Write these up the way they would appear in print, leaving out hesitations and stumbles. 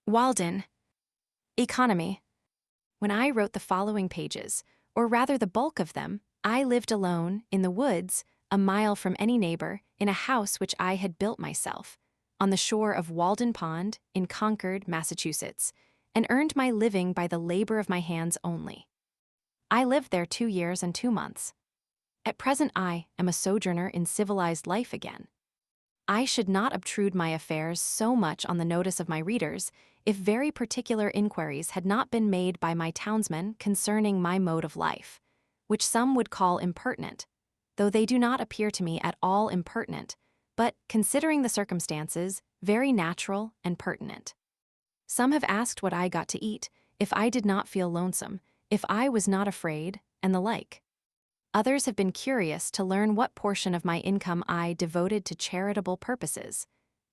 Walden. Economy. When I wrote the following pages, or rather the bulk of them, I lived alone, in the woods, a mile from any neighbor, in a house which I had built myself, on the shore of Walden Pond, in Concord, Massachusetts, and earned my living by the labor of my hands only. I lived there 2 years and 2 months. At present I am a sojourner in civilized life again. I should not obtrude my affairs so much on the notice of my readers if very particular inquiries had not been made by my townsmen concerning my mode of life, which some would call impertinent, though they do not appear to me at all impertinent, but, considering the circumstances, very natural and pertinent. Some have asked what I got to eat, if I did not feel lonesome, if I was not afraid, and the like. Others have been curious to learn what portion of my income I devoted to charitable purposes,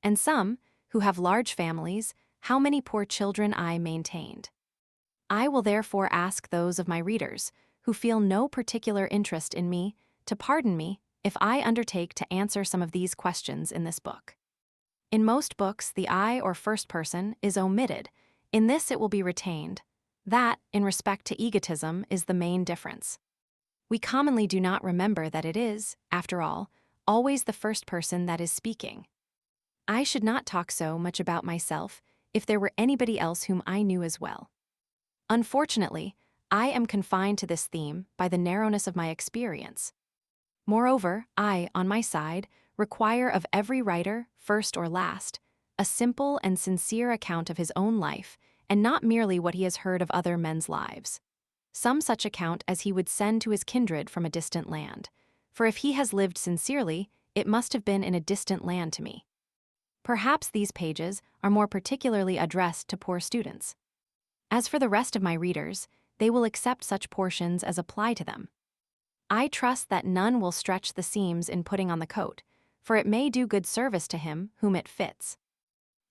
and some, who have large families, how many poor children I maintained. I will therefore ask those of my readers, who feel no particular interest in me, to pardon me if I undertake to answer some of these questions in this book. In most books, the I or first person is omitted. In this it will be retained. That, in respect to egotism, is the main difference. We commonly do not remember that it is, after all, always the first person that is speaking. I should not talk so much about myself if there were anybody else whom I knew as well. Unfortunately, I am confined to this theme by the narrowness of my experience. Moreover, I, on my side, require of every writer, first or last, a simple and sincere account of his own life, and not merely what he has heard of other men's lives. Some such account as he would send to his kindred from a distant land, for if he has lived sincerely, it must have been in a distant land to me. Perhaps these pages are more particularly addressed to poor students. As for the rest of my readers, they will accept such portions as apply to them. I trust that none will stretch the seams in putting on the coat, for it may do good service to him whom it fits.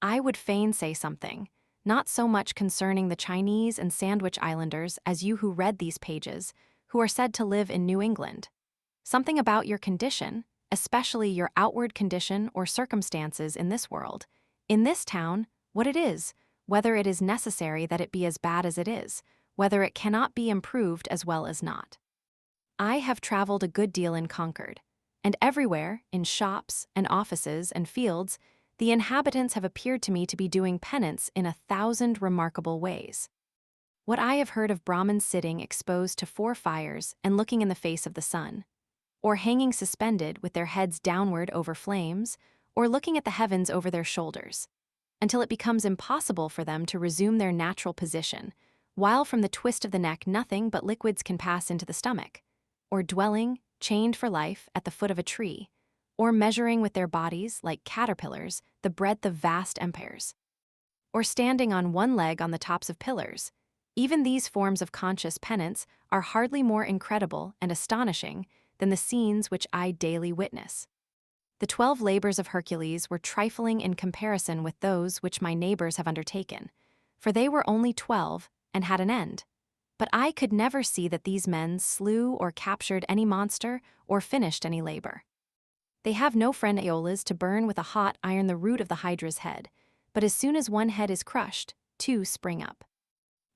I would fain say something, not so much concerning the Chinese and Sandwich Islanders as you who read these pages, who are said to live in New England. Something about your condition, especially your outward condition or circumstances in this world, in this town, what it is, whether it is necessary that it be as bad as it is, whether it cannot be improved as well as not. I have traveled a good deal in Concord, and everywhere, in shops and offices and fields, the inhabitants have appeared to me to be doing penance in 1,000 remarkable ways. What I have heard of Brahmins sitting exposed to 4 fires and looking in the face of the sun, or hanging suspended with their heads downward over flames, or looking at the heavens over their shoulders, until it becomes impossible for them to resume their natural position, while from the twist of the neck nothing but liquids can pass into the stomach, or dwelling, chained for life, at the foot of a tree, or measuring with their bodies, like caterpillars, the breadth of vast empires, or standing on one leg on the tops of pillars. Even these forms of conscious penance are hardly more incredible and astonishing than the scenes which I daily witness. The 12 labors of Hercules were trifling in comparison with those which my neighbors have undertaken, for they were only 12 and had an end. But I could never see that these men slew or captured any monster or finished any labor. They have no friend Aeolus to burn with a hot iron the root of the Hydra's head, but as soon as one head is crushed, 2 spring up.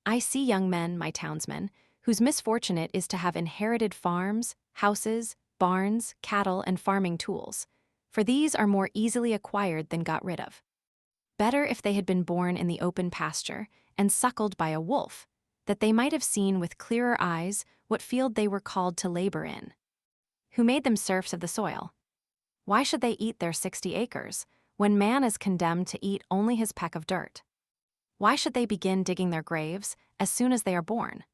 I see young men, my townsmen, whose misfortune it is to have inherited farms, houses, barns, cattle, and farming tools, for these are more easily acquired than got rid of. Better if they had been born in the open pasture and suckled by a wolf, that they might have seen with clearer eyes what field they were called to labor in. Who made them serfs of the soil? Why should they eat their 60 acres, when man is condemned to eat only his peck of dirt? Why should they begin digging their graves as soon as they are born?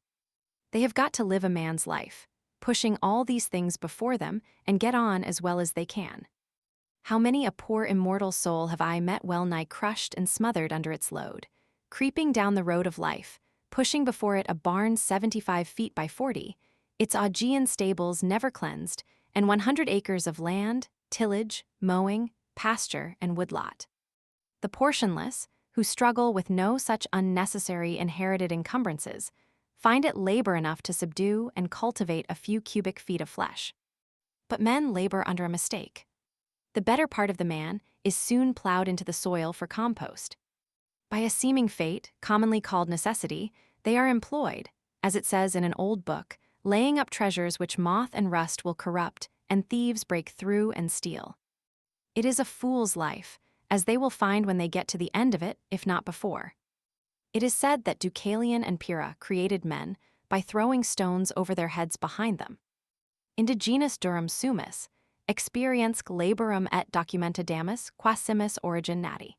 They have got to live a man's life, pushing all these things before them and get on as well as they can. How many a poor immortal soul have I met well nigh crushed and smothered under its load, creeping down the road of life, pushing before it a barn 75 feet by 40, its Augean stables never cleansed, and 100 acres of land, tillage, mowing, pasture, and woodlot. The portionless, who struggle with no such unnecessary inherited encumbrances, find it labor enough to subdue and cultivate a few cubic feet of flesh. But men labor under a mistake. The better part of the man is soon plowed into the soil for compost. By a seeming fate, commonly called necessity, they are employed, as it says in an old book, laying up treasures which moth and rust will corrupt, and thieves break through and steal. It is a fool's life, as they will find when they get to the end of it, if not before. It is said that Deucalion and Pyrrha created men by throwing stones over their heads behind them. Indigenus durum sumus, experiensque laborum et documenta damus quasimus origin nati.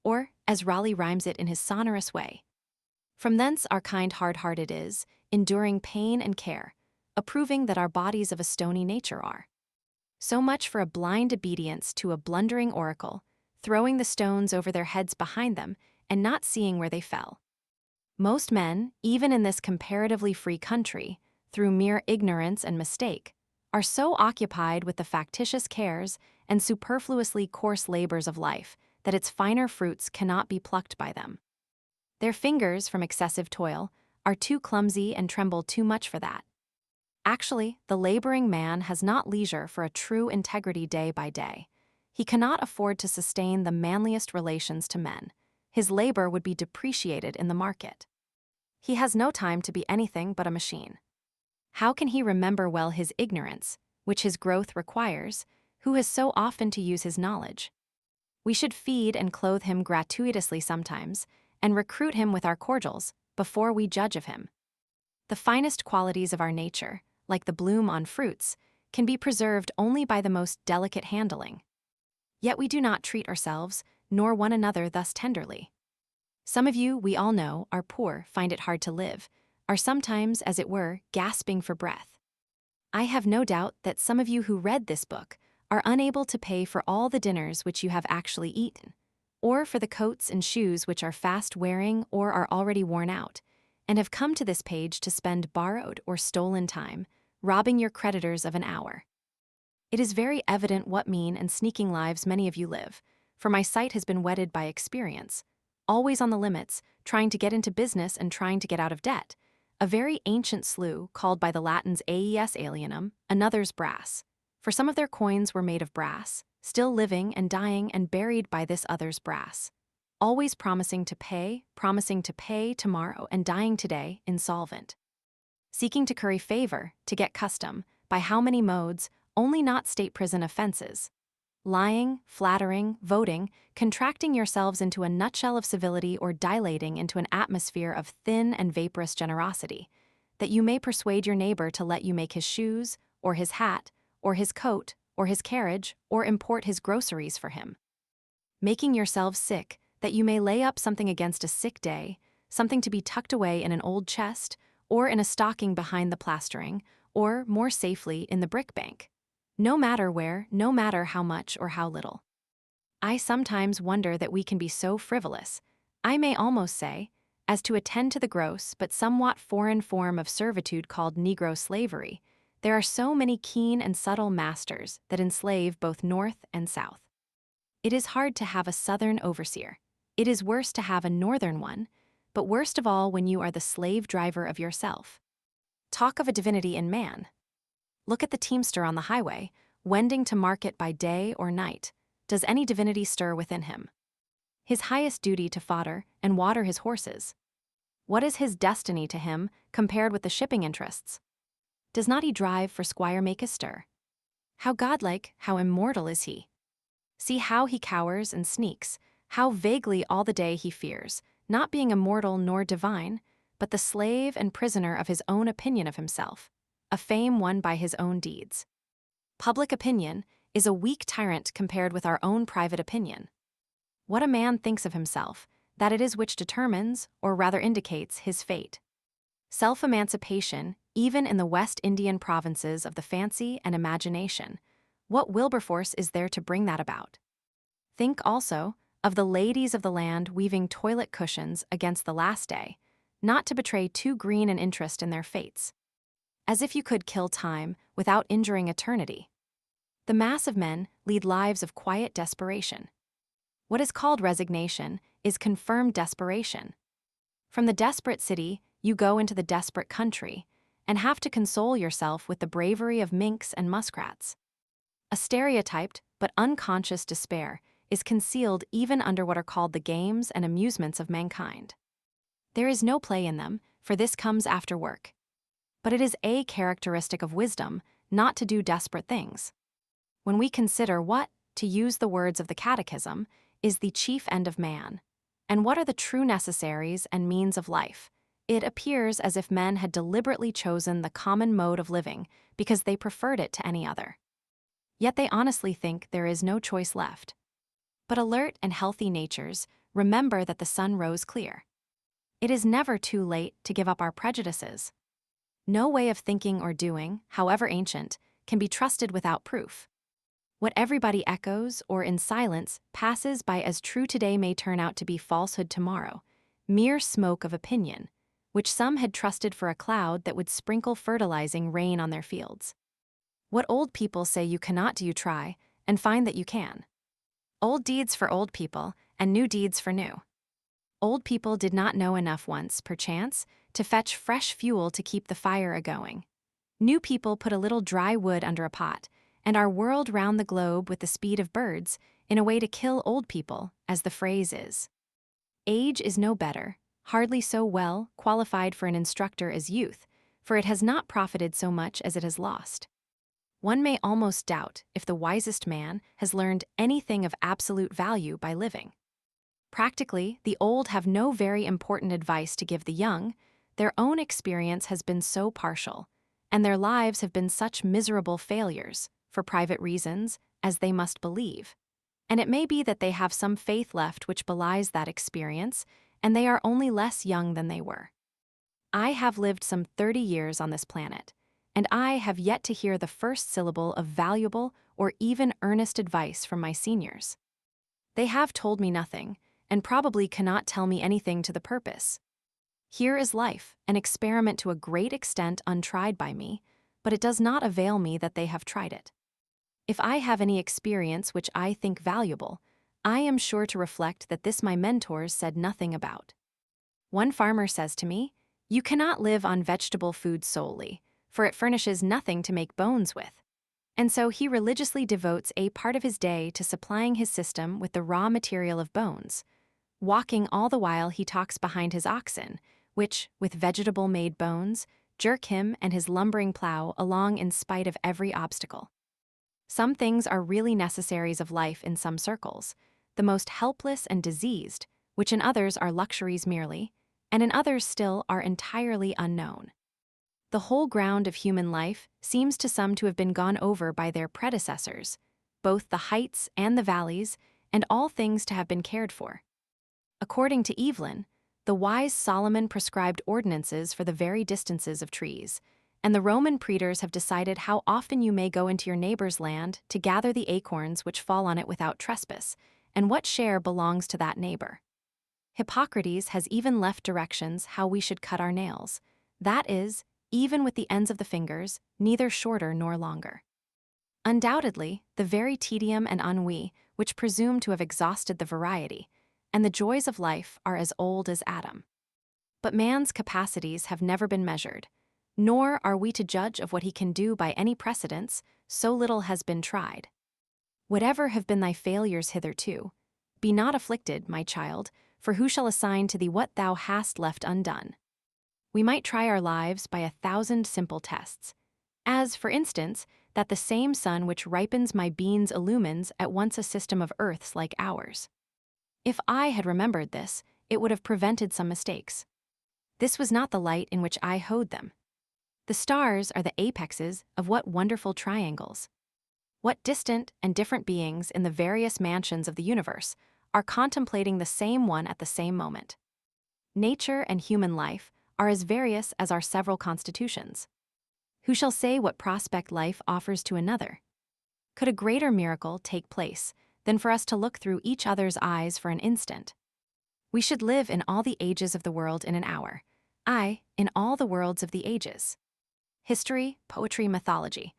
Or, as Raleigh rhymes it in his sonorous way, from thence our kind hard-hearted is, enduring pain and care, approving that our bodies of a stony nature are. So much for a blind obedience to a blundering oracle, throwing the stones over their heads behind them and not seeing where they fell. Most men, even in this comparatively free country, through mere ignorance and mistake, are so occupied with the factitious cares and superfluously coarse labors of life that its finer fruits cannot be plucked by them. Their fingers, from excessive toil, are too clumsy and tremble too much for that. Actually, the laboring man has not leisure for a true integrity day by day. He cannot afford to sustain the manliest relations to men. His labor would be depreciated in the market. He has no time to be anything but a machine. How can he remember well his ignorance, which his growth requires, who has so often to use his knowledge? We should feed and clothe him gratuitously sometimes, and recruit him with our cordials, before we judge of him. The finest qualities of our nature, like the bloom on fruits, can be preserved only by the most delicate handling. Yet we do not treat ourselves, nor one another thus tenderly. Some of you, we all know, are poor, find it hard to live, are sometimes, as it were, gasping for breath. I have no doubt that some of you who read this book are unable to pay for all the dinners which you have actually eaten, or for the coats and shoes which are fast wearing or are already worn out, and have come to this page to spend borrowed or stolen time, robbing your creditors of an hour. It is very evident what mean and sneaking lives many of you live, for my sight has been whetted by experience, always on the limits, trying to get into business and trying to get out of debt, a very ancient slough called by the Latins aes alienum, another's brass, for some of their coins were made of brass, still living and dying and buried by this other's brass, always promising to pay tomorrow and dying today insolvent. Seeking to curry favor, to get custom, by how many modes, only not state prison offenses. Lying, flattering, voting, contracting yourselves into a nutshell of civility or dilating into an atmosphere of thin and vaporous generosity, that you may persuade your neighbor to let you make his shoes, or his hat, or his coat, or his carriage, or import his groceries for him. Making yourselves sick, that you may lay up something against a sick day, something to be tucked away in an old chest, or in a stocking behind the plastering, or, more safely, in the brick bank. No matter where, no matter how much or how little. I sometimes wonder that we can be so frivolous, I may almost say, as to attend to the gross but somewhat foreign form of servitude called Negro slavery. There are so many keen and subtle masters that enslave both North and South. It is hard to have a Southern overseer. It is worse to have a Northern one, but worst of all when you are the slave driver of yourself. Talk of a divinity in man. Look at the teamster on the highway, wending to market by day or night. Does any divinity stir within him? His highest duty to fodder and water his horses. What is his destiny to him compared with the shipping interests? Does not he drive for Squire make a stir? How godlike, how immortal is he? See how he cowers and sneaks, how vaguely all the day he fears, not being immortal nor divine, but the slave and prisoner of his own opinion of himself, a fame won by his own deeds. Public opinion is a weak tyrant compared with our own private opinion. What a man thinks of himself, that it is which determines, or rather indicates, his fate. Self-emancipation, even in the West Indian provinces of the fancy and imagination, what Wilberforce is there to bring that about? Think also of the ladies of the land weaving toilet cushions against the last day, not to betray too green an interest in their fates. As if you could kill time without injuring eternity. The mass of men lead lives of quiet desperation. What is called resignation is confirmed desperation. From the desperate city, you go into the desperate country, and have to console yourself with the bravery of minks and muskrats. A stereotyped but unconscious despair is concealed even under what are called the games and amusements of mankind. There is no play in them, for this comes after work. But it is a characteristic of wisdom not to do desperate things. When we consider what, to use the words of the Catechism, is the chief end of man, and what are the true necessaries and means of life, it appears as if men had deliberately chosen the common mode of living because they preferred it to any other. Yet they honestly think there is no choice left. But alert and healthy natures remember that the sun rose clear. It is never too late to give up our prejudices. No way of thinking or doing, however ancient, can be trusted without proof. What everybody echoes or in silence passes by as true today may turn out to be falsehood tomorrow, mere smoke of opinion, which some had trusted for a cloud that would sprinkle fertilizing rain on their fields. What old people say you cannot do, you try, and find that you can. Old deeds for old people, and new deeds for new. Old people did not know enough once, perchance, to fetch fresh fuel to keep the fire a-going. New people put a little dry wood under a pot, and are whirled round the globe with the speed of birds, in a way to kill old people, as the phrase is. Age is no better, hardly so well qualified for an instructor as youth, for it has not profited so much as it has lost. One may almost doubt if the wisest man has learned anything of absolute value by living. Practically, the old have no very important advice to give the young. Their own experience has been so partial, and their lives have been such miserable failures, for private reasons, as they must believe. And it may be that they have some faith left which belies that experience, and they are only less young than they were. I have lived some 30 years on this planet, and I have yet to hear the first syllable of valuable or even earnest advice from my seniors. They have told me nothing, and probably cannot tell me anything to the purpose. Here is life, an experiment to a great extent untried by me, but it does not avail me that they have tried it. If I have any experience which I think valuable, I am sure to reflect that this my mentors said nothing about. One farmer says to me, "You cannot live on vegetable food solely, for it furnishes nothing to make bones with." And so he religiously devotes a part of his day to supplying his system with the raw material of bones. Walking all the while he talks behind his oxen, which, with vegetable-made bones, jerk him and his lumbering plow along in spite of every obstacle. Some things are really necessaries of life in some circles, the most helpless and diseased, which in others are luxuries merely, and in others still are entirely unknown. The whole ground of human life seems to some to have been gone over by their predecessors, both the heights and the valleys, and all things to have been cared for. According to Evelyn, the wise Solomon prescribed ordinances for the very distances of trees, and the Roman praetors have decided how often you may go into your neighbor's land to gather the acorns which fall on it without trespass, and what share belongs to that neighbor. Hippocrates has even left directions how we should cut our nails, that is, even with the ends of the fingers, neither shorter nor longer. Undoubtedly, the very tedium and ennui which presume to have exhausted the variety, and the joys of life are as old as Adam. But man's capacities have never been measured, nor are we to judge of what he can do by any precedents, so little has been tried. Whatever have been thy failures hitherto, be not afflicted, my child, for who shall assign to thee what thou hast left undone? We might try our lives by 1,000 simple tests, as, for instance, that the same sun which ripens my beans illumines at once a system of earths like ours. If I had remembered this, it would have prevented some mistakes. This was not the light in which I hoed them. The stars are the apexes of what wonderful triangles? What distant and different beings in the various mansions of the universe are contemplating the same one at the same moment? Nature and human life are as various as our several constitutions. Who shall say what prospect life offers to another? Could a greater miracle take place than for us to look through each other's eyes for an instant? We should live in all the ages of the world in an hour, aye, in all the worlds of the ages. History, poetry, mythology.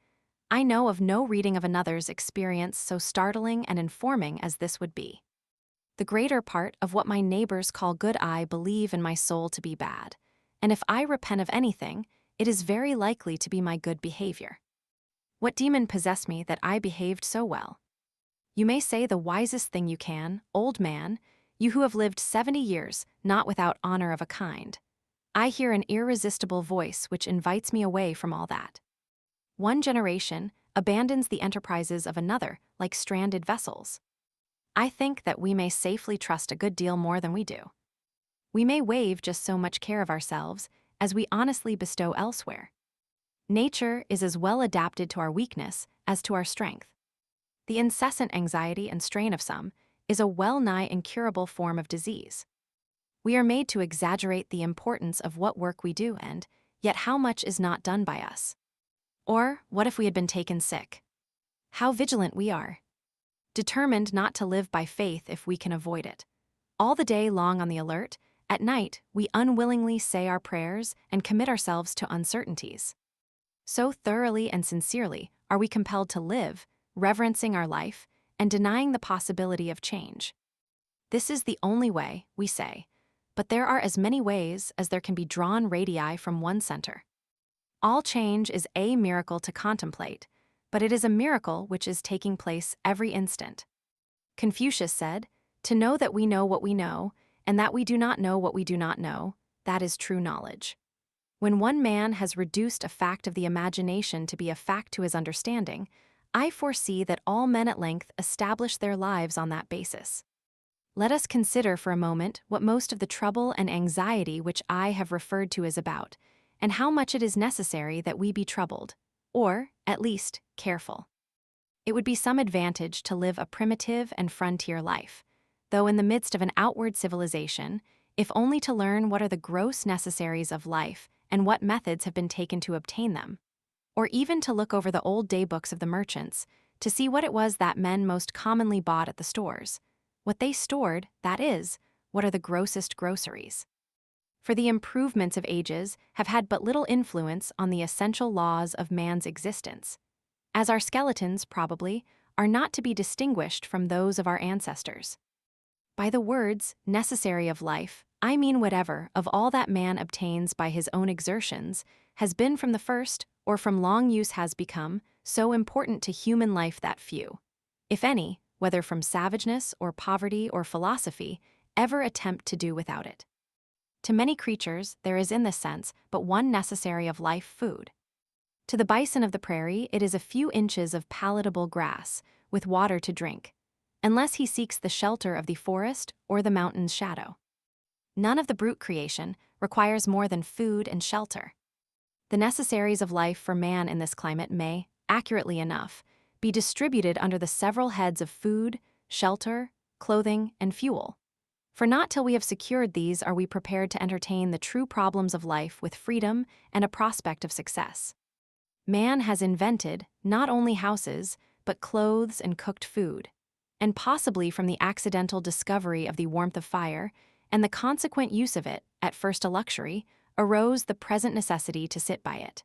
I know of no reading of another's experience so startling and informing as this would be. The greater part of what my neighbors call good I believe in my soul to be bad, and if I repent of anything, it is very likely to be my good behavior. What demon possessed me that I behaved so well? You may say the wisest thing you can, old man, you who have lived 70 years, not without honor of a kind. I hear an irresistible voice which invites me away from all that. One generation abandons the enterprises of another like stranded vessels. I think that we may safely trust a good deal more than we do. We may waive just so much care of ourselves as we honestly bestow elsewhere. Nature is as well adapted to our weakness as to our strength. The incessant anxiety and strain of some is a well-nigh incurable form of disease. We are made to exaggerate the importance of what work we do, and yet how much is not done by us. Or what if we had been taken sick? How vigilant we are. Determined not to live by faith if we can avoid it. All the day long on the alert, at night we unwillingly say our prayers and commit ourselves to uncertainties. So thoroughly and sincerely are we compelled to live, reverencing our life and denying the possibility of change. This is the only way, we say, but there are as many ways as there can be drawn radii from one center. All change is a miracle to contemplate, but it is a miracle which is taking place every instant. Confucius said, "To know that we know what we know, and that we do not know what we do not know, that is true knowledge." When one man has reduced a fact of the imagination to be a fact to his understanding, I foresee that all men at length establish their lives on that basis. Let us consider for a moment what most of the trouble and anxiety which I have referred to is about, and how much it is necessary that we be troubled, or, at least, careful. It would be some advantage to live a primitive and frontier life, though in the midst of an outward civilization, if only to learn what are the gross necessaries of life and what methods have been taken to obtain them, or even to look over the old daybooks of the merchants to see what it was that men most commonly bought at the stores, what they stored, that is, what are the grossest groceries. For the improvements of ages have had but little influence on the essential laws of man's existence, as our skeletons, probably, are not to be distinguished from those of our ancestors. By the words necessary of life, I mean whatever of all that man obtains by his own exertions has been from the first, or from long use has become, so important to human life that few, if any, whether from savageness or poverty or philosophy, ever attempt to do without it. To many creatures, there is in this sense but one necessary of life, food. To the bison of the prairie, it is a few inches of palatable grass, with water to drink, unless he seeks the shelter of the forest or the mountain's shadow. None of the brute creation requires more than food and shelter. The necessaries of life for man in this climate may, accurately enough, be distributed under the several heads of food, shelter, clothing, and fuel. For not till we have secured these are we prepared to entertain the true problems of life with freedom and a prospect of success. Man has invented not only houses, but clothes and cooked food, and possibly from the accidental discovery of the warmth of fire and the consequent use of it, at first a luxury, arose the present necessity to sit by it.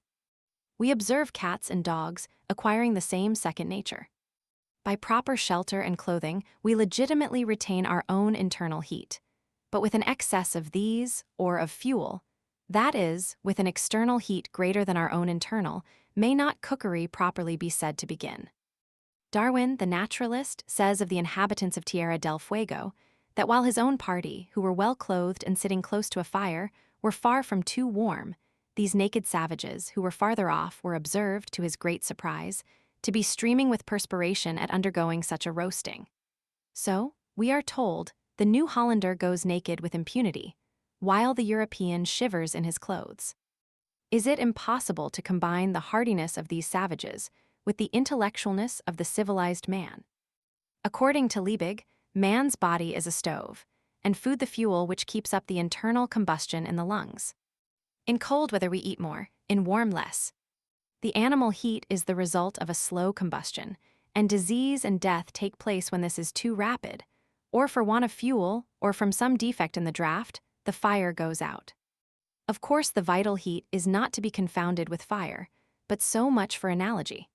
We observe cats and dogs acquiring the same second nature. By proper shelter and clothing, we legitimately retain our own internal heat, but with an excess of these, or of fuel, that is, with an external heat greater than our own internal, may not cookery properly be said to begin. Darwin, the naturalist, says of the inhabitants of Tierra del Fuego that while his own party, who were well clothed and sitting close to a fire, were far from too warm, these naked savages, who were farther off, were observed, to his great surprise, to be streaming with perspiration at undergoing such a roasting. So, we are told, the New Hollander goes naked with impunity, while the European shivers in his clothes. Is it impossible to combine the hardiness of these savages with the intellectualness of the civilized man? According to Liebig, man's body is a stove, and food the fuel which keeps up the internal combustion in the lungs. In cold weather we eat more, in warm less. The animal heat is the result of a slow combustion, and disease and death take place when this is too rapid, or for want of fuel, or from some defect in the draft, the fire goes out. Of course, the vital heat is not to be confounded with fire, but so much for analogy.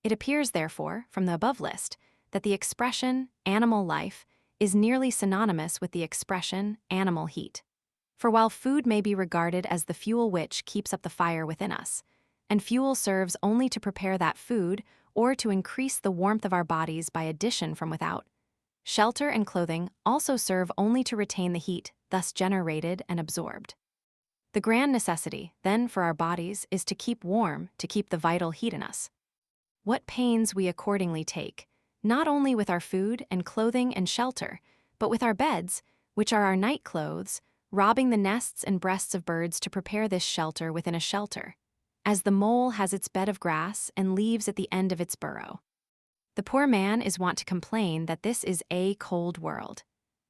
It appears, therefore, from the above list, that the expression animal life is nearly synonymous with the expression animal heat. For while food may be regarded as the fuel which keeps up the fire within us, and fuel serves only to prepare that food or to increase the warmth of our bodies by addition from without. Shelter and clothing also serve only to retain the heat, thus generated and absorbed. The grand necessity, then, for our bodies is to keep warm, to keep the vital heat in us. What pains we accordingly take, not only with our food and clothing and shelter, but with our beds, which are our night clothes, robbing the nests and breasts of birds to prepare this shelter within a shelter, as the mole has its bed of grass and leaves at the end of its burrow. The poor man is wont to complain that this is a cold world.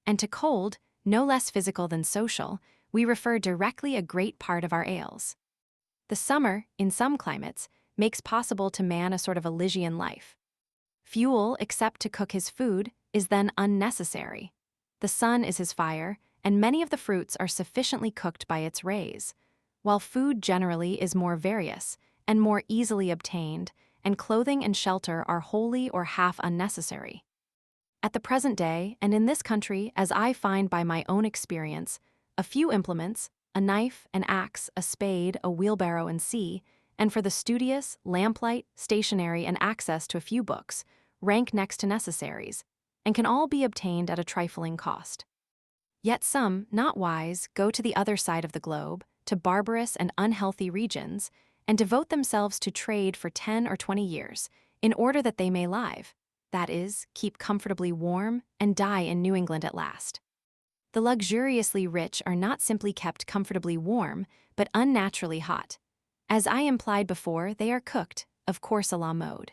And to cold, no less physical than social, we refer directly a great part of our ails. The summer, in some climates, makes possible to man a sort of Elysian life. Fuel, except to cook his food, is then unnecessary. The sun is his fire, and many of the fruits are sufficiently cooked by its rays, while food generally is more various and more easily obtained, and clothing and shelter are wholly or half unnecessary. At the present day, and in this country, as I find by my own experience, a few implements, a knife, an axe, a spade, a wheelbarrow, and sea, and for the studious, lamplight, stationery, and access to a few books, rank next to necessaries, and can all be obtained at a trifling cost. Yet some, not wise, go to the other side of the globe, to barbarous and unhealthy regions, and devote themselves to trade for 10 or 20 years, in order that they may live, that is, keep comfortably warm, and die in New England at last. The luxuriously rich are not simply kept comfortably warm, but unnaturally hot. As I implied before, they are cooked, of course a la mode.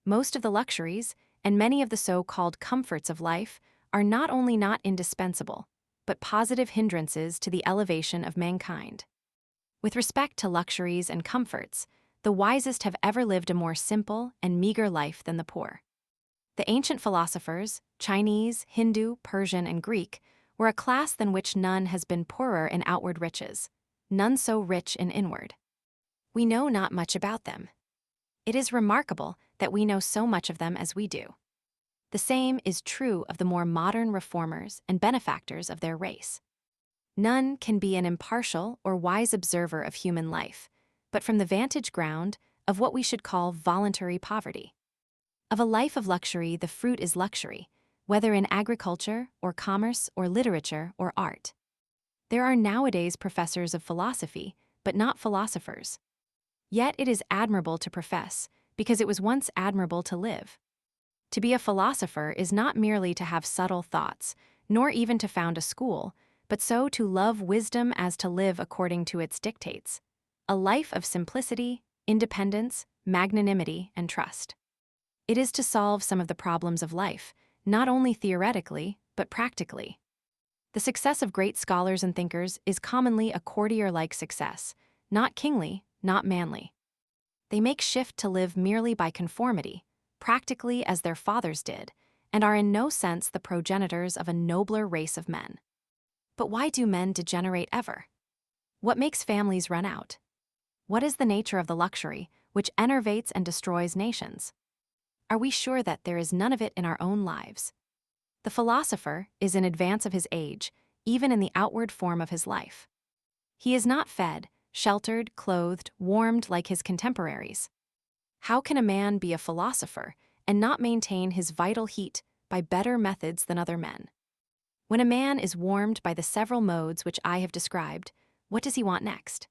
Most of the luxuries, and many of the so-called comforts of life, are not only not indispensable, but positive hindrances to the elevation of mankind. With respect to luxuries and comforts, the wisest have ever lived a more simple and meager life than the poor. The ancient philosophers, Chinese, Hindu, Persian, and Greek, were a class than which none has been poorer in outward riches, none so rich in inward. We know not much about them. It is remarkable that we know so much of them as we do. The same is true of the more modern reformers and benefactors of their race. None can be an impartial or wise observer of human life, but from the vantage ground of what we should call voluntary poverty. Of a life of luxury, the fruit is luxury, whether in agriculture or commerce or literature or art. There are nowadays professors of philosophy, but not philosophers. Yet it is admirable to profess, because it was once admirable to live. To be a philosopher is not merely to have subtle thoughts, nor even to found a school, but so to love wisdom as to live according to its dictates, a life of simplicity, independence, magnanimity, and trust. It is to solve some of the problems of life, not only theoretically, but practically. The success of great scholars and thinkers is commonly a courtier-like success, not kingly, not manly. They make shift to live merely by conformity, practically as their fathers did, and are in no sense the progenitors of a nobler race of men. But why do men degenerate ever? What makes families run out? What is the nature of the luxury which enervates and destroys nations? Are we sure that there is none of it in our own lives? The philosopher is in advance of his age, even in the outward form of his life. He is not fed, sheltered, clothed, warmed like his contemporaries. How can a man be a philosopher and not maintain his vital heat by better methods than other men? When a man is warmed by the several modes which I have described, what does he want next?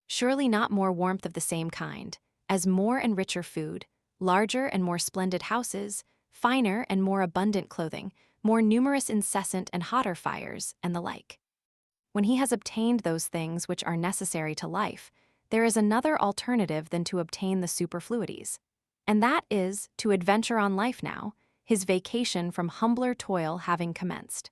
Surely not more warmth of the same kind, as more and richer food, larger and more splendid houses, finer and more abundant clothing, more numerous incessant and hotter fires, and the like. When he has obtained those things which are necessary to life, there is another alternative than to obtain the superfluities, and that is to adventure on life now, his vacation from humbler toil having commenced.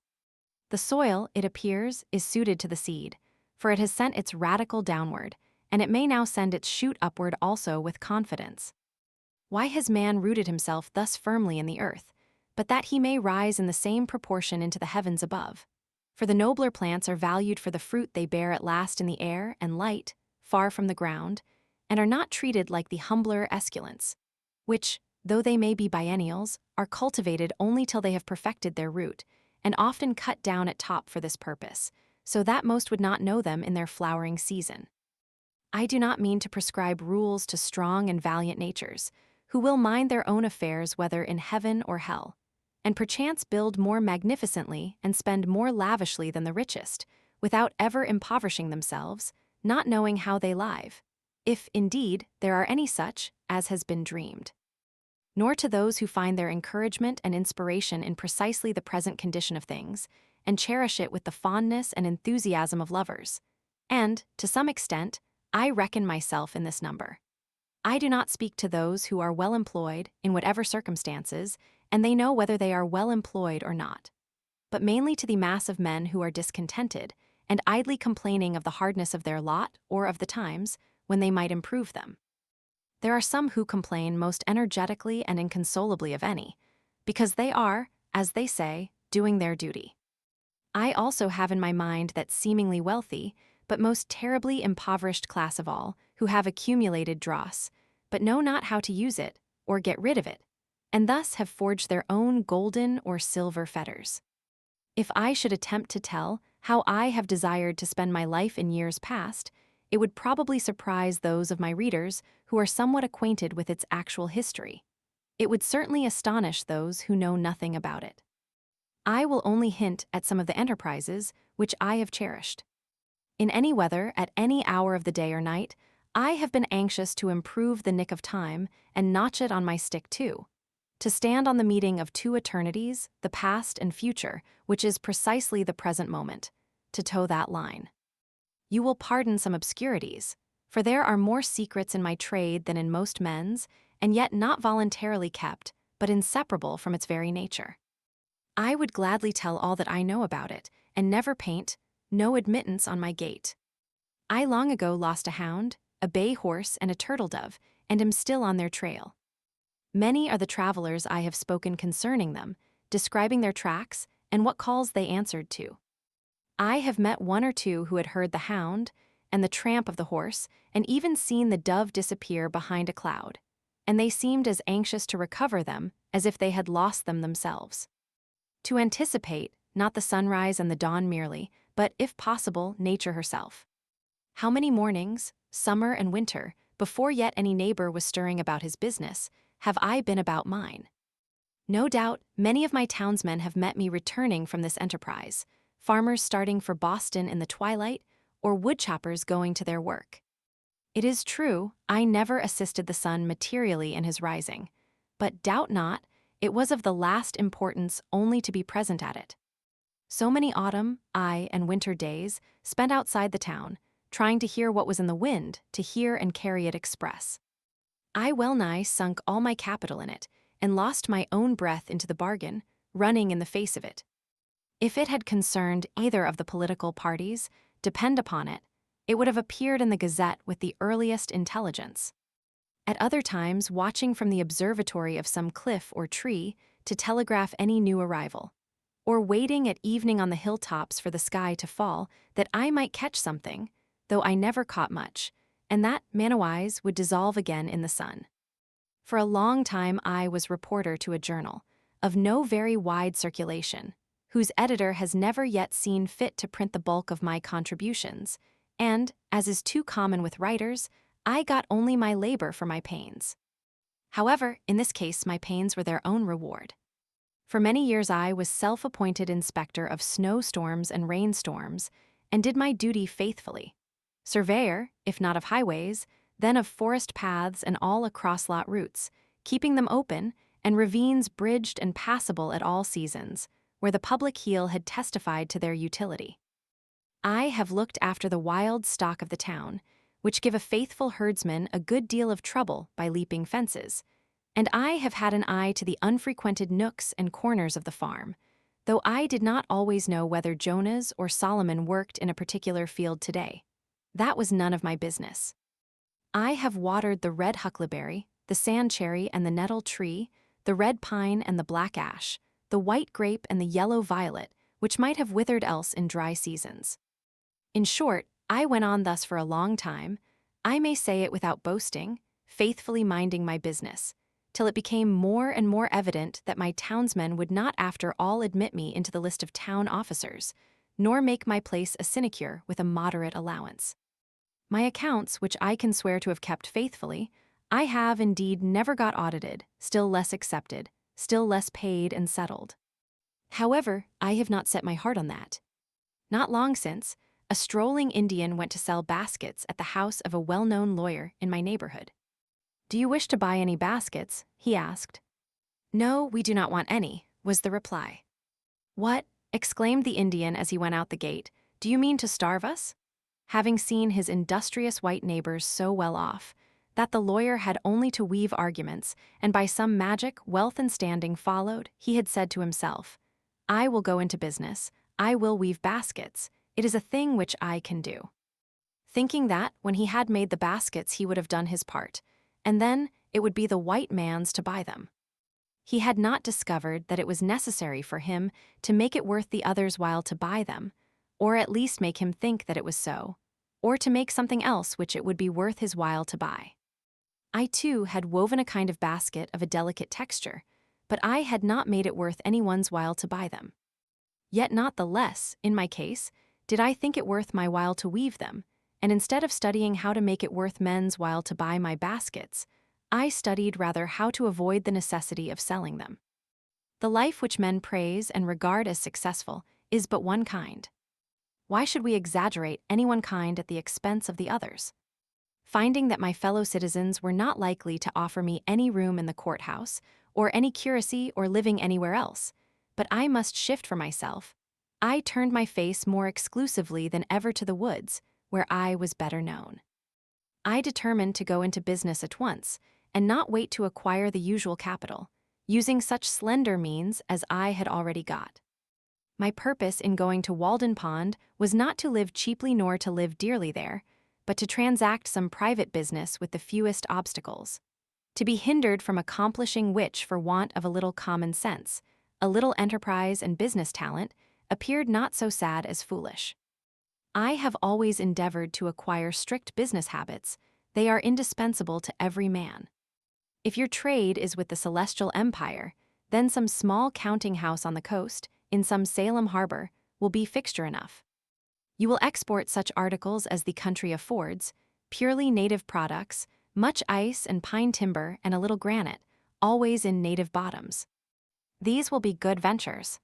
The soil, it appears, is suited to the seed, for it has sent its radicle downward, and it may now send its shoot upward also with confidence. Why has man rooted himself thus firmly in the earth, but that he may rise in the same proportion into the heavens above? For the nobler plants are valued for the fruit they bear at last in the air and light, far from the ground, and are not treated like the humbler esculents, which, though they may be biennials, are cultivated only till they have perfected their root, and often cut down at top for this purpose, so that most would not know them in their flowering season. I do not mean to prescribe rules to strong and valiant natures, who will mind their own affairs whether in heaven or hell, and perchance build more magnificently and spend more lavishly than the richest, without ever impoverishing themselves, not knowing how they live, if, indeed, there are any such, as has been dreamed. Nor to those who find their encouragement and inspiration in precisely the present condition of things, and cherish it with the fondness and enthusiasm of lovers. And, to some extent, I reckon myself in this number. I do not speak to those who are well employed, in whatever circumstances, and they know whether they are well employed or not, but mainly to the mass of men who are discontented, and idly complaining of the hardness of their lot or of the times, when they might improve them. There are some who complain most energetically and inconsolably of any, because they are, as they say, doing their duty. I also have in my mind that seemingly wealthy, but most terribly impoverished class of all, who have accumulated dross, but know not how to use it, or get rid of it, and thus have forged their own golden or silver fetters. If I should attempt to tell how I have desired to spend my life in years past, it would probably surprise those of my readers who are somewhat acquainted with its actual history. It would certainly astonish those who know nothing about it. I will only hint at some of the enterprises which I have cherished. In any weather, at any hour of the day or night, I have been anxious to improve the nick of time and notch it on my stick too, to stand on the meeting of two eternities, the past and future, which is precisely the present moment, to toe that line. You will pardon some obscurities, for there are more secrets in my trade than in most men's, and yet not voluntarily kept, but inseparable from its very nature. I would gladly tell all that I know about it, and never paint, no admittance on my gate. I long ago lost a hound, a bay horse, and a turtle dove, and am still on their trail. Many are the travelers I have spoken concerning them, describing their tracks and what calls they answered to. I have met one or two who had heard the hound and the tramp of the horse, and even seen the dove disappear behind a cloud, and they seemed as anxious to recover them as if they had lost them themselves. To anticipate, not the sunrise and the dawn merely, but, if possible, nature herself. How many mornings, summer and winter, before yet any neighbor was stirring about his business, have I been about mine? No doubt, many of my townsmen have met me returning from this enterprise, farmers starting for Boston in the twilight, or woodchoppers going to their work. It is true, I never assisted the sun materially in his rising, but doubt not, it was of the last importance only to be present at it. So many autumn, and winter days spent outside the town, trying to hear what was in the wind, to hear and carry it express. I well nigh sunk all my capital in it, and lost my own breath into the bargain, running in the face of it. If it had concerned either of the political parties, depend upon it, it would have appeared in the Gazette with the earliest intelligence. At other times, watching from the observatory of some cliff or tree to telegraph any new arrival, or waiting at evening on the hilltops for the sky to fall, that I might catch something, though I never caught much, and that, manawise, would dissolve again in the sun. For a long time I was reporter to a journal, of no very wide circulation, whose editor has never yet seen fit to print the bulk of my contributions, and, as is too common with writers, I got only my labor for my pains. However, in this case my pains were their own reward. For many years I was self-appointed inspector of snowstorms and rainstorms, and did my duty faithfully. Surveyor, if not of highways, then of forest paths and all across-lot routes, keeping them open, and ravines bridged and passable at all seasons, where the public heel had testified to their utility. I have looked after the wild stock of the town, which give a faithful herdsman a good deal of trouble by leaping fences, and I have had an eye to the unfrequented nooks and corners of the farm, though I did not always know whether Jonas or Solomon worked in a particular field today. That was none of my business. I have watered the red huckleberry, the sand cherry and the nettle tree, the red pine and the black ash, the white grape and the yellow violet, which might have withered else in dry seasons. In short, I went on thus for a long time, I may say it without boasting, faithfully minding my business, till it became more and more evident that my townsmen would not after all admit me into the list of town officers, nor make my place a sinecure with a moderate allowance. My accounts, which I can swear to have kept faithfully, I have indeed never got audited, still less accepted, still less paid and settled. However, I have not set my heart on that. Not long since, a strolling Indian went to sell baskets at the house of a well-known lawyer in my neighborhood. "Do you wish to buy any baskets?" he asked. "No, we do not want any," was the reply. "What?" exclaimed the Indian as he went out the gate. "Do you mean to starve us?" Having seen his industrious white neighbors so well off, that the lawyer had only to weave arguments, and by some magic wealth and standing followed, he had said to himself, "I will go into business, I will weave baskets, it is a thing which I can do." Thinking that, when he had made the baskets, he would have done his part, and then it would be the white man's to buy them. He had not discovered that it was necessary for him to make it worth the other's while to buy them, or at least make him think that it was so, or to make something else which it would be worth his while to buy. I too had woven a kind of basket of a delicate texture, but I had not made it worth anyone's while to buy them. Yet not the less, in my case, did I think it worth my while to weave them, and instead of studying how to make it worth men's while to buy my baskets, I studied rather how to avoid the necessity of selling them. The life which men praise and regard as successful is but one kind. Why should we exaggerate any one kind at the expense of the others? Finding that my fellow citizens were not likely to offer me any room in the courthouse, or any curacy or living anywhere else, but I must shift for myself, I turned my face more exclusively than ever to the woods, where I was better known. I determined to go into business at once, and not wait to acquire the usual capital, using such slender means as I had already got. My purpose in going to Walden Pond was not to live cheaply nor to live dearly there, but to transact some private business with the fewest obstacles. To be hindered from accomplishing which for want of a little common sense, a little enterprise and business talent, appeared not so sad as foolish. I have always endeavored to acquire strict business habits. They are indispensable to every man. If your trade is with the Celestial Empire, then some small counting house on the coast, in some Salem harbor, will be fixture enough. You will export such articles as the country affords, purely native products, much ice and pine timber and a little granite, always in native bottoms. These will be good ventures.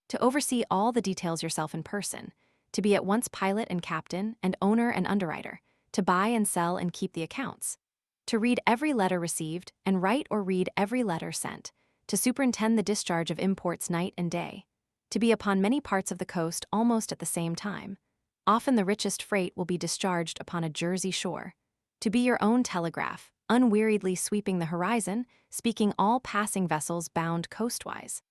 To oversee all the details yourself in person, to be at once pilot and captain and owner and underwriter, to buy and sell and keep the accounts, to read every letter received and write or read every letter sent, to superintend the discharge of imports night and day, to be upon many parts of the coast almost at the same time. Often the richest freight will be discharged upon a Jersey shore. To be your own telegraph, unweariedly sweeping the horizon, speaking all passing vessels bound coastwise.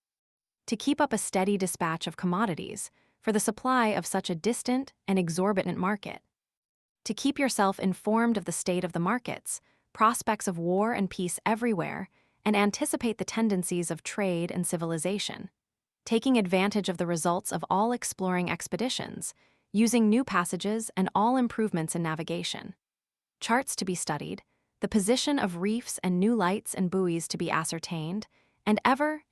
To keep up a steady dispatch of commodities for the supply of such a distant and exorbitant market. To keep yourself informed of the state of the markets, prospects of war and peace everywhere, and anticipate the tendencies of trade and civilization. Taking advantage of the results of all exploring expeditions, using new passages and all improvements in navigation. Charts to be studied, the position of reefs and new lights and buoys to be ascertained, and ever,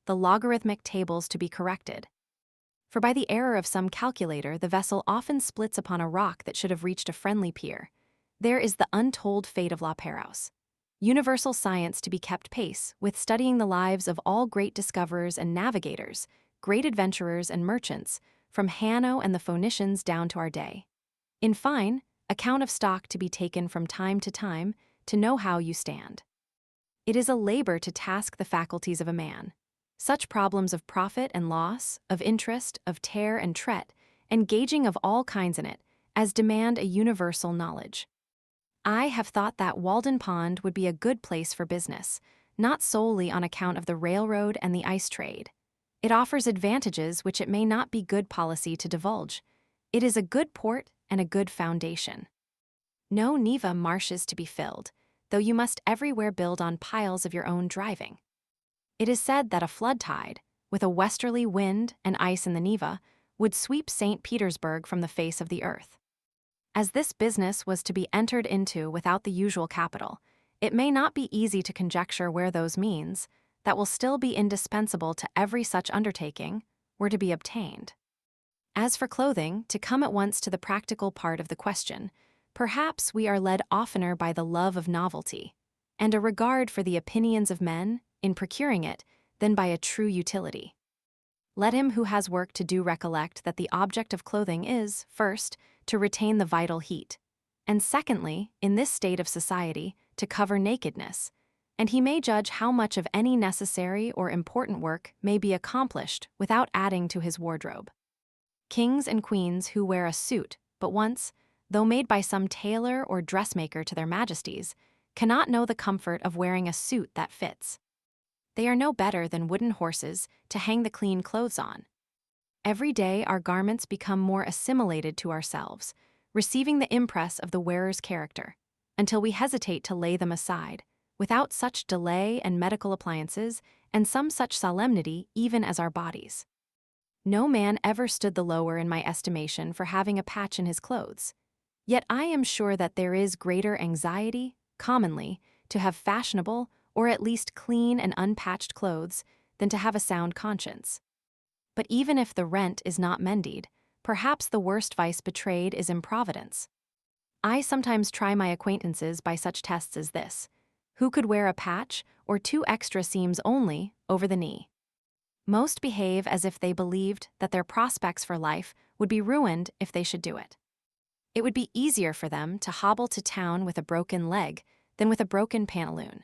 the logarithmic tables to be corrected. For by the error of some calculator the vessel often splits upon a rock that should have reached a friendly pier. There is the untold fate of La Perouse. Universal science to be kept pace with studying the lives of all great discoverers and navigators, great adventurers and merchants, from Hanno and the Phoenicians down to our day. In fine, account of stock to be taken from time to know how you stand. It is a labor to task the faculties of a man. Such problems of profit and loss, of interest, of tear and tret, engaging of all kinds in it, as demand a universal knowledge. I have thought that Walden Pond would be a good place for business, not solely on account of the railroad and the ice trade. It offers advantages which it may not be good policy to divulge. It is a good port and a good foundation. No Neva marshes to be filled, though you must everywhere build on piles of your own driving. It is said that a flood tide, with a westerly wind and ice in the Neva, would sweep St. Petersburg from the face of the earth. As this business was to be entered into without the usual capital, it may not be easy to conjecture where those means, that will still be indispensable to every such undertaking, were to be obtained. As for clothing, to come at once to the practical part of the question, Perhaps we are led oftener by the love of novelty and a regard for the opinions of men in procuring it than by a true utility. Let him who has work to do recollect that the object of clothing is, first, to retain the vital heat, and secondly, in this state of society, to cover nakedness, and he may judge how much of any necessary or important work may be accomplished without adding to his wardrobe. Kings and queens who wear a suit but once, though made by some tailor or dressmaker to their majesties, cannot know the comfort of wearing a suit that fits. They are no better than wooden horses to hang the clean clothes on. Every day our garments become more assimilated to ourselves, receiving the impress of the wearer's character, until we hesitate to lay them aside, without such delay and medical appliances, and some such solemnity even as our bodies. No man ever stood the lower in my estimation for having a patch in his clothes. Yet I am sure that there is greater anxiety, commonly, to have fashionable, or at least clean and unpatched clothes, than to have a sound conscience. But even if the rent is not mended, perhaps the worst vice betrayed is improvidence. I sometimes try my acquaintances by such tests as this: who could wear a patch, or 2 extra seams only, over the knee? Most behave as if they believed that their prospects for life would be ruined if they should do it. It would be easier for them to hobble to town with a broken leg than with a broken pantaloon.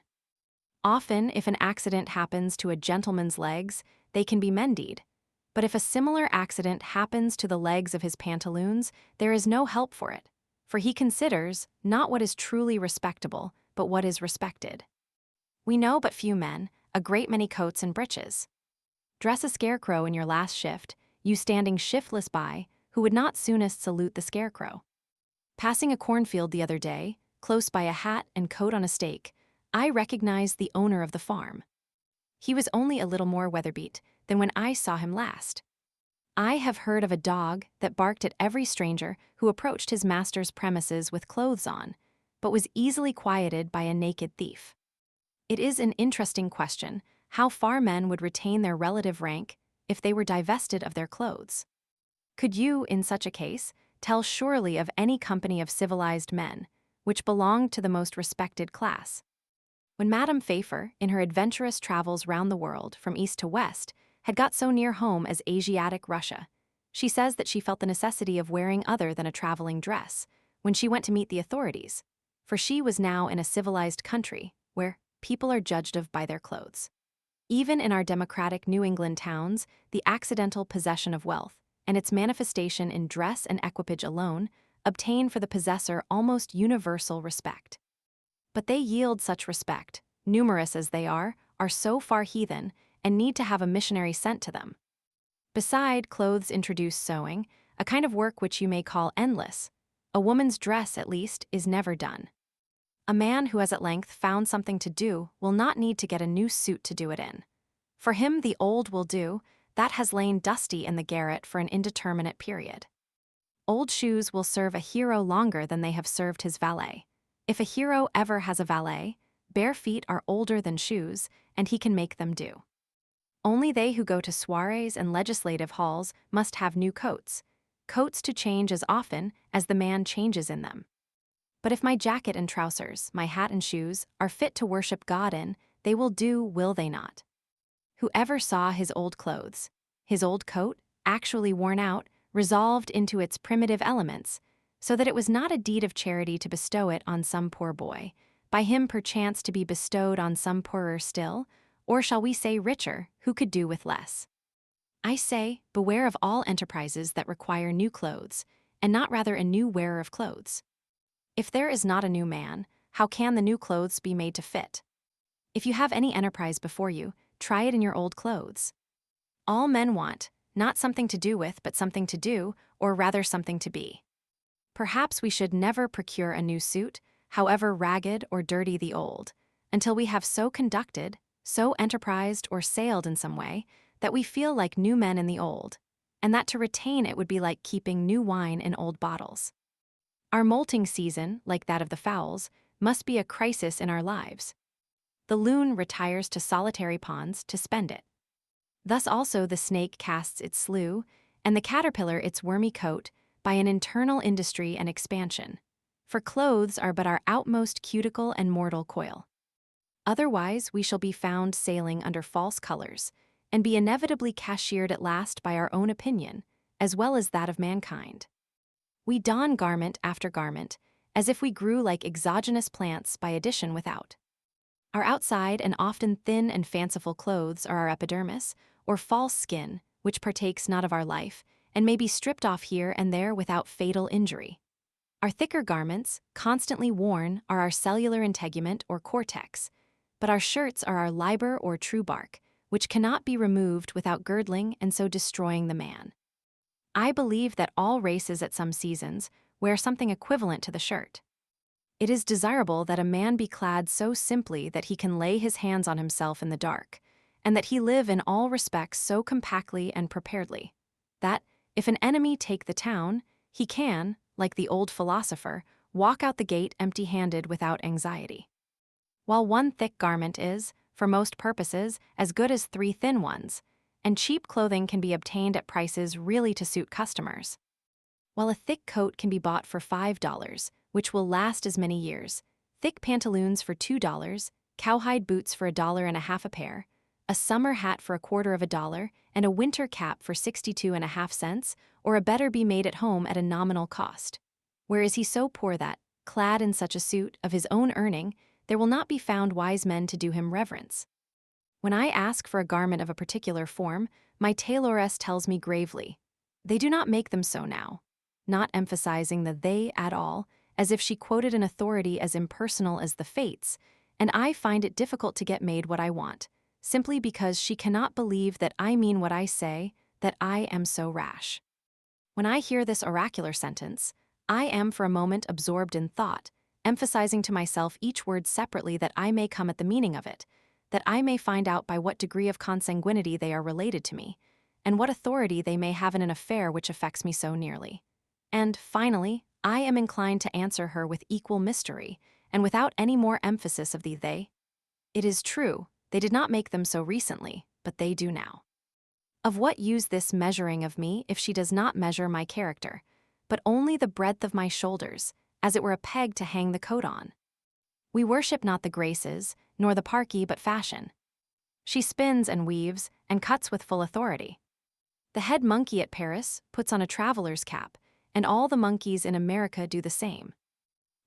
Often, if an accident happens to a gentleman's legs, they can be mended, but if a similar accident happens to the legs of his pantaloons, there is no help for it, for he considers not what is truly respectable, but what is respected. We know but few men, a great many coats and breeches. Dress a scarecrow in your last shift, you standing shiftless by, who would not soonest salute the scarecrow. Passing a cornfield the other day, close by a hat and coat on a stake, I recognized the owner of the farm. He was only a little more weatherbeat than when I saw him last. I have heard of a dog that barked at every stranger who approached his master's premises with clothes on, but was easily quieted by a naked thief. It is an interesting question how far men would retain their relative rank if they were divested of their clothes. Could you, in such a case, tell surely of any company of civilized men, which belonged to the most respected class? When Madame Pfeiffer, in her adventurous travels round the world from east to west, had got so near home as Asiatic Russia, she says that she felt the necessity of wearing other than a traveling dress when she went to meet the authorities, for she was now in a civilized country where people are judged of by their clothes. Even in our democratic New England towns, the accidental possession of wealth, and its manifestation in dress and equipage alone, obtain for the possessor almost universal respect. But they yield such respect, numerous as they are so far heathen, and need to have a missionary sent to them. Beside clothes introduce sewing, a kind of work which you may call endless. A woman's dress, at least, is never done. A man who has at length found something to do will not need to get a new suit to do it in. For him the old will do, that has lain dusty in the garret for an indeterminate period. Old shoes will serve a hero longer than they have served his valet. If a hero ever has a valet, bare feet are older than shoes, and he can make them do. Only they who go to soirees and legislative halls must have new coats to change as often as the man changes in them. But if my jacket and trousers, my hat and shoes, are fit to worship God in, they will do, will they not? Whoever saw his old clothes, his old coat, actually worn out, resolved into its primitive elements, so that it was not a deed of charity to bestow it on some poor boy, by him perchance to be bestowed on some poorer still, or shall we say richer, who could do with less? I say, beware of all enterprises that require new clothes, and not rather a new wearer of clothes. If there is not a new man, how can the new clothes be made to fit? If you have any enterprise before you, try it in your old clothes. All men want, not something to do with, but something to do, or rather something to be. Perhaps we should never procure a new suit, however ragged or dirty the old, until we have so conducted, so enterprised or sailed in some way, that we feel like new men in the old, and that to retain it would be like keeping new wine in old bottles. Our molting season, like that of the fowls, must be a crisis in our lives. The loon retires to solitary ponds to spend it. Thus also the snake casts its slough, and the caterpillar its wormy coat, by an internal industry and expansion. For clothes are but our outmost cuticle and mortal coil. Otherwise we shall be found sailing under false colors, and be inevitably cashiered at last by our own opinion, as well as that of mankind. We don garment after garment, as if we grew like exogenous plants by addition without. Our outside and often thin and fanciful clothes are our epidermis, or false skin, which partakes not of our life, and may be stripped off here and there without fatal injury. Our thicker garments, constantly worn, are our cellular integument or cortex, but our shirts are our liber or true bark, which cannot be removed without girdling and so destroying the man. I believe that all races at some seasons wear something equivalent to the shirt. It is desirable that a man be clad so simply that he can lay his hands on himself in the dark, and that he live in all respects so compactly and preparedly, that, if an enemy take the town, he can, like the old philosopher, walk out the gate empty-handed without anxiety. While one thick garment is, for most purposes, as good as 3 thin ones, and cheap clothing can be obtained at prices really to suit customers. While a thick coat can be bought for $5, which will last as many years, thick pantaloons for $2, cowhide boots for $1.50 a pair, a summer hat for $0.25, and a winter cap for 62.5 cents, or a better be made at home at a nominal cost. Where is he so poor that, clad in such a suit, of his own earning, there will not be found wise men to do him reverence? When I ask for a garment of a particular form, my tailoress tells me gravely, "They do not make them so now," not emphasizing the they at all, as if she quoted an authority as impersonal as the fates, and I find it difficult to get made what I want, simply because she cannot believe that I mean what I say, that I am so rash. When I hear this oracular sentence, I am for a moment absorbed in thought, emphasizing to myself each word separately that I may come at the meaning of it, that I may find out by what degree of consanguinity they are related to me, and what authority they may have in an affair which affects me so nearly. And, finally, I am inclined to answer her with equal mystery, and without any more emphasis of the they. It is true, they did not make them so recently, but they do now. Of what use this measuring of me if she does not measure my character, but only the breadth of my shoulders, as it were a peg to hang the coat on? We worship not the graces, nor the parky but fashion. She spins and weaves, and cuts with full authority. The head monkey at Paris puts on a traveler's cap, and all the monkeys in America do the same.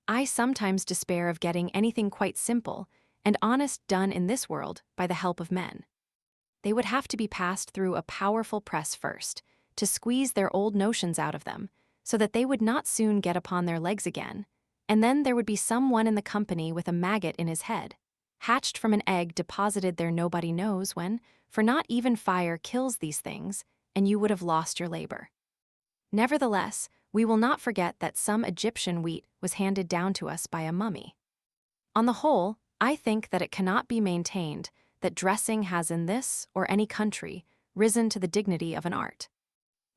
I sometimes despair of getting anything quite simple and honest done in this world by the help of men. They would have to be passed through a powerful press first, to squeeze their old notions out of them, so that they would not soon get upon their legs again, and then there would be some one in the company with a maggot in his head, hatched from an egg deposited there nobody knows when, for not even fire kills these things, and you would have lost your labor. Nevertheless, we will not forget that some Egyptian wheat was handed down to us by a mummy. On the whole, I think that it cannot be maintained that dressing has in this or any country risen to the dignity of an art.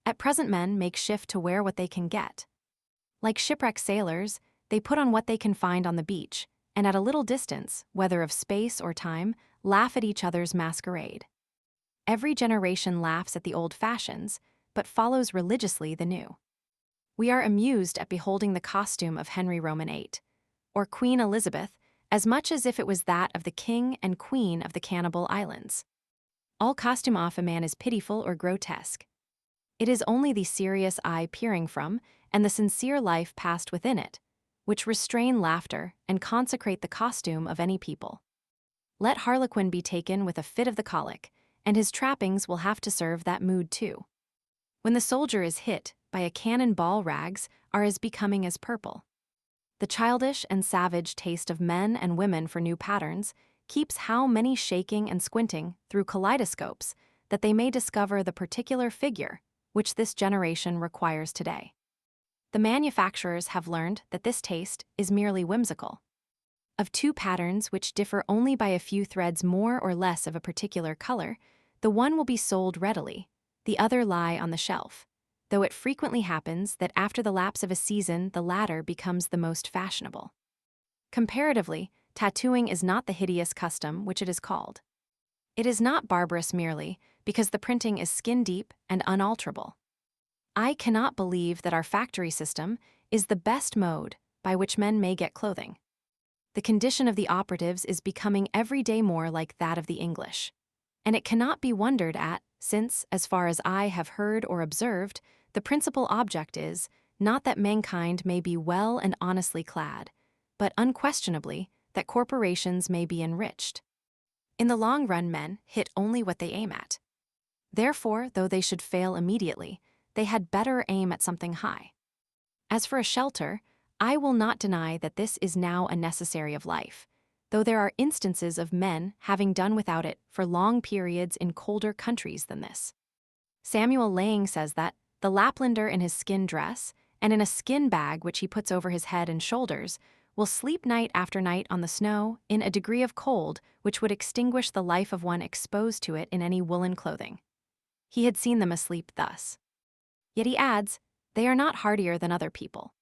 At present men make shift to wear what they can get. Like shipwrecked sailors, they put on what they can find on the beach, and at a little distance, whether of space or time, laugh at each other's masquerade. Every generation laughs at the old fashions, but follows religiously the new. We are amused at beholding the costume of Henry Roman VIII, or Queen Elizabeth, as much as if it was that of the king and queen of the Cannibal Islands. All costume off a man is pitiful or grotesque. It is only the serious eye peering from, and the sincere life passed within it, which restrain laughter and consecrate the costume of any people. Let Harlequin be taken with a fit of the colic, and his trappings will have to serve that mood too. When the soldier is hit by a cannon ball, rags are as becoming as purple. The childish and savage taste of men and women for new patterns keeps how many shaking and squinting through kaleidoscopes that they may discover the particular figure which this generation requires today. The manufacturers have learned that this taste is merely whimsical. Of 2 patterns which differ only by a few threads more or less of a particular color, the one will be sold readily, the other lie on the shelf, though it frequently happens that after the lapse of a season the latter becomes the most fashionable. Comparatively, tattooing is not the hideous custom which it is called. It is not barbarous merely because the printing is skin-deep and unalterable. I cannot believe that our factory system is the best mode by which men may get clothing. The condition of the operatives is becoming every day more like that of the English. And it cannot be wondered at, since, as far as I have heard or observed, the principal object is, not that mankind may be well and honestly clad, but unquestionably that corporations may be enriched. In the long run, men hit only what they aim at. Therefore, though they should fail immediately, they had better aim at something high. As for a shelter, I will not deny that this is now a necessary of life, though there are instances of men having done without it for long periods in colder countries than this. Samuel Lang says that the Laplander in his skin dress, and in a skin bag which he puts over his head and shoulders, will sleep night after night on the snow in a degree of cold which would extinguish the life of one exposed to it in any woolen clothing. He had seen them asleep thus. Yet he adds, they are not hardier than other people.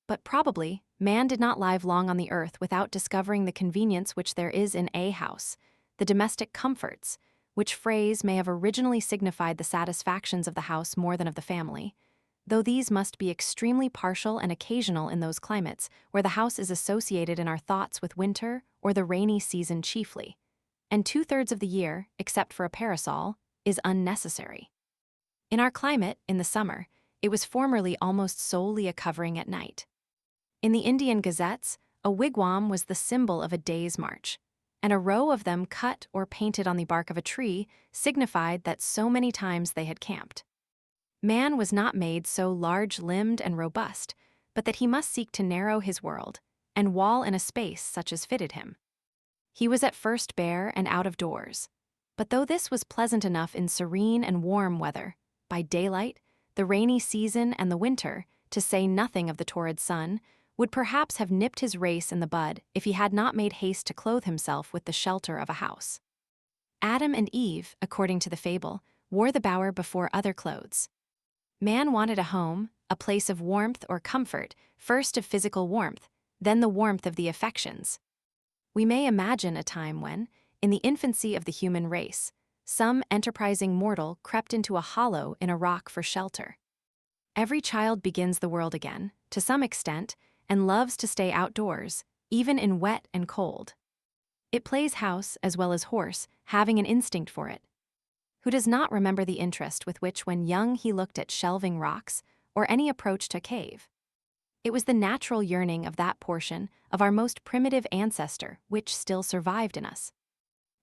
But probably, man did not live long on the earth without discovering the convenience which there is in a house, the domestic comforts, which phrase may have originally signified the satisfactions of the house more than of the family, though these must be extremely partial and occasional in those climates where the house is associated in our thoughts with winter or the rainy season chiefly, and 2/3 of the year, except for a parasol, is unnecessary. In our climate, in the summer, it was formerly almost solely a covering at night. In the Indian gazettes, a wigwam was the symbol of a day's march, and a row of them cut or painted on the bark of a tree signified that so many times they had camped. Man was not made so large-limbed and robust, but that he must seek to narrow his world and wall in a space such as fitted him. He was at first bare and out of doors, but though this was pleasant enough in serene and warm weather, by daylight, the rainy season and the winter, to say nothing of the torrid sun, would perhaps have nipped his race in the bud if he had not made haste to clothe himself with the shelter of a house. Adam and Eve, according to the fable, wore the bower before other clothes. Man wanted a home, a place of warmth or comfort, first of physical warmth, then the warmth of the affections. We may imagine a time when, in the infancy of the human race, some enterprising mortal crept into a hollow in a rock for shelter. Every child begins the world again, to some extent, and loves to stay outdoors, even in wet and cold. It plays house as well as horse, having an instinct for it. Who does not remember the interest with which when young he looked at shelving rocks or any approach to a cave? It was the natural yearning of that portion of our most primitive ancestor which still survived in us.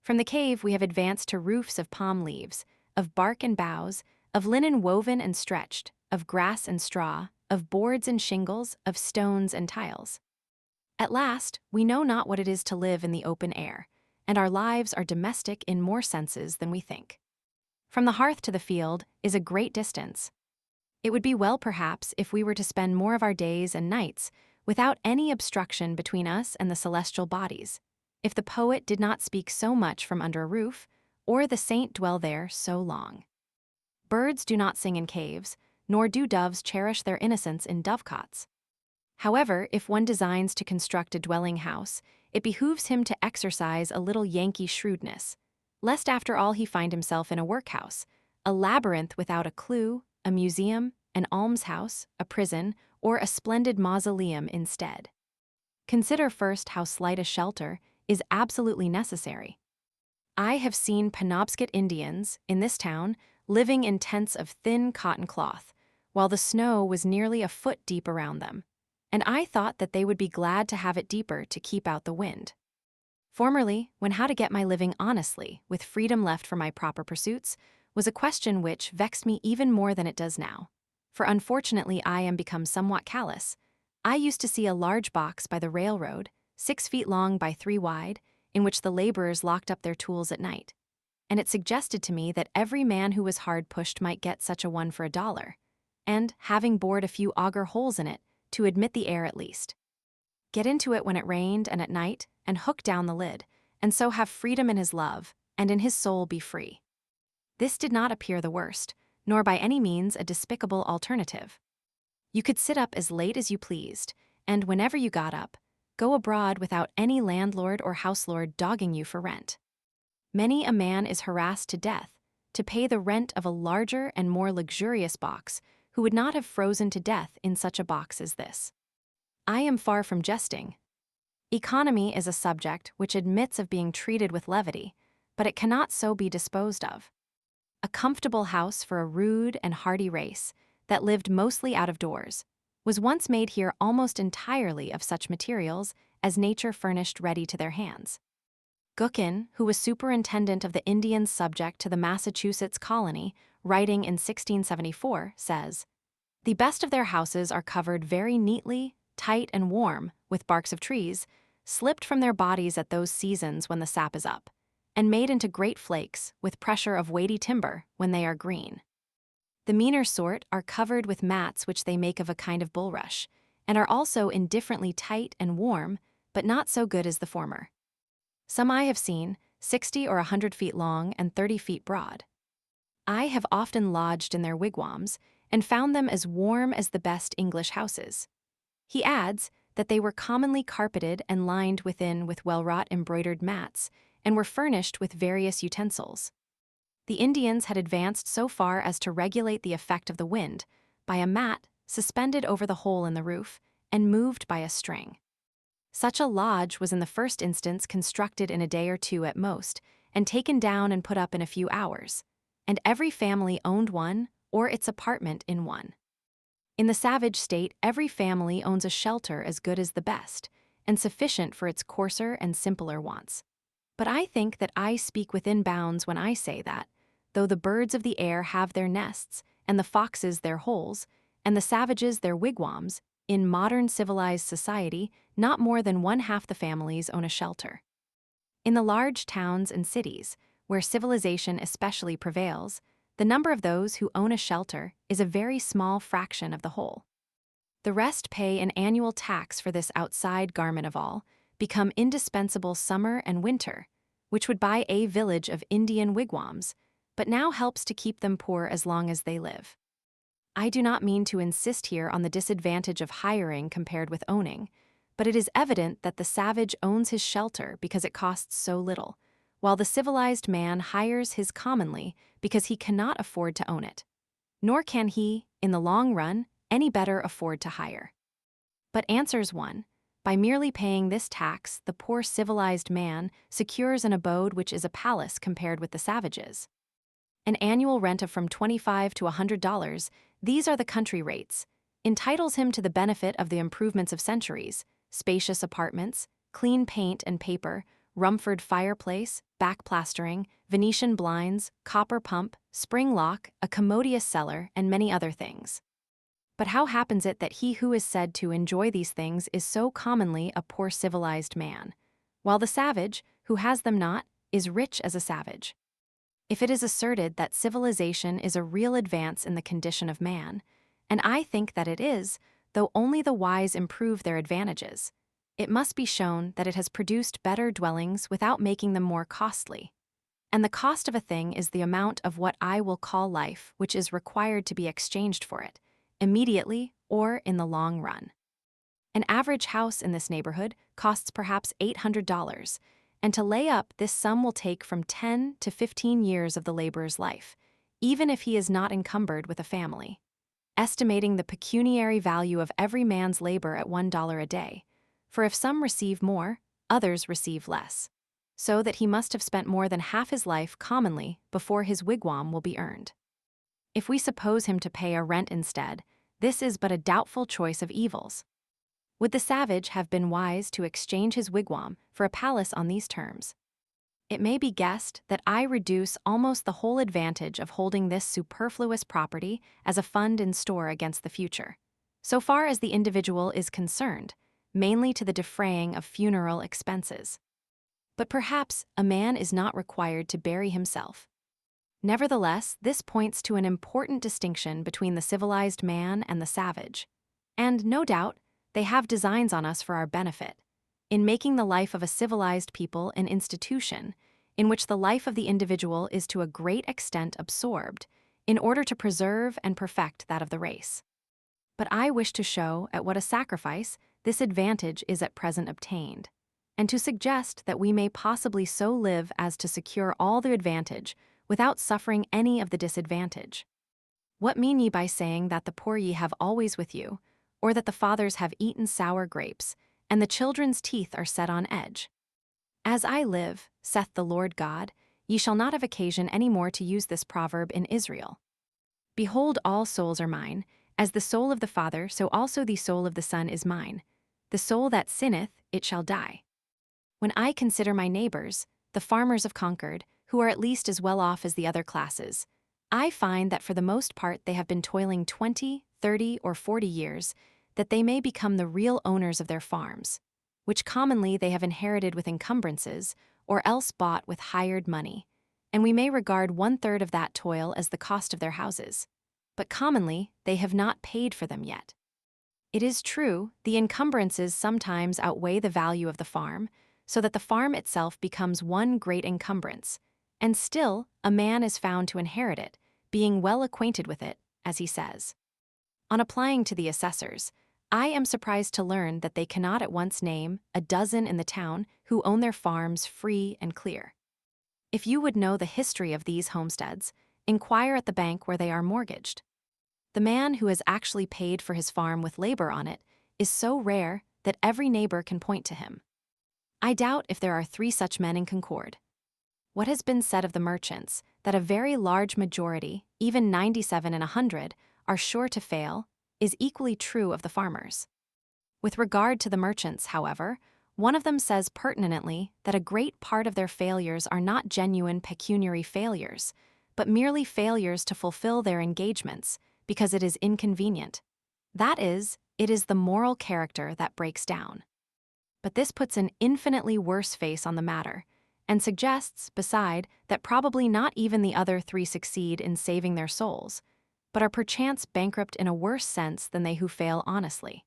From the cave we have advanced to roofs of palm leaves, of bark and boughs, of linen woven and stretched, of grass and straw, of boards and shingles, of stones and tiles. At last, we know not what it is to live in the open air, and our lives are domestic in more senses than we think. From the hearth to the field is a great distance. It would be well, perhaps, if we were to spend more of our days and nights without any obstruction between us and the celestial bodies, if the poet did not speak so much from under a roof, or the saint dwell there so long. Birds do not sing in caves, nor do doves cherish their innocence in dovecots. However, if one designs to construct a dwelling house, it behooves him to exercise a little Yankee shrewdness, lest after all he find himself in a workhouse, a labyrinth without a clue, a museum, an almshouse, a prison, or a splendid mausoleum instead. Consider first how slight a shelter is absolutely necessary. I have seen Penobscot Indians, in this town, living in tents of thin cotton cloth, while the snow was nearly a foot deep around them, and I thought that they would be glad to have it deeper to keep out the wind. Formerly, when how to get my living honestly, with freedom left for my proper pursuits, was a question which vexed me even more than it does now, for unfortunately I am become somewhat callous. I used to see a large box by the railroad, 6 feet long by 3 wide, in which the laborers locked up their tools at night, and it suggested to me that every man who was hard pushed might get such a one for $1, and, having bored a few auger holes in it, to admit the air at least. Get into it when it rained and at night, and hook down the lid, and so have freedom in his love, and in his soul be free. This did not appear the worst, nor by any means a despicable alternative. You could sit up as late as you pleased, and whenever you got up, go abroad without any landlord or houselord dogging you for rent. Many a man is harassed to death to pay the rent of a larger and more luxurious box who would not have frozen to death in such a box as this. I am far from jesting. Economy is a subject which admits of being treated with levity, but it cannot so be disposed of. A comfortable house for a rude and hardy race that lived mostly out of doors was once made here almost entirely of such materials as nature furnished ready to their hands. Gookin, who was superintendent of the Indians subject to the Massachusetts colony, writing in 1674, says, "The best of their houses are covered very neatly, tight and warm, with barks of trees, slipped from their bodies at those seasons when the sap is up, and made into great flakes, with pressure of weighty timber, when they are green. The meaner sort are covered with mats which they make of a kind of bulrush, and are also indifferently tight and warm, but not so good as the former. Some I have seen, 60 or 100 feet long and 30 feet broad. I have often lodged in their wigwams, and found them as warm as the best English houses." He adds that they were commonly carpeted and lined within with well-wrought embroidered mats, and were furnished with various utensils. The Indians had advanced so far as to regulate the effect of the wind by a mat suspended over the hole in the roof and moved by a string. Such a lodge was in the first instance constructed in a day or two at most, and taken down and put up in a few hours, and every family owned one or its apartment in one. In the savage state, every family owns a shelter as good as the best, and sufficient for its coarser and simpler wants. But I think that I speak within bounds when I say that, though the birds of the air have their nests, and the foxes their holes, and the savages their wigwams, in modern civilized society, not more than one-half the families own a shelter. In the large towns and cities, where civilization especially prevails, the number of those who own a shelter is a very small fraction of the whole. The rest pay an annual tax for this outside garment of all, become indispensable summer and winter, which would buy a village of Indian wigwams, but now helps to keep them poor as long as they live. I do not mean to insist here on the disadvantage of hiring compared with owning, but it is evident that the savage owns his shelter because it costs so little, while the civilized man hires his commonly because he cannot afford to own it. Nor can he, in the long run, any better afford to hire. But answers one, by merely paying this tax, the poor civilized man secures an abode which is a palace compared with the savages. An annual rent of from $25 to $100, these are the country rates, entitles him to the benefit of the improvements of centuries, spacious apartments, clean paint and paper, Rumford fireplace, back plastering, Venetian blinds, copper pump, spring lock, a commodious cellar, and many other things. But how happens it that he who is said to enjoy these things is so commonly a poor civilized man, while the savage, who has them not, is rich as a savage? If it is asserted that civilization is a real advance in the condition of man, and I think that it is, though only the wise improve their advantages, it must be shown that it has produced better dwellings without making them more costly. And the cost of a thing is the amount of what I will call life which is required to be exchanged for it, immediately or in the long run. An average house in this neighborhood costs perhaps $800, and to lay up this sum will take from 10 to 15 years of the laborer's life, even if he is not encumbered with a family. Estimating the pecuniary value of every man's labor at $1 a day, for if some receive more, others receive less, so that he must have spent more than half his life commonly before his wigwam will be earned. If we suppose him to pay a rent instead, this is but a doubtful choice of evils. Would the savage have been wise to exchange his wigwam for a palace on these terms? It may be guessed that I reduce almost the whole advantage of holding this superfluous property as a fund in store against the future, so far as the individual is concerned, mainly to the defraying of funeral expenses. But perhaps a man is not required to bury himself. Nevertheless, this points to an important distinction between the civilized man and the savage, and, no doubt, they have designs on us for our benefit, in making the life of a civilized people an institution in which the life of the individual is to a great extent absorbed, in order to preserve and perfect that of the race. But I wish to show at what a sacrifice this advantage is at present obtained, and to suggest that we may possibly so live as to secure all the advantage without suffering any of the disadvantage. What mean ye by saying that the poor ye have always with you, or that the fathers have eaten sour grapes, and the children's teeth are set on edge. As I live, saith the Lord God, ye shall not have occasion any more to use this proverb in Israel. Behold, all souls are mine, as the soul of the Father, so also the soul of the Son is mine. The soul that sinneth, it shall die. When I consider my neighbors, the farmers of Concord, who are at least as well off as the other classes, I find that for the most part they have been toiling 20, 30, or 40 years, that they may become the real owners of their farms, which commonly they have inherited with encumbrances, or else bought with hired money, and we may regard 1/3 of that toil as the cost of their houses. But commonly they have not paid for them yet. It is true, the encumbrances sometimes outweigh the value of the farm, so that the farm itself becomes one great encumbrance, and still a man is found to inherit it, being well acquainted with it, as he says. On applying to the assessors, I am surprised to learn that they cannot at once name a dozen in the town who own their farms free and clear. If you would know the history of these homesteads, inquire at the bank where they are mortgaged. The man who has actually paid for his farm with labor on it is so rare that every neighbor can point to him. I doubt if there are 3 such men in Concord. What has been said of the merchants, that a very large majority, even 97 in 100, are sure to fail, is equally true of the farmers. With regard to the merchants, however, one of them says pertinently that a great part of their failures are not genuine pecuniary failures, but merely failures to fulfill their engagements, because it is inconvenient. That is, it is the moral character that breaks down. But this puts an infinitely worse face on the matter, and suggests, beside, that probably not even the other 3 succeed in saving their souls, but are perchance bankrupt in a worse sense than they who fail honestly.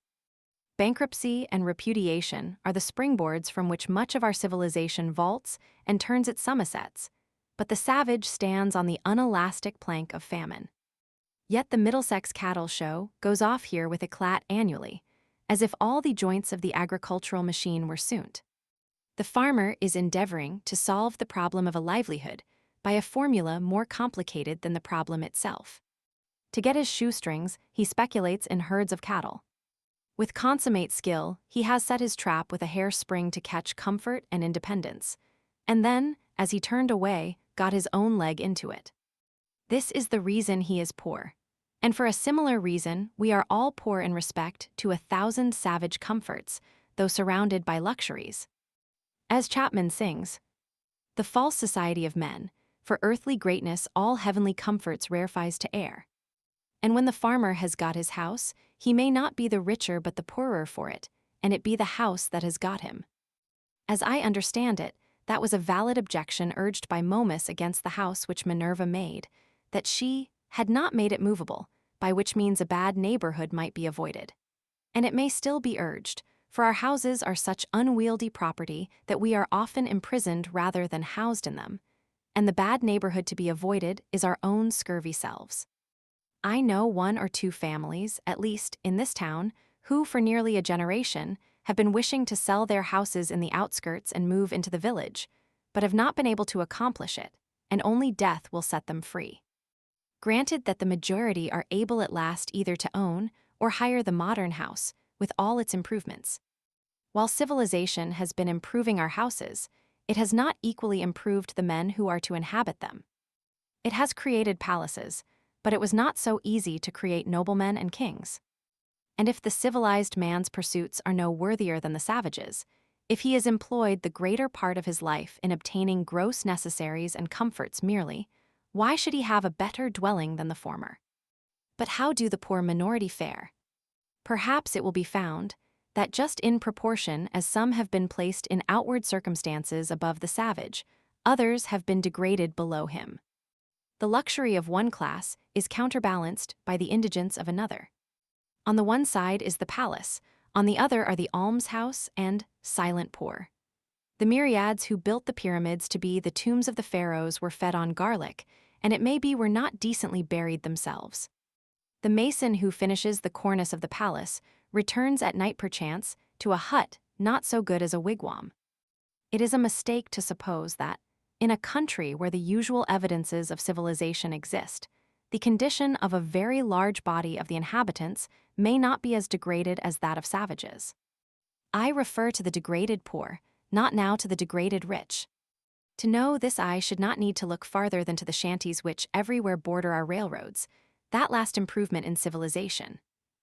Bankruptcy and repudiation are the springboards from which much of our civilization vaults and turns its somersets, but the savage stands on the unelastic plank of famine. Yet the Middlesex Cattle Show goes off here with eclat annually, as if all the joints of the agricultural machine were sunt. The farmer is endeavoring to solve the problem of a livelihood by a formula more complicated than the problem itself. To get his shoestrings, he speculates in herds of cattle. With consummate skill, he has set his trap with a hairspring to catch comfort and independence, and then, as he turned away, got his own leg into it. This is the reason he is poor. And for a similar reason, we are all poor in respect to 1,000 savage comforts, though surrounded by luxuries. As Chapman sings, "The false society of men, for earthly greatness all heavenly comforts rarefies to air." And when the farmer has got his house, he may not be the richer but the poorer for it, and it be the house that has got him. As I understand it, that was a valid objection urged by Momus against the house which Minerva made, that she had not made it movable, by which means a bad neighborhood might be avoided. And it may still be urged, for our houses are such unwieldy property that we are often imprisoned rather than housed in them, and the bad neighborhood to be avoided is our own scurvy selves. I know 1 or 2 families, at least, in this town, who for nearly a generation have been wishing to sell their houses in the outskirts and move into the village, but have not been able to accomplish it, and only death will set them free. Granted that the majority are able at last either to own or hire the modern house, with all its improvements. While civilization has been improving our houses, it has not equally improved the men who are to inhabit them. It has created palaces, but it was not so easy to create noblemen and kings. And if the civilized man's pursuits are no worthier than the savage's, if he has employed the greater part of his life in obtaining gross necessaries and comforts merely, why should he have a better dwelling than the former? But how do the poor minority fare? Perhaps it will be found that just in proportion as some have been placed in outward circumstances above the savage, others have been degraded below him. The luxury of one class is counterbalanced by the indigence of another. On the one side is the palace, on the other are the almshouse and silent poor. The myriads who built the pyramids to be the tombs of the pharaohs were fed on garlic, and it may be were not decently buried themselves. The mason who finishes the cornice of the palace returns at night perchance to a hut not so good as a wigwam. It is a mistake to suppose that, in a country where the usual evidences of civilization exist, the condition of a very large body of the inhabitants may not be as degraded as that of savages. I refer to the degraded poor, not now to the degraded rich. To know this, I should not need to look farther than to the shanties which everywhere border our railroads, that last improvement in civilization,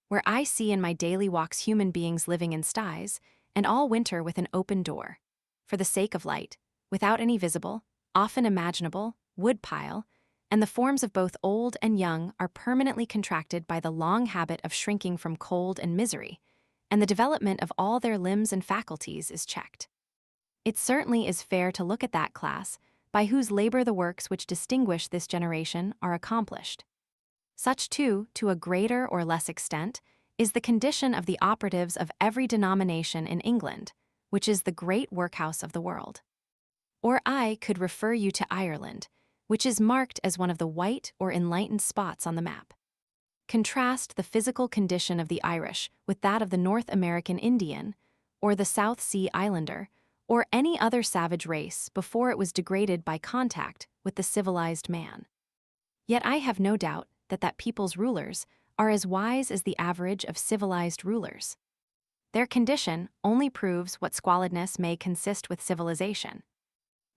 where I see in my daily walks human beings living in sties, and all winter with an open door, for the sake of light, without any visible, often imaginable, wood pile, and the forms of both old and young are permanently contracted by the long habit of shrinking from cold and misery, and the development of all their limbs and faculties is checked. It certainly is fair to look at that class, by whose labor the works which distinguish this generation are accomplished. Such, too, to a greater or less extent, is the condition of the operatives of every denomination in England, which is the great workhouse of the world. Or I could refer you to Ireland, which is marked as one of the white or enlightened spots on the map. Contrast the physical condition of the Irish with that of the North American Indian, or the South Sea Islander, or any other savage race before it was degraded by contact with the civilized man. Yet I have no doubt that people's rulers are as wise as the average of civilized rulers. Their condition only proves what squalidness may consist with civilization.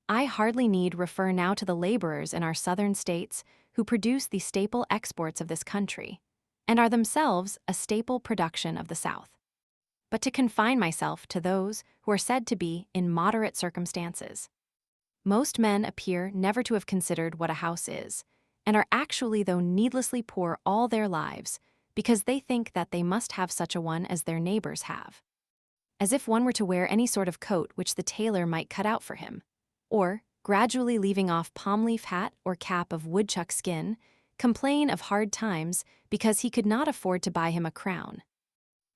I hardly need refer now to the laborers in our southern states who produce the staple exports of this country, and are themselves a staple production of the South, but to confine myself to those who are said to be in moderate circumstances. Most men appear never to have considered what a house is, and are actually, though needlessly poor all their lives, because they think that they must have such a one as their neighbors have. As if one were to wear any sort of coat which the tailor might cut out for him, or, gradually leaving off palm-leaf hat or cap of woodchuck skin, complain of hard times because he could not afford to buy him a crown.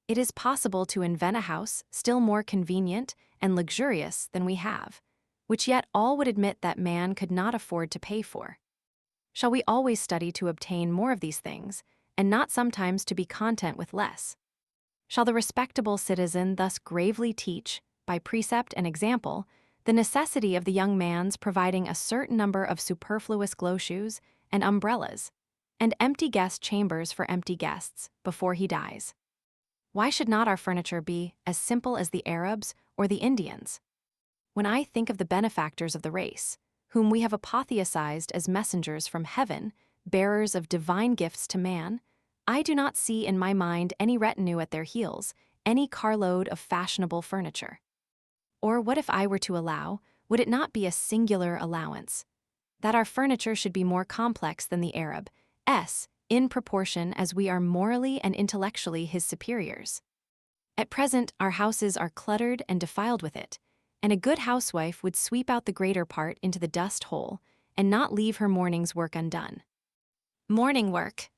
It is possible to invent a house still more convenient and luxurious than we have, which yet all would admit that man could not afford to pay for. Shall we always study to obtain more of these things, and not sometimes to be content with less? Shall the respectable citizen thus gravely teach, by precept and example, the necessity of the young man's providing a certain number of superfluous glowshoes and umbrellas, and empty guest chambers for empty guests, before he dies? Why should not our furniture be as simple as the Arabs or the Indians? When I think of the benefactors of the race, whom we have apotheosized as messengers from heaven, bearers of divine gifts to man, I do not see in my mind any retinue at their heels, any carload of fashionable furniture. Or what if I were to allow, would it not be a singular allowance, that our furniture should be more complex than the Arab's, in proportion as we are morally and intellectually his superiors? At present, our houses are cluttered and defiled with it, and a good housewife would sweep out the greater part into the dust hole, and not leave her morning's work undone. Morning work.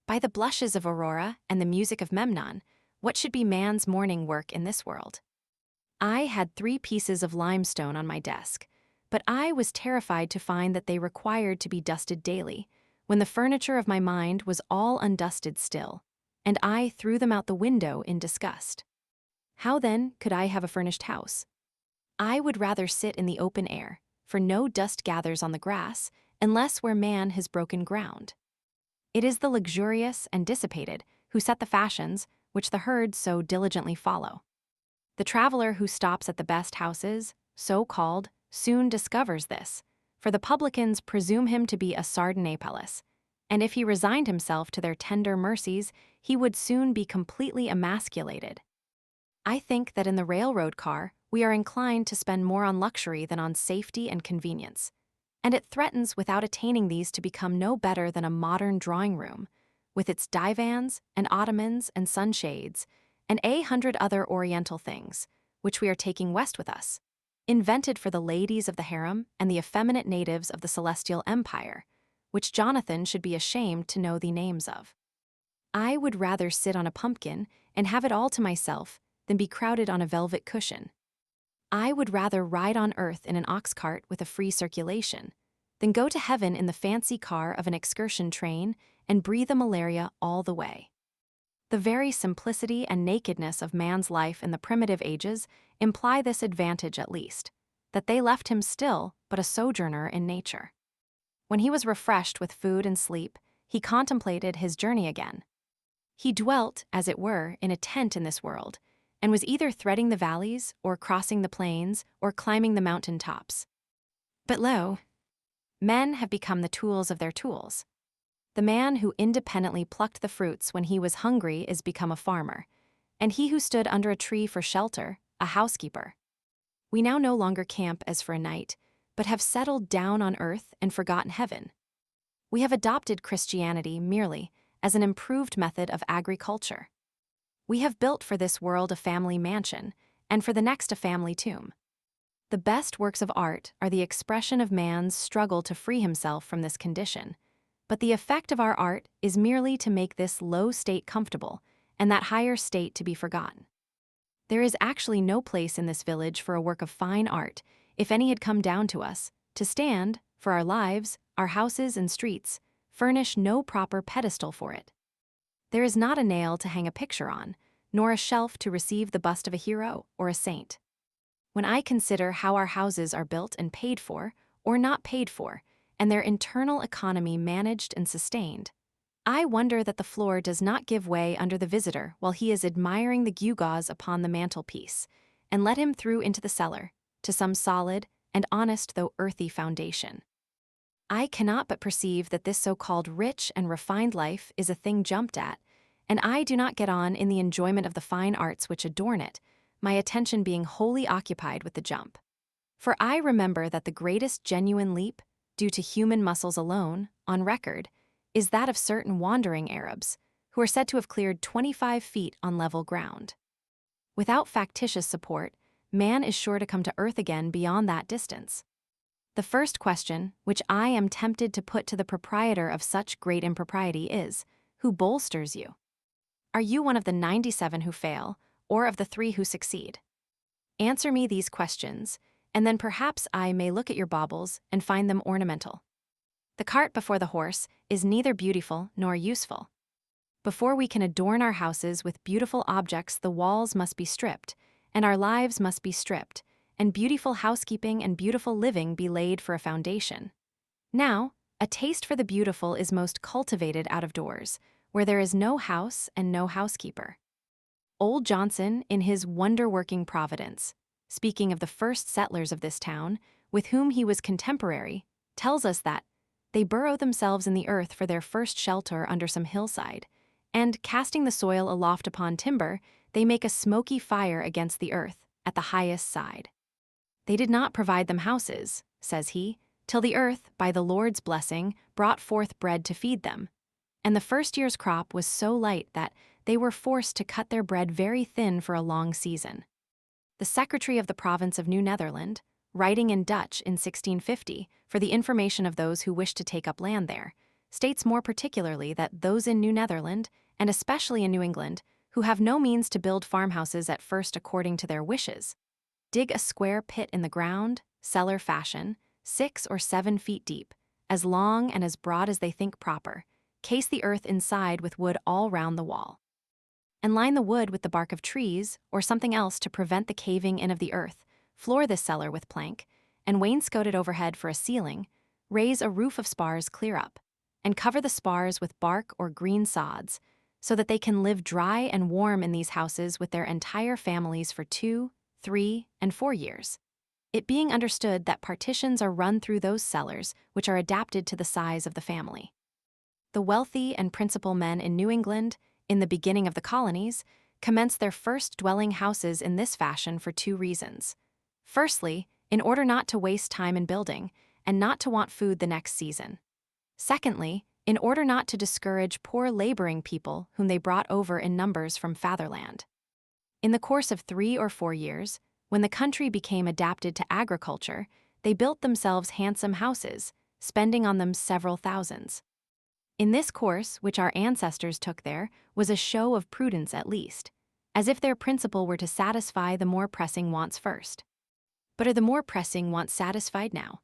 By the blushes of Aurora and the music of Memnon, what should be man's morning work in this world? I had 3 pieces of limestone on my desk, but I was terrified to find that they required to be dusted daily, when the furniture of my mind was all undusted still, and I threw them out the window in disgust. How then could I have a furnished house? I would rather sit in the open air, for no dust gathers on the grass, unless where man has broken ground. It is the luxurious and dissipated who set the fashions which the herd so diligently follow. The traveler who stops at the best houses, so called, soon discovers this, for the publicans presume him to be a Sardanapalus, and if he resigned himself to their tender mercies, he would soon be completely emasculated. I think that in the railroad car we are inclined to spend more on luxury than on safety and convenience, and it threatens without attaining these to become no better than a modern drawing-room, with its divans and ottomans and sunshades, and 100 other oriental things, which we are taking west with us, invented for the ladies of the harem and the effeminate natives of the celestial empire, which Jonathan should be ashamed to know the names of. I would rather sit on a pumpkin and have it all to myself than be crowded on a velvet cushion. I would rather ride on earth in an ox cart with a free circulation than go to heaven in the fancy car of an excursion train and breathe the malaria all the way. The very simplicity and nakedness of man's life in the primitive ages imply this advantage at least, that they left him still but a sojourner in nature. When he was refreshed with food and sleep, he contemplated his journey again. He dwelt, as it were, in a tent in this world, and was either threading the valleys, or crossing the plains, or climbing the mountain tops. But lo, men have become the tools of their tools. The man who independently plucked the fruits when he was hungry is become a farmer, and he who stood under a tree for shelter, a housekeeper. We now no longer camp as for a night, but have settled down on earth and forgotten heaven. We have adopted Christianity merely as an improved method of agriculture. We have built for this world a family mansion, and for the next a family tomb. The best works of art are the expression of man's struggle to free himself from this condition, but the effect of our art is merely to make this low state comfortable, and that higher state to be forgotten. There is actually no place in this village for a work of fine art, if any had come down to us, to stand, for our lives, our houses and streets, furnish no proper pedestal for it. There is not a nail to hang a picture on, nor a shelf to receive the bust of a hero or a saint. When I consider how our houses are built and paid for, or not paid for, and their internal economy managed and sustained, I wonder that the floor does not give way under the visitor while he is admiring the gewgaws upon the mantelpiece, and let him through into the cellar, to some solid and honest though earthy foundation. I cannot but perceive that this so-called rich and refined life is a thing jumped at, and I do not get on in the enjoyment of the fine arts which adorn it, my attention being wholly occupied with the jump. For I remember that the greatest genuine leap, due to human muscles alone, on record, is that of certain wandering Arabs, who are said to have cleared 25 feet on level ground. Without factitious support, man is sure to come to earth again beyond that distance. The first question, which I am tempted to put to the proprietor of such great impropriety is, who bolsters you? Are you one of the 97 who fail, or of the 3 who succeed? Answer me these questions, and then perhaps I may look at your baubles and find them ornamental. The cart before the horse is neither beautiful nor useful. Before we can adorn our houses with beautiful objects, the walls must be stripped, and our lives must be stripped, and beautiful housekeeping and beautiful living be laid for a foundation. Now, a taste for the beautiful is most cultivated out of doors, where there is no house and no housekeeper. Old Johnson, in his wonder-working Providence, speaking of the first settlers of this town, with whom he was contemporary, tells us that they burrow themselves in the earth for their first shelter under some hillside, and, casting the soil aloft upon timber, they make a smoky fire against the earth at the highest side. They did not provide them houses, says he, till the earth, by the Lord's blessing, brought forth bread to feed them. And the first year's crop was so light that they were forced to cut their bread very thin for a long season. The secretary of the province of New Netherland, writing in Dutch in 1650 for the information of those who wished to take up land there, states more particularly that those in New Netherland, and especially in New England, who have no means to build farmhouses at first according to their wishes, dig a square pit in the ground, cellar fashion, 6 or 7 feet deep, as long and as broad as they think proper, case the earth inside with wood all round the wall, and line the wood with the bark of trees or something else to prevent the caving in of the earth, floor this cellar with plank, and wainscot it overhead for a ceiling, raise a roof of spars clear up, and cover the spars with bark or green sods, so that they can live dry and warm in these houses with their entire families for 2, 3, and 4 years, it being understood that partitions are run through those cellars which are adapted to the size of the family. The wealthy and principal men in New England, in the beginning of the colonies, commenced their first dwelling houses in this fashion for 2 reasons. Firstly, in order not to waste time in building, and not to want food the next season. Secondly, in order not to discourage poor laboring people whom they brought over in numbers from fatherland. In the course of 3 or 4 years, when the country became adapted to agriculture, they built themselves handsome houses, spending on them several thousands. In this course, which our ancestors took there, was a show of prudence at least, as if their principle were to satisfy the more pressing wants first. But are the more pressing wants satisfied now?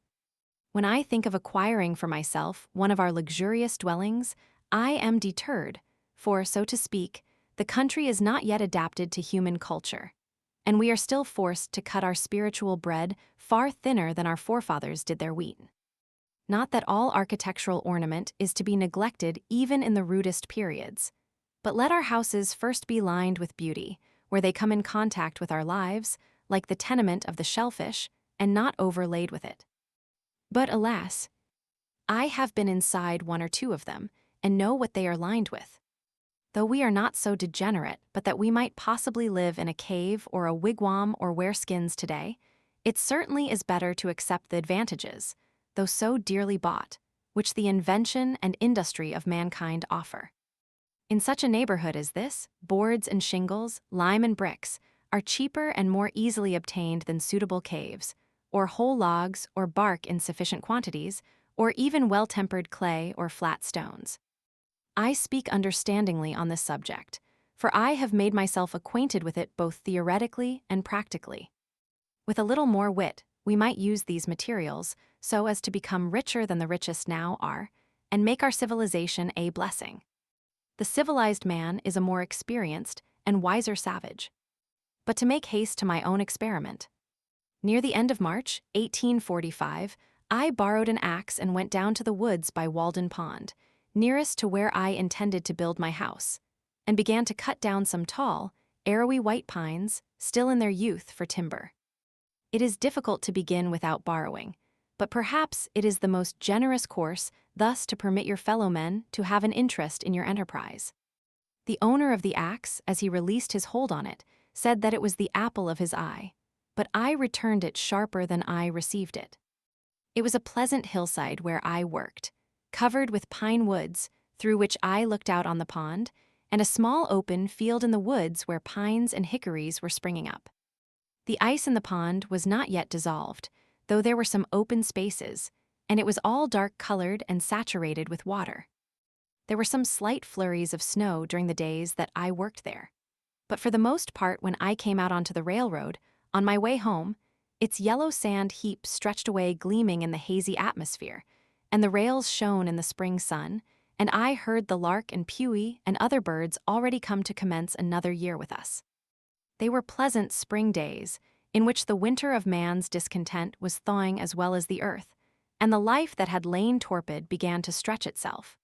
When I think of acquiring for myself one of our luxurious dwellings, I am deterred, for, so to speak, the country is not yet adapted to human culture, and we are still forced to cut our spiritual bread far thinner than our forefathers did their wheat. Not that all architectural ornament is to be neglected even in the rudest periods. But let our houses first be lined with beauty, where they come in contact with our lives, like the tenement of the shellfish, and not overlaid with it. But alas, I have been inside one or two of them, and know what they are lined with. Though we are not so degenerate but that we might possibly live in a cave or a wigwam or wear skins today, it certainly is better to accept the advantages, though so dearly bought, which the invention and industry of mankind offer. In such a neighborhood as this, boards and shingles, lime and bricks, are cheaper and more easily obtained than suitable caves, or whole logs or bark in sufficient quantities, or even well-tempered clay or flat stones. I speak understandingly on this subject, for I have made myself acquainted with it both theoretically and practically. With a little more wit, we might use these materials so as to become richer than the richest now are, and make our civilization a blessing. The civilized man is a more experienced and wiser savage. But to make haste to my own experiment. Near the end of March, 1845, I borrowed an axe and went down to the woods by Walden Pond, nearest to where I intended to build my house, and began to cut down some tall, arrowy white pines, still in their youth, for timber. It is difficult to begin without borrowing, but perhaps it is the most generous course thus to permit your fellow men to have an interest in your enterprise. The owner of the axe, as he released his hold on it, said that it was the apple of his eye, but I returned it sharper than I received it. It was a pleasant hillside where I worked, covered with pine woods, through which I looked out on the pond, and a small open field in the woods where pines and hickories were springing up. The ice in the pond was not yet dissolved, though there were some open spaces, and it was all dark-colored and saturated with water. There were some slight flurries of snow during the days that I worked there, but for the most part when I came out onto the railroad, on my way home, its yellow sand heap stretched away gleaming in the hazy atmosphere, and the rails shone in the spring sun, and I heard the lark and pewee and other birds already come to commence another year with us. They were pleasant spring days, in which the winter of man's discontent was thawing as well as the earth, and the life that had lain torpid began to stretch itself.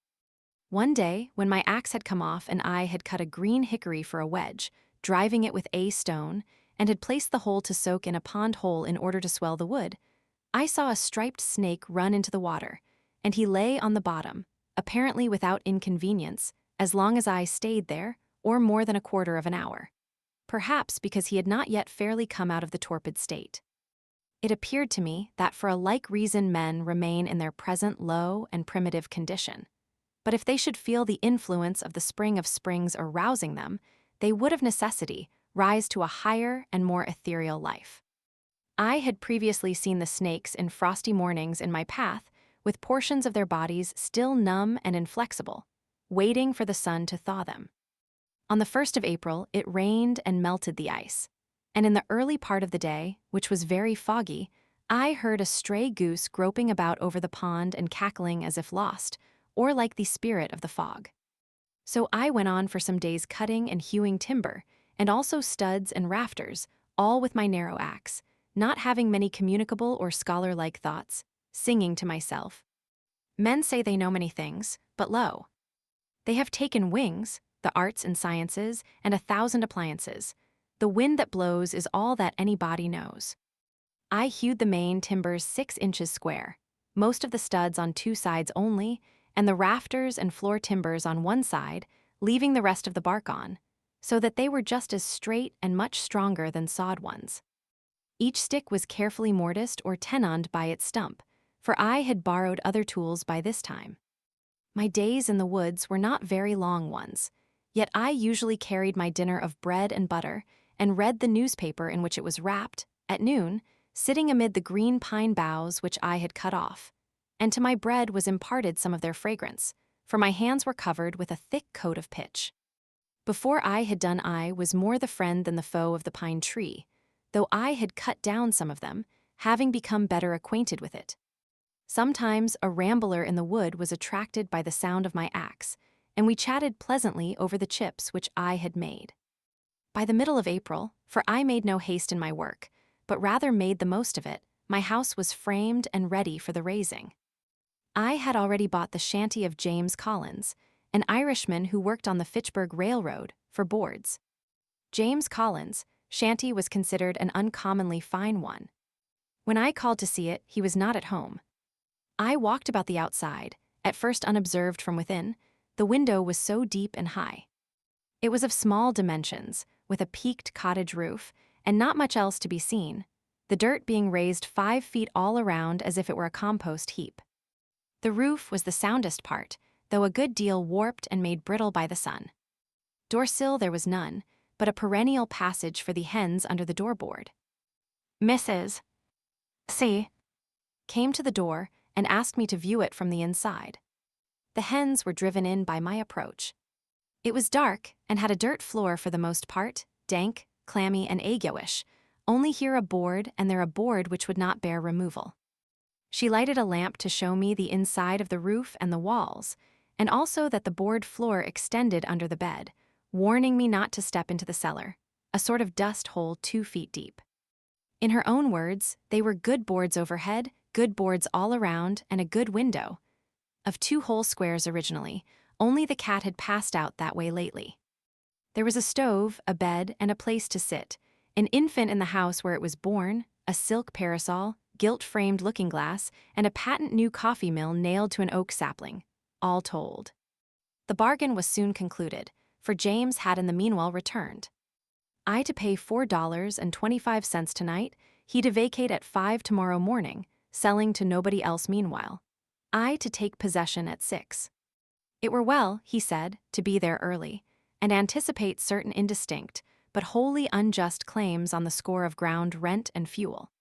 One day, when my axe had come off and I had cut a green hickory for a wedge, driving it with a stone, and had placed the hole to soak in a pond hole in order to swell the wood, I saw a striped snake run into the water, and he lay on the bottom, apparently without inconvenience, as long as I stayed there, or more than a quarter of an hour. Perhaps because he had not yet fairly come out of the torpid state. It appeared to me that for a like reason men remain in their present low and primitive condition. But if they should feel the influence of the spring of springs arousing them, they would of necessity rise to a higher and more ethereal life. I had previously seen the snakes in frosty mornings in my path, with portions of their bodies still numb and inflexible, waiting for the sun to thaw them. On the 1st of April, it rained and melted the ice, and in the early part of the day, which was very foggy, I heard a stray goose groping about over the pond and cackling as if lost, or like the spirit of the fog. So I went on for some days cutting and hewing timber, and also studs and rafters, all with my narrow axe, not having many communicable or scholar-like thoughts, singing to myself. Men say they know many things, but lo! They have taken wings, the arts and sciences, and 1,000 appliances. The wind that blows is all that any body knows. I hewed the main timbers 6 inches square, most of the studs on 2 sides only, and the rafters and floor timbers on 1 side, leaving the rest of the bark on, so that they were just as straight and much stronger than sawed ones. Each stick was carefully mortised or tenoned by its stump, for I had borrowed other tools by this time. My days in the woods were not very long ones, yet I usually carried my dinner of bread and butter and read the newspaper in which it was wrapped, at noon, sitting amid the green pine boughs which I had cut off, and to my bread was imparted some of their fragrance, for my hands were covered with a thick coat of pitch. Before I had done, I was more the friend than the foe of the pine tree, though I had cut down some of them, having become better acquainted with it. Sometimes a rambler in the wood was attracted by the sound of my axe, and we chatted pleasantly over the chips which I had made. By the middle of April, for I made no haste in my work, but rather made the most of it, my house was framed and ready for the raising. I had already bought the shanty of James Collins, an Irishman who worked on the Fitchburg Railroad, for boards. James Collins' shanty was considered an uncommonly fine one. When I called to see it, he was not at home. I walked about the outside, at first unobserved from within. The window was so deep and high. It was of small dimensions, with a peaked cottage roof, and not much else to be seen, the dirt being raised 5 feet all around as if it were a compost heap. The roof was the soundest part, though a good deal warped and made brittle by the sun. Doorsill there was none, but a perennial passage for the hens under the doorboard. Mrs. C. came to the door and asked me to view it from the inside. The hens were driven in by my approach. It was dark and had a dirt floor for the most part, dank, clammy, and aguish, only here a board and there a board which would not bear removal. She lighted a lamp to show me the inside of the roof and the walls, and also that the board floor extended under the bed, warning me not to step into the cellar, a sort of dust hole 2 feet deep. In her own words, they were good boards overhead, good boards all around, and a good window. Of 2 whole squares originally, only the cat had passed out that way lately. There was a stove, a bed, and a place to sit, an infant in the house where it was born, a silk parasol, gilt-framed looking-glass, and a patent new coffee mill nailed to an oak sapling, all told. The bargain was soon concluded, for James had in the meanwhile returned. I to pay $4.25 tonight, he to vacate at 5 tomorrow morning, selling to nobody else meanwhile. I to take possession at 6. It were well, he said, to be there early, and anticipate certain indistinct, but wholly unjust claims on the score of ground rent and fuel.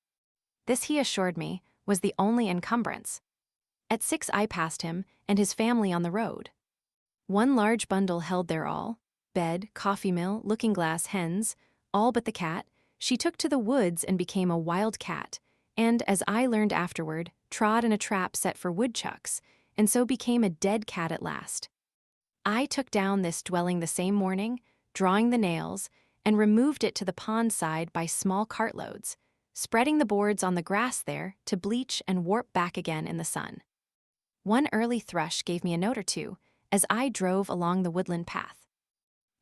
This, he assured me, was the only encumbrance. At 6 I passed him and his family on the road. One large bundle held their all, bed, coffee mill, looking-glass, hens, all but the cat. She took to the woods and became a wild cat, and, as I learned afterward, trod in a trap set for woodchucks, and so became a dead cat at last. I took down this dwelling the same morning, drawing the nails, and removed it to the pond side by small cartloads, spreading the boards on the grass there to bleach and warp back again in the sun. One early thrush gave me a note or two as I drove along the woodland path.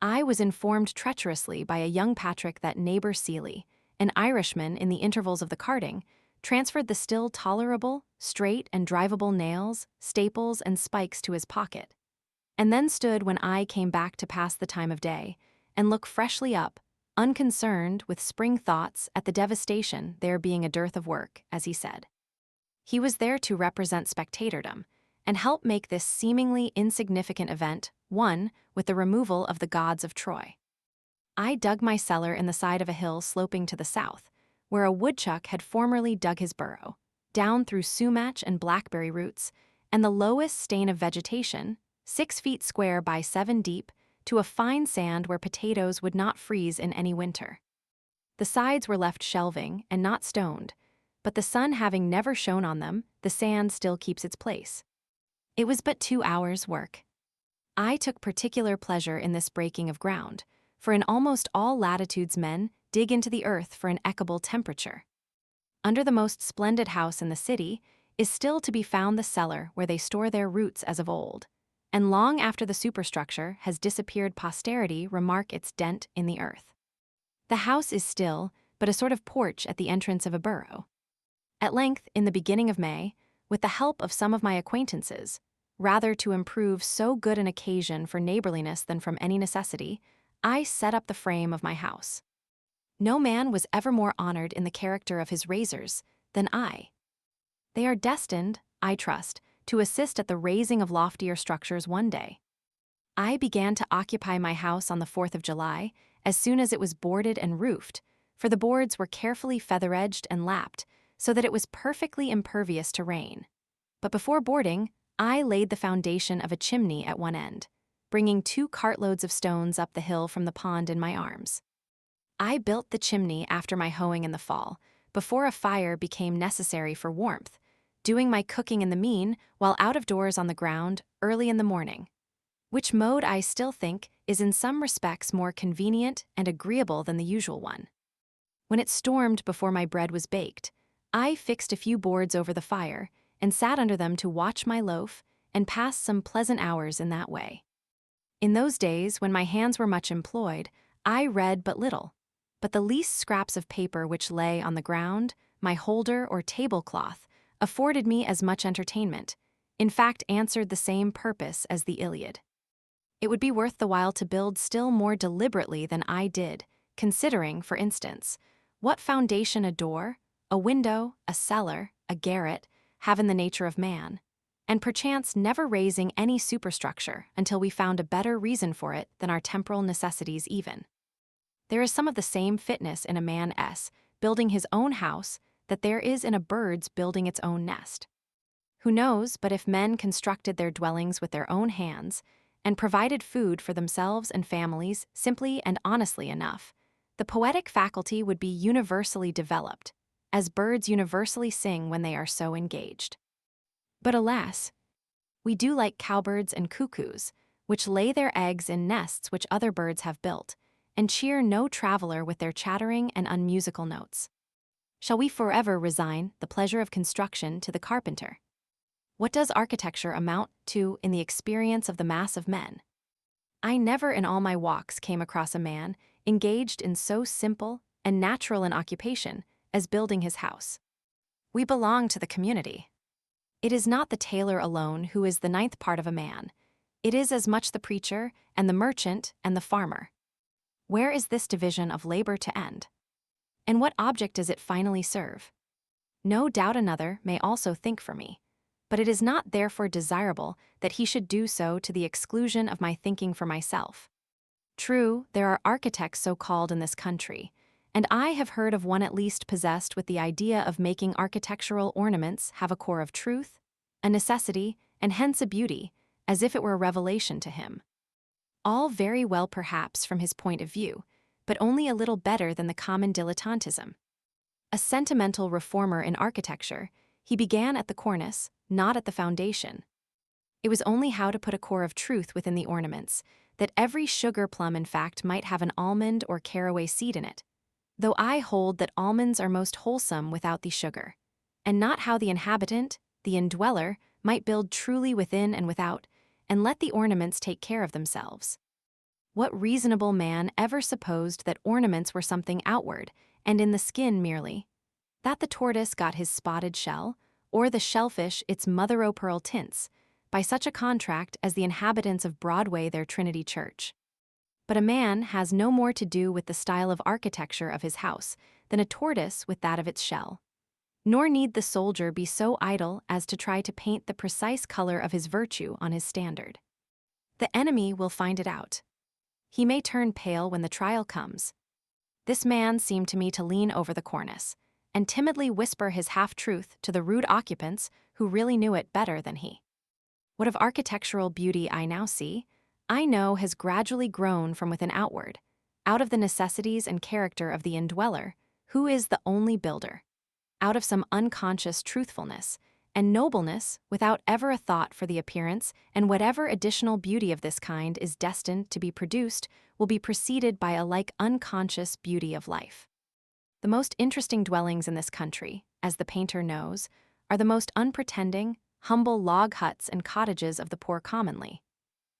I was informed treacherously by a young Patrick that neighbor Seeley, an Irishman in the intervals of the carting, transferred the still tolerable, straight and drivable nails, staples, and spikes to his pocket, and then stood when I came back to pass the time of day, and look freshly up, unconcerned with spring thoughts at the devastation there being a dearth of work, as he said. He was there to represent spectatordom, and help make this seemingly insignificant event one with the removal of the gods of Troy. I dug my cellar in the side of a hill sloping to the south, where a woodchuck had formerly dug his burrow, down through sumac and blackberry roots, and the lowest stain of vegetation, 6 feet square by 7 deep, to a fine sand where potatoes would not freeze in any winter. The sides were left shelving and not stoned, but the sun having never shone on them, the sand still keeps its place. It was but 2 hours' work. I took particular pleasure in this breaking of ground, for in almost all latitudes men dig into the earth for an equable temperature. Under the most splendid house in the city is still to be found the cellar where they store their roots as of old, and long after the superstructure has disappeared posterity remark its dent in the earth. The house is still but a sort of porch at the entrance of a burrow. At length, in the beginning of May, with the help of some of my acquaintances, rather to improve so good an occasion for neighborliness than from any necessity, I set up the frame of my house. No man was ever more honored in the character of his raisers than I. They are destined, I trust, to assist at the raising of loftier structures one day. I began to occupy my house on the 4th of July, as soon as it was boarded and roofed, for the boards were carefully feather-edged and lapped, so that it was perfectly impervious to rain. But before boarding, I laid the foundation of a chimney at one end, bringing 2 cartloads of stones up the hill from the pond in my arms. I built the chimney after my hoeing in the fall, before a fire became necessary for warmth, doing my cooking in the mean while out of doors on the ground early in the morning, which mode I still think is in some respects more convenient and agreeable than the usual one. When it stormed before my bread was baked, I fixed a few boards over the fire and sat under them to watch my loaf and pass some pleasant hours in that way. In those days, when my hands were much employed, I read but little, but the least scraps of paper which lay on the ground, my holder or tablecloth, afforded me as much entertainment, in fact answered the same purpose as the Iliad. It would be worth the while to build still more deliberately than I did, considering, for instance, what foundation a door, a window, a cellar, a garret, have in the nature of man, and perchance never raising any superstructure until we found a better reason for it than our temporal necessities even. There is some of the same fitness in a man's building his own house that there is in a bird's building its own nest. Who knows but if men constructed their dwellings with their own hands, and provided food for themselves and families simply and honestly enough, the poetic faculty would be universally developed, as birds universally sing when they are so engaged. But alas, we do like cowbirds and cuckoos, which lay their eggs in nests which other birds have built, and cheer no traveler with their chattering and unmusical notes. Shall we forever resign the pleasure of construction to the carpenter? What does architecture amount to in the experience of the mass of men? I never in all my walks came across a man engaged in so simple and natural an occupation as building his house. We belong to the community. It is not the tailor alone who is the ninth part of a man. It is as much the preacher and the merchant and the farmer. Where is this division of labor to end? And what object does it finally serve? No doubt another may also think for me, but it is not therefore desirable that he should do so to the exclusion of my thinking for myself. True, there are architects so called in this country, and I have heard of one at least possessed with the idea of making architectural ornaments have a core of truth, a necessity, and hence a beauty, as if it were a revelation to him. All very well perhaps from his point of view, but only a little better than the common dilettantism. A sentimental reformer in architecture, he began at the cornice, not at the foundation. It was only how to put a core of truth within the ornaments, that every sugar plum in fact might have an almond or caraway seed in it, though I hold that almonds are most wholesome without the sugar, and not how the inhabitant, the indweller, might build truly within and without, and let the ornaments take care of themselves. What reasonable man ever supposed that ornaments were something outward, and in the skin merely? That the tortoise got his spotted shell, or the shellfish its mother-o'-pearl tints, by such a contract as the inhabitants of Broadway their Trinity Church. But a man has no more to do with the style of architecture of his house than a tortoise with that of its shell. Nor need the soldier be so idle as to try to paint the precise color of his virtue on his standard. The enemy will find it out. He may turn pale when the trial comes. This man seemed to me to lean over the cornice, and timidly whisper his half-truth to the rude occupants who really knew it better than he. What of architectural beauty I now see, I know has gradually grown from within outward, out of the necessities and character of the indweller, who is the only builder, out of some unconscious truthfulness and nobleness without ever a thought for the appearance, and whatever additional beauty of this kind is destined to be produced will be preceded by a like unconscious beauty of life. The most interesting dwellings in this country, as the painter knows, are the most unpretending, humble log huts and cottages of the poor commonly.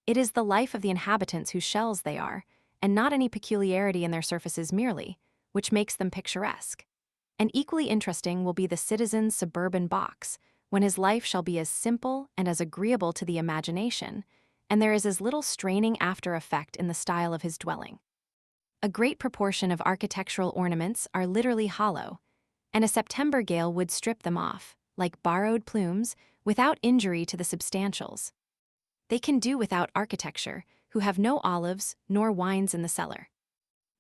It is the life of the inhabitants whose shells they are, and not any peculiarity in their surfaces merely, which makes them picturesque. And equally interesting will be the citizen's suburban box, when his life shall be as simple and as agreeable to the imagination, and there is as little straining after effect in the style of his dwelling. A great proportion of architectural ornaments are literally hollow, and a September gale would strip them off, like borrowed plumes, without injury to the substantials. They can do without architecture, who have no olives nor wines in the cellar.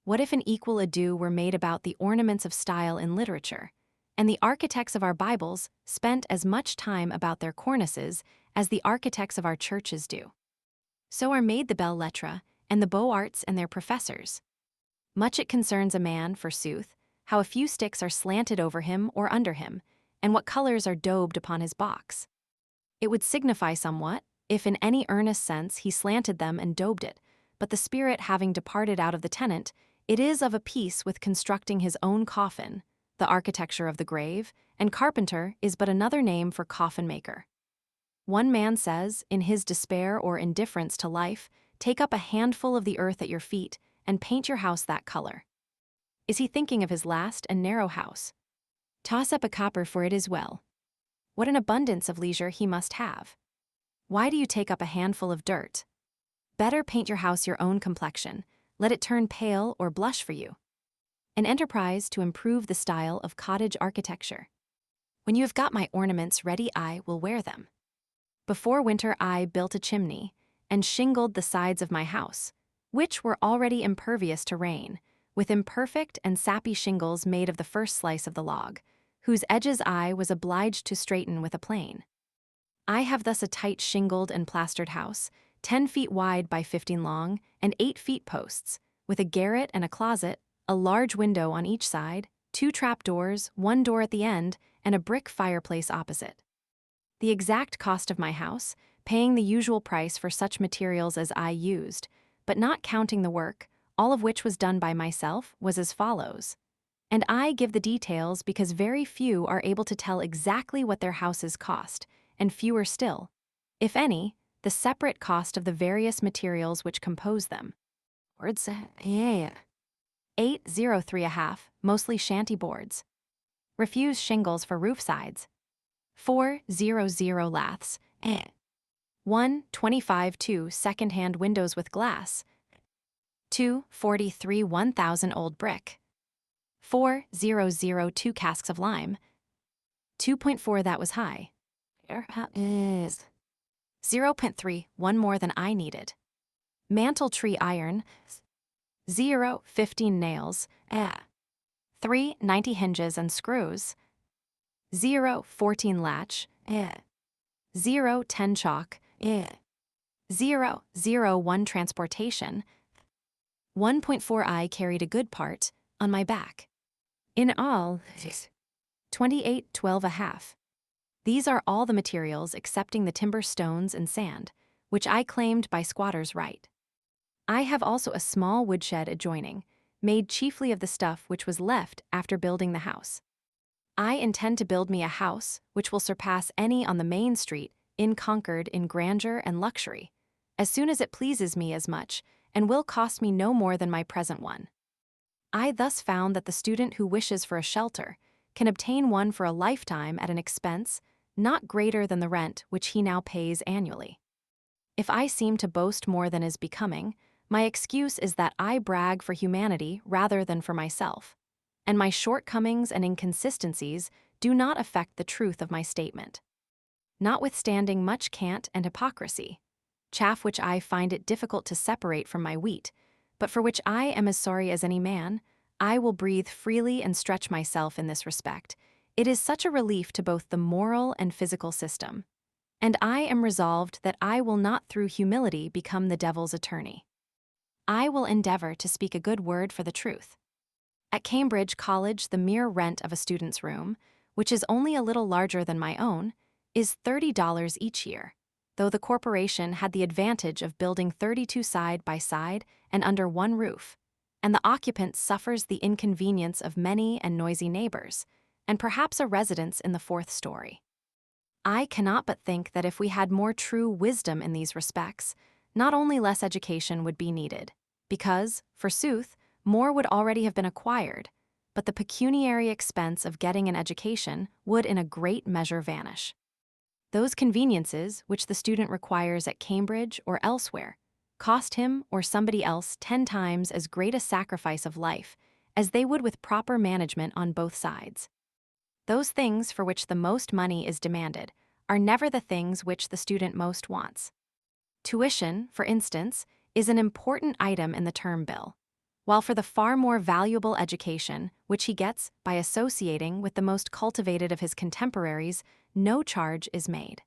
What if an equal ado were made about the ornaments of style in literature, and the architects of our Bibles spent as much time about their cornices as the architects of our churches do? So are made the belles lettres and the beaux arts and their professors. Much it concerns a man, forsooth, how a few sticks are slanted over him or under him, and what colors are daubed upon his box. It would signify somewhat, if in any earnest sense he slanted them and daubed it, but the spirit having departed out of the tenant, it is of a piece with constructing his own coffin, the architecture of the grave, and carpenter is but another name for coffin maker. One man says, in his despair or indifference to life, take up a handful of the earth at your feet and paint your house that color. Is he thinking of his last and narrow house? Toss up a copper for it as well. What an abundance of leisure he must have. Why do you take up a handful of dirt? Better paint your house your own complexion, let it turn pale or blush for you. An enterprise to improve the style of cottage architecture. When you have got my ornaments ready, I will wear them. Before winter I built a chimney and shingled the sides of my house, which were already impervious to rain, with imperfect and sappy shingles made of the first slice of the log, whose edges I was obliged to straighten with a plane. I have thus a tight shingled and plastered house, 10 feet wide by 15 long, and 8 feet posts, with a garret and a closet, a large window on each side, 2 trapdoors, 1 door at the end, and a brick fireplace opposite. The exact cost of my house, paying the usual price for such materials as I used, but not counting the work, all of which was done by myself, was as follows. And I give the details because very few are able to tell exactly what their houses cost, and fewer still, if any, the separate cost of the various materials which compose them. Words, 803.5, mostly shanty boards. Refuse shingles for roof sides. 400 laths. 125 second-hand windows with glass. 243 1,000 old brick. 4002 casks of lime. 2.4 that was high. 0.3, one more than I needed. Mantle tree iron. 15 nails. 390 hinges and screws. 14 latch. 10 chalk. 1 transportation. 1.4 I carried a good part on my back. In all, 28.12.5. These are all the materials excepting the timber, stones, and sand, which I claimed by squatter's right. I have also a small woodshed adjoining, made chiefly of the stuff which was left after building the house. I intend to build me a house which will surpass any on the main street in Concord in grandeur and luxury, as soon as it pleases me as much, and will cost me no more than my present one. I thus found that the student who wishes for a shelter can obtain one for a lifetime at an expense not greater than the rent which he now pays annually. If I seem to boast more than is becoming, my excuse is that I brag for humanity rather than for myself, and my shortcomings and inconsistencies do not affect the truth of my statement. Notwithstanding much cant and hypocrisy, chaff which I find it difficult to separate from my wheat, but for which I am as sorry as any man, I will breathe freely and stretch myself in this respect. It is such a relief to both the moral and physical system, and I am resolved that I will not through humility become the devil's attorney. I will endeavor to speak a good word for the truth. At Cambridge College, the mere rent of a student's room, which is only a little larger than my own, is $30 each year, though the corporation had the advantage of building 32 side by side and under one roof, and the occupant suffers the inconvenience of many and noisy neighbors, and perhaps a residence in the 4th story. I cannot but think that if we had more true wisdom in these respects, not only less education would be needed, because, forsooth, more would already have been acquired, but the pecuniary expense of getting an education would in a great measure vanish. Those conveniences which the student requires at Cambridge or elsewhere cost him or somebody else 10 times as great a sacrifice of life as they would with proper management on both sides. Those things for which the most money is demanded are never the things which the student most wants. Tuition, for instance, is an important item in the term bill, while for the far more valuable education which he gets by associating with the most cultivated of his contemporaries, no charge is made.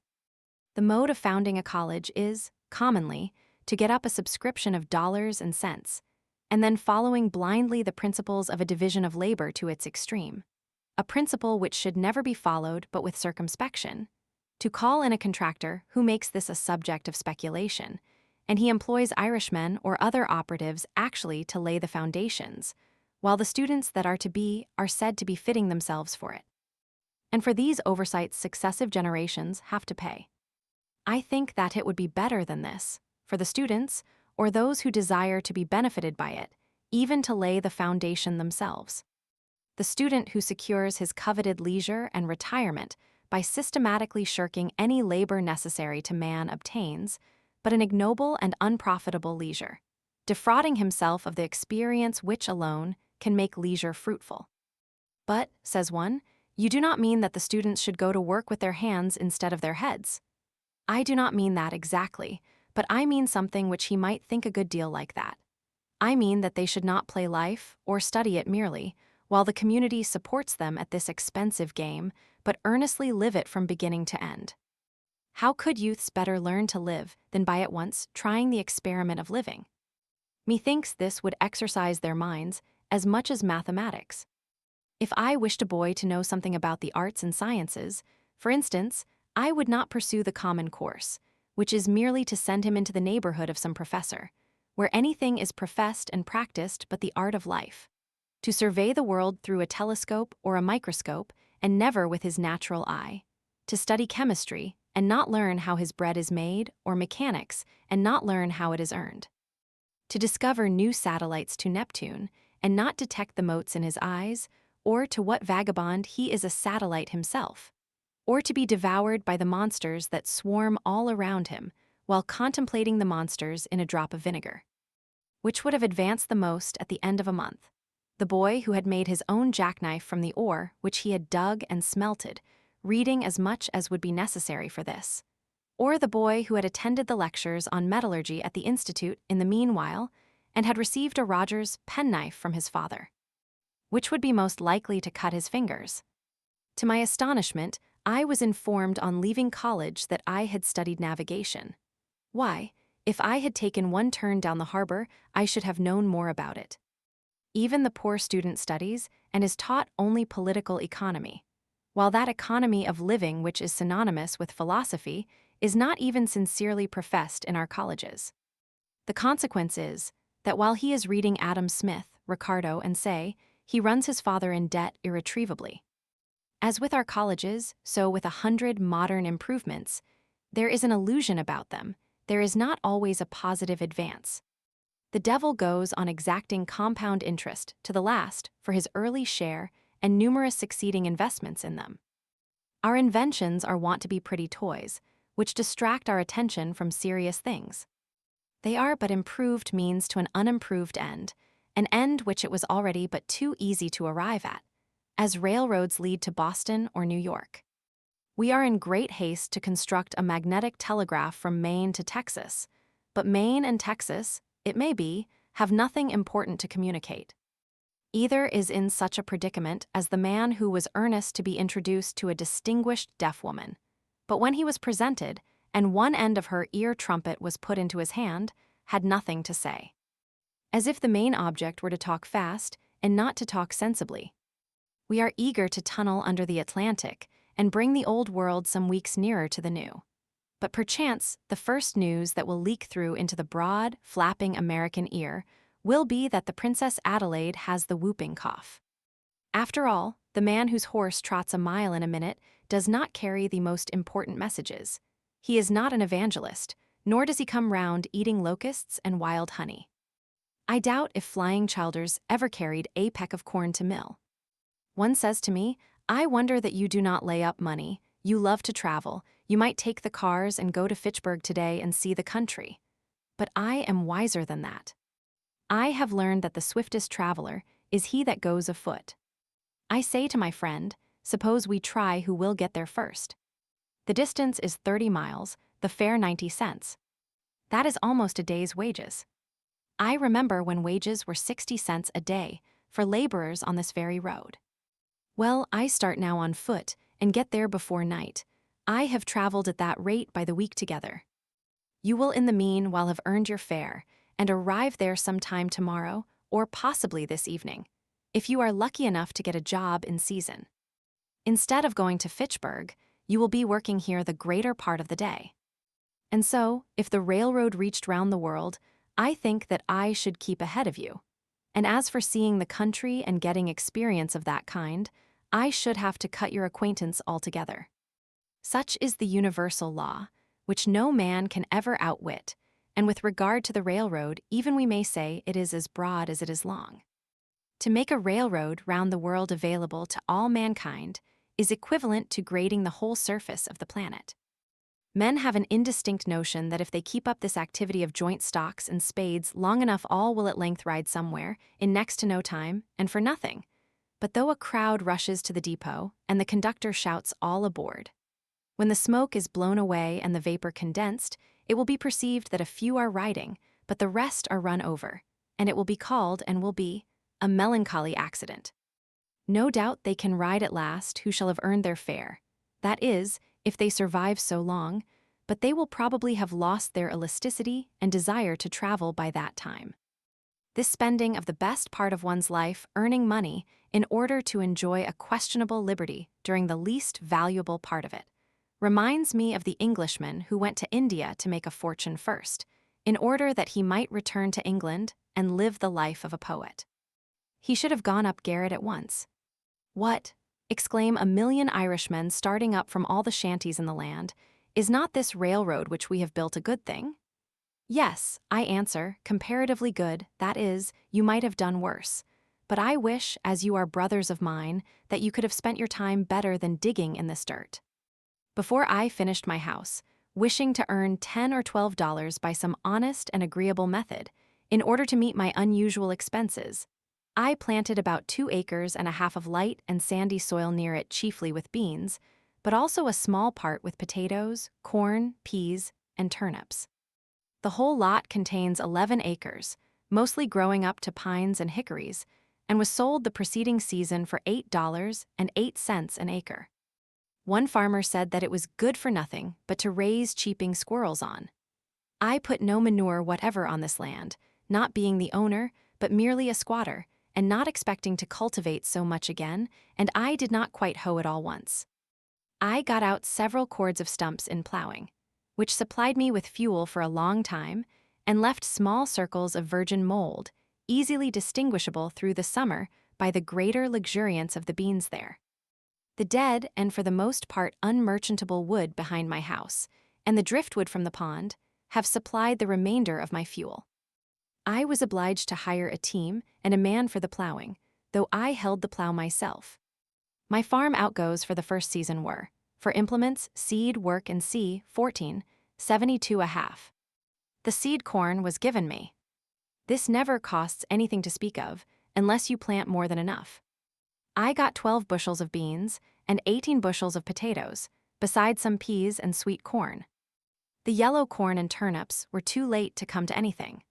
The mode of founding a college is, commonly, to get up a subscription of dollars and cents, and then following blindly the principles of a division of labor to its extreme, a principle which should never be followed but with circumspection, to call in a contractor who makes this a subject of speculation, and he employs Irishmen or other operatives actually to lay the foundations, while the students that are to be are said to be fitting themselves for it. And for these oversights, successive generations have to pay. I think that it would be better than this, for the students, or those who desire to be benefited by it, even to lay the foundation themselves. The student who secures his coveted leisure and retirement by systematically shirking any labor necessary to man obtains, but an ignoble and unprofitable leisure, defrauding himself of the experience which alone can make leisure fruitful. But, says one, you do not mean that the students should go to work with their hands instead of their heads. I do not mean that exactly, but I mean something which he might think a good deal like that. I mean that they should not play life or study it merely, while the community supports them at this expensive game, but earnestly live it from beginning to end. How could youths better learn to live than by at once trying the experiment of living? Methinks this would exercise their minds as much as mathematics. If I wished a boy to know something about the arts and sciences, for instance, I would not pursue the common course, which is merely to send him into the neighborhood of some professor, where anything is professed and practiced but the art of life, to survey the world through a telescope or a microscope and never with his natural eye, to study chemistry and not learn how his bread is made, or mechanics and not learn how it is earned, to discover new satellites to Neptune and not detect the motes in his eyes, or to what vagabond he is a satellite himself, or to be devoured by the monsters that swarm all around him while contemplating the monsters in a drop of vinegar. Which would have advanced the most at the end of a month? The boy who had made his own jackknife from the ore which he had dug and smelted, reading as much as would be necessary for this, or the boy who had attended the lectures on metallurgy at the Institute in the meanwhile and had received a Rogers penknife from his father? Which would be most likely to cut his fingers? To my astonishment, I was informed on leaving college that I had studied navigation. Why, if I had taken one turn down the harbor, I should have known more about it. Even the poor student studies and is taught only political economy, while that economy of living which is synonymous with philosophy is not even sincerely professed in our colleges. The consequence is that while he is reading Adam Smith, Ricardo, and Say, he runs his father in debt irretrievably. As with our colleges, so with 100 modern improvements, there is an illusion about them. There is not always a positive advance. The devil goes on exacting compound interest to the last for his early share and numerous succeeding investments in them. Our inventions are wont to be pretty toys, which distract our attention from serious things. They are but improved means to an unimproved end, an end which it was already but too easy to arrive at, as railroads lead to Boston or New York. We are in great haste to construct a magnetic telegraph from Maine to Texas, but Maine and Texas, it may be, have nothing important to communicate. Either is in such a predicament as the man who was earnest to be introduced to a distinguished deaf woman, but when he was presented, and one end of her ear trumpet was put into his hand, had nothing to say. As if the main object were to talk fast and not to talk sensibly. We are eager to tunnel under the Atlantic and bring the old world some weeks nearer to the new. But perchance the first news that will leak through into the broad, flapping American ear will be that the Princess Adelaide has the whooping cough. After all, the man whose horse trots a mile in a minute does not carry the most important messages. He is not an evangelist, nor does he come round eating locusts and wild honey. I doubt if flying childers ever carried a peck of corn to mill. One says to me, I wonder that you do not lay up money, you love to travel, you might take the cars and go to Fitchburg today and see the country. But I am wiser than that. I have learned that the swiftest traveler is he that goes afoot. I say to my friend, suppose we try who will get there first. The distance is 30 miles, the fare 90 cents. That is almost a day's wages. I remember when wages were 60 cents a day for laborers on this very road. Well, I start now on foot and get there before night. I have traveled at that rate by the week together. You will in the meanwhile have earned your fare and arrive there sometime tomorrow or possibly this evening, if you are lucky enough to get a job in season. Instead of going to Fitchburg, you will be working here the greater part of the day. And so, if the railroad reached round the world, I think that I should keep ahead of you. And as for seeing the country and getting experience of that kind, I should have to cut your acquaintance altogether. Such is the universal law, which no man can ever outwit, and with regard to the railroad, even we may say it is as broad as it is long. To make a railroad round the world available to all mankind is equivalent to grading the whole surface of the planet. Men have an indistinct notion that if they keep up this activity of joint stocks and spades long enough, all will at length ride somewhere, in next to no time, and for nothing. But though a crowd rushes to the depot, and the conductor shouts all aboard, when the smoke is blown away and the vapor condensed, it will be perceived that a few are riding, but the rest are run over, and it will be called, and will be, a melancholy accident. No doubt they can ride at last who shall have earned their fare, that is, if they survive so long, but they will probably have lost their elasticity and desire to travel by that time. This spending of the best part of one's life earning money in order to enjoy a questionable liberty during the least valuable part of it reminds me of the Englishman who went to India to make a fortune first, in order that he might return to England and live the life of a poet. He should have gone up garret at once. What, exclaim a million Irishmen starting up from all the shanties in the land, is not this railroad which we have built a good thing? Yes, I answer, comparatively good, that is, you might have done worse. But I wish, as you are brothers of mine, that you could have spent your time better than digging in this dirt. Before I finished my house, wishing to earn $10 or $12 by some honest and agreeable method, in order to meet my unusual expenses, I planted about 2 acres and a half of light and sandy soil near it, chiefly with beans, but also a small part with potatoes, corn, peas, and turnips. The whole lot contains 11 acres, mostly growing up to pines and hickories, and was sold the preceding season for $8.08 an acre. One farmer said that it was good for nothing but to raise cheeping squirrels on. I put no manure whatever on this land, not being the owner, but merely a squatter, and not expecting to cultivate so much again, and I did not quite hoe it all once. I got out several cords of stumps in plowing, which supplied me with fuel for a long time, and left small circles of virgin mold, easily distinguishable through the summer by the greater luxuriance of the beans there. The dead and for the most part unmerchantable wood behind my house, and the driftwood from the pond, have supplied the remainder of my fuel. I was obliged to hire a team and a man for the plowing, though I held the plow myself. My farm outgoes for the first season were, for implements, seed, work, and $14.72 a half. The seed corn was given me. This never costs anything to speak of, unless you plant more than enough. I got 12 bushels of beans and 18 bushels of potatoes, besides some peas and sweet corn. The yellow corn and turnips were too late to come to anything.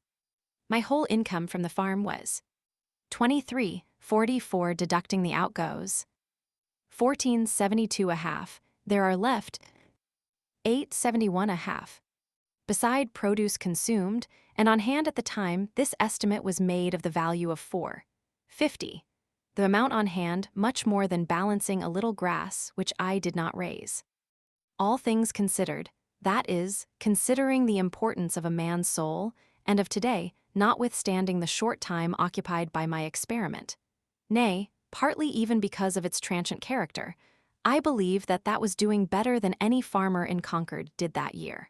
My whole income from the farm was $23.44 deducting the outgoes, $14.72 a half. There are left $8.71 a half. Beside produce consumed, and on hand at the time, this estimate was made of the value of $4.50. The amount on hand much more than balancing a little grass which I did not raise. All things considered, that is, considering the importance of a man's soul, and of today, notwithstanding the short time occupied by my experiment, nay, partly even because of its transient character, I believe that that was doing better than any farmer in Concord did that year.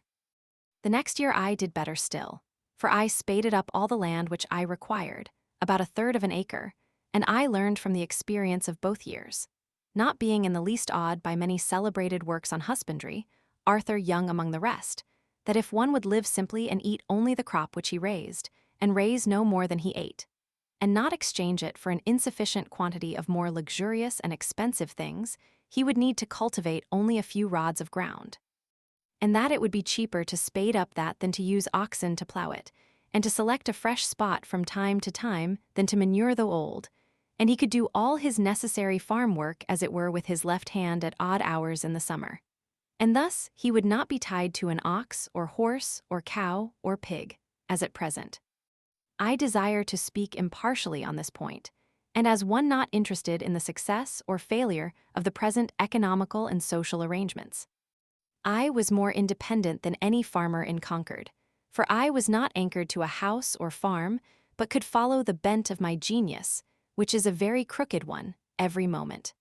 The next year I did better still, for I spaded up all the land which I required, about 1/3 of an acre, and I learned from the experience of both years, not being in the least awed by many celebrated works on husbandry, Arthur Young among the rest, that if one would live simply and eat only the crop which he raised, and raise no more than he ate, and not exchange it for an insufficient quantity of more luxurious and expensive things, he would need to cultivate only a few rods of ground. And that it would be cheaper to spade up that than to use oxen to plow it, and to select a fresh spot from time to time than to manure the old, and he could do all his necessary farm work as it were with his left hand at odd hours in the summer. And thus he would not be tied to an ox or horse or cow or pig, as at present. I desire to speak impartially on this point, and as one not interested in the success or failure of the present economical and social arrangements. I was more independent than any farmer in Concord, for I was not anchored to a house or farm, but could follow the bent of my genius, which is a very crooked one, every moment.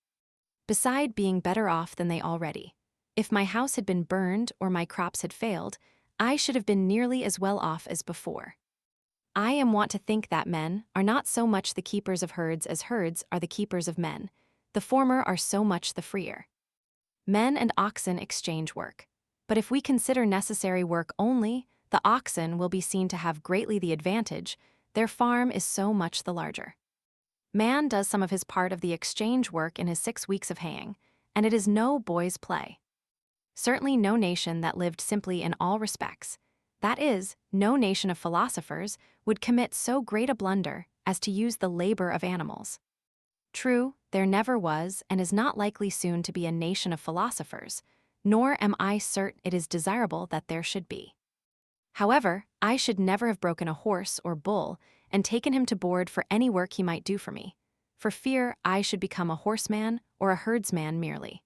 Beside being better off than they already. If my house had been burned or my crops had failed, I should have been nearly as well off as before. I am wont to think that men are not so much the keepers of herds as herds are the keepers of men. The former are so much the freer. Men and oxen exchange work. But if we consider necessary work only, the oxen will be seen to have greatly the advantage, their farm is so much the larger. Man does some of his part of the exchange work in his 6 weeks of haying, and it is no boy's play. Certainly no nation that lived simply in all respects, that is, no nation of philosophers, would commit so great a blunder as to use the labor of animals. True, there never was and is not likely soon to be a nation of philosophers, nor am I certain it is desirable that there should be. However, I should never have broken a horse or bull and taken him to board for any work he might do for me, for fear I should become a horseman or a herdsman merely.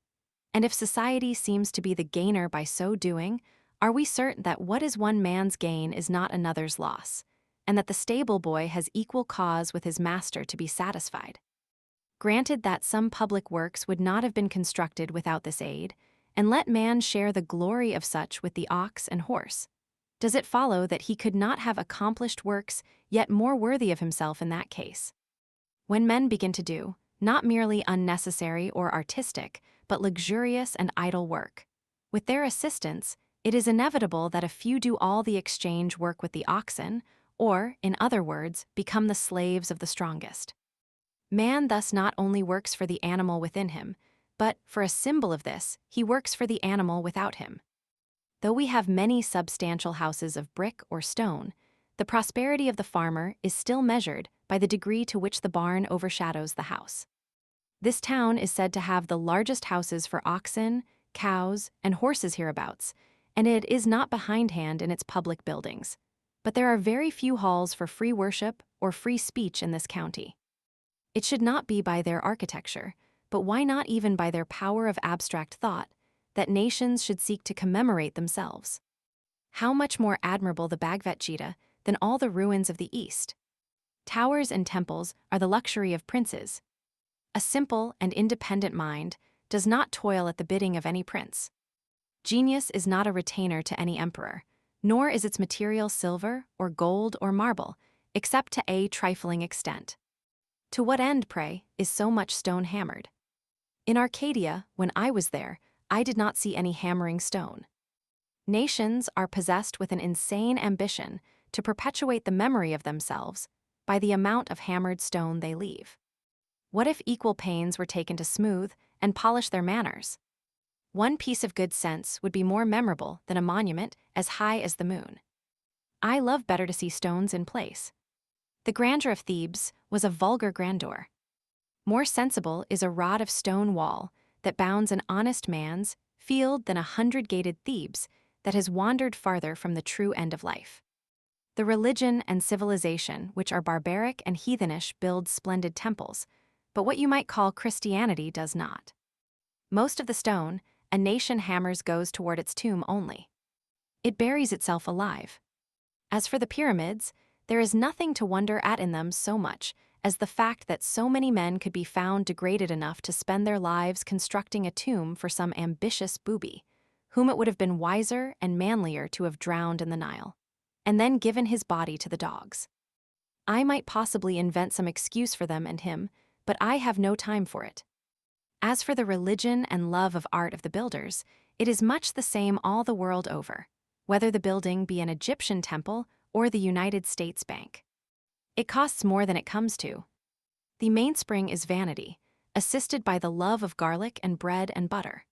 And if society seems to be the gainer by so doing, are we certain that what is one man's gain is not another's loss, and that the stable boy has equal cause with his master to be satisfied? Granted that some public works would not have been constructed without this aid, and let man share the glory of such with the ox and horse, does it follow that he could not have accomplished works yet more worthy of himself in that case? When men begin to do, not merely unnecessary or artistic, but luxurious and idle work, with their assistance, it is inevitable that a few do all the exchange work with the oxen, or, in other words, become the slaves of the strongest. Man thus not only works for the animal within him, but, for a symbol of this, he works for the animal without him. Though we have many substantial houses of brick or stone, the prosperity of the farmer is still measured by the degree to which the barn overshadows the house. This town is said to have the largest houses for oxen, cows, and horses hereabouts, and it is not behindhand in its public buildings. But there are very few halls for free worship or free speech in this county. It should not be by their architecture, but why not even by their power of abstract thought, that nations should seek to commemorate themselves. How much more admirable the Bhagavad Gita than all the ruins of the East. Towers and temples are the luxury of princes. A simple and independent mind does not toil at the bidding of any prince. Genius is not a retainer to any emperor, nor is its material silver or gold or marble, except to a trifling extent. To what end, pray, is so much stone hammered? In Arcadia, when I was there, I did not see any hammering stone. Nations are possessed with an insane ambition to perpetuate the memory of themselves by the amount of hammered stone they leave. What if equal pains were taken to smooth and polish their manners? One piece of good sense would be more memorable than a monument as high as the moon. I love better to see stones in place. The grandeur of Thebes was a vulgar grandeur. More sensible is a rod of stone wall that bounds an honest man's field than 100-gated Thebes that has wandered farther from the true end of life. The religion and civilization which are barbaric and heathenish build splendid temples, but what you might call Christianity does not. Most of the stone a nation hammers goes toward its tomb only. It buries itself alive. As for the pyramids, there is nothing to wonder at in them so much as the fact that so many men could be found degraded enough to spend their lives constructing a tomb for some ambitious booby, whom it would have been wiser and manlier to have drowned in the Nile, and then given his body to the dogs. I might possibly invent some excuse for them and him, but I have no time for it. As for the religion and love of art of the builders, it is much the same all the world over, whether the building be an Egyptian temple or the United States Bank. It costs more than it comes to. The mainspring is vanity, assisted by the love of garlic and bread and butter.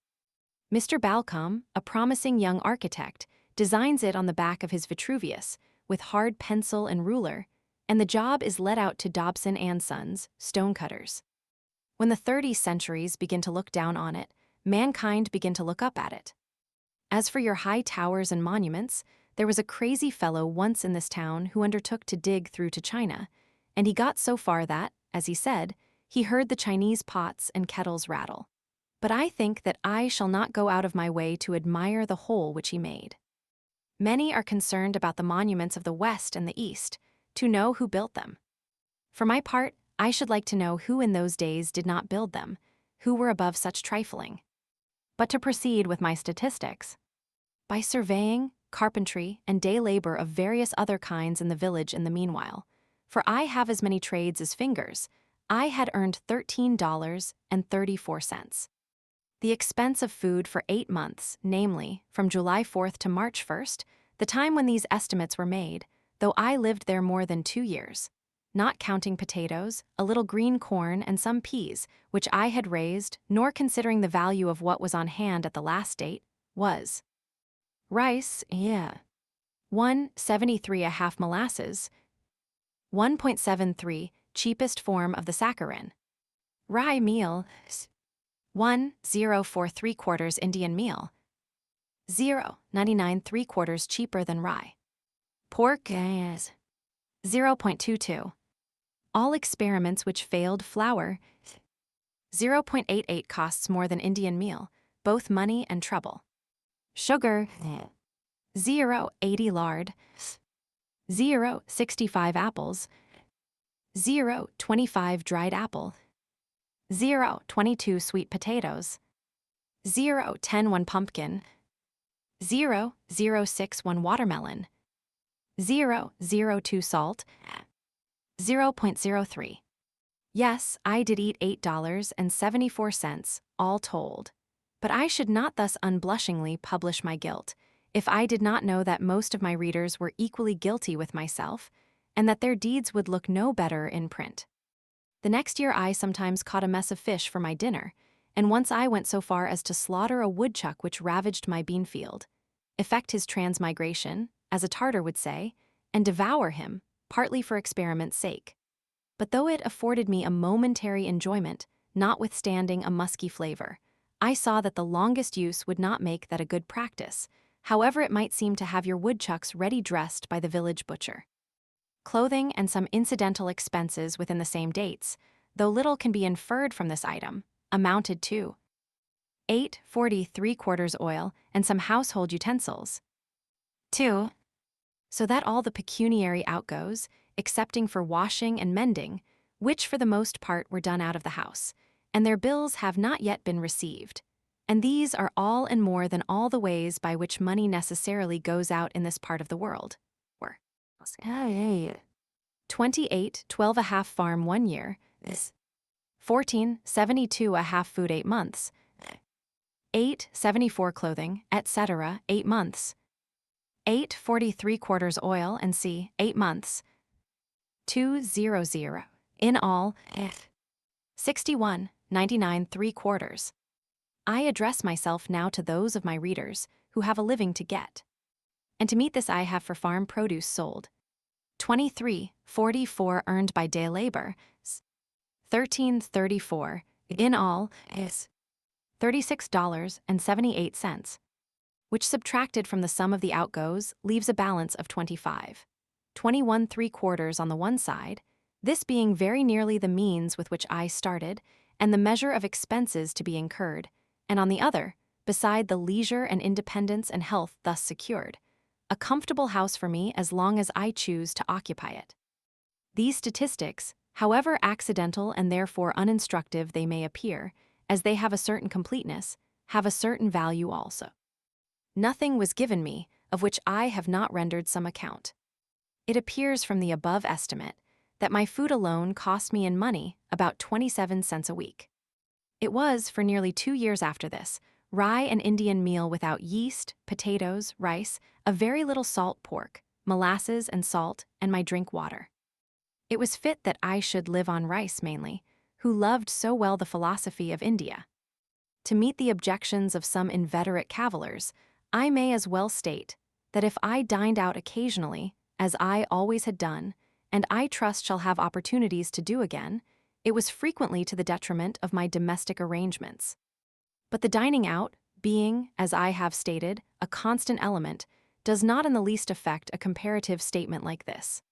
Mr. Balcom, a promising young architect, designs it on the back of his Vitruvius with hard pencil and ruler, and the job is let out to Dobson and Sons, stonecutters. When the 30 centuries begin to look down on it, mankind begin to look up at it. As for your high towers and monuments, there was a crazy fellow once in this town who undertook to dig through to China, and he got so far that, as he said, he heard the Chinese pots and kettles rattle. But I think that I shall not go out of my way to admire the hole which he made. Many are concerned about the monuments of the West and the East, to know who built them. For my part, I should like to know who in those days did not build them, who were above such trifling. But to proceed with my statistics. By surveying, carpentry, and day labor of various other kinds in the village in the meanwhile, for I have as many trades as fingers, I had earned $13.34. The expense of food for 8 months, namely, from July 4th to March 1st, the time when these estimates were made, though I lived there more than 2 years, not counting potatoes, a little green corn, and some peas, which I had raised, nor considering the value of what was on hand at the last date, was rice, 1.73 a half molasses, 1.73 cheapest form of the saccharin. Rye meal, 1.04 3/4 Indian meal, 0.99 3/4 cheaper than rye. Pork is 0.22. All experiments which failed flour, 0.88 costs more than Indian meal, both money and trouble. Sugar, 0.80 lard, 0.65 apples, 0.25 dried apple, 0.22 sweet potatoes, 0.10 pumpkin, 0.06 watermelon, 0.02 salt, 0.03. Yes, I did eat $8.74, all told. But I should not thus unblushingly publish my guilt, if I did not know that most of my readers were equally guilty with myself, and that their deeds would look no better in print. The next year I sometimes caught a mess of fish for my dinner, and once I went so far as to slaughter a woodchuck which ravaged my bean field, effect his transmigration, as a Tartar would say, and devour him, partly for experiment's sake. But though it afforded me a momentary enjoyment, notwithstanding a musky flavor, I saw that the longest use would not make that a good practice, however it might seem to have your woodchucks ready dressed by the village butcher. Clothing and some incidental expenses within the same dates, though little can be inferred from this item, amounted to 8.40 3/4 oil and some household utensils. 2. So that all the pecuniary outgoes, excepting for washing and mending, which for the most part were done out of the house, and their bills have not yet been received, and these are all and more than all the ways by which money necessarily goes out in this part of the world, were 28 12 a half farm 1 year, 14 72 a half food 8 months, 8 74 clothing, etc. 8 months, 8.40 3/4 oil and C 8 months, 200 in all, 61.99 3/4. I address myself now to those of my readers who have a living to get. And to meet this I have for farm produce sold 23.44 earned by day labor, 13.34 in all is $36.78, which subtracted from the sum of the outgoes leaves a balance of 25. 21 3/4 on the one side, this being very nearly the means with which I started and the measure of expenses to be incurred, and on the other, beside the leisure and independence and health thus secured, a comfortable house for me as long as I choose to occupy it. These statistics, however accidental and therefore uninstructive they may appear, as they have a certain completeness, have a certain value also. Nothing was given me of which I have not rendered some account. It appears from the above estimate that my food alone cost me in money about 27 cents a week. It was, for nearly 2 years after this, rye and Indian meal without yeast, potatoes, rice, a very little salt pork, molasses and salt, and my drink water. It was fit that I should live on rice mainly, who loved so well the philosophy of India. To meet the objections of some inveterate cavillers, I may as well state that if I dined out occasionally, as I always had done, and I trust shall have opportunities to do again, it was frequently to the detriment of my domestic arrangements. But the dining out, being, as I have stated, a constant element, does not in the least affect a comparative statement like this.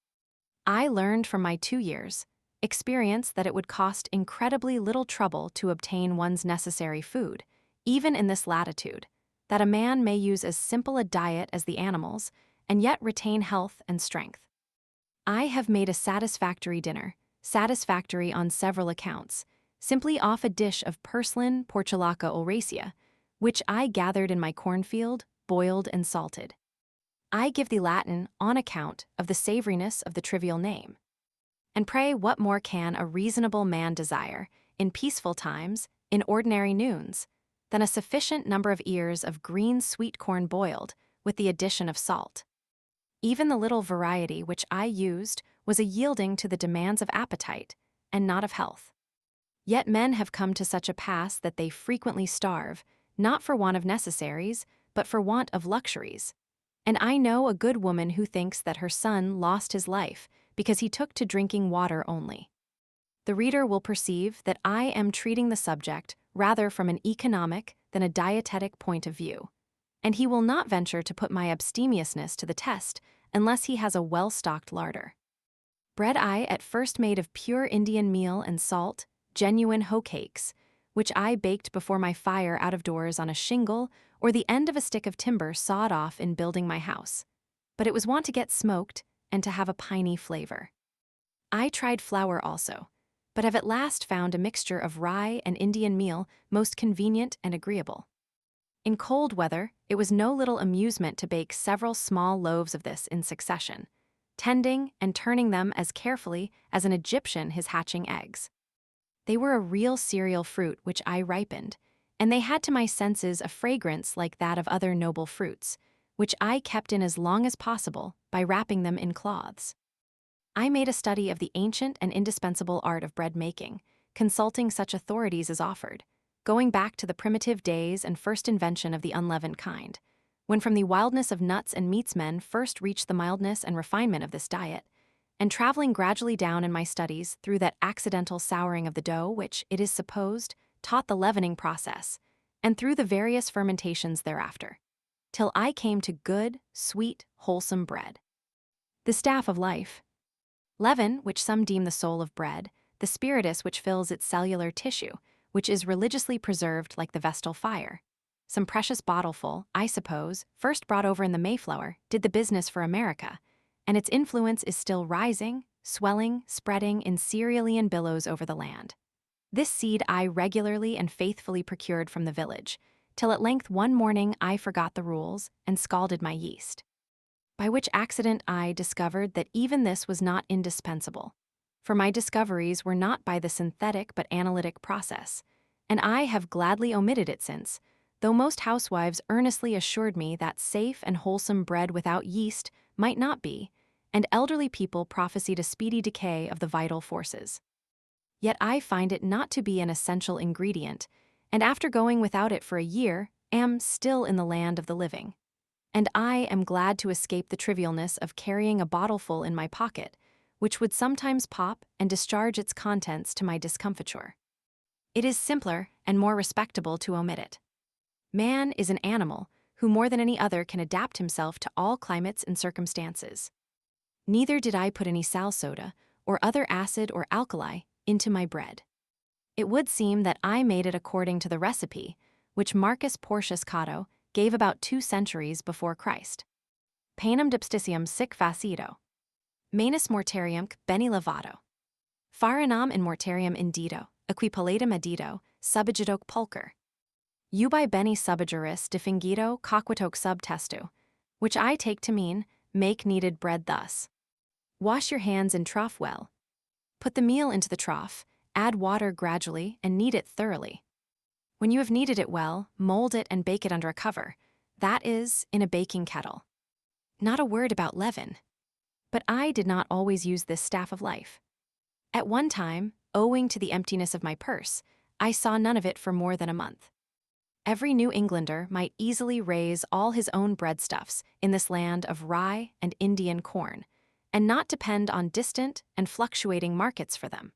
I learned from my 2 years' experience that it would cost incredibly little trouble to obtain one's necessary food, even in this latitude, that a man may use as simple a diet as the animals, and yet retain health and strength. I have made a satisfactory dinner, satisfactory on several accounts, simply off a dish of purslane portulaca oleracea, which I gathered in my cornfield, boiled and salted. I give thee Latin on account of the savoriness of the trivial name. And pray what more can a reasonable man desire, in peaceful times, in ordinary noons, than a sufficient number of ears of green sweet corn boiled, with the addition of salt? Even the little variety which I used was a yielding to the demands of appetite, and not of health. Yet men have come to such a pass that they frequently starve, not for want of necessaries, but for want of luxuries. And I know a good woman who thinks that her son lost his life because he took to drinking water only. The reader will perceive that I am treating the subject rather from an economic than a dietetic point of view, and he will not venture to put my abstemiousness to the test unless he has a well-stocked larder. Bread I at first made of pure Indian meal and salt, genuine hoe cakes, which I baked before my fire out of doors on a shingle or the end of a stick of timber sawed off in building my house. But it was wont to get smoked and to have a piney flavor. I tried flour also, but have at last found a mixture of rye and Indian meal most convenient and agreeable. In cold weather, it was no little amusement to bake several small loaves of this in succession, tending and turning them as carefully as an Egyptian his hatching eggs. They were a real cereal fruit which I ripened, and they had to my senses a fragrance like that of other noble fruits, which I kept in as long as possible by wrapping them in cloths. I made a study of the ancient and indispensable art of bread making, consulting such authorities as offered, going back to the primitive days and first invention of the unleavened kind, when from the wildness of nuts and meats men first reached the mildness and refinement of this diet, and traveling gradually down in my studies through that accidental souring of the dough which, it is supposed, taught the leavening process, and through the various fermentations thereafter, till I came to good, sweet, wholesome bread. The staff of life. Leaven, which some deem the soul of bread, the spiritus which fills its cellular tissue, which is religiously preserved like the vestal fire. Some precious bottleful, I suppose, first brought over in the Mayflower, did the business for America, and its influence is still rising, swelling, spreading in cerealian billows over the land. This seed I regularly and faithfully procured from the village, till at length one morning I forgot the rules and scalded my yeast. By which accident I discovered that even this was not indispensable, for my discoveries were not by the synthetic but analytic process, and I have gladly omitted it since, though most housewives earnestly assured me that safe and wholesome bread without yeast might not be, and elderly people prophesied a speedy decay of the vital forces. Yet I find it not to be an essential ingredient, and after going without it for a year, am still in the land of the living. And I am glad to escape the trivialness of carrying a bottleful in my pocket, which would sometimes pop and discharge its contents to my discomfiture. It is simpler and more respectable to omit it. Man is an animal who more than any other can adapt himself to all climates and circumstances. Neither did I put any sal soda, or other acid or alkali, into my bread. It would seem that I made it according to the recipe, which Marcus Porcius Cato gave about 2 centuries before Christ. Panem dipstitium sic facido. Manus mortarium bene levato. Farinam in mortarium indido, equipolatum adito, subagidoque pulcher. Ubi bene subageris defingido coquitoque sub testu, which I take to mean, make kneaded bread thus. Wash your hands in trough well. Put the meal into the trough, add water gradually, and knead it thoroughly. When you have kneaded it well, mold it and bake it under a cover, that is, in a baking kettle. Not a word about leaven. But I did not always use this staff of life. At one time, owing to the emptiness of my purse, I saw none of it for more than a month. Every New Englander might easily raise all his own breadstuffs in this land of rye and Indian corn, and not depend on distant and fluctuating markets for them.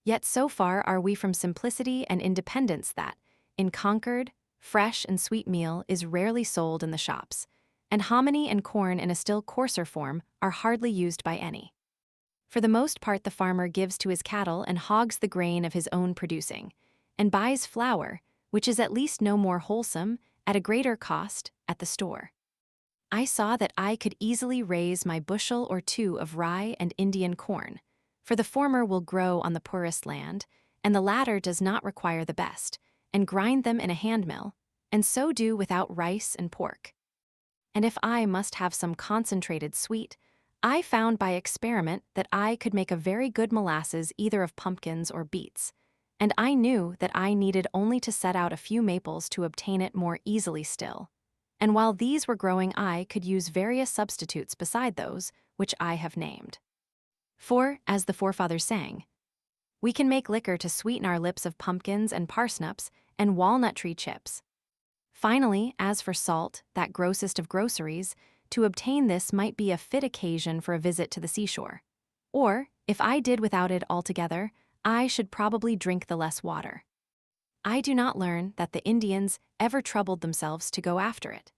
Yet so far are we from simplicity and independence that, in Concord, fresh and sweet meal is rarely sold in the shops, and hominy and corn in a still coarser form are hardly used by any. For the most part the farmer gives to his cattle and hogs the grain of his own producing, and buys flour, which is at least no more wholesome, at a greater cost, at the store. I saw that I could easily raise my bushel or two of rye and Indian corn, for the former will grow on the poorest land, and the latter does not require the best, and grind them in a handmill, and so do without rice and pork. And if I must have some concentrated sweet, I found by experiment that I could make a very good molasses either of pumpkins or beets, and I knew that I needed only to set out a few maples to obtain it more easily still. And while these were growing, I could use various substitutes beside those which I have named. For, as the forefathers sang, we can make liquor to sweeten our lips of pumpkins and parsnips and walnut tree chips. Finally, as for salt, that grossest of groceries, to obtain this might be a fit occasion for a visit to the seashore. Or, if I did without it altogether, I should probably drink the less water. I do not learn that the Indians ever troubled themselves to go after it.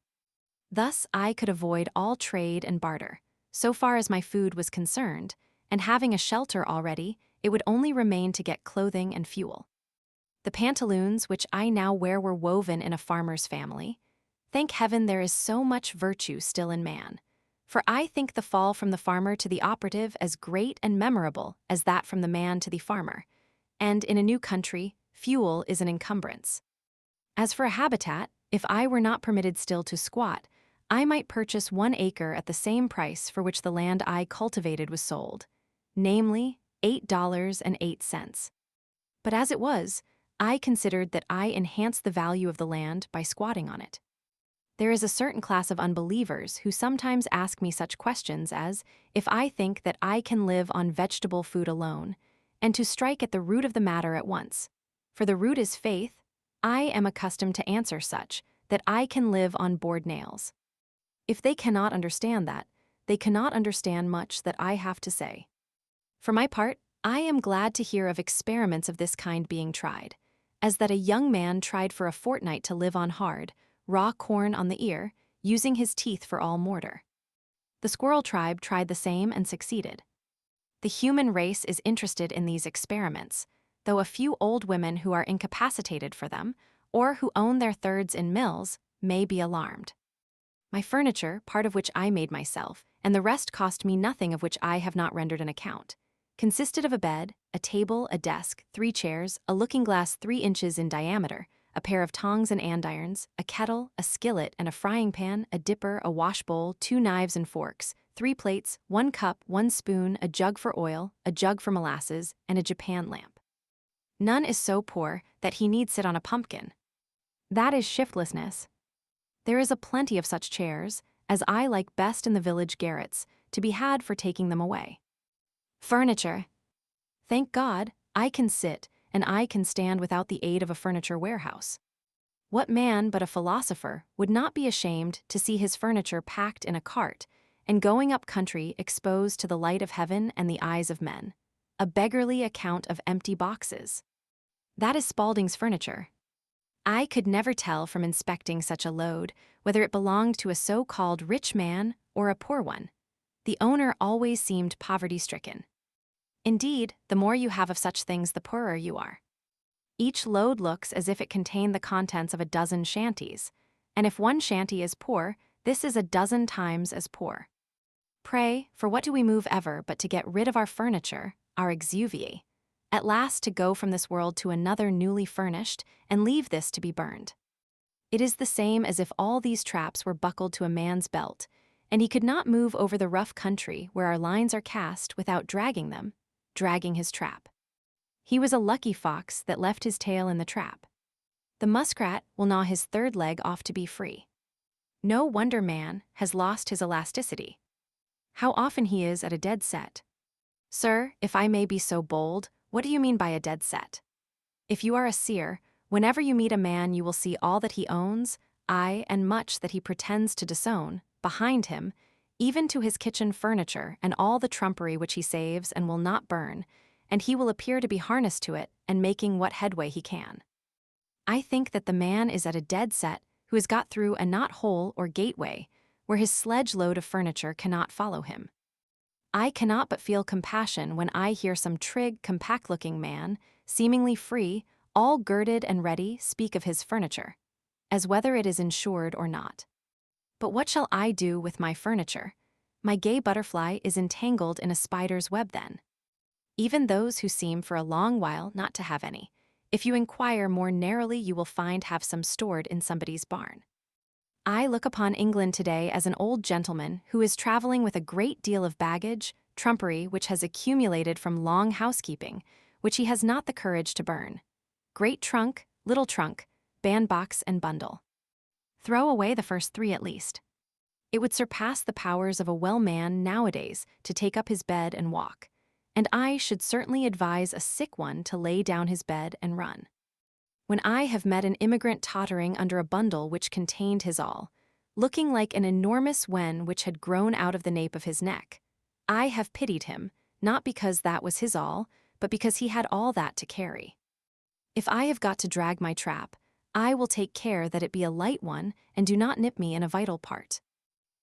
Thus I could avoid all trade and barter, so far as my food was concerned, and having a shelter already, it would only remain to get clothing and fuel. The pantaloons which I now wear were woven in a farmer's family. Thank heaven there is so much virtue still in man, for I think the fall from the farmer to the operative as great and memorable as that from the man to the farmer, and in a new country, fuel is an encumbrance. As for a habitat, if I were not permitted still to squat, I might purchase 1 acre at the same price for which the land I cultivated was sold, namely $8.08. But as it was, I considered that I enhanced the value of the land by squatting on it. There is a certain class of unbelievers who sometimes ask me such questions as if I think that I can live on vegetable food alone, and to strike at the root of the matter at once. For the root is faith, I am accustomed to answer such, that I can live on board nails. If they cannot understand that, they cannot understand much that I have to say. For my part, I am glad to hear of experiments of this kind being tried, as that a young man tried for a fortnight to live on hard, raw corn on the ear, using his teeth for all mortar. The squirrel tribe tried the same and succeeded. The human race is interested in these experiments, though a few old women who are incapacitated for them, or who own their thirds in mills, may be alarmed. My furniture, part of which I made myself, and the rest cost me nothing of which I have not rendered an account, consisted of a bed, a table, a desk, 3 chairs, a looking-glass 3 inches in diameter, a pair of tongs and andirons, a kettle, a skillet and a frying pan, a dipper, a washbowl, 2 knives and forks, 3 plates, 1 cup, 1 spoon, a jug for oil, a jug for molasses, and a Japan lamp. None is so poor that he need sit on a pumpkin. That is shiftlessness. There is a plenty of such chairs, as I like best in the village garrets, to be had for taking them away. Furniture. Thank God, I can sit, and I can stand without the aid of a furniture warehouse. What man but a philosopher would not be ashamed to see his furniture packed in a cart, and going up country exposed to the light of heaven and the eyes of men? A beggarly account of empty boxes. That is Spaulding's furniture. I could never tell from inspecting such a load whether it belonged to a so-called rich man or a poor one. The owner always seemed poverty-stricken. Indeed, the more you have of such things, the poorer you are. Each load looks as if it contained the contents of a dozen shanties, and if one shanty is poor, this is a dozen times as poor. Pray, for what do we move ever but to get rid of our furniture, our exuviae, at last to go from this world to another newly furnished, and leave this to be burned? It is the same as if all these traps were buckled to a man's belt, and he could not move over the rough country where our lines are cast without dragging his trap. He was a lucky fox that left his tail in the trap. The muskrat will gnaw his 3rd leg off to be free. No wonder man has lost his elasticity. How often he is at a dead set. Sir, if I may be so bold, what do you mean by a dead set? If you are a seer, whenever you meet a man you will see all that he owns, aye, and much that he pretends to disown, behind him, even to his kitchen furniture and all the trumpery which he saves and will not burn, and he will appear to be harnessed to it and making what headway he can. I think that the man is at a dead set who has got through a knot-hole or gateway, where his sledge-load of furniture cannot follow him. I cannot but feel compassion when I hear some trig, compact-looking man, seemingly free, all girded and ready, speak of his furniture, as whether it is insured or not. But what shall I do with my furniture? My gay butterfly is entangled in a spider's web then. Even those who seem for a long while not to have any, if you inquire more narrowly, you will find have some stored in somebody's barn. I look upon England today as an old gentleman who is traveling with a great deal of baggage, trumpery which has accumulated from long housekeeping, which he has not the courage to burn. Great trunk, little trunk, bandbox and bundle. Throw away the first three at least. It would surpass the powers of a well man nowadays to take up his bed and walk, and I should certainly advise a sick one to lay down his bed and run. When I have met an immigrant tottering under a bundle which contained his all, looking like an enormous wen which had grown out of the nape of his neck, I have pitied him, not because that was his all, but because he had all that to carry. If I have got to drag my trap, I will take care that it be a light one and do not nip me in a vital part.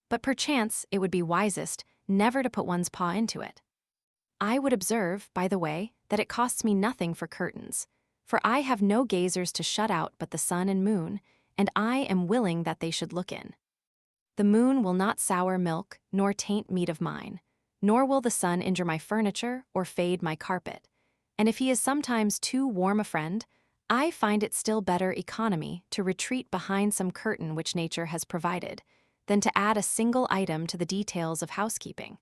But perchance it would be wisest never to put one's paw into it. I would observe, by the way, that it costs me nothing for curtains, for I have no gazers to shut out but the sun and moon, and I am willing that they should look in. The moon will not sour milk, nor taint meat of mine, nor will the sun injure my furniture or fade my carpet, and if he is sometimes too warm a friend, I find it still better economy to retreat behind some curtain which nature has provided, than to add a single item to the details of housekeeping.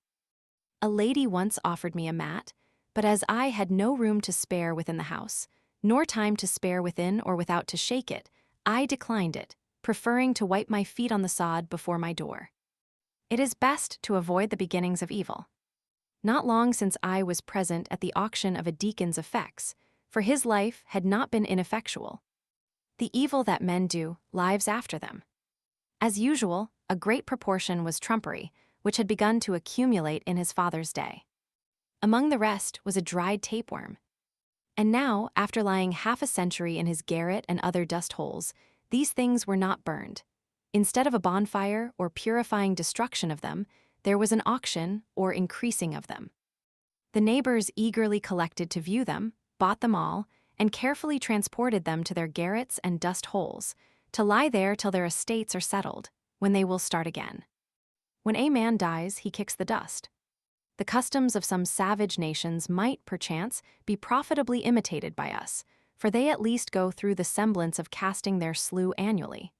A lady once offered me a mat, but as I had no room to spare within the house, nor time to spare within or without to shake it, I declined it, preferring to wipe my feet on the sod before my door. It is best to avoid the beginnings of evil. Not long since I was present at the auction of a deacon's effects, for his life had not been ineffectual. The evil that men do lives after them. As usual, a great proportion was trumpery, which had begun to accumulate in his father's day. Among the rest was a dried tapeworm. And now, after lying half a century in his garret and other dust holes, these things were not burned. Instead of a bonfire or purifying destruction of them, there was an auction or increasing of them. The neighbors eagerly collected to view them, bought them all, and carefully transported them to their garrets and dust holes, to lie there till their estates are settled, when they will start again. When a man dies, he kicks the dust. The customs of some savage nations might, perchance, be profitably imitated by us, for they at least go through the semblance of casting their slough annually.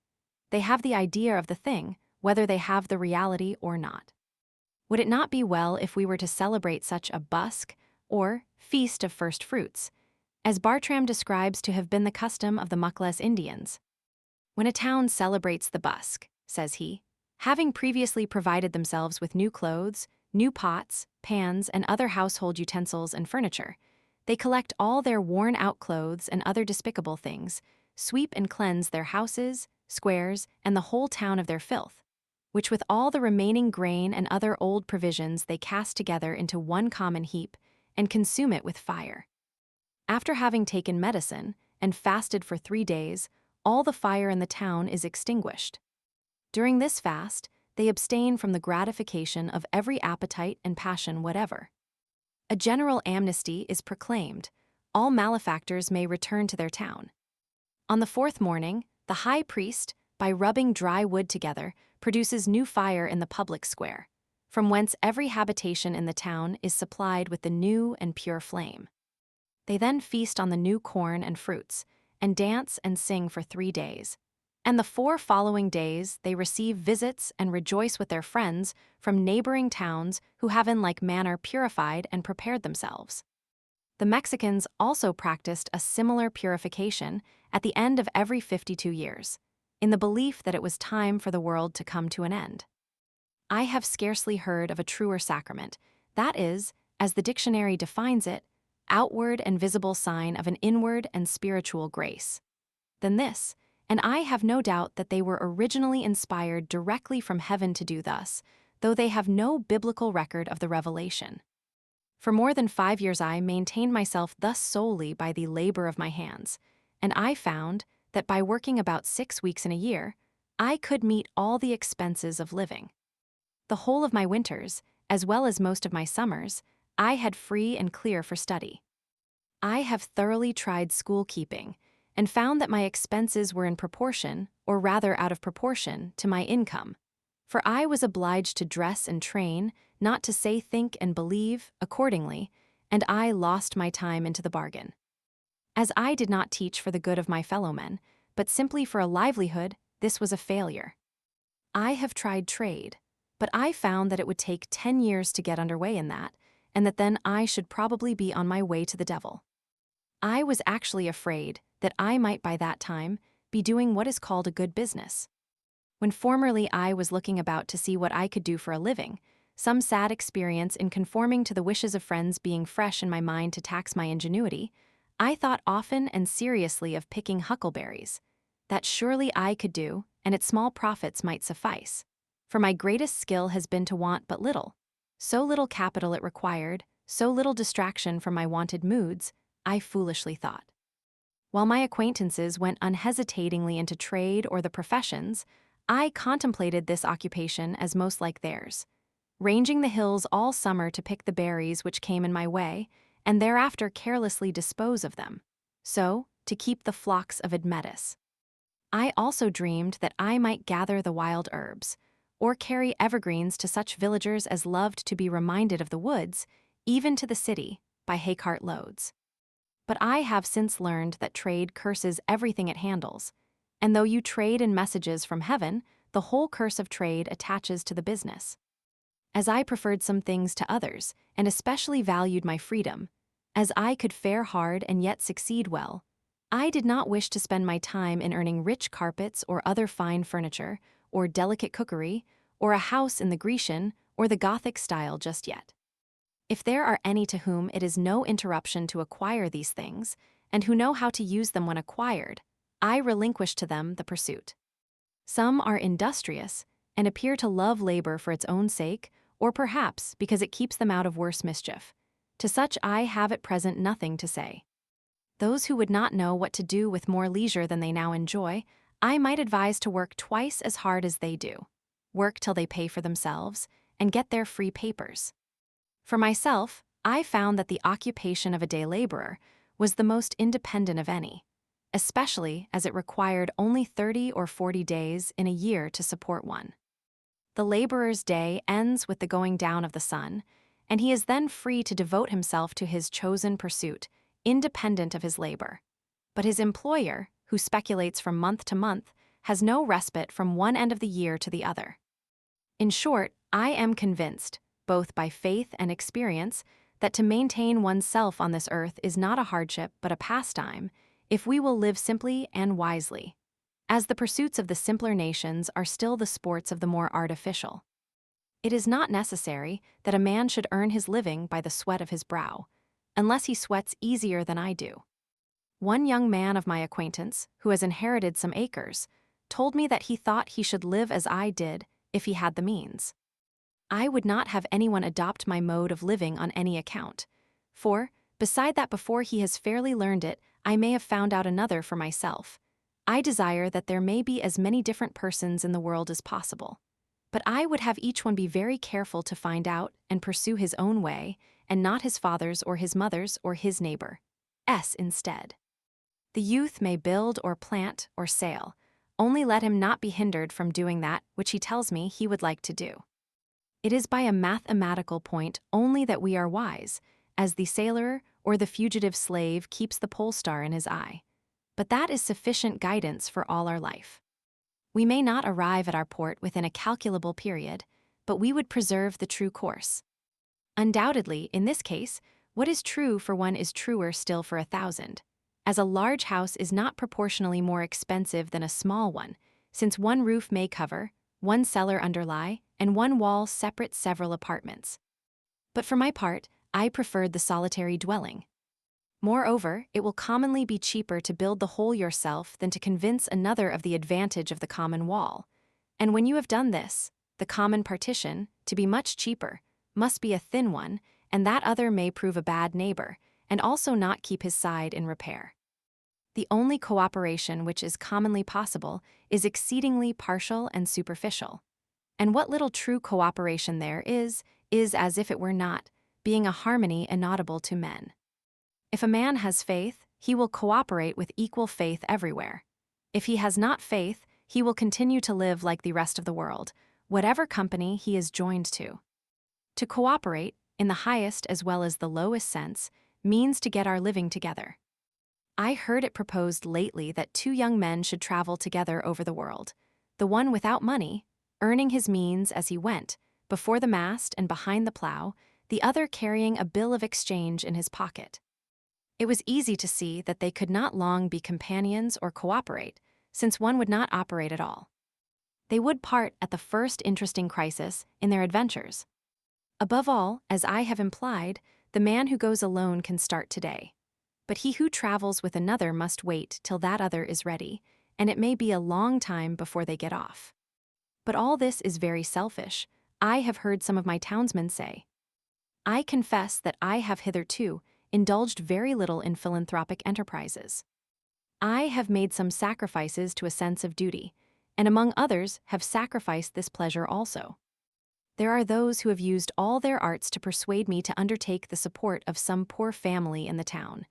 They have the idea of the thing, whether they have the reality or not. Would it not be well if we were to celebrate such a busk, or feast of first fruits, as Bartram describes to have been the custom of the Muckless Indians? When a town celebrates the busk, says he, having previously provided themselves with new clothes, new pots, pans, and other household utensils and furniture, they collect all their worn-out clothes and other despicable things, sweep and cleanse their houses, squares, and the whole town of their filth, which with all the remaining grain and other old provisions they cast together into one common heap, and consume it with fire. After having taken medicine, and fasted for 3 days, all the fire in the town is extinguished. During this fast, they abstain from the gratification of every appetite and passion whatever. A general amnesty is proclaimed. All malefactors may return to their town. On the 4th morning, the high priest, by rubbing dry wood together, produces new fire in the public square, from whence every habitation in the town is supplied with the new and pure flame. They then feast on the new corn and fruits, and dance and sing for 3 days. And the 4 following days they receive visits and rejoice with their friends from neighboring towns who have in like manner purified and prepared themselves. The Mexicans also practiced a similar purification at the end of every 52 years, in the belief that it was time for the world to come to an end. I have scarcely heard of a truer sacrament, that is, as the dictionary defines it, outward and visible sign of an inward and spiritual grace, than this, and I have no doubt that they were originally inspired directly from heaven to do thus, though they have no biblical record of the revelation. For more than 5 years I maintained myself thus solely by the labor of my hands, and I found that by working about 6 weeks in a year, I could meet all the expenses of living. The whole of my winters, as well as most of my summers, I had free and clear for study. I have thoroughly tried school-keeping, and found that my expenses were in proportion, or rather out of proportion, to my income, For I was obliged to dress and train, not to say, think, and believe, accordingly, and I lost my time into the bargain. As I did not teach for the good of my fellowmen, but simply for a livelihood, this was a failure. I have tried trade, but I found that it would take 10 years to get underway in that, and that then I should probably be on my way to the devil. I was actually afraid that I might by that time be doing what is called a good business. When formerly I was looking about to see what I could do for a living, some sad experience in conforming to the wishes of friends being fresh in my mind to tax my ingenuity, I thought often and seriously of picking huckleberries. That surely I could do, and its small profits might suffice. For my greatest skill has been to want but little. So little capital it required, so little distraction from my wanted moods, I foolishly thought. While my acquaintances went unhesitatingly into trade or the professions, I contemplated this occupation as most like theirs, ranging the hills all summer to pick the berries which came in my way, and thereafter carelessly dispose of them, so to keep the flocks of Admetus. I also dreamed that I might gather the wild herbs, or carry evergreens to such villagers as loved to be reminded of the woods, even to the city, by haycart loads. But I have since learned that trade curses everything it handles, and though you trade in messages from heaven, the whole curse of trade attaches to the business. As I preferred some things to others, and especially valued my freedom, as I could fare hard and yet succeed well, I did not wish to spend my time in earning rich carpets or other fine furniture, or delicate cookery, or a house in the Grecian or the Gothic style just yet. If there are any to whom it is no interruption to acquire these things, and who know how to use them when acquired, I relinquish to them the pursuit. Some are industrious, and appear to love labor for its own sake, or perhaps because it keeps them out of worse mischief. To such I have at present nothing to say. Those who would not know what to do with more leisure than they now enjoy, I might advise to work twice as hard as they do, work till they pay for themselves, and get their free papers. For myself, I found that the occupation of a day laborer was the most independent of any, especially as it required only 30 or 40 days in a year to support one. The laborer's day ends with the going down of the sun, and he is then free to devote himself to his chosen pursuit, independent of his labor. But his employer, who speculates from month to month, has no respite from one end of the year to the other. In short, I am convinced, both by faith and experience, that to maintain oneself on this earth is not a hardship but a pastime, if we will live simply and wisely, as the pursuits of the simpler nations are still the sports of the more artificial. It is not necessary that a man should earn his living by the sweat of his brow, unless he sweats easier than I do. One young man of my acquaintance, who has inherited some acres, told me that he thought he should live as I did if he had the means. I would not have anyone adopt my mode of living on any account, for, beside that before he has fairly learned it, I may have found out another for myself. I desire that there may be as many different persons in the world as possible, but I would have each one be very careful to find out and pursue his own way, and not his father's or his mother's or his neighbor's instead. The youth may build or plant or sail, only let him not be hindered from doing that which he tells me he would like to do. It is by a mathematical point only that we are wise, as the sailor or the fugitive slave keeps the pole star in his eye, but that is sufficient guidance for all our life. We may not arrive at our port within a calculable period, but we would preserve the true course. Undoubtedly, in this case, what is true for one is truer still for 1,000, as a large house is not proportionally more expensive than a small one, since one roof may cover, one cellar underlie, and one wall separate several apartments. But for my part, I preferred the solitary dwelling. Moreover, it will commonly be cheaper to build the whole yourself than to convince another of the advantage of the common wall. And when you have done this, the common partition, to be much cheaper, must be a thin one, and that other may prove a bad neighbor, and also not keep his side in repair. The only cooperation which is commonly possible is exceedingly partial and superficial. And what little true cooperation there is as if it were not, being a harmony inaudible to men. If a man has faith, he will cooperate with equal faith everywhere. If he has not faith, he will continue to live like the rest of the world, whatever company he is joined to. To cooperate, in the highest as well as the lowest sense, means to get our living together. I heard it proposed lately that two young men should travel together over the world, the one without money, earning his means as he went, before the mast and behind the plow, the other carrying a bill of exchange in his pocket. It was easy to see that they could not long be companions or cooperate, since one would not operate at all. They would part at the first interesting crisis in their adventures. Above all, as I have implied, the man who goes alone can start today. But he who travels with another must wait till that other is ready, and it may be a long time before they get off. But all this is very selfish, I have heard some of my townsmen say. I confess that I have hitherto indulged very little in philanthropic enterprises. I have made some sacrifices to a sense of duty, and among others have sacrificed this pleasure also. There are those who have used all their arts to persuade me to undertake the support of some poor family in the town,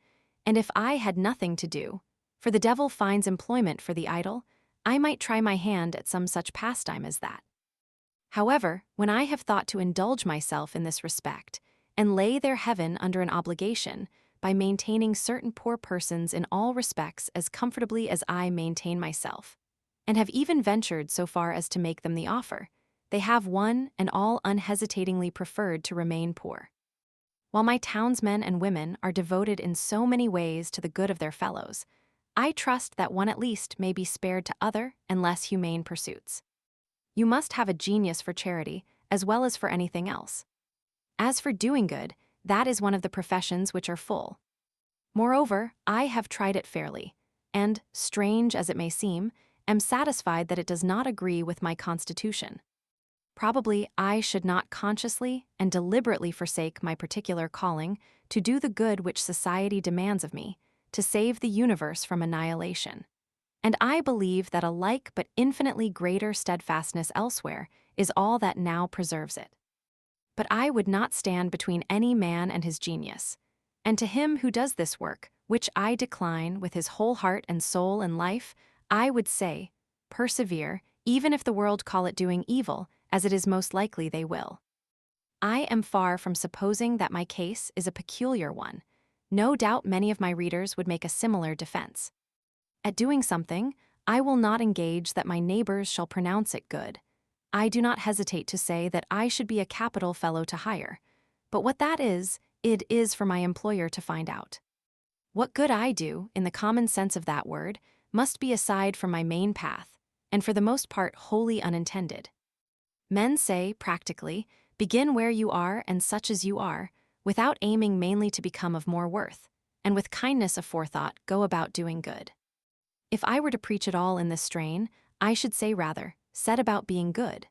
and if I had nothing to do, for the devil finds employment for the idle, I might try my hand at some such pastime as that. However, when I have thought to indulge myself in this respect, and lay their heaven under an obligation, by maintaining certain poor persons in all respects as comfortably as I maintain myself, and have even ventured so far as to make them the offer, they have one and all unhesitatingly preferred to remain poor. While my townsmen and women are devoted in so many ways to the good of their fellows, I trust that one at least may be spared to other and less humane pursuits. You must have a genius for charity as well as for anything else. As for doing good, that is one of the professions which are full. Moreover, I have tried it fairly, and, strange as it may seem, am satisfied that it does not agree with my constitution. Probably I should not consciously and deliberately forsake my particular calling to do the good which society demands of me, to save the universe from annihilation. And I believe that a like but infinitely greater steadfastness elsewhere is all that now preserves it. But I would not stand between any man and his genius, and to him who does this work, which I decline with his whole heart and soul and life, I would say, persevere, even if the world call it doing evil, as it is most likely they will. I am far from supposing that my case is a peculiar one. No doubt many of my readers would make a similar defense. At doing something, I will not engage that my neighbors shall pronounce it good. I do not hesitate to say that I should be a capital fellow to hire, but what that is, it is for my employer to find out. What good I do, in the common sense of that word, must be aside from my main path, and for the most part wholly unintended. Men say, practically, begin where you are and such as you are, without aiming mainly to become of more worth, and with kindness aforethought go about doing good. If I were to preach at all in this strain, I should say rather, set about being good.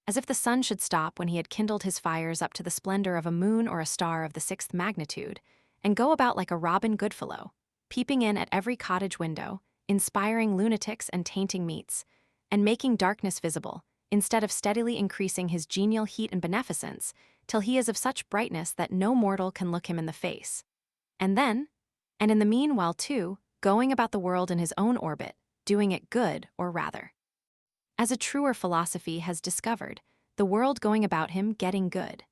As if the sun should stop when he had kindled his fires up to the splendor of a moon or a star of the 6th magnitude, and go about like a Robin Goodfellow, peeping in at every cottage window, inspiring lunatics and tainting meats, and making darkness visible, instead of steadily increasing his genial heat and beneficence, till he is of such brightness that no mortal can look him in the face. And then, and in the meanwhile too, going about the world in his own orbit, doing it good, or rather, as a truer philosophy has discovered, the world going about him getting good.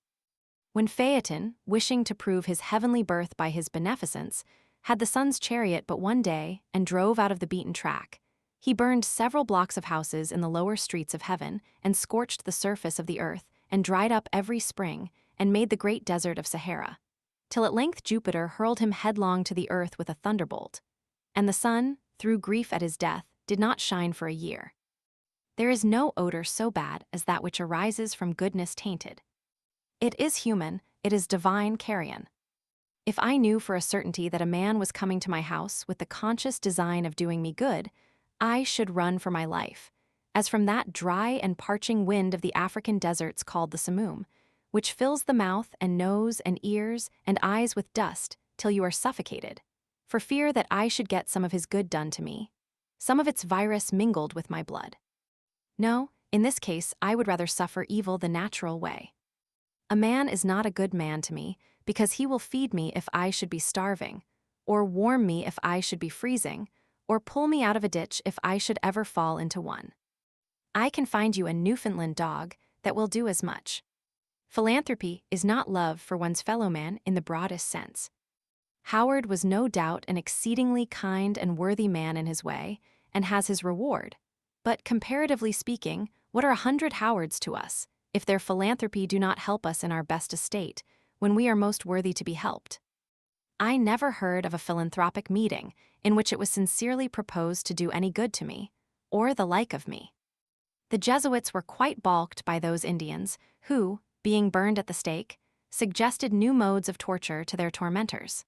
When Phaeton, wishing to prove his heavenly birth by his beneficence, had the sun's chariot but one day and drove out of the beaten track, he burned several blocks of houses in the lower streets of heaven and scorched the surface of the earth and dried up every spring and made the great desert of Sahara, till at length Jupiter hurled him headlong to the earth with a thunderbolt, and the sun, through grief at his death, did not shine for a year. There is no odor so bad as that which arises from goodness tainted. It is human, it is divine carrion. If I knew for a certainty that a man was coming to my house with the conscious design of doing me good, I should run for my life, as from that dry and parching wind of the African deserts called the simoom, which fills the mouth and nose and ears and eyes with dust till you are suffocated, for fear that I should get some of his good done to me, some of its virus mingled with my blood. No, in this case I would rather suffer evil the natural way. A man is not a good man to me, because he will feed me if I should be starving, or warm me if I should be freezing, or pull me out of a ditch if I should ever fall into one. I can find you a Newfoundland dog that will do as much. Philanthropy is not love for one's fellow man in the broadest sense. Howard was no doubt an exceedingly kind and worthy man in his way, and has his reward. But comparatively speaking, what are 100 Howards to us, if their philanthropy do not help us in our best estate, when we are most worthy to be helped? I never heard of a philanthropic meeting in which it was sincerely proposed to do any good to me, or the like of me. The Jesuits were quite balked by those Indians who, being burned at the stake, suggested new modes of torture to their tormentors.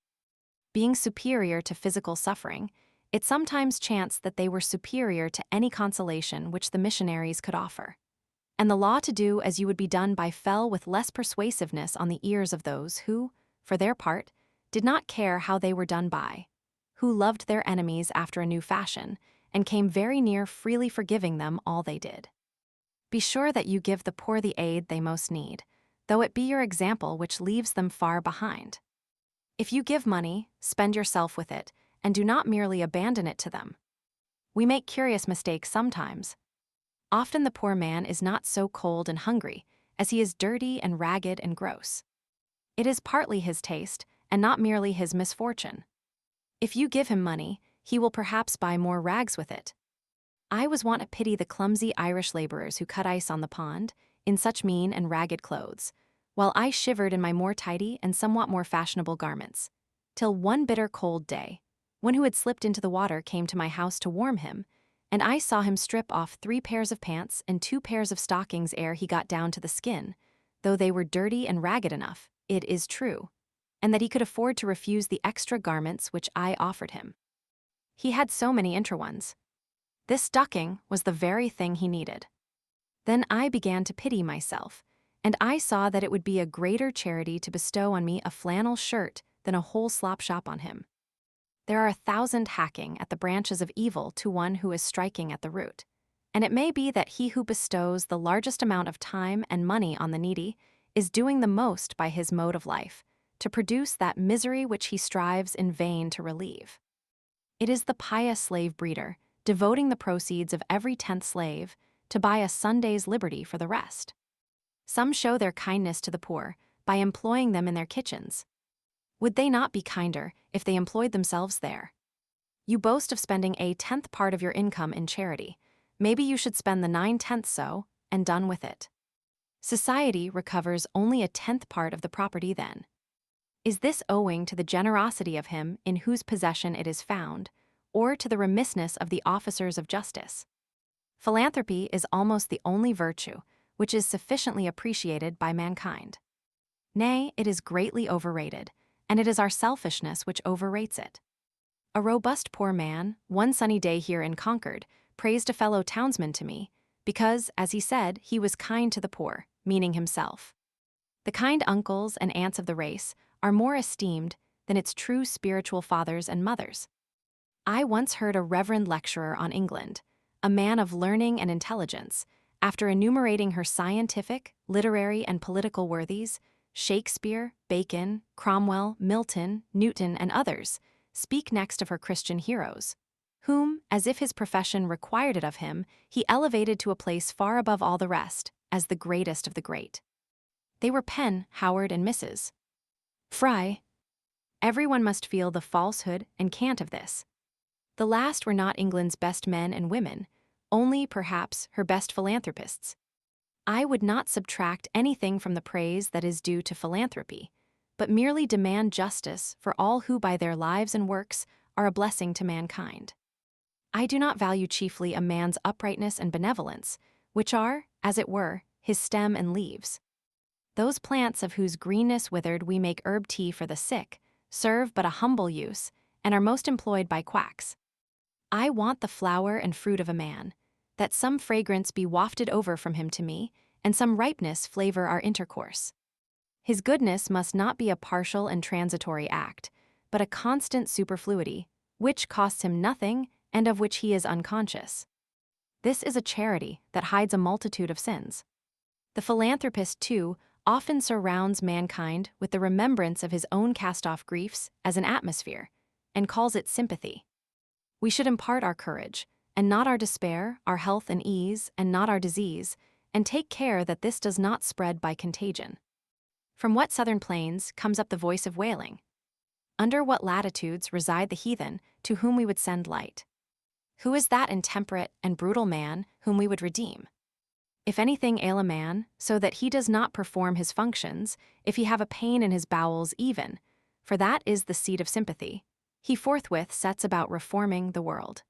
Being superior to physical suffering, it sometimes chanced that they were superior to any consolation which the missionaries could offer. And the law to do as you would be done by fell with less persuasiveness on the ears of those who, for their part, did not care how they were done by, who loved their enemies after a new fashion, and came very near freely forgiving them all they did. Be sure that you give the poor the aid they most need, though it be your example which leaves them far behind. If you give money, spend yourself with it, and do not merely abandon it to them. We make curious mistakes sometimes. Often the poor man is not so cold and hungry, as he is dirty and ragged and gross. It is partly his taste, and not merely his misfortune. If you give him money, he will perhaps buy more rags with it. I was wont to pity the clumsy Irish laborers who cut ice on the pond, in such mean and ragged clothes, while I shivered in my more tidy and somewhat more fashionable garments, till one bitter cold day, one who had slipped into the water came to my house to warm him, and I saw him strip off 3 pairs of pants and 2 pairs of stockings ere he got down to the skin, though they were dirty and ragged enough, it is true, and that he could afford to refuse the extra garments which I offered him. He had so many interones. This stocking was the very thing he needed. Then I began to pity myself, and I saw that it would be a greater charity to bestow on me a flannel shirt than a whole slop shop on him. There are 1,000 hacking at the branches of evil to one who is striking at the root, and it may be that he who bestows the largest amount of time and money on the needy is doing the most by his mode of life to produce that misery which he strives in vain to relieve. It is the pious slave breeder, devoting the proceeds of every 10th slave to buy a Sunday's liberty for the rest. Some show their kindness to the poor by employing them in their kitchens. Would they not be kinder if they employed themselves there? You boast of spending a 10th part of your income in charity. Maybe you should spend the 9/10 so, and done with it. Society recovers only a 10th part of the property then. Is this owing to the generosity of him in whose possession it is found, or to the remissness of the officers of justice? Philanthropy is almost the only virtue which is sufficiently appreciated by mankind. Nay, it is greatly overrated, and it is our selfishness which overrates it. A robust poor man, one sunny day here in Concord, praised a fellow townsman to me, because, as he said, he was kind to the poor, meaning himself. The kind uncles and aunts of the race are more esteemed than its true spiritual fathers and mothers. I once heard a reverend lecturer on England, a man of learning and intelligence, after enumerating her scientific, literary, and political worthies, Shakespeare, Bacon, Cromwell, Milton, Newton, and others, speak next of her Christian heroes, whom, as if his profession required it of him, he elevated to a place far above all the rest, as the greatest of the great. They were Penn, Howard, and Mrs. Fry. Everyone must feel the falsehood and cant of this. The last were not England's best men and women, only, perhaps, her best philanthropists. I would not subtract anything from the praise that is due to philanthropy, but merely demand justice for all who by their lives and works are a blessing to mankind. I do not value chiefly a man's uprightness and benevolence, which are, as it were, his stem and leaves. Those plants of whose greenness withered we make herb tea for the sick serve but a humble use, and are most employed by quacks. I want the flower and fruit of a man, that some fragrance be wafted over from him to me, and some ripeness flavor our intercourse. His goodness must not be a partial and transitory act, but a constant superfluity, which costs him nothing and of which he is unconscious. This is a charity that hides a multitude of sins. The philanthropist, too, often surrounds mankind with the remembrance of his own cast-off griefs as an atmosphere, and calls it sympathy. We should impart our courage, and not our despair, our health and ease, and not our disease, and take care that this does not spread by contagion. From what southern plains comes up the voice of wailing? Under what latitudes reside the heathen, to whom we would send light? Who is that intemperate and brutal man whom we would redeem? If anything ail a man, so that he does not perform his functions, if he have a pain in his bowels even, for that is the seat of sympathy, he forthwith sets about reforming the world.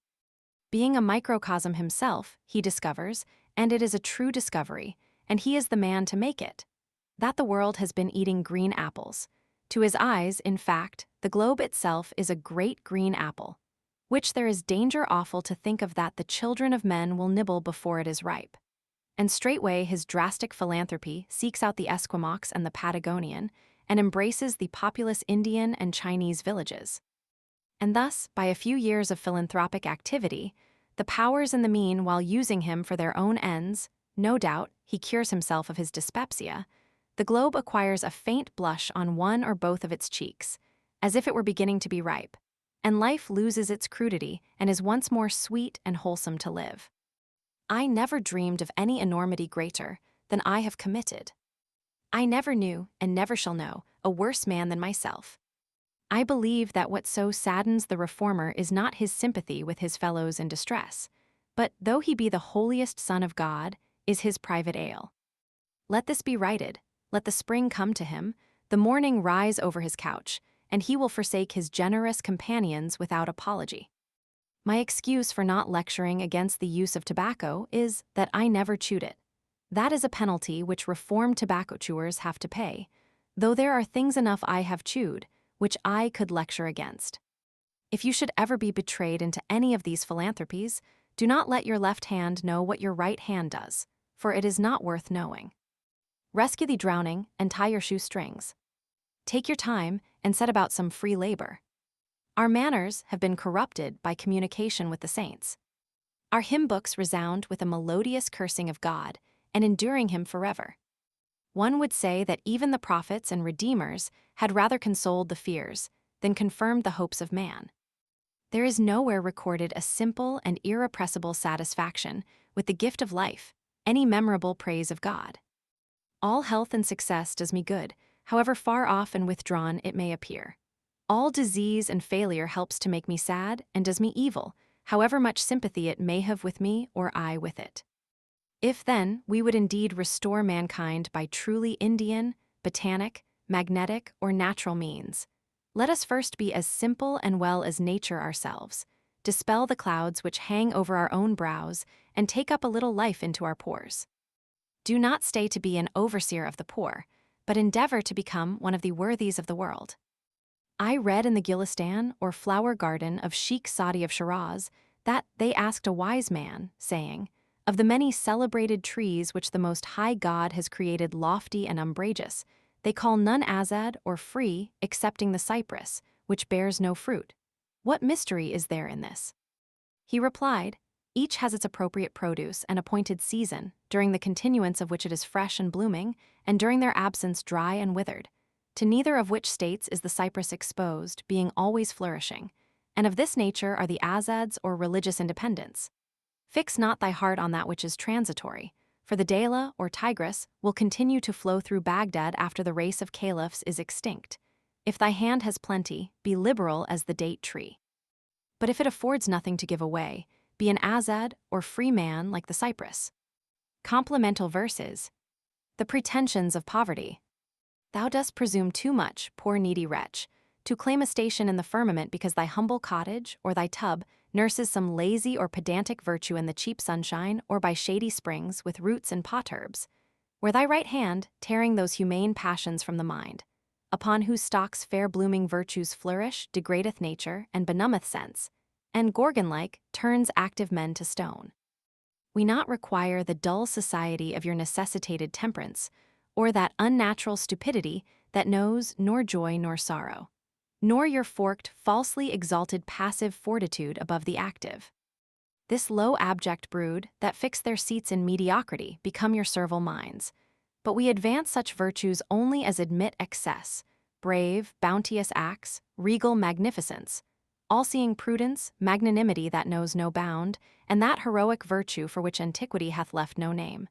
Being a microcosm himself, he discovers, and it is a true discovery, and he is the man to make it, that the world has been eating green apples. To his eyes, in fact, the globe itself is a great green apple, which there is danger awful to think of that the children of men will nibble before it is ripe. And straightway his drastic philanthropy seeks out the Esquimaux and the Patagonian, and embraces the populous Indian and Chinese villages. And thus, by a few years of philanthropic activity, the powers in the mean, while using him for their own ends, no doubt, he cures himself of his dyspepsia, the globe acquires a faint blush on one or both of its cheeks, as if it were beginning to be ripe, and life loses its crudity and is once more sweet and wholesome to live. I never dreamed of any enormity greater than I have committed. I never knew, and never shall know, a worse man than myself. I believe that what so saddens the reformer is not his sympathy with his fellows in distress, but, though he be the holiest Son of God, is his private ail. Let this be righted, let the spring come to him, the morning rise over his couch, and he will forsake his generous companions without apology. My excuse for not lecturing against the use of tobacco is that I never chewed it. That is a penalty which reformed tobacco chewers have to pay, though there are things enough I have chewed, which I could lecture against. If you should ever be betrayed into any of these philanthropies, do not let your left hand know what your right hand does, for it is not worth knowing. Rescue the drowning and tie your shoestrings. Take your time and set about some free labor. Our manners have been corrupted by communication with the saints. Our hymn books resound with a melodious cursing of God and enduring him forever. One would say that even the prophets and redeemers had rather consoled the fears than confirmed the hopes of man. There is nowhere recorded a simple and irrepressible satisfaction with the gift of life, any memorable praise of God. All health and success does me good, however far off and withdrawn it may appear. All disease and failure helps to make me sad and does me evil, however much sympathy it may have with me or I with it. If, then, we would indeed restore mankind by truly Indian, botanic, magnetic, or natural means, let us first be as simple and well as nature ourselves, dispel the clouds which hang over our own brows, and take up a little life into our pores. Do not stay to be an overseer of the poor, but endeavor to become one of the worthies of the world. I read in the Gulistan or flower garden of Sheikh Sadi of Shiraz that they asked a wise man, saying, of the many celebrated trees which the Most High God has created lofty and umbrageous, they call none azad or free excepting the cypress, which bears no fruit. What mystery is there in this? He replied, each has its appropriate produce and appointed season, during the continuance of which it is fresh and blooming, and during their absence dry and withered. To neither of which states is the cypress exposed, being always flourishing, and of this nature are the azads or religious independence. Fix not thy heart on that which is transitory, for the Dela or Tigris will continue to flow through Baghdad after the race of caliphs is extinct. If thy hand has plenty, be liberal as the date tree. But if it affords nothing to give away, be an azad or free man like the cypress. Complemental verses. The pretensions of poverty. Thou dost presume too much, poor needy wretch, to claim a station in the firmament because thy humble cottage or thy tub nurses some lazy or pedantic virtue in the cheap sunshine or by shady springs with roots and potherbs, where thy right hand, tearing those humane passions from the mind, upon whose stalks fair blooming virtues flourish, degradeth nature and benumbeth sense, and Gorgon-like turns active men to stone. We not require the dull society of your necessitated temperance, or that unnatural stupidity that knows nor joy nor sorrow, nor your forked, falsely exalted passive fortitude above the active. This low abject brood that fix their seats in mediocrity become your servile minds, but we advance such virtues only as admit excess, brave, bounteous acts, regal magnificence, all-seeing prudence, magnanimity that knows no bound, and that heroic virtue for which antiquity hath left no name,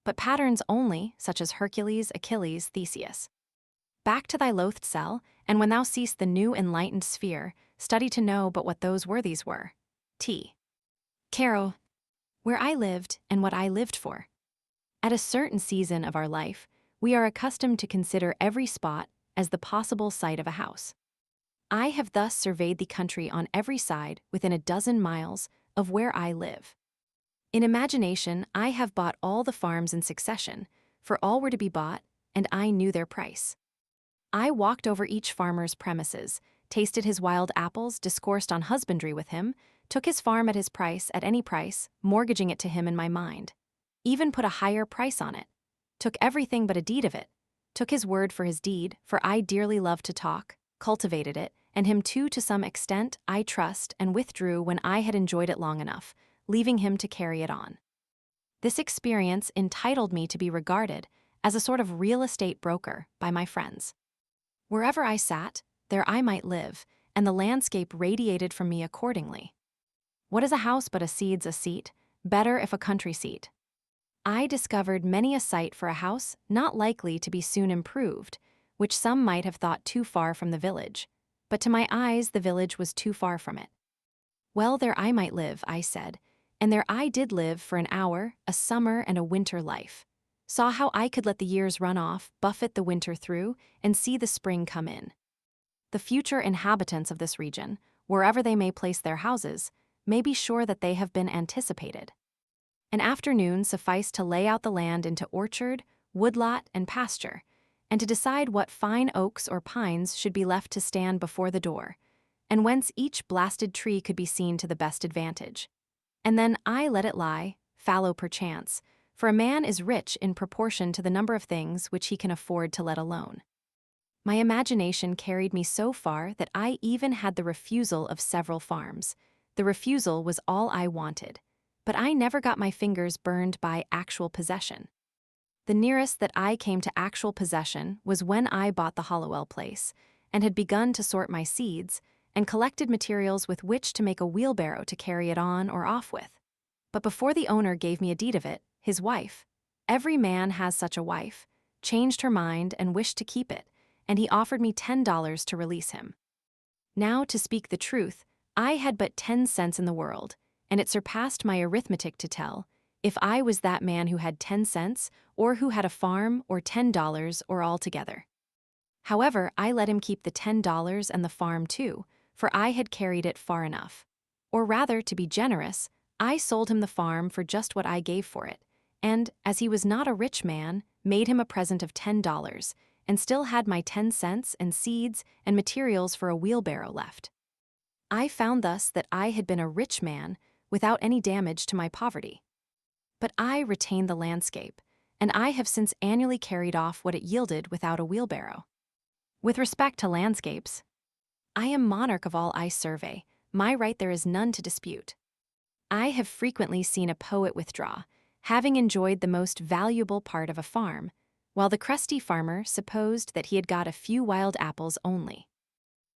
but patterns only, such as Hercules, Achilles, Theseus. Back to thy loathed cell, and when thou seest the new enlightened sphere, study to know but what those worthies were. T. Caro. Where I lived, and what I lived for. At a certain season of our life, we are accustomed to consider every spot as the possible site of a house. I have thus surveyed the country on every side within a dozen miles of where I live. In imagination, I have bought all the farms in succession, for all were to be bought, and I knew their price. I walked over each farmer's premises, tasted his wild apples, discoursed on husbandry with him, took his farm at his price, at any price, mortgaging it to him in my mind. Even put a higher price on it. Took everything but a deed of it. Took his word for his deed, for I dearly loved to talk, cultivated it, and him too to some extent, I trust, and withdrew when I had enjoyed it long enough, leaving him to carry it on. This experience entitled me to be regarded as a sort of real estate broker by my friends. Wherever I sat, there I might live, and the landscape radiated from me accordingly. What is a house but a seed's a seat? Better if a country seat. I discovered many a site for a house not likely to be soon improved, which some might have thought too far from the village, but to my eyes the village was too far from it. Well, there I might live, I said, and there I did live for an hour, a summer and a winter life. Saw how I could let the years run off, buffet the winter through, and see the spring come in. The future inhabitants of this region, wherever they may place their houses, may be sure that they have been anticipated. An afternoon sufficed to lay out the land into orchard, woodlot, and pasture, and to decide what fine oaks or pines should be left to stand before the door, and whence each blasted tree could be seen to the best advantage. And then I let it lie, fallow perchance, for a man is rich in proportion to the number of things which he can afford to let alone. My imagination carried me so far that I even had the refusal of several farms. The refusal was all I wanted, but I never got my fingers burned by actual possession. The nearest that I came to actual possession was when I bought the Hollowell place, and had begun to sort my seeds, and collected materials with which to make a wheelbarrow to carry it on or off with. But before the owner gave me a deed of it, his wife, every man has such a wife, changed her mind and wished to keep it, and he offered me $10 to release him. Now, to speak the truth, I had but 10 cents in the world, and it surpassed my arithmetic to tell if I was that man who had 10 cents, or who had a farm, or $10, or all together. However, I let him keep the $10 and the farm too, for I had carried it far enough. Or rather, to be generous, I sold him the farm for just what I gave for it, and, as he was not a rich man, made him a present of $10, and still had my 10 cents and seeds and materials for a wheelbarrow left. I found thus that I had been a rich man without any damage to my poverty. But I retained the landscape, and I have since annually carried off what it yielded without a wheelbarrow. With respect to landscapes, I am monarch of all I survey, my right there is none to dispute. I have frequently seen a poet withdraw, having enjoyed the most valuable part of a farm, while the crusty farmer supposed that he had got a few wild apples only.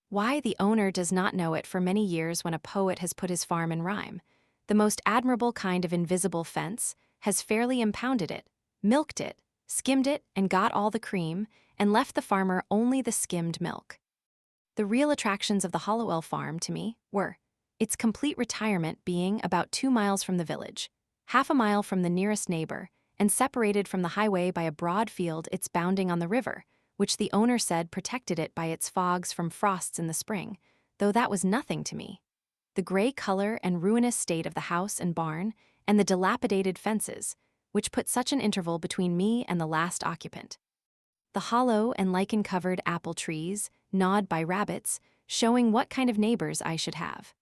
Why, the owner does not know it for many years when a poet has put his farm in rhyme. The most admirable kind of invisible fence has fairly impounded it, milked it, skimmed it, and got all the cream, and left the farmer only the skimmed milk. The real attractions of the Hollowell farm to me were its complete retirement being about 2 miles from the village, half a mile from the nearest neighbor, and separated from the highway by a broad field its bounding on the river, which the owner said protected it by its fogs from frosts in the spring, though that was nothing to me. The gray color and ruinous state of the house and barn, and the dilapidated fences, which put such an interval between me and the last occupant. The hollow and lichen-covered apple trees, gnawed by rabbits, showing what kind of neighbors I should have.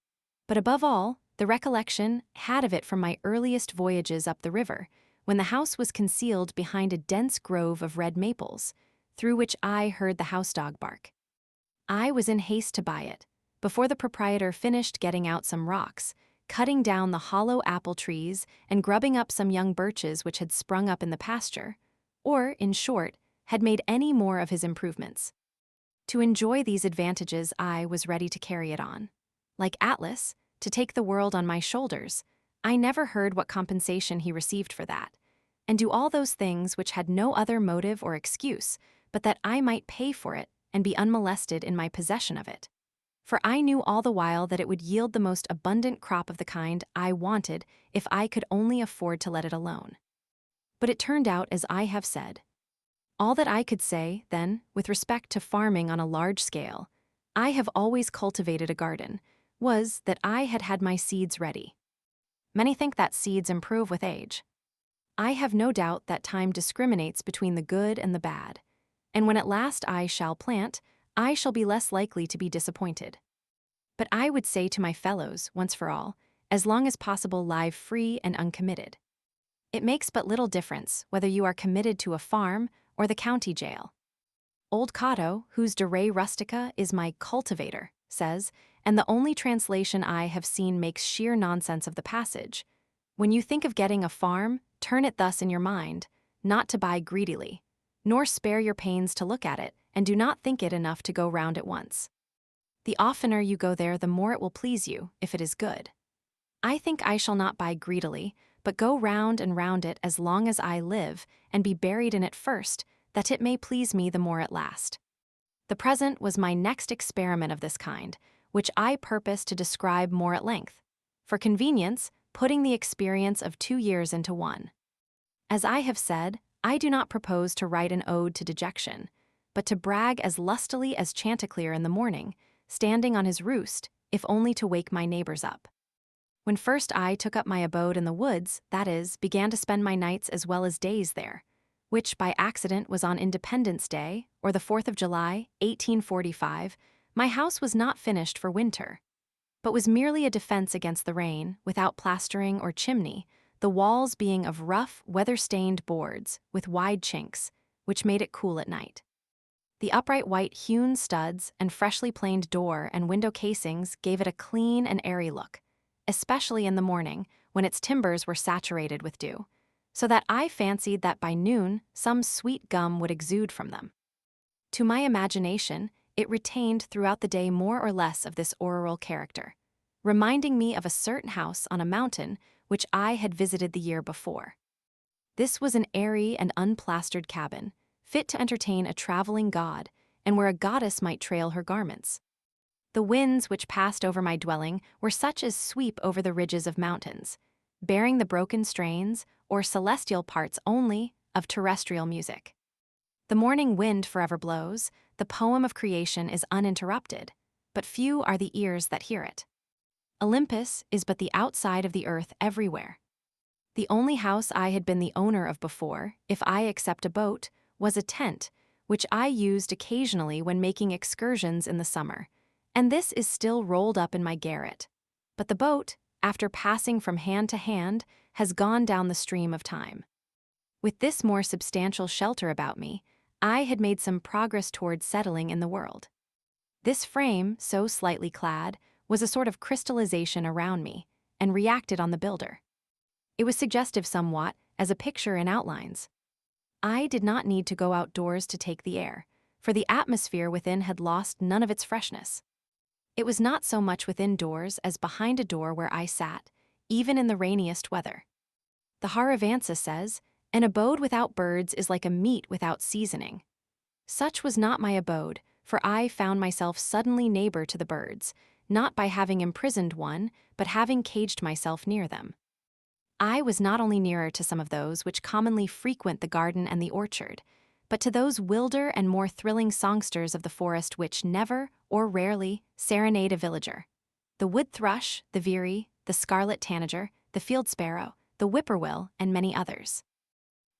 But above all, the recollection had of it from my earliest voyages up the river, when the house was concealed behind a dense grove of red maples, through which I heard the house-dog bark. I was in haste to buy it, before the proprietor finished getting out some rocks, cutting down the hollow apple trees and grubbing up some young birches which had sprung up in the pasture, or, in short, had made any more of his improvements. To enjoy these advantages I was ready to carry it on. like Atlas, to take the world on my shoulders, I never heard what compensation he received for that, and do all those things which had no other motive or excuse but that I might pay for it and be unmolested in my possession of it. For I knew all the while that it would yield the most abundant crop of the kind I wanted if I could only afford to let it alone. But it turned out as I have said. All that I could say, then, with respect to farming on a large scale, I have always cultivated a garden, was that I had had my seeds ready. Many think that seeds improve with age. I have no doubt that time discriminates between the good and the bad, and when at last I shall plant, I shall be less likely to be disappointed. But I would say to my fellows, once for all, as long as possible live free and uncommitted. It makes but little difference whether you are committed to a farm or the county jail. Old Cotto, whose De Re Rustica is my cultivator, says, and the only translation I have seen makes sheer nonsense of the passage, when you think of getting a farm, turn it thus in your mind, not to buy greedily, nor spare your pains to look at it, and do not think it enough to go round it once. The oftener you go there, the more it will please you, if it is good. I think I shall not buy greedily, but go round and round it as long as I live, and be buried in it first, that it may please me the more at last. The present was my next experiment of this kind, which I purpose to describe more at length, for convenience, putting the experience of 2 years into one. As I have said, I do not propose to write an ode to dejection, but to brag as lustily as Chanticleer in the morning, standing on his roost, if only to wake my neighbors up. When first I took up my abode in the woods, that is, began to spend my nights as well as days there, which by accident was on Independence Day, or the 4th of July, 1845, my house was not finished for winter, but was merely a defense against the rain, without plastering or chimney, the walls being of rough, weather-stained boards, with wide chinks, which made it cool at night. The upright white hewn studs and freshly planed door and window casings gave it a clean and airy look, especially in the morning, when its timbers were saturated with dew, so that I fancied that by noon some sweet gum would exude from them. To my imagination, it retained throughout the day more or less of this auroral character, reminding me of a certain house on a mountain which I had visited the year before. This was an airy and unplastered cabin, fit to entertain a traveling god, and where a goddess might trail her garments. The winds which passed over my dwelling were such as sweep over the ridges of mountains, bearing the broken strains, or celestial parts only, of terrestrial music. The morning wind forever blows, the poem of creation is uninterrupted, but few are the ears that hear it. Olympus is but the outside of the earth everywhere. The only house I had been the owner of before, if I except a boat, was a tent, which I used occasionally when making excursions in the summer, and this is still rolled up in my garret. But the boat, after passing from hand to hand, has gone down the stream of time. With this more substantial shelter about me, I had made some progress toward settling in the world. This frame, so slightly clad, was a sort of crystallization around me, and reacted on the builder. It was suggestive somewhat, as a picture in outlines. I did not need to go outdoors to take the air, for the atmosphere within had lost none of its freshness. It was not so much within doors as behind a door where I sat, even in the rainiest weather. The Haravansa says, "An abode without birds is like a meat without seasoning." Such was not my abode, for I found myself suddenly neighbor to the birds, not by having imprisoned one, but having caged myself near them. I was not only nearer to some of those which commonly frequent the garden and the orchard, but to those wilder and more thrilling songsters of the forest which never, or rarely, serenade a villager: the wood thrush, the veery, the scarlet tanager, the field sparrow, the whippoorwill, and many others.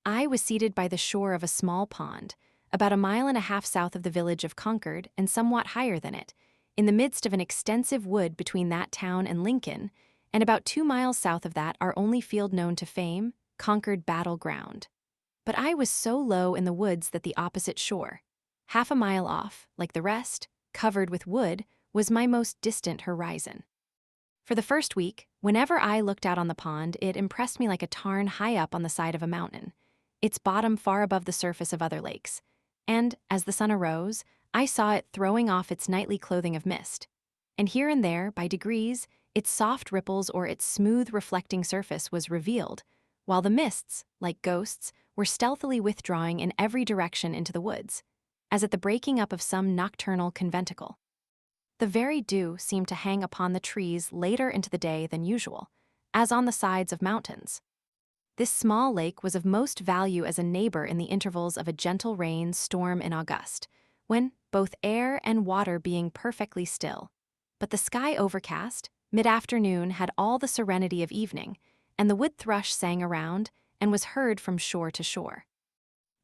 I was seated by the shore of a small pond, about 1.5 miles south of the village of Concord and somewhat higher than it, in the midst of an extensive wood between that town and Lincoln, and about 2 miles south of that our only field known to fame, Concord Battle Ground. But I was so low in the woods that the opposite shore, 1/2 mile off, like the rest, covered with wood, was my most distant horizon. For the first week, whenever I looked out on the pond, it impressed me like a tarn high up on the side of a mountain, its bottom far above the surface of other lakes, and, as the sun arose, I saw it throwing off its nightly clothing of mist, and here and there, by degrees, its soft ripples or its smooth reflecting surface was revealed, while the mists, like ghosts, were stealthily withdrawing in every direction into the woods, as at the breaking up of some nocturnal conventicle. The very dew seemed to hang upon the trees later into the day than usual, as on the sides of mountains. This small lake was of most value as a neighbor in the intervals of a gentle rain storm in August, when, both air and water being perfectly still, but the sky overcast, mid-afternoon had all the serenity of evening, and the wood thrush sang around and was heard from shore to shore.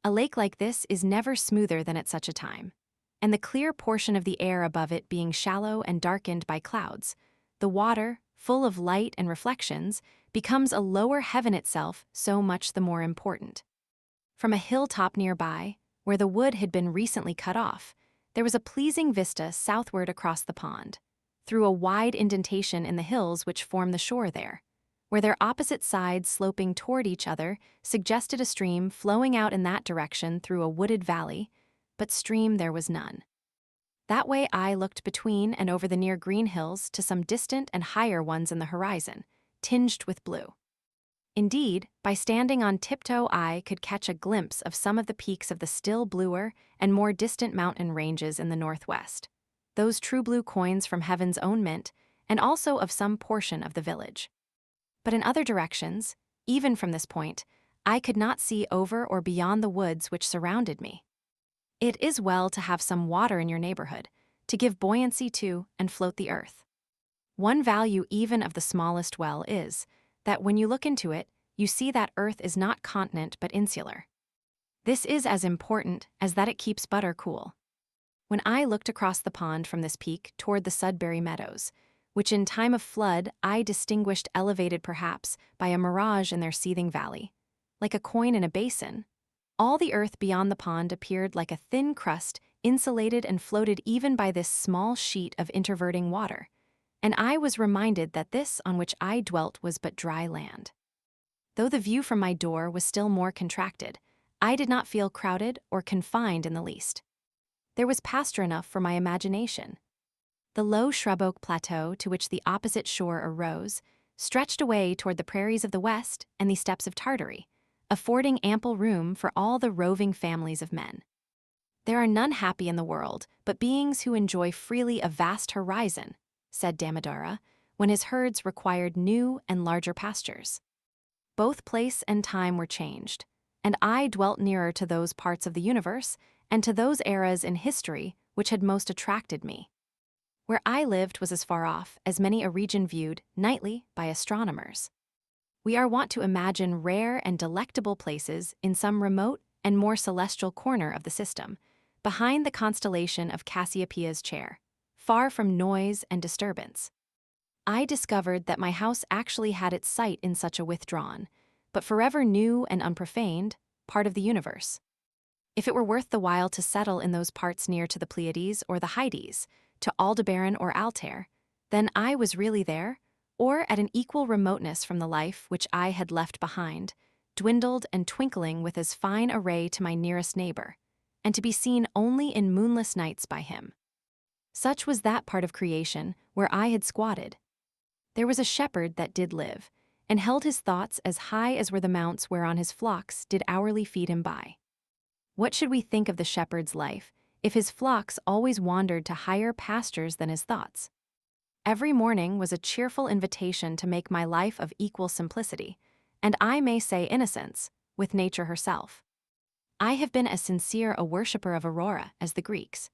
A lake like this is never smoother than at such a time, and the clear portion of the air above it being shallow and darkened by clouds, the water, full of light and reflections, becomes a lower heaven itself so much the more important. From a hilltop nearby, where the wood had been recently cut off, there was a pleasing vista southward across the pond, through a wide indentation in the hills which form the shore there, where their opposite sides sloping toward each other suggested a stream flowing out in that direction through a wooded valley, but stream there was none. That way I looked between and over the near green hills to some distant and higher ones in the horizon, tinged with blue. Indeed, by standing on tiptoe I could catch a glimpse of some of the peaks of the still bluer and more distant mountain ranges in the northwest, those true blue coins from heaven's own mint, and also of some portion of the village. But in other directions, even from this point, I could not see over or beyond the woods which surrounded me. It is well to have some water in your neighborhood, to give buoyancy to and float the earth. One value even of the smallest well is that when you look into it, you see that earth is not continent but insular. This is as important as that it keeps butter cool. When I looked across the pond from this peak toward the Sudbury Meadows, which in time of flood I distinguished elevated perhaps by a mirage in their seething valley, like a coin in a basin, all the earth beyond the pond appeared like a thin crust insulated and floated even by this small sheet of interverting water, and I was reminded that this on which I dwelt was but dry land. Though the view from my door was still more contracted, I did not feel crowded or confined in the least. There was pasture enough for my imagination. The low shrub oak plateau to which the opposite shore arose stretched away toward the prairies of the west and the steppes of Tartary, affording ample room for all the roving families of men. There are none happy in the world but beings who enjoy freely a vast horizon, said Damodara, when his herds required new and larger pastures. Both place and time were changed, and I dwelt nearer to those parts of the universe and to those eras in history which had most attracted me. Where I lived was as far off as many a region viewed nightly by astronomers. We are wont to imagine rare and delectable places in some remote and more celestial corner of the system, behind the constellation of Cassiopeia's chair, far from noise and disturbance. I discovered that my house actually had its site in such a withdrawn, but forever new and unprofaned, part of the universe. If it were worth the while to settle in those parts near to the Pleiades or the Hyades, to Aldebaran or Altair, then I was really there, or at an equal remoteness from the life which I had left behind, dwindled and twinkling with as fine a ray to my nearest neighbor, and to be seen only in moonless nights by him. Such was that part of creation where I had squatted. There was a shepherd that did live, and held his thoughts as high as were the mounts whereon his flocks did hourly feed him by. What should we think of the shepherd's life, if his flocks always wandered to higher pastures than his thoughts? Every morning was a cheerful invitation to make my life of equal simplicity, and I may say innocence, with nature herself. I have been as sincere a worshipper of Aurora as the Greeks.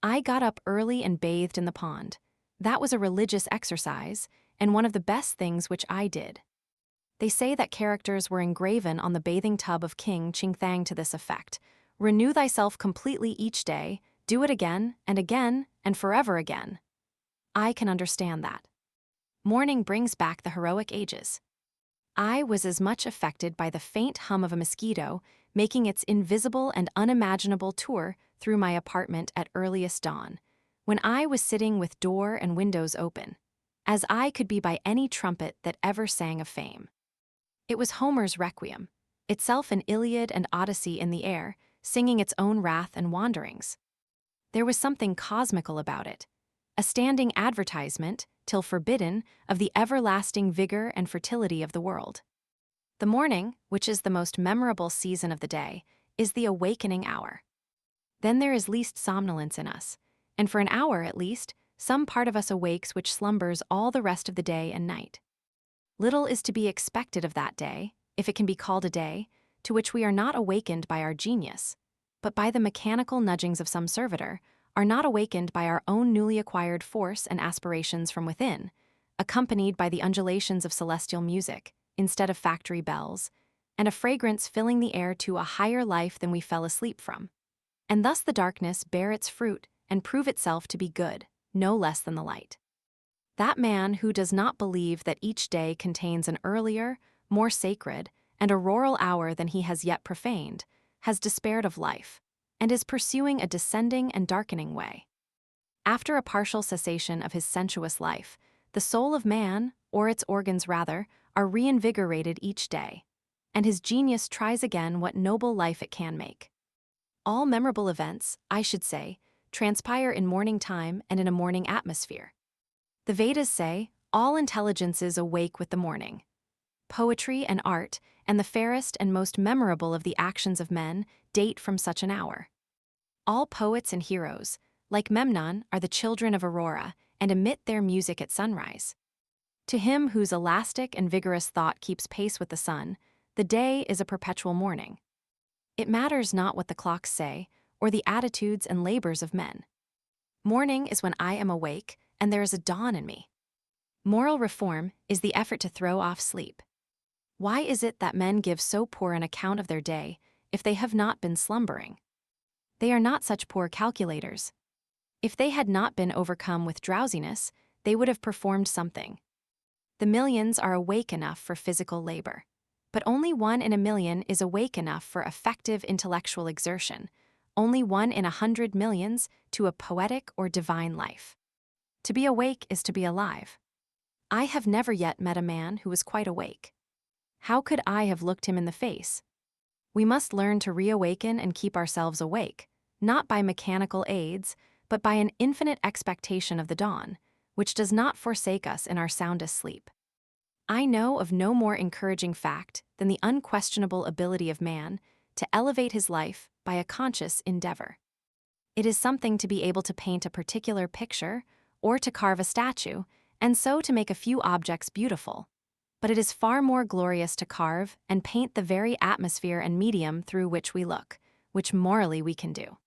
I got up early and bathed in the pond. That was a religious exercise, and one of the best things which I did. They say that characters were engraven on the bathing tub of King Chingthang to this effect: renew thyself completely each day, do it again, and forever again. I can understand that. Morning brings back the heroic ages. I was as much affected by the faint hum of a mosquito making its invisible and unimaginable tour through my apartment at earliest dawn, when I was sitting with door and windows open, as I could be by any trumpet that ever sang of fame. It was Homer's Requiem, itself an Iliad and Odyssey in the air, singing its own wrath and wanderings. There was something cosmical about it, a standing advertisement, till forbidden, of the everlasting vigor and fertility of the world. The morning, which is the most memorable season of the day, is the awakening hour. Then there is least somnolence in us, and for an hour at least, some part of us awakes which slumbers all the rest of the day and night. Little is to be expected of that day, if it can be called a day, to which we are not awakened by our genius, but by the mechanical nudgings of some servitor, are not awakened by our own newly acquired force and aspirations from within, accompanied by the undulations of celestial music, instead of factory bells, and a fragrance filling the air to a higher life than we fell asleep from. And thus the darkness bear its fruit and prove itself to be good, no less than the light. That man who does not believe that each day contains an earlier, more sacred, and auroral hour than he has yet profaned, has despaired of life, and is pursuing a descending and darkening way. After a partial cessation of his sensuous life, the soul of man, or its organs rather, are reinvigorated each day, and his genius tries again what noble life it can make. All memorable events, I should say, transpire in morning time and in a morning atmosphere. The Vedas say, all intelligences awake with the morning. Poetry and art, and the fairest and most memorable of the actions of men, date from such an hour. All poets and heroes, like Memnon, are the children of Aurora, and emit their music at sunrise. To him whose elastic and vigorous thought keeps pace with the sun, the day is a perpetual morning. It matters not what the clocks say, or the attitudes and labors of men. Morning is when I am awake, and there is a dawn in me. Moral reform is the effort to throw off sleep. Why is it that men give so poor an account of their day, if they have not been slumbering? They are not such poor calculators. If they had not been overcome with drowsiness, they would have performed something. The millions are awake enough for physical labor, but only 1 in a million is awake enough for effective intellectual exertion, only 1 in 100 millions to a poetic or divine life. To be awake is to be alive. I have never yet met a man who was quite awake. How could I have looked him in the face? We must learn to reawaken and keep ourselves awake, not by mechanical aids, but by an infinite expectation of the dawn, which does not forsake us in our soundest sleep. I know of no more encouraging fact than the unquestionable ability of man to elevate his life by a conscious endeavor. It is something to be able to paint a particular picture, or to carve a statue, and so to make a few objects beautiful. But it is far more glorious to carve and paint the very atmosphere and medium through which we look, which morally we can do.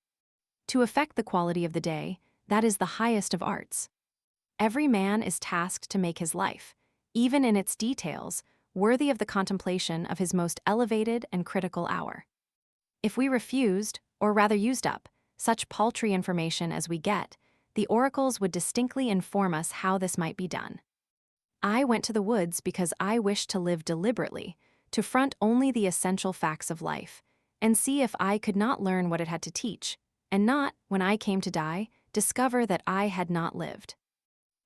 To affect the quality of the day, that is the highest of arts. Every man is tasked to make his life, even in its details, worthy of the contemplation of his most elevated and critical hour. If we refused, or rather used up, such paltry information as we get, the oracles would distinctly inform us how this might be done. I went to the woods because I wished to live deliberately, to front only the essential facts of life, and see if I could not learn what it had to teach, and not, when I came to die, discover that I had not lived.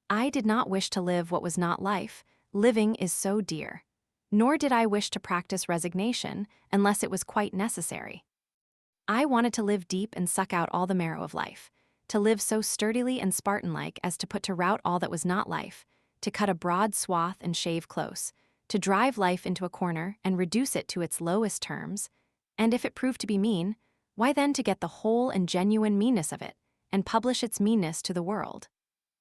I did not wish to live what was not life, living is so dear. Nor did I wish to practice resignation unless it was quite necessary. I wanted to live deep and suck out all the marrow of life, to live so sturdily and Spartan-like as to put to rout all that was not life, to cut a broad swath and shave close, to drive life into a corner and reduce it to its lowest terms, and if it proved to be mean, why then to get the whole and genuine meanness of it, and publish its meanness to the world.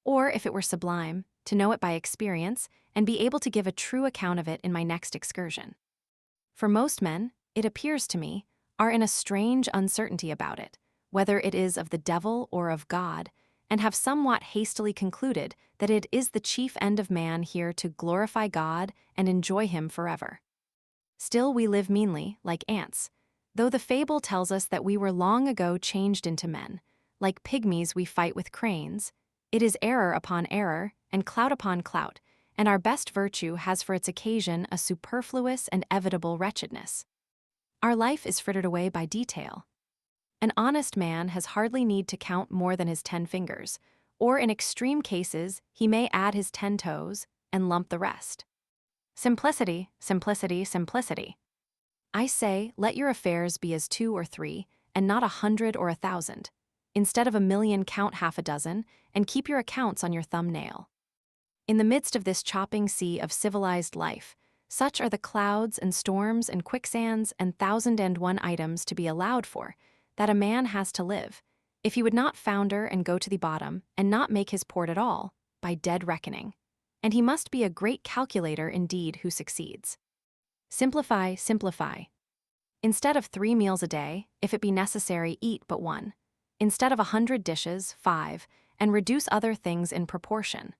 Or, if it were sublime, to know it by experience, and be able to give a true account of it in my next excursion. For most men, it appears to me, are in a strange uncertainty about it, whether it is of the devil or of God, and have somewhat hastily concluded that it is the chief end of man here to glorify God and enjoy him forever. Still we live meanly, like ants, though the fable tells us that we were long ago changed into men. Like pygmies we fight with cranes. It is error upon error, and clout upon clout, and our best virtue has for its occasion a superfluous and evitable wretchedness. Our life is frittered away by detail. An honest man has hardly need to count more than his 10 fingers, or in extreme cases he may add his 10 toes and lump the rest. Simplicity, simplicity, simplicity. I say, let your affairs be as 2 or 3, and not 100 or 1,000. Instead of a million, count half a dozen, and keep your accounts on your thumbnail. In the midst of this chopping sea of civilized life, such are the clouds and storms and quicksands and 1,001 items to be allowed for, that a man has to live, if he would not founder and go to the bottom and not make his port at all, by dead reckoning. And he must be a great calculator indeed who succeeds. Simplify, simplify. Instead of 3 meals a day, if it be necessary, eat but 1. Instead of 100 dishes, 5, and reduce other things in proportion.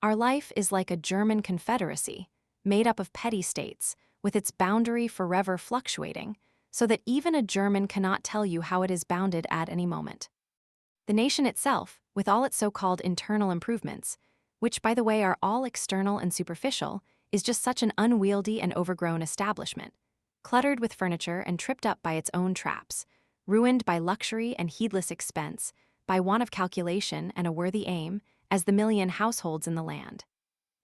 Our life is like a German confederacy, made up of petty states, with its boundary forever fluctuating, so that even a German cannot tell you how it is bounded at any moment. The nation itself, with all its so-called internal improvements, which by the way are all external and superficial, is just such an unwieldy and overgrown establishment, cluttered with furniture and tripped up by its own traps, ruined by luxury and heedless expense, by want of calculation and a worthy aim, as the million households in the land.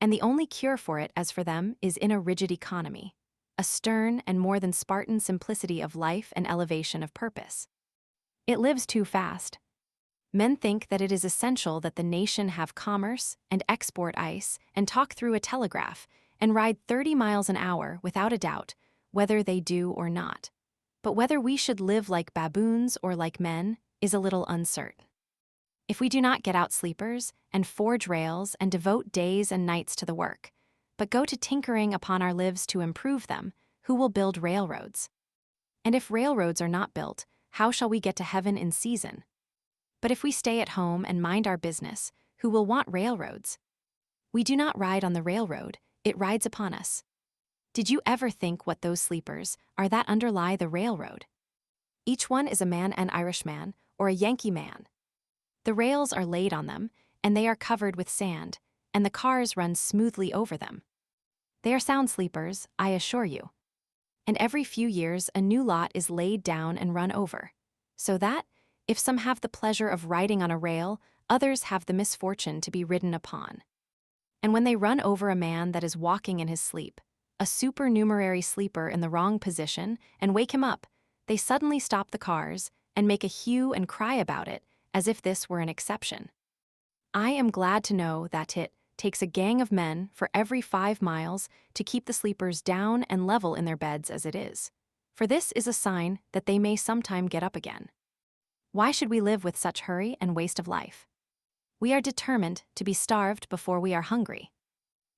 And the only cure for it, as for them, is in a rigid economy, a stern and more than Spartan simplicity of life and elevation of purpose. It lives too fast. Men think that it is essential that the nation have commerce and export ice and talk through a telegraph and ride 30 miles an hour without a doubt, whether they do or not. But whether we should live like baboons or like men is a little uncertain. If we do not get out sleepers and forge rails and devote days and nights to the work, but go to tinkering upon our lives to improve them, who will build railroads? And if railroads are not built, how shall we get to heaven in season? But if we stay at home and mind our business, who will want railroads? We do not ride on the railroad, it rides upon us. Did you ever think what those sleepers are that underlie the railroad? Each one is a man, an Irishman, or a Yankee man. The rails are laid on them, and they are covered with sand, and the cars run smoothly over them. They are sound sleepers, I assure you. And every few years a new lot is laid down and run over, so that, if some have the pleasure of riding on a rail, others have the misfortune to be ridden upon. And when they run over a man that is walking in his sleep, a supernumerary sleeper in the wrong position, and wake him up, they suddenly stop the cars and make a hue and cry about it, as if this were an exception. I am glad to know that it takes a gang of men for every 5 miles to keep the sleepers down and level in their beds as it is, for this is a sign that they may sometime get up again. Why should we live with such hurry and waste of life? We are determined to be starved before we are hungry.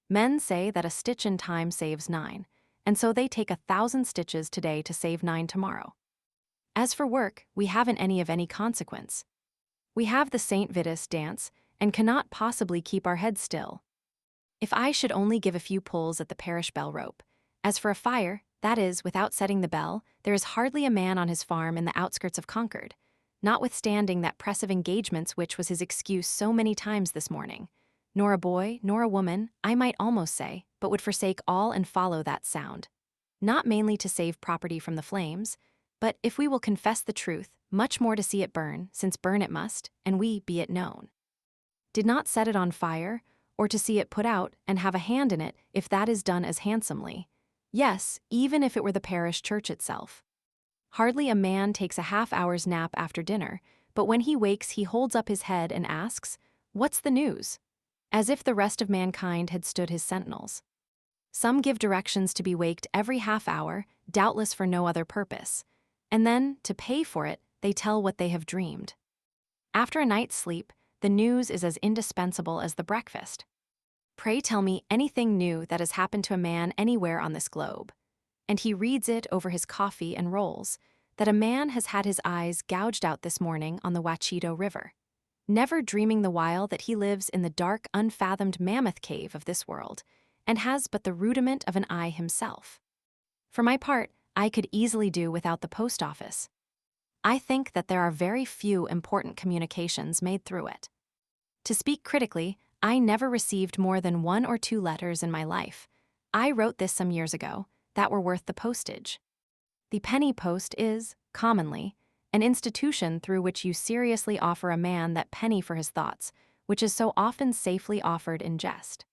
Men say that a stitch in time saves 9, and so they take 1,000 stitches today to save 9 tomorrow. As for work, we haven't any of any consequence. We have the St. Vitus dance and cannot possibly keep our heads still. If I should only give a few pulls at the parish bell rope. As for a fire, that is, without setting the bell, there is hardly a man on his farm in the outskirts of Concord, notwithstanding that press of engagements which was his excuse so many times this morning, nor a boy, nor a woman, I might almost say, but would forsake all and follow that sound. Not mainly to save property from the flames, but, if we will confess the truth, much more to see it burn, since burn it must, and we be it known. Did not set it on fire, or to see it put out, and have a hand in it, if that is done as handsomely. Yes, even if it were the parish church itself. Hardly a man takes a half-hour's nap after dinner, but when he wakes he holds up his head and asks, "What's the news?" As if the rest of mankind had stood his sentinels. Some give directions to be waked every half-hour, doubtless for no other purpose, and then, to pay for it, they tell what they have dreamed. After a night's sleep, the news is as indispensable as the breakfast. Pray tell me anything new that has happened to a man anywhere on this globe. And he reads it over his coffee and rolls, that a man has had his eyes gouged out this morning on the Wachito River, never dreaming the while that he lives in the dark, unfathomed mammoth cave of this world, and has but the rudiment of an eye himself. For my part, I could easily do without the post office. I think that there are very few important communications made through it. To speak critically, I never received more than 1 or 2 letters in my life. I wrote this some years ago, that were worth the postage. The penny post is, commonly, an institution through which you seriously offer a man that penny for his thoughts, which is so often safely offered in jest.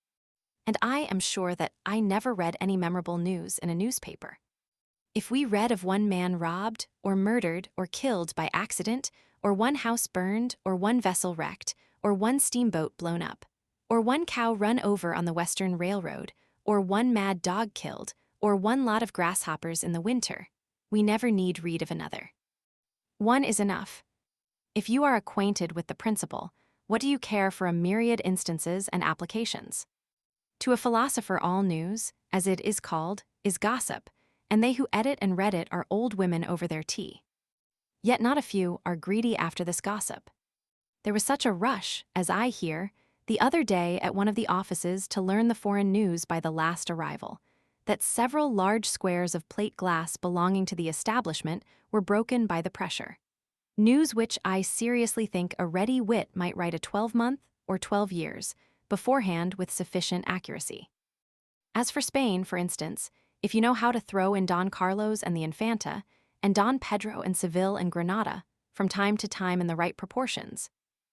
And I am sure that I never read any memorable news in a newspaper. If we read of one man robbed, or murdered, or killed by accident, or one house burned, or one vessel wrecked, or one steamboat blown up, or one cow run over on the Western Railroad, or one mad dog killed, or one lot of grasshoppers in the winter, we never need read of another. One is enough. If you are acquainted with the principle, what do you care for a myriad instances and applications? To a philosopher all news, as it is called, is gossip, and they who edit and read it are old women over their tea. Yet not a few are greedy after this gossip. There was such a rush, as I hear, the other day at one of the offices to learn the foreign news by the last arrival, that several large squares of plate glass belonging to the establishment were broken by the pressure. News which I seriously think a ready wit might write a 12-month or 12 years beforehand with sufficient accuracy. As for Spain, for instance, if you know how to throw in Don Carlos and the Infanta, and Don Pedro and Seville and Granada, from time to time in the right proportions,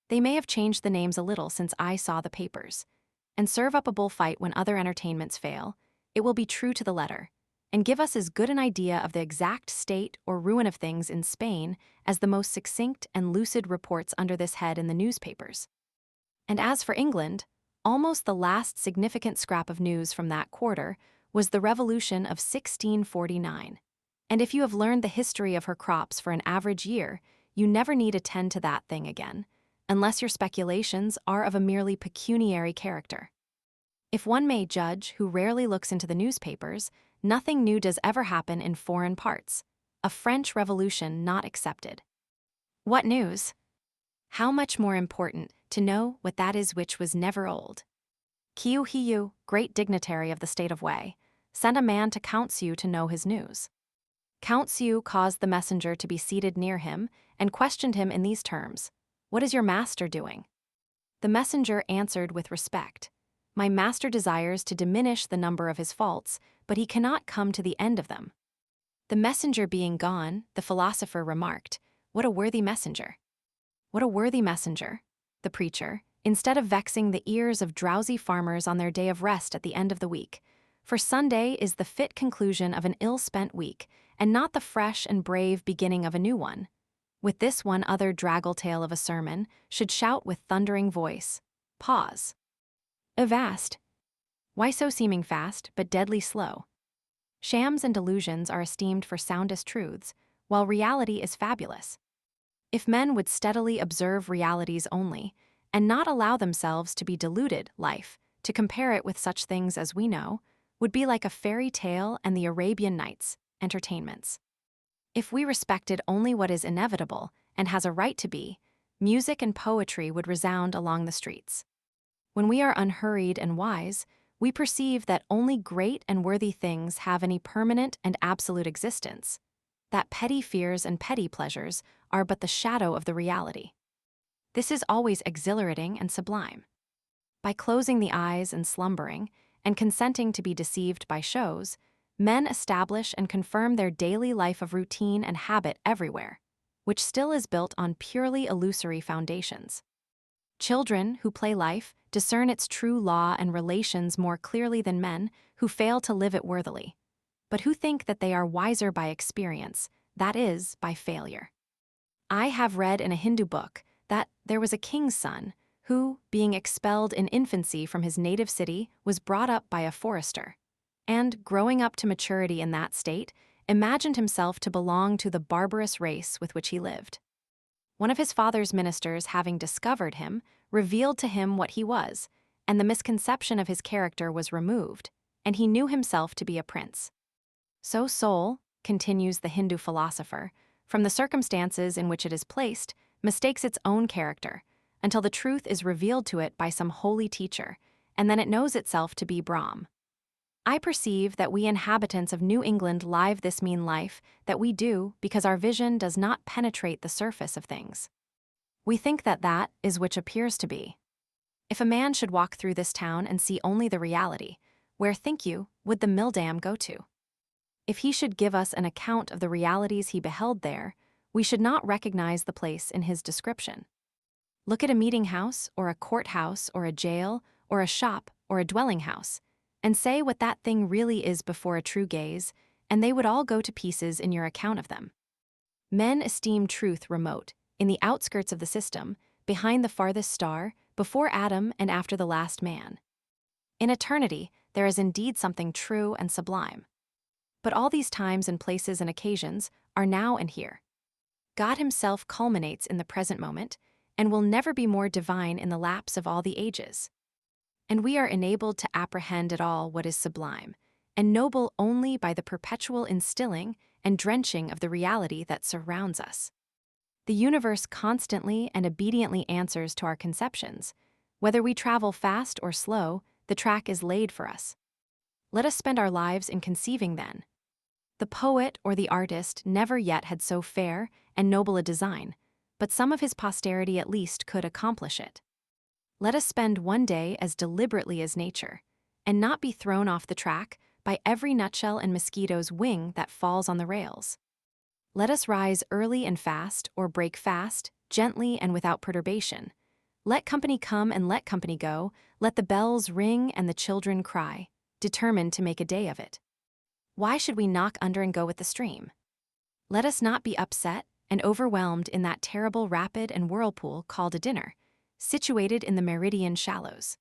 they may have changed the names a little since I saw the papers, and serve up a bullfight when other entertainments fail, it will be true to the letter, and give us as good an idea of the exact state or ruin of things in Spain as the most succinct and lucid reports under this head in the newspapers. And as for England, almost the last significant scrap of news from that quarter was the Revolution of 1649. And if you have learned the history of her crops for an average year, you never need attend to that thing again, unless your speculations are of a merely pecuniary character. If one may judge who rarely looks into the newspapers, nothing new does ever happen in foreign parts, a French Revolution not excepted. What news? How much more important to know what that is which was never old. Kiu Hiu, great dignitary of the state of Wei, sent a man to Count Siu to know his news. Count Siu caused the messenger to be seated near him and questioned him in these terms: "What is your master doing?" The messenger answered with respect, "My master desires to diminish the number of his faults, but he cannot come to the end of them." The messenger being gone, the philosopher remarked, "What a worthy messenger!" What a worthy messenger, the preacher, instead of vexing the ears of drowsy farmers on their day of rest at the end of the week. For Sunday is the fit conclusion of an ill-spent week, and not the fresh and brave beginning of a new one. With this one other draggle-tail of a sermon, should shout with thundering voice, "Pause! Avast! Why so seeming fast, but deadly slow?" Shams and delusions are esteemed for soundest truths, while reality is fabulous. If men would steadily observe realities only, and not allow themselves to be deluded, life, to compare it with such things as we know, would be like a fairy tale and the Arabian Nights, entertainments. If we respected only what is inevitable and has a right to be, music and poetry would resound along the streets. When we are unhurried and wise, we perceive that only great and worthy things have any permanent and absolute existence, that petty fears and petty pleasures are but the shadow of the reality. This is always exhilarating and sublime. By closing the eyes and slumbering, and consenting to be deceived by shows, men establish and confirm their daily life of routine and habit everywhere, which still is built on purely illusory foundations. Children who play life discern its true law and relations more clearly than men who fail to live it worthily, but who think that they are wiser by experience, that is, by failure. I have read in a Hindu book that there was a king's son who, being expelled in infancy from his native city, was brought up by a forester, and, growing up to maturity in that state, imagined himself to belong to the barbarous race with which he lived. One of his father's ministers, having discovered him, revealed to him what he was, and the misconception of his character was removed, and he knew himself to be a prince. So soul, continues the Hindu philosopher, from the circumstances in which it is placed, mistakes its own character, until the truth is revealed to it by some holy teacher, and then it knows itself to be Brahm. I perceive that we inhabitants of New England live this mean life that we do because our vision does not penetrate the surface of things. We think that that is which appears to be. If a man should walk through this town and see only the reality, where, think you, would the mill dam go to? If he should give us an account of the realities he beheld there, we should not recognize the place in his description. Look at a meeting house, or a courthouse, or a jail, or a shop, or a dwelling house, and say what that thing really is before a true gaze, and they would all go to pieces in your account of them. Men esteem truth remote, in the outskirts of the system, behind the farthest star, before Adam and after the last man. In eternity, there is indeed something true and sublime. But all these times and places and occasions are now and here. God himself culminates in the present moment, and will never be more divine in the lapse of all the ages. And we are enabled to apprehend at all what is sublime, and noble only by the perpetual instilling and drenching of the reality that surrounds us. The universe constantly and obediently answers to our conceptions. Whether we travel fast or slow, the track is laid for us. Let us spend our lives in conceiving then. The poet or the artist never yet had so fair and noble a design, but some of his posterity at least could accomplish it. Let us spend one day as deliberately as nature, and not be thrown off the track by every nutshell and mosquito's wing that falls on the rails. Let us rise early and fast, or break fast, gently and without perturbation. Let company come and let company go, let the bells ring and the children cry, determined to make a day of it. Why should we knock under and go with the stream? Let us not be upset and overwhelmed in that terrible rapid and whirlpool called a dinner, situated in the meridian shallows.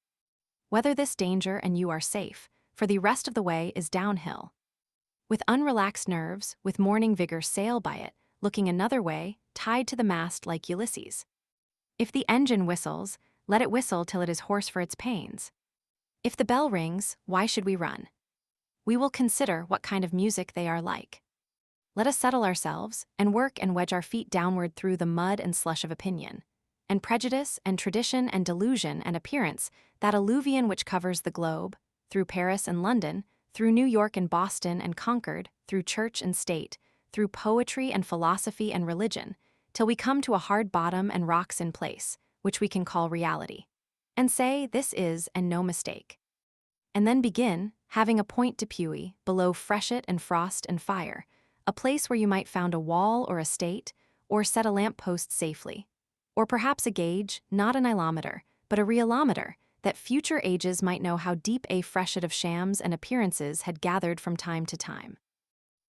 Weather this danger and you are safe, for the rest of the way is downhill. With unrelaxed nerves, with morning vigor sail by it, looking another way, tied to the mast like Ulysses. If the engine whistles, let it whistle till it is hoarse for its pains. If the bell rings, why should we run? We will consider what kind of music they are like. Let us settle ourselves, and work and wedge our feet downward through the mud and slush of opinion, and prejudice and tradition and delusion and appearance, that alluvion which covers the globe, through Paris and London, through New York and Boston and Concord, through church and state, through poetry and philosophy and religion, till we come to a hard bottom and rocks in place, which we can call reality, and say this is and no mistake. And then begin, having a point Dupuy, below freshet and frost and fire, a place where you might found a wall or a state, or set a lamp-post safely, or perhaps a gauge, not an ilometer, but a realometer, that future ages might know how deep a freshet of shams and appearances had gathered from time to time.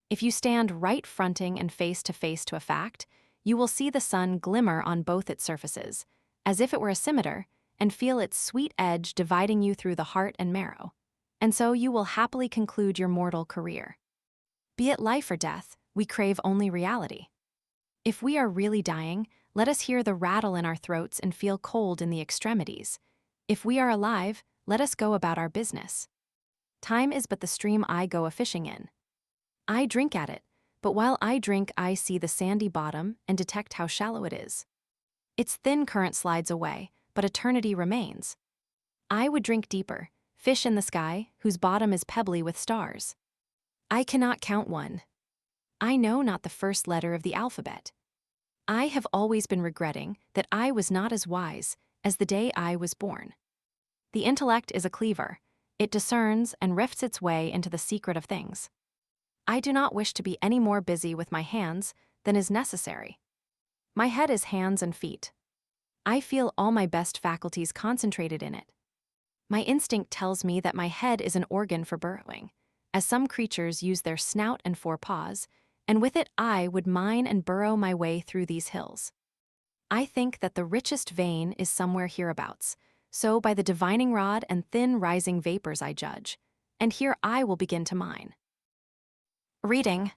If you stand right fronting and face to a fact, you will see the sun glimmer on both its surfaces, as if it were a scimitar, and feel its sweet edge dividing you through the heart and marrow, and so you will happily conclude your mortal career. Be it life or death, we crave only reality. If we are really dying, let us hear the rattle in our throats and feel cold in the extremities. If we are alive, let us go about our business. Time is but the stream I go a-fishing in. I drink at it, but while I drink I see the sandy bottom and detect how shallow it is. Its thin current slides away, but eternity remains. I would drink deeper, fish in the sky, whose bottom is pebbly with stars. I cannot count one. I know not the first letter of the alphabet. I have always been regretting that I was not as wise as the day I was born. The intellect is a cleaver. It discerns and rifts its way into the secret of things. I do not wish to be any more busy with my hands than is necessary. My head is hands and feet. I feel all my best faculties concentrated in it. My instinct tells me that my head is an organ for burrowing, as some creatures use their snout and forepaws, and with it I would mine and burrow my way through these hills. I think that the richest vein is somewhere hereabouts, so by the divining rod and thin rising vapors I judge, and here I will begin to mine. Reading.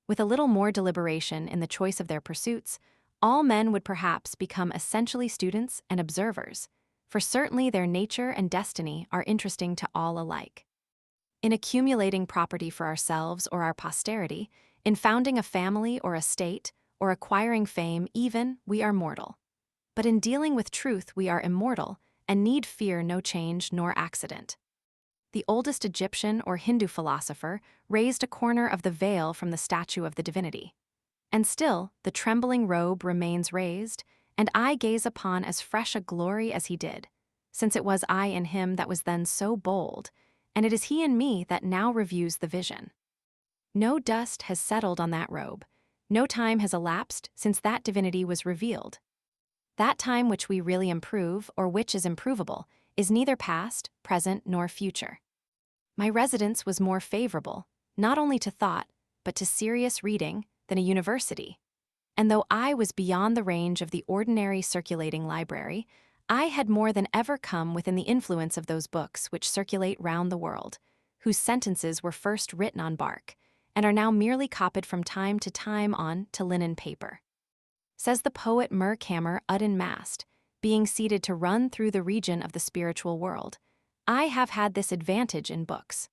With a little more deliberation in the choice of their pursuits, all men would perhaps become essentially students and observers, for certainly their nature and destiny are interesting to all alike. In accumulating property for ourselves or our posterity, in founding a family or a state, or acquiring fame even, we are mortal. But in dealing with truth we are immortal, and need fear no change nor accident. The oldest Egyptian or Hindu philosopher raised a corner of the veil from the statue of the divinity. And still, the trembling robe remains raised, and I gaze upon as fresh a glory as he did, since it was I in him that was then so bold, and it is he in me that now reviews the vision. No dust has settled on that robe, no time has elapsed since that divinity was revealed. That time which we really improve, or which is improvable, is neither past, present, nor future. My residence was more favorable, not only to thought, but to serious reading, than a university. And though I was beyond the range of the ordinary circulating library, I had more than ever come within the influence of those books which circulate round the world, whose sentences were first written on bark, and are now merely copied from time to time on to linen paper. Says the poet Merkhammer Udden Mast, being seated to run through the region of the spiritual world, I have had this advantage in books.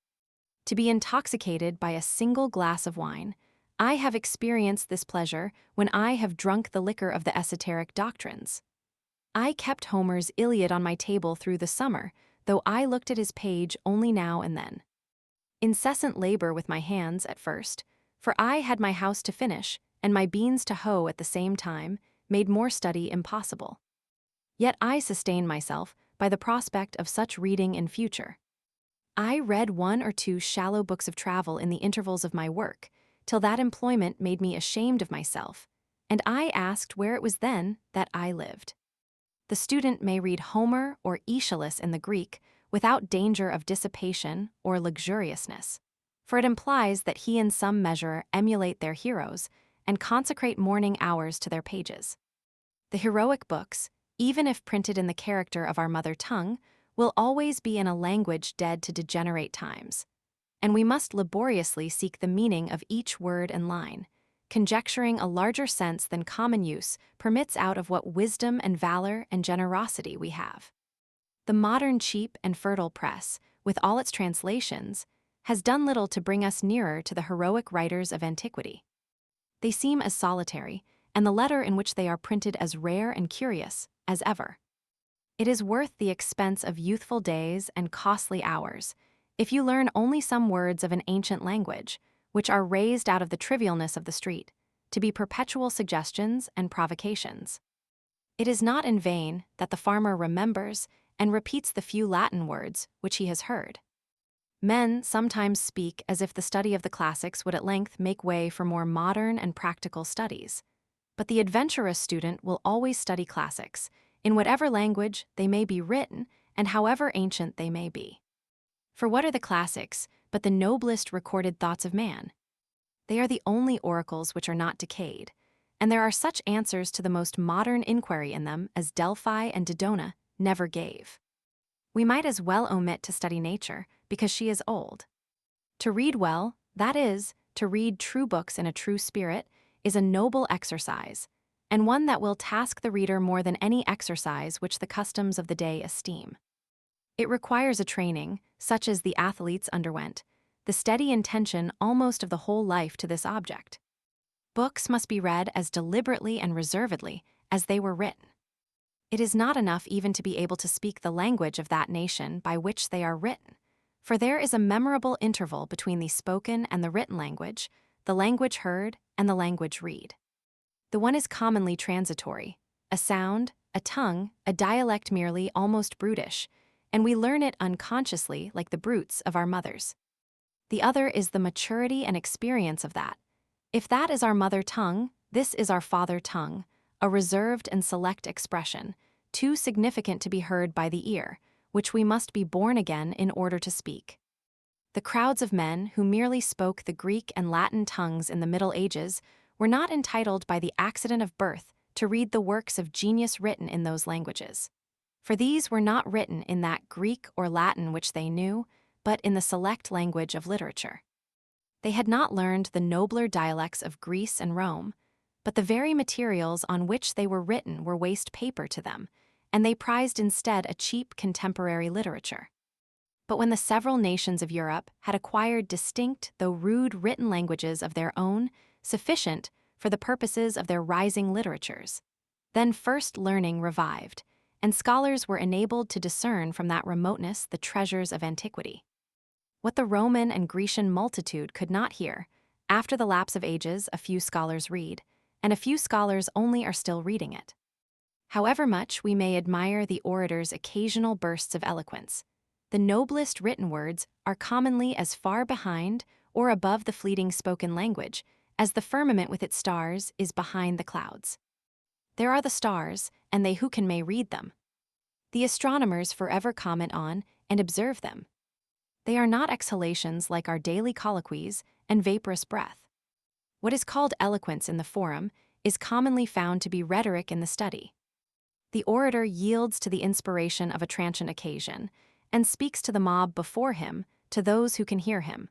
To be intoxicated by a single glass of wine, I have experienced this pleasure when I have drunk the liquor of the esoteric doctrines. I kept Homer's Iliad on my table through the summer, though I looked at his page only now and then. Incessant labor with my hands at first, for I had my house to finish and my beans to hoe at the same time, made more study impossible. Yet I sustained myself by the prospect of such reading in future. I read 1 or 2 shallow books of travel in the intervals of my work, till that employment made me ashamed of myself, and I asked where it was then that I lived. The student may read Homer or Aeschylus in the Greek without danger of dissipation or luxuriousness, for it implies that he in some measure emulate their heroes and consecrate morning hours to their pages. The heroic books, even if printed in the character of our mother tongue, will always be in a language dead to degenerate times, and we must laboriously seek the meaning of each word and line, conjecturing a larger sense than common use permits out of what wisdom and valor and generosity we have. The modern cheap and fertile press, with all its translations, has done little to bring us nearer to the heroic writers of antiquity. They seem as solitary, and the letter in which they are printed as rare and curious, as ever. It is worth the expense of youthful days and costly hours, if you learn only some words of an ancient language, which are raised out of the trivialness of the street, to be perpetual suggestions and provocations. It is not in vain that the farmer remembers and repeats the few Latin words which he has heard. Men sometimes speak as if the study of the classics would at length make way for more modern and practical studies. But the adventurous student will always study classics, in whatever language they may be written and however ancient they may be. For what are the classics but the noblest recorded thoughts of man? They are the only oracles which are not decayed, and there are such answers to the most modern inquiry in them as Delphi and Dodona never gave. We might as well omit to study nature, because she is old. To read well, that is, to read true books in a true spirit, is a noble exercise, and one that will task the reader more than any exercise which the customs of the day esteem. It requires a training, such as the athletes underwent, the steady intention almost of the whole life to this object. Books must be read as deliberately and reservedly as they were written. It is not enough even to be able to speak the language of that nation by which they are written, for there is a memorable interval between the spoken and the written language, the language heard and the language read. The one is commonly transitory, a sound, a tongue, a dialect merely almost brutish, and we learn it unconsciously like the brutes of our mothers. The other is the maturity and experience of that. If that is our mother tongue, this is our father tongue, a reserved and select expression, too significant to be heard by the ear, which we must be born again in order to speak. The crowds of men who merely spoke the Greek and Latin tongues in the Middle Ages were not entitled by the accident of birth to read the works of genius written in those languages. For these were not written in that Greek or Latin which they knew, but in the select language of literature. They had not learned the nobler dialects of Greece and Rome, but the very materials on which they were written were waste paper to them, and they prized instead a cheap contemporary literature. But when the several nations of Europe had acquired distinct though rude written languages of their own, sufficient for the purposes of their rising literatures, then first learning revived, and scholars were enabled to discern from that remoteness the treasures of antiquity. What the Roman and Grecian multitude could not hear, after the lapse of ages a few scholars read, and a few scholars only are still reading it. However much we may admire the orator's occasional bursts of eloquence, the noblest written words are commonly as far behind or above the fleeting spoken language as the firmament with its stars is behind the clouds. There are the stars, and they who can may read them. The astronomers forever comment on and observe them. They are not exhalations like our daily colloquies and vaporous breath. What is called eloquence in the forum is commonly found to be rhetoric in the study. The orator yields to the inspiration of a transient occasion and speaks to the mob before him, to those who can hear him.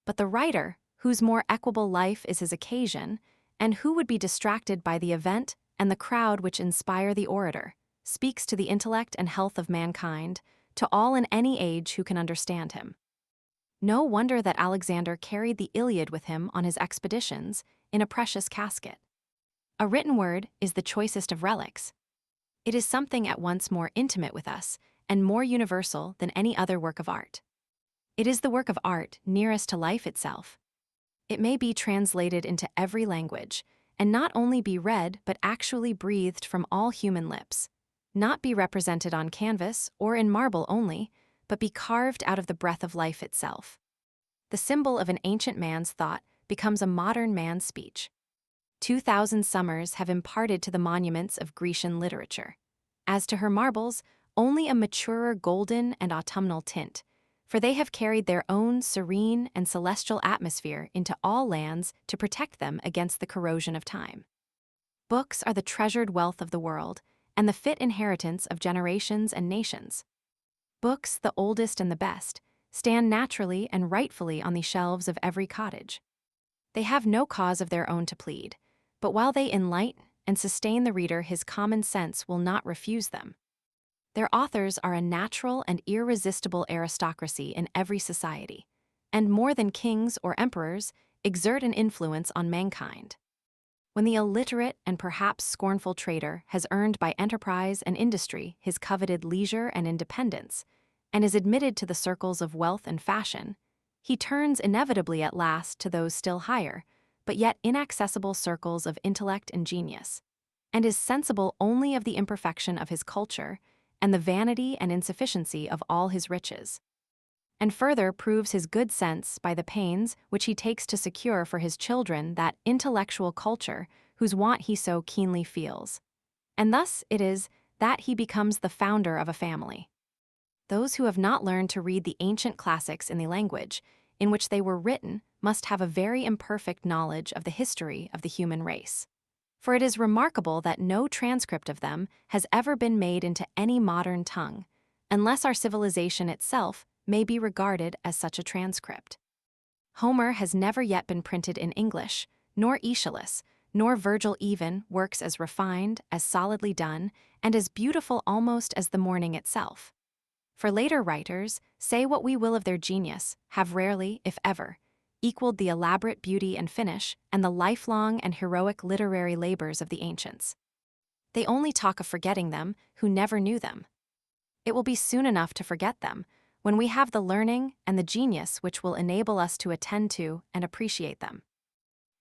But the writer, whose more equable life is his occasion, and who would be distracted by the event and the crowd which inspire the orator, speaks to the intellect and health of mankind, to all in any age who can understand him. No wonder that Alexander carried the Iliad with him on his expeditions in a precious casket. A written word is the choicest of relics. It is something at once more intimate with us and more universal than any other work of art. It is the work of art nearest to life itself. It may be translated into every language, and not only be read but actually breathed from all human lips, not be represented on canvas or in marble only, but be carved out of the breath of life itself. The symbol of an ancient man's thought becomes a modern man's speech. 2,000 summers have imparted to the monuments of Grecian literature. As to her marbles, only a maturer golden and autumnal tint, for they have carried their own serene and celestial atmosphere into all lands to protect them against the corrosion of time. Books are the treasured wealth of the world and the fit inheritance of generations and nations. Books, the oldest and the best, stand naturally and rightfully on the shelves of every cottage. They have no cause of their own to plead, but while they enlighten and sustain the reader, his common sense will not refuse them. Their authors are a natural and irresistible aristocracy in every society, and more than kings or emperors, exert an influence on mankind. When the illiterate and perhaps scornful trader has earned by enterprise and industry his coveted leisure and independence, and is admitted to the circles of wealth and fashion, he turns inevitably at last to those still higher, but yet inaccessible circles of intellect and genius, and is sensible only of the imperfection of his culture and the vanity and insufficiency of all his riches, and further proves his good sense by the pains which he takes to secure for his children that intellectual culture whose want he so keenly feels. And thus it is that he becomes the founder of a family. Those who have not learned to read the ancient classics in the language in which they were written must have a very imperfect knowledge of the history of the human race. For it is remarkable that no transcript of them has ever been made into any modern tongue, unless our civilization itself may be regarded as such a transcript. Homer has never yet been printed in English, nor Aeschylus, nor Virgil even works as refined, as solidly done, and as beautiful almost as the morning itself. For later writers, say what we will of their genius, have rarely, if ever, equaled the elaborate beauty and finish and the lifelong and heroic literary labors of the ancients. They only talk of forgetting them who never knew them. It will be soon enough to forget them, when we have the learning and the genius which will enable us to attend to and appreciate them.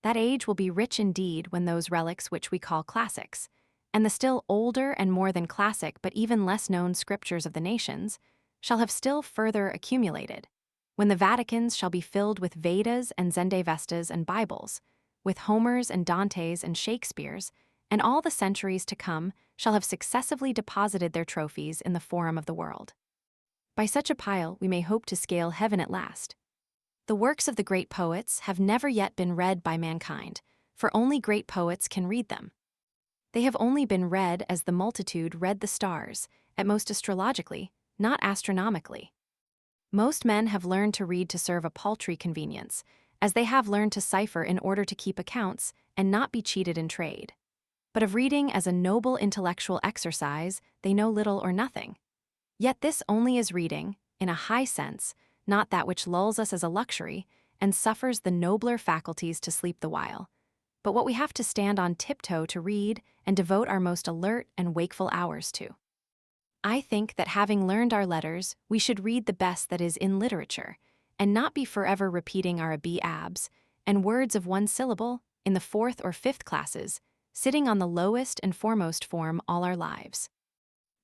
That age will be rich indeed when those relics which we call classics, and the still older and more than classic but even less known scriptures of the nations, shall have still further accumulated, when the Vaticans shall be filled with Vedas and Zendavestas and Bibles, with Homers and Dantes and Shakespeares, and all the centuries to come shall have successively deposited their trophies in the forum of the world. By such a pile we may hope to scale heaven at last. The works of the great poets have never yet been read by mankind, for only great poets can read them. They have only been read as the multitude read the stars, at most astrologically, not astronomically. Most men have learned to read to serve a paltry convenience, as they have learned to cipher in order to keep accounts and not be cheated in trade. But of reading as a noble intellectual exercise, they know little or nothing. Yet this only is reading, in a high sense, not that which lulls us as a luxury and suffers the nobler faculties to sleep the while, but what we have to stand on tiptoe to read and devote our most alert and wakeful hours to. I think that having learned our letters, we should read the best that is in literature, and not be forever repeating our abs and words of one syllable in the 4th or 5th classes, sitting on the lowest and foremost form all our lives.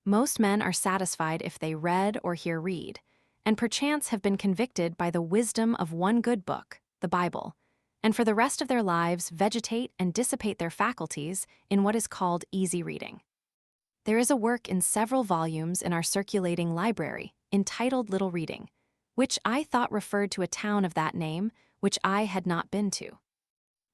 Most men are satisfied if they read or hear read, and perchance have been convicted by the wisdom of one good book, the Bible, and for the rest of their lives vegetate and dissipate their faculties in what is called easy reading. There is a work in several volumes in our circulating library, entitled Little Reading, which I thought referred to a town of that name which I had not been to.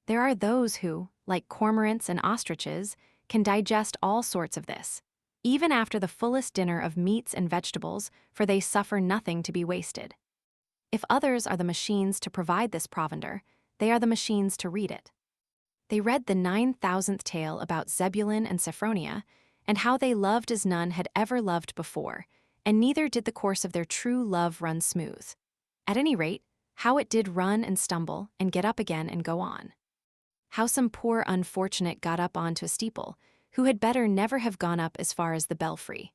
There are those who, like cormorants and ostriches, can digest all sorts of this, even after the fullest dinner of meats and vegetables, for they suffer nothing to be wasted. If others are the machines to provide this provender, they are the machines to read it. They read the 9,000th tale about Zebulun and Sophronia, and how they loved as none had ever loved before, and neither did the course of their true love run smooth. At any rate, how it did run and stumble, and get up again and go on. How some poor unfortunate got up onto a steeple, who had better never have gone up as far as the belfry.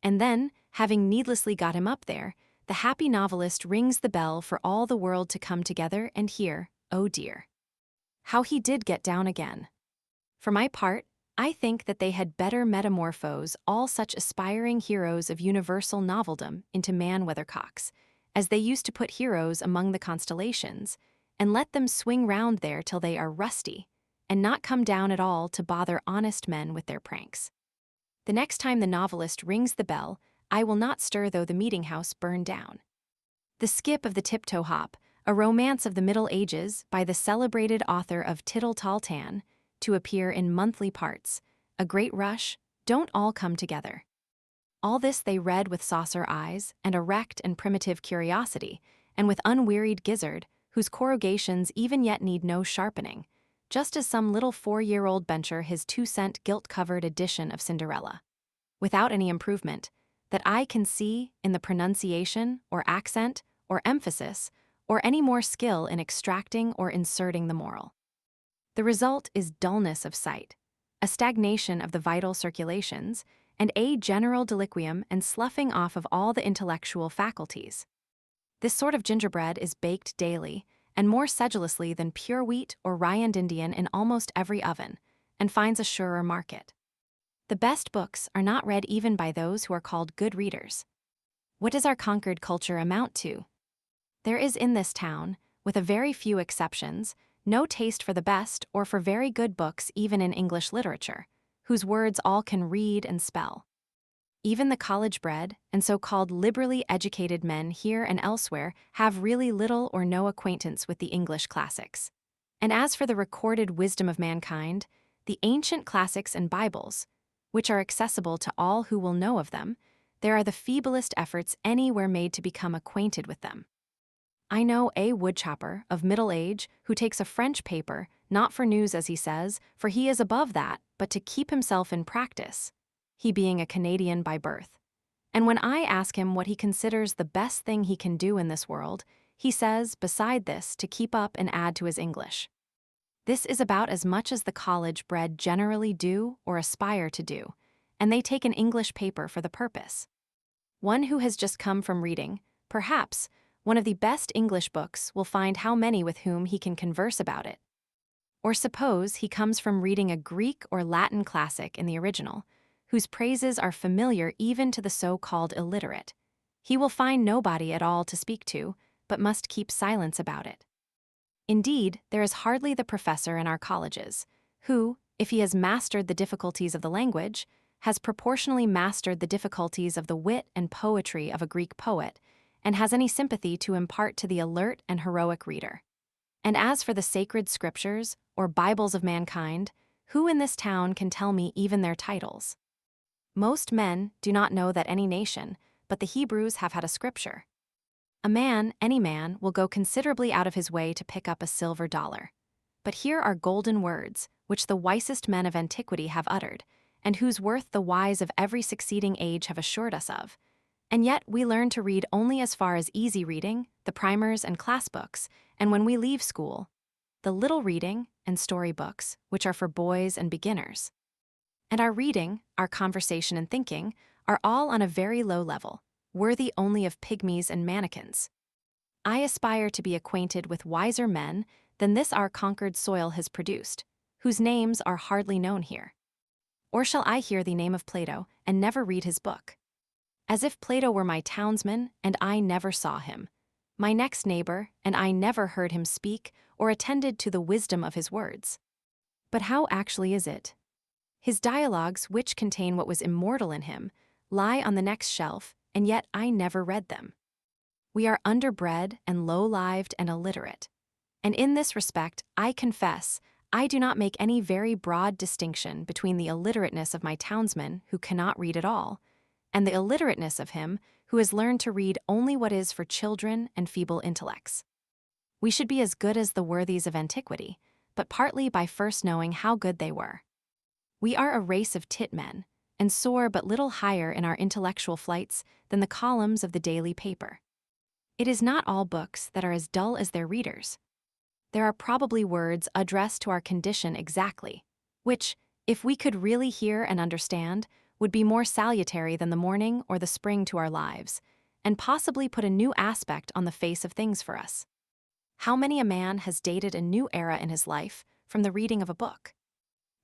And then, having needlessly got him up there, the happy novelist rings the bell for all the world to come together and hear, oh dear. How he did get down again. For my part, I think that they had better metamorphose all such aspiring heroes of universal noveldom into man-weathercocks, as they used to put heroes among the constellations, and let them swing round there till they are rusty, and not come down at all to bother honest men with their pranks. The next time the novelist rings the bell, I will not stir though the meeting-house burn down. The Skip of the Tiptoe Hop, a romance of the Middle Ages by the celebrated author of Tittle Tall Tan, to appear in monthly parts, A Great Rush, don't all come together. All this they read with saucer eyes and erect and primitive curiosity, and with unwearied gizzard, whose corrugations even yet need no sharpening, just as some little 4-year-old bencher his 2-cent gilt-covered edition of Cinderella, without any improvement, that I can see in the pronunciation or accent or emphasis or any more skill in extracting or inserting the moral. The result is dullness of sight, a stagnation of the vital circulations, and a general deliquium and sloughing off of all the intellectual faculties. This sort of gingerbread is baked daily, and more sedulously than pure wheat or rye and Indian in almost every oven, and finds a surer market. The best books are not read even by those who are called good readers. What does our conquered culture amount to? There is in this town, with a very few exceptions, no taste for the best or for very good books even in English literature, whose words all can read and spell. Even the college-bred and so-called liberally educated men here and elsewhere have really little or no acquaintance with the English classics. And as for the recorded wisdom of mankind, the ancient classics and Bibles, which are accessible to all who will know of them, there are the feeblest efforts anywhere made to become acquainted with them. I know a woodchopper of middle age who takes a French paper, not for news as he says, for he is above that, but to keep himself in practice, he being a Canadian by birth. And when I ask him what he considers the best thing he can do in this world, he says, beside this, to keep up and add to his English. This is about as much as the college-bred generally do or aspire to do, and they take an English paper for the purpose. One who has just come from reading, perhaps, one of the best English books will find how many with whom he can converse about it. Or suppose he comes from reading a Greek or Latin classic in the original, whose praises are familiar even to the so-called illiterate. He will find nobody at all to speak to, but must keep silence about it. Indeed, there is hardly the professor in our colleges who, if he has mastered the difficulties of the language, has proportionally mastered the difficulties of the wit and poetry of a Greek poet, and has any sympathy to impart to the alert and heroic reader. And as for the sacred scriptures, or Bibles of mankind, who in this town can tell me even their titles? Most men do not know that any nation, but the Hebrews have had a scripture. A man, any man, will go considerably out of his way to pick up a silver dollar. But here are golden words, which the wisest men of antiquity have uttered, and whose worth the wise of every succeeding age have assured us of. And yet we learn to read only as far as easy reading, the primers and class books, and when we leave school, the little reading and story books, which are for boys and beginners. And our reading, our conversation and thinking, are all on a very low level, worthy only of pygmies and mannikins. I aspire to be acquainted with wiser men than this our conquered soil has produced, whose names are hardly known here. Or shall I hear the name of Plato and never read his book? As if Plato were my townsman and I never saw him, my next neighbor and I never heard him speak or attended to the wisdom of his words. But how actually is it? His dialogues, which contain what was immortal in him, lie on the next shelf, and yet I never read them. We are underbred and low-lived and illiterate. And in this respect, I confess, I do not make any very broad distinction between the illiterateness of my townsman who cannot read at all, and the illiterateness of him who has learned to read only what is for children and feeble intellects. We should be as good as the worthies of antiquity, but partly by first knowing how good they were. We are a race of tit men, and soar but little higher in our intellectual flights than the columns of the daily paper. It is not all books that are as dull as their readers. There are probably words addressed to our condition exactly, which, if we could really hear and understand, would be more salutary than the morning or the spring to our lives, and possibly put a new aspect on the face of things for us. How many a man has dated a new era in his life from the reading of a book?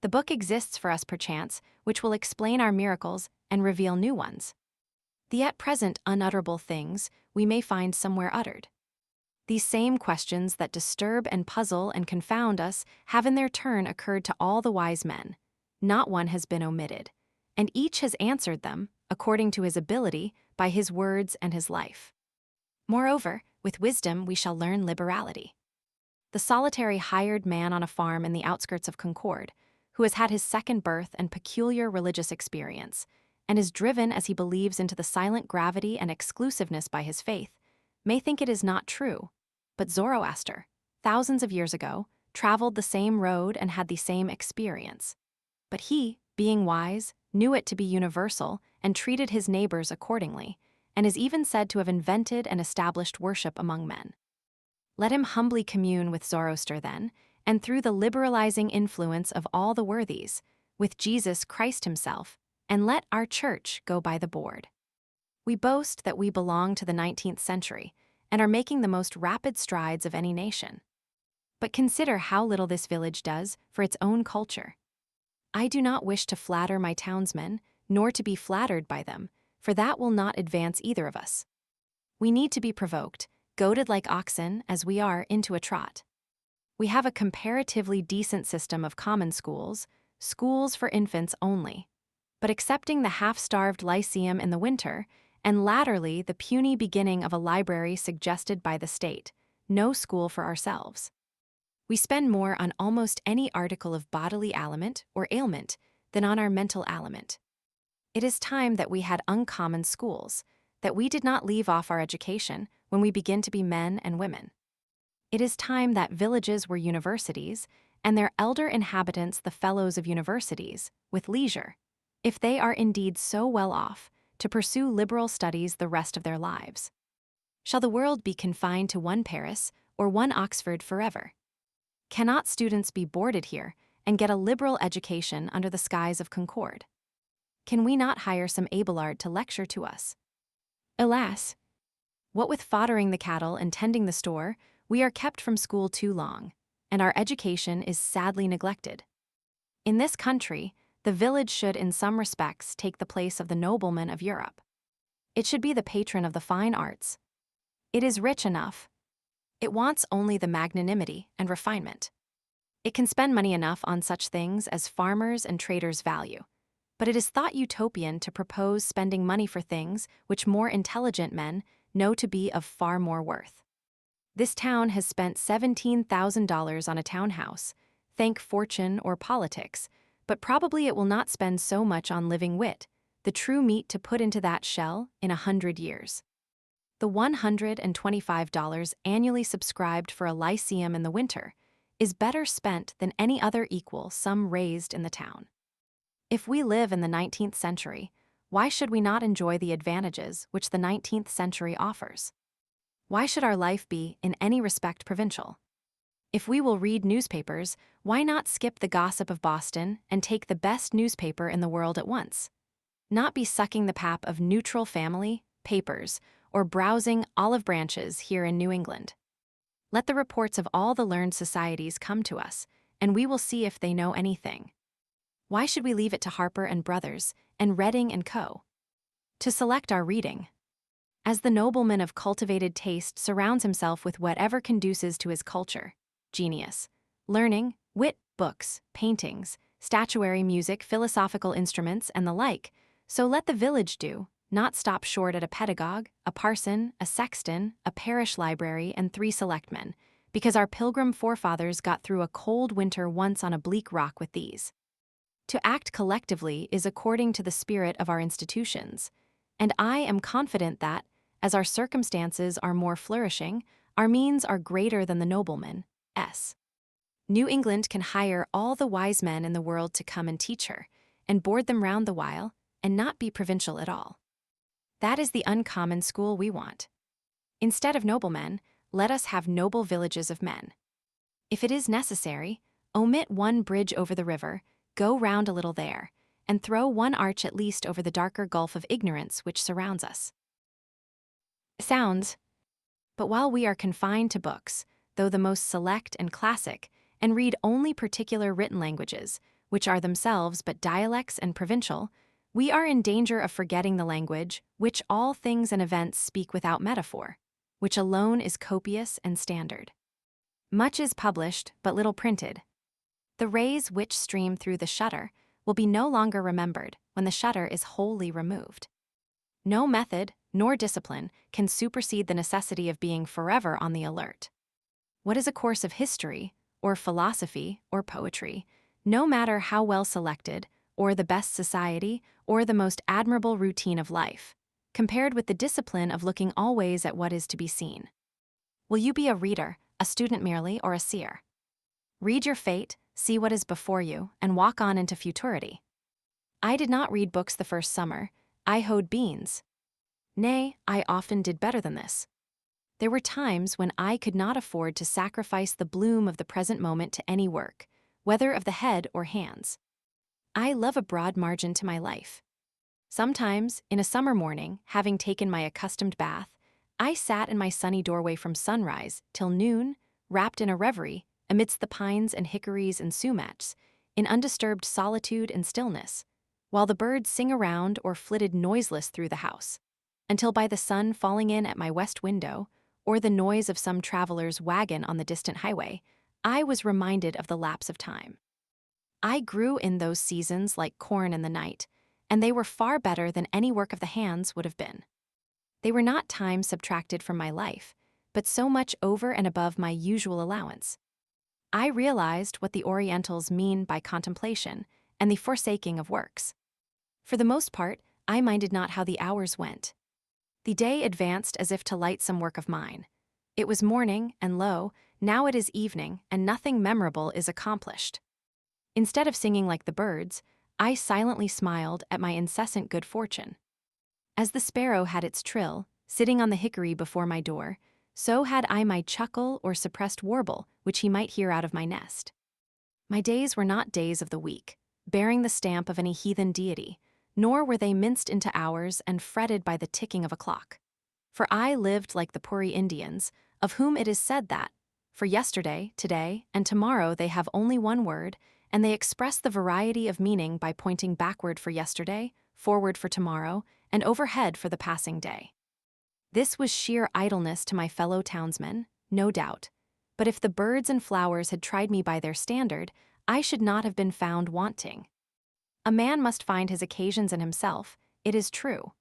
The book exists for us perchance, which will explain our miracles and reveal new ones. The at present unutterable things we may find somewhere uttered. These same questions that disturb and puzzle and confound us have in their turn occurred to all the wise men. Not one has been omitted, and each has answered them, according to his ability, by his words and his life. Moreover, with wisdom we shall learn liberality. The solitary hired man on a farm in the outskirts of Concord, who has had his second birth and peculiar religious experience, and is driven as he believes into the silent gravity and exclusiveness by his faith, may think it is not true. But Zoroaster, thousands of years ago, traveled the same road and had the same experience. But he, being wise, knew it to be universal and treated his neighbors accordingly, and is even said to have invented and established worship among men. Let him humbly commune with Zoroaster then, and through the liberalizing influence of all the worthies, with Jesus Christ himself, and let our church go by the board. We boast that we belong to the 19th century, and are making the most rapid strides of any nation. But consider how little this village does for its own culture. I do not wish to flatter my townsmen, nor to be flattered by them, for that will not advance either of us. We need to be provoked, goaded like oxen as we are into a trot. We have a comparatively decent system of common schools, schools for infants only, but excepting the half-starved lyceum in the winter, and latterly the puny beginning of a library suggested by the state, no school for ourselves. We spend more on almost any article of bodily aliment or ailment than on our mental aliment. It is time that we had uncommon schools, that we did not leave off our education when we begin to be men and women. It is time that villages were universities, and their elder inhabitants the fellows of universities, with leisure, if they are indeed so well off, to pursue liberal studies the rest of their lives. Shall the world be confined to one Paris or one Oxford forever? Cannot students be boarded here and get a liberal education under the skies of Concord? Can we not hire some Abelard to lecture to us? Alas! What with foddering the cattle and tending the store, we are kept from school too long, and our education is sadly neglected. In this country, the village should in some respects take the place of the nobleman of Europe. It should be the patron of the fine arts. It is rich enough. It wants only the magnanimity and refinement. It can spend money enough on such things as farmers and traders value, but it is thought utopian to propose spending money for things which more intelligent men know to be of far more worth. This town has spent $17,000 on a townhouse, thank fortune or politics, but probably it will not spend so much on living wit, the true meat to put into that shell, in 100 years. The $125 annually subscribed for a lyceum in the winter is better spent than any other equal sum raised in the town. If we live in the 19th century, why should we not enjoy the advantages which the 19th century offers? Why should our life be, in any respect, provincial? If we will read newspapers, why not skip the gossip of Boston and take the best newspaper in the world at once? Not be sucking the pap of neutral family, papers, or browsing olive branches here in New England. Let the reports of all the learned societies come to us, and we will see if they know anything. Why should we leave it to Harper and Brothers, and Reading and Co. to select our reading? As the nobleman of cultivated taste surrounds himself with whatever conduces to his culture, genius, learning, wit, books, paintings, statuary, music, philosophical instruments, and the like, so let the village do, not stop short at a pedagogue, a parson, a sexton, a parish library, and 3 selectmen, because our pilgrim forefathers got through a cold winter once on a bleak rock with these. To act collectively is according to the spirit of our institutions, and I am confident that, as our circumstances are more flourishing, our means are greater than the nobleman's. New England can hire all the wise men in the world to come and teach her, and board them round the while, and not be provincial at all. That is the uncommon school we want. Instead of noblemen, let us have noble villages of men. If it is necessary, omit one bridge over the river, go round a little there, and throw one arch at least over the darker gulf of ignorance which surrounds us. Sounds. But while we are confined to books, though the most select and classic, and read only particular written languages, which are themselves but dialects and provincial, we are in danger of forgetting the language which all things and events speak without metaphor, which alone is copious and standard. Much is published, but little printed. The rays which stream through the shutter will be no longer remembered when the shutter is wholly removed. No method nor discipline can supersede the necessity of being forever on the alert. What is a course of history, or philosophy, or poetry, no matter how well selected, or the best society, or the most admirable routine of life, compared with the discipline of looking always at what is to be seen? Will you be a reader, a student merely, or a seer? Read your fate, see what is before you, and walk on into futurity. I did not read books the first summer, I hoed beans. Nay, I often did better than this. There were times when I could not afford to sacrifice the bloom of the present moment to any work, whether of the head or hands. I love a broad margin to my life. Sometimes, in a summer morning, having taken my accustomed bath, I sat in my sunny doorway from sunrise till noon, wrapped in a reverie, amidst the pines and hickories and sumacs, in undisturbed solitude and stillness, while the birds sing around or flitted noiseless through the house, until by the sun falling in at my west window, or the noise of some traveler's wagon on the distant highway, I was reminded of the lapse of time. I grew in those seasons like corn in the night, and they were far better than any work of the hands would have been. They were not time subtracted from my life, but so much over and above my usual allowance. I realized what the Orientals mean by contemplation and the forsaking of works. For the most part, I minded not how the hours went. The day advanced as if to light some work of mine. It was morning, and lo, now it is evening, and nothing memorable is accomplished. Instead of singing like the birds, I silently smiled at my incessant good fortune. As the sparrow had its trill, sitting on the hickory before my door, so had I my chuckle or suppressed warble which he might hear out of my nest. My days were not days of the week, bearing the stamp of any heathen deity, nor were they minced into hours and fretted by the ticking of a clock. For I lived like the Puri Indians, of whom it is said that, for yesterday, today, and tomorrow they have only one word, and they express the variety of meaning by pointing backward for yesterday, forward for tomorrow, and overhead for the passing day. This was sheer idleness to my fellow townsmen, no doubt, but if the birds and flowers had tried me by their standard, I should not have been found wanting. A man must find his occasions in himself, it is true.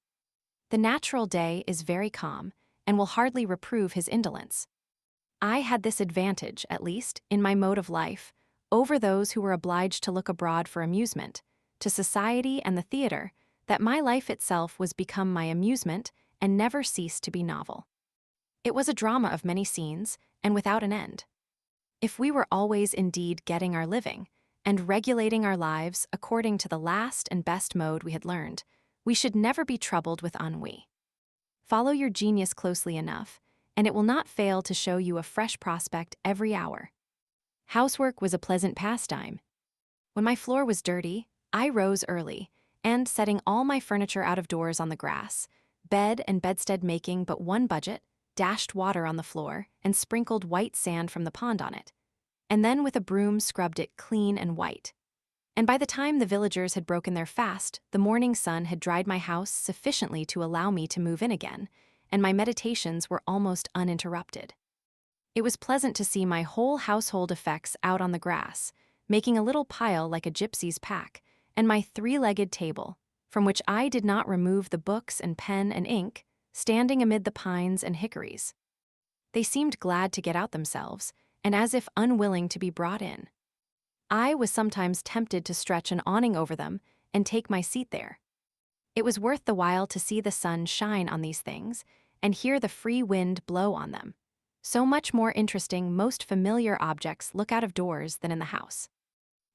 The natural day is very calm, and will hardly reprove his indolence. I had this advantage, at least, in my mode of life, over those who were obliged to look abroad for amusement, to society and the theater, that my life itself was become my amusement and never ceased to be novel. It was a drama of many scenes, and without an end. If we were always indeed getting our living, and regulating our lives according to the last and best mode we had learned, we should never be troubled with ennui. Follow your genius closely enough, and it will not fail to show you a fresh prospect every hour. Housework was a pleasant pastime. When my floor was dirty, I rose early, and setting all my furniture out of doors on the grass, bed and bedstead making but one budget, dashed water on the floor and sprinkled white sand from the pond on it, and then with a broom scrubbed it clean and white. And by the time the villagers had broken their fast, the morning sun had dried my house sufficiently to allow me to move in again, and my meditations were almost uninterrupted. It was pleasant to see my whole household effects out on the grass, making a little pile like a gypsy's pack, and my three-legged table, from which I did not remove the books and pen and ink, standing amid the pines and hickories. They seemed glad to get out themselves, and as if unwilling to be brought in. I was sometimes tempted to stretch an awning over them and take my seat there. It was worth the while to see the sun shine on these things and hear the free wind blow on them. So much more interesting most familiar objects look out of doors than in the house.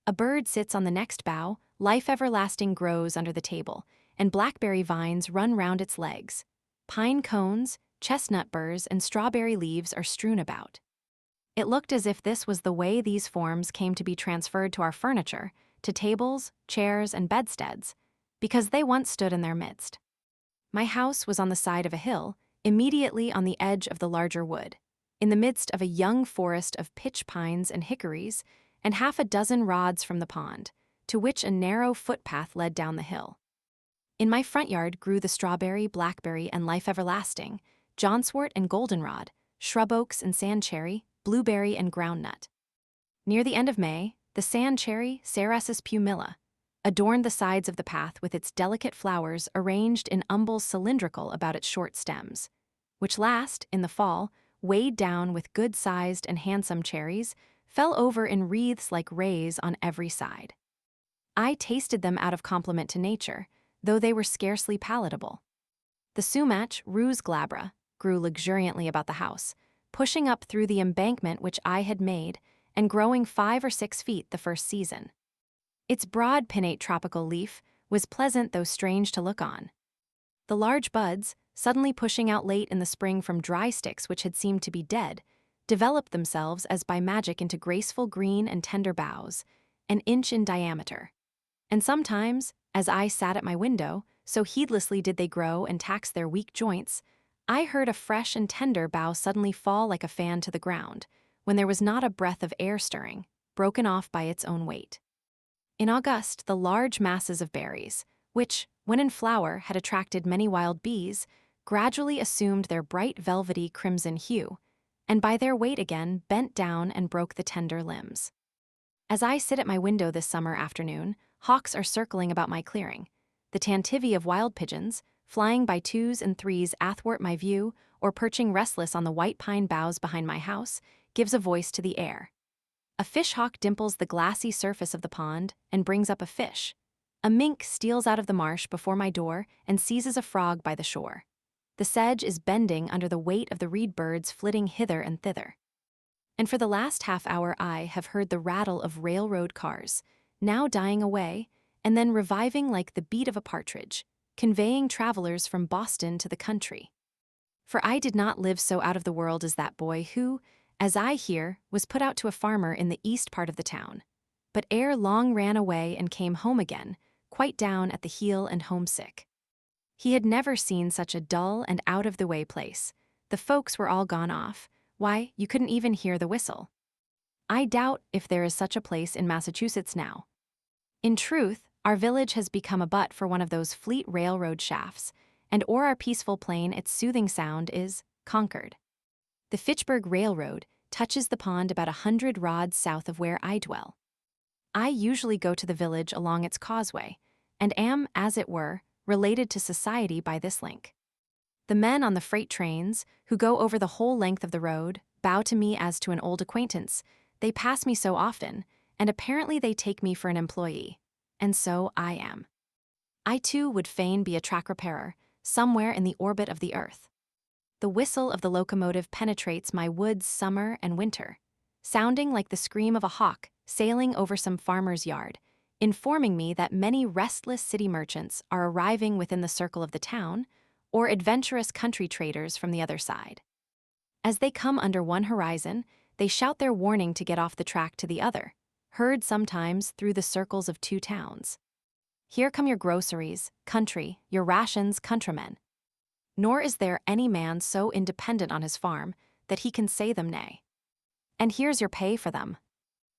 A bird sits on the next bough, life everlasting grows under the table, and blackberry vines run round its legs. Pine cones, chestnut burrs, and strawberry leaves are strewn about. It looked as if this was the way these forms came to be transferred to our furniture, to tables, chairs, and bedsteads, because they once stood in their midst. My house was on the side of a hill, immediately on the edge of the larger wood, in the midst of a young forest of pitch pines and hickories, and half a dozen rods from the pond, to which a narrow footpath led down the hill. In my front yard grew the strawberry, blackberry, and life everlasting, johnswort and goldenrod, shrub oaks and sand cherry, blueberry and groundnut. Near the end of May, the sand cherry, Ceresus pumila, adorned the sides of the path with its delicate flowers arranged in umbels cylindrical about its short stems, which last, in the fall, weighed down with good-sized and handsome cherries, fell over in wreaths like rays on every side. I tasted them out of compliment to nature, though they were scarcely palatable. The sumac, rose glabra, grew luxuriantly about the house, pushing up through the embankment which I had made and growing 5 or 6 feet the first season. Its broad pinnate tropical leaf was pleasant though strange to look on. The large buds, suddenly pushing out late in the spring from dry sticks which had seemed to be dead, developed themselves as by magic into graceful green and tender boughs, an inch in diameter. And sometimes, as I sat at my window, so heedlessly did they grow and tax their weak joints, I heard a fresh and tender bough suddenly fall like a fan to the ground, when there was not a breath of air stirring, broken off by its own weight. In August, the large masses of berries, which, when in flower, had attracted many wild bees, gradually assumed their bright velvety crimson hue, and by their weight again bent down and broke the tender limbs. As I sit at my window this summer afternoon, hawks are circling about my clearing. The tantivy of wild pigeons, flying by 2s and 3s athwart my view or perching restless on the white pine boughs behind my house, gives a voice to the air. A fish-hawk dimples the glassy surface of the pond and brings up a fish. A mink steals out of the marsh before my door and seizes a frog by the shore. The sedge is bending under the weight of the reed birds flitting hither and thither. And for the last half hour I have heard the rattle of railroad cars, now dying away, and then reviving like the beat of a partridge, conveying travelers from Boston to the country. For I did not live so out of the world as that boy who, as I hear, was put out to a farmer in the east part of the town, but ere long ran away and came home again, quite down at the heel and homesick. He had never seen such a dull and out-of-the-way place. The folks were all gone off. Why, you couldn't even hear the whistle. I doubt if there is such a place in Massachusetts now. In truth, our village has become a butt for one of those fleet railroad shafts, and o'er our peaceful plain its soothing sound is Concord. The Fitchburg Railroad touches the pond about 100 rods south of where I dwell. I usually go to the village along its causeway, and am, as it were, related to society by this link. The men on the freight trains, who go over the whole length of the road, bow to me as to an old acquaintance. They pass me so often, and apparently they take me for an employee. And so I am. I too would fain be a track repairer, somewhere in the orbit of the earth. The whistle of the locomotive penetrates my woods summer and winter, sounding like the scream of a hawk sailing over some farmer's yard, informing me that many restless city merchants are arriving within the circle of the town, or adventurous country traders from the other side. As they come under one horizon, they shout their warning to get off the track to the other, heard sometimes through the circles of 2 towns. Here come your groceries, country, your rations, countrymen. Nor is there any man so independent on his farm that he can say them nay. And here's your pay for them.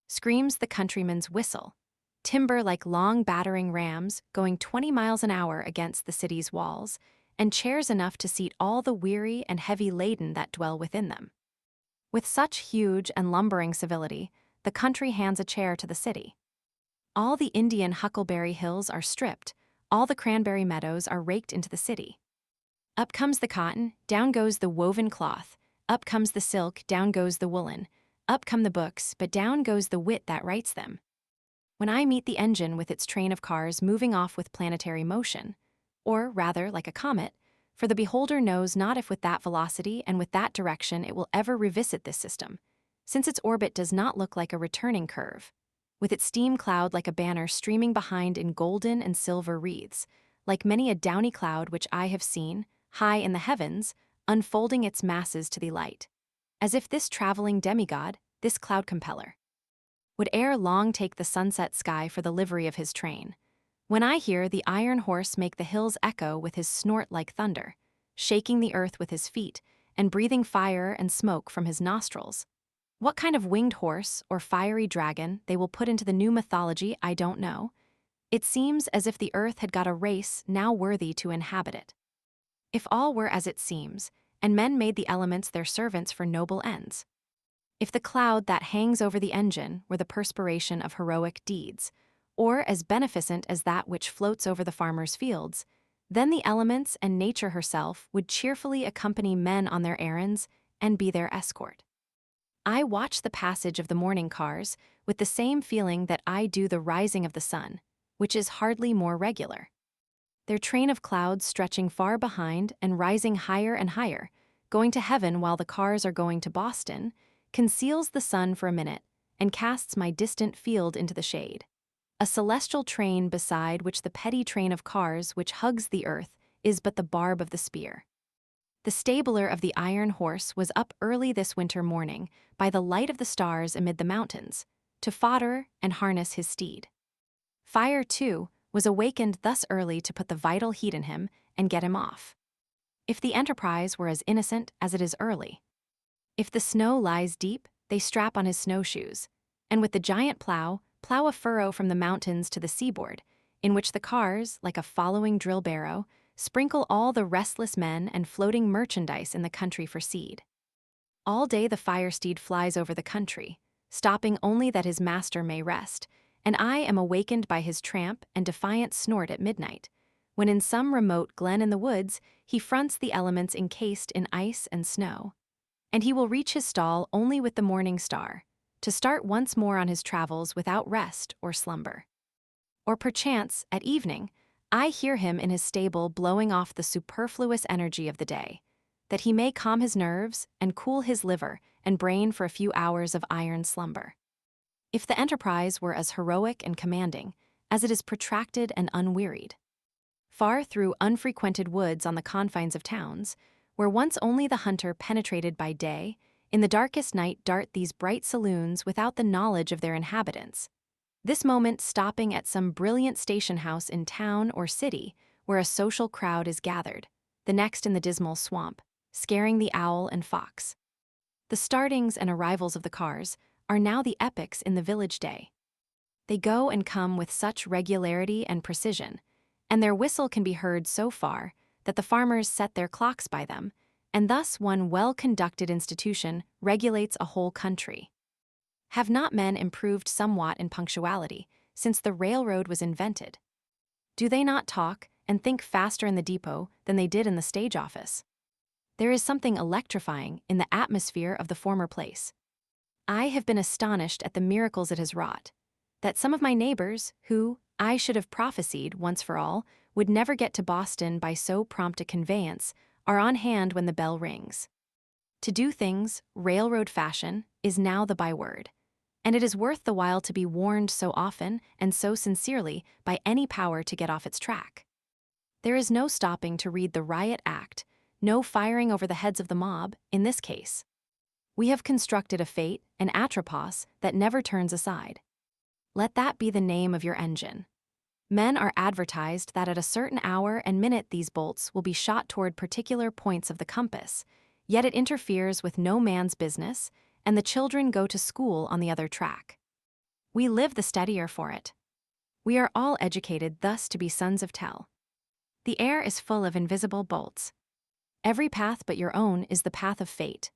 Screams the countryman's whistle, timber like long battering rams going 20 miles an hour against the city's walls, and chairs enough to seat all the weary and heavy laden that dwell within them. With such huge and lumbering civility, the country hands a chair to the city. All the Indian huckleberry hills are stripped, all the cranberry meadows are raked into the city. Up comes the cotton, down goes the woven cloth, Up comes the silk, down goes the woolen. Up come the books, but down goes the wit that writes them. When I meet the engine with its train of cars moving off with planetary motion, or rather like a comet, for the beholder knows not if with that velocity and with that direction it will ever revisit this system, since its orbit does not look like a returning curve, with its steam cloud like a banner streaming behind in golden and silver wreaths, like many a downy cloud which I have seen, high in the heavens, unfolding its masses to the light, as if this traveling demigod, this cloud compeller, would ere long take the sunset sky for the livery of his train. When I hear the iron horse make the hills echo with his snort like thunder, shaking the earth with his feet, and breathing fire and smoke from his nostrils, what kind of winged horse or fiery dragon they will put into the new mythology I don't know. It seems as if the earth had got a race now worthy to inhabit it. If all were as it seems, and men made the elements their servants for noble ends. If the cloud that hangs over the engine were the perspiration of heroic deeds, or as beneficent as that which floats over the farmer's fields, then the elements and nature herself would cheerfully accompany men on their errands and be their escort. I watch the passage of the morning cars with the same feeling that I do the rising of the sun, which is hardly more regular. Their train of clouds stretching far behind and rising higher and higher, going to heaven while the cars are going to Boston, conceals the sun for a minute and casts my distant field into the shade. A celestial train beside which the petty train of cars which hugs the earth is but the barb of the spear. The stabler of the iron horse was up early this winter morning by the light of the stars amid the mountains, to fodder and harness his steed. Fire, too, was awakened thus early to put the vital heat in him and get him off. If the enterprise were as innocent as it is early. If the snow lies deep, they strap on his snowshoes, and with the giant plow a furrow from the mountains to the seaboard, in which the cars, like a following drill barrow, sprinkle all the restless men and floating merchandise in the country for seed. All day the fire steed flies over the country, stopping only that his master may rest, and I am awakened by his tramp and defiant snort at midnight, when in some remote glen in the woods he fronts the elements encased in ice and snow. And he will reach his stall only with the morning star, to start once more on his travels without rest or slumber. Or perchance, at evening, I hear him in his stable blowing off the superfluous energy of the day, that he may calm his nerves and cool his liver and brain for a few hours of iron slumber. If the enterprise were as heroic and commanding as it is protracted and unwearied. Far through unfrequented woods on the confines of towns, where once only the hunter penetrated by day, in the darkest night dart these bright saloons without the knowledge of their inhabitants, this moment stopping at some brilliant station house in town or city where a social crowd is gathered, the next in the dismal swamp, scaring the owl and fox. The startings and arrivals of the cars are now the epochs in the village day. They go and come with such regularity and precision, and their whistle can be heard so far that the farmers set their clocks by them, and thus one well-conducted institution regulates a whole country. Have not men improved somewhat in punctuality since the railroad was invented? Do they not talk and think faster in the depot than they did in the stage office? There is something electrifying in the atmosphere of the former place. I have been astonished at the miracles it has wrought, that some of my neighbors, who, I should have prophesied once for all, would never get to Boston by so prompt a conveyance, are on hand when the bell rings. To do things, railroad fashion, is now the byword, and it is worth the while to be warned so often and so sincerely by any power to get off its track. There is no stopping to read the riot act, no firing over the heads of the mob, in this case. We have constructed a fate, an atropos, that never turns aside. Let that be the name of your engine. Men are advertised that at a certain hour and minute these bolts will be shot toward particular points of the compass, yet it interferes with no man's business, and the children go to school on the other track. We live the steadier for it. We are all educated thus to be sons of Tell. The air is full of invisible bolts. Every path but your own is the path of fate.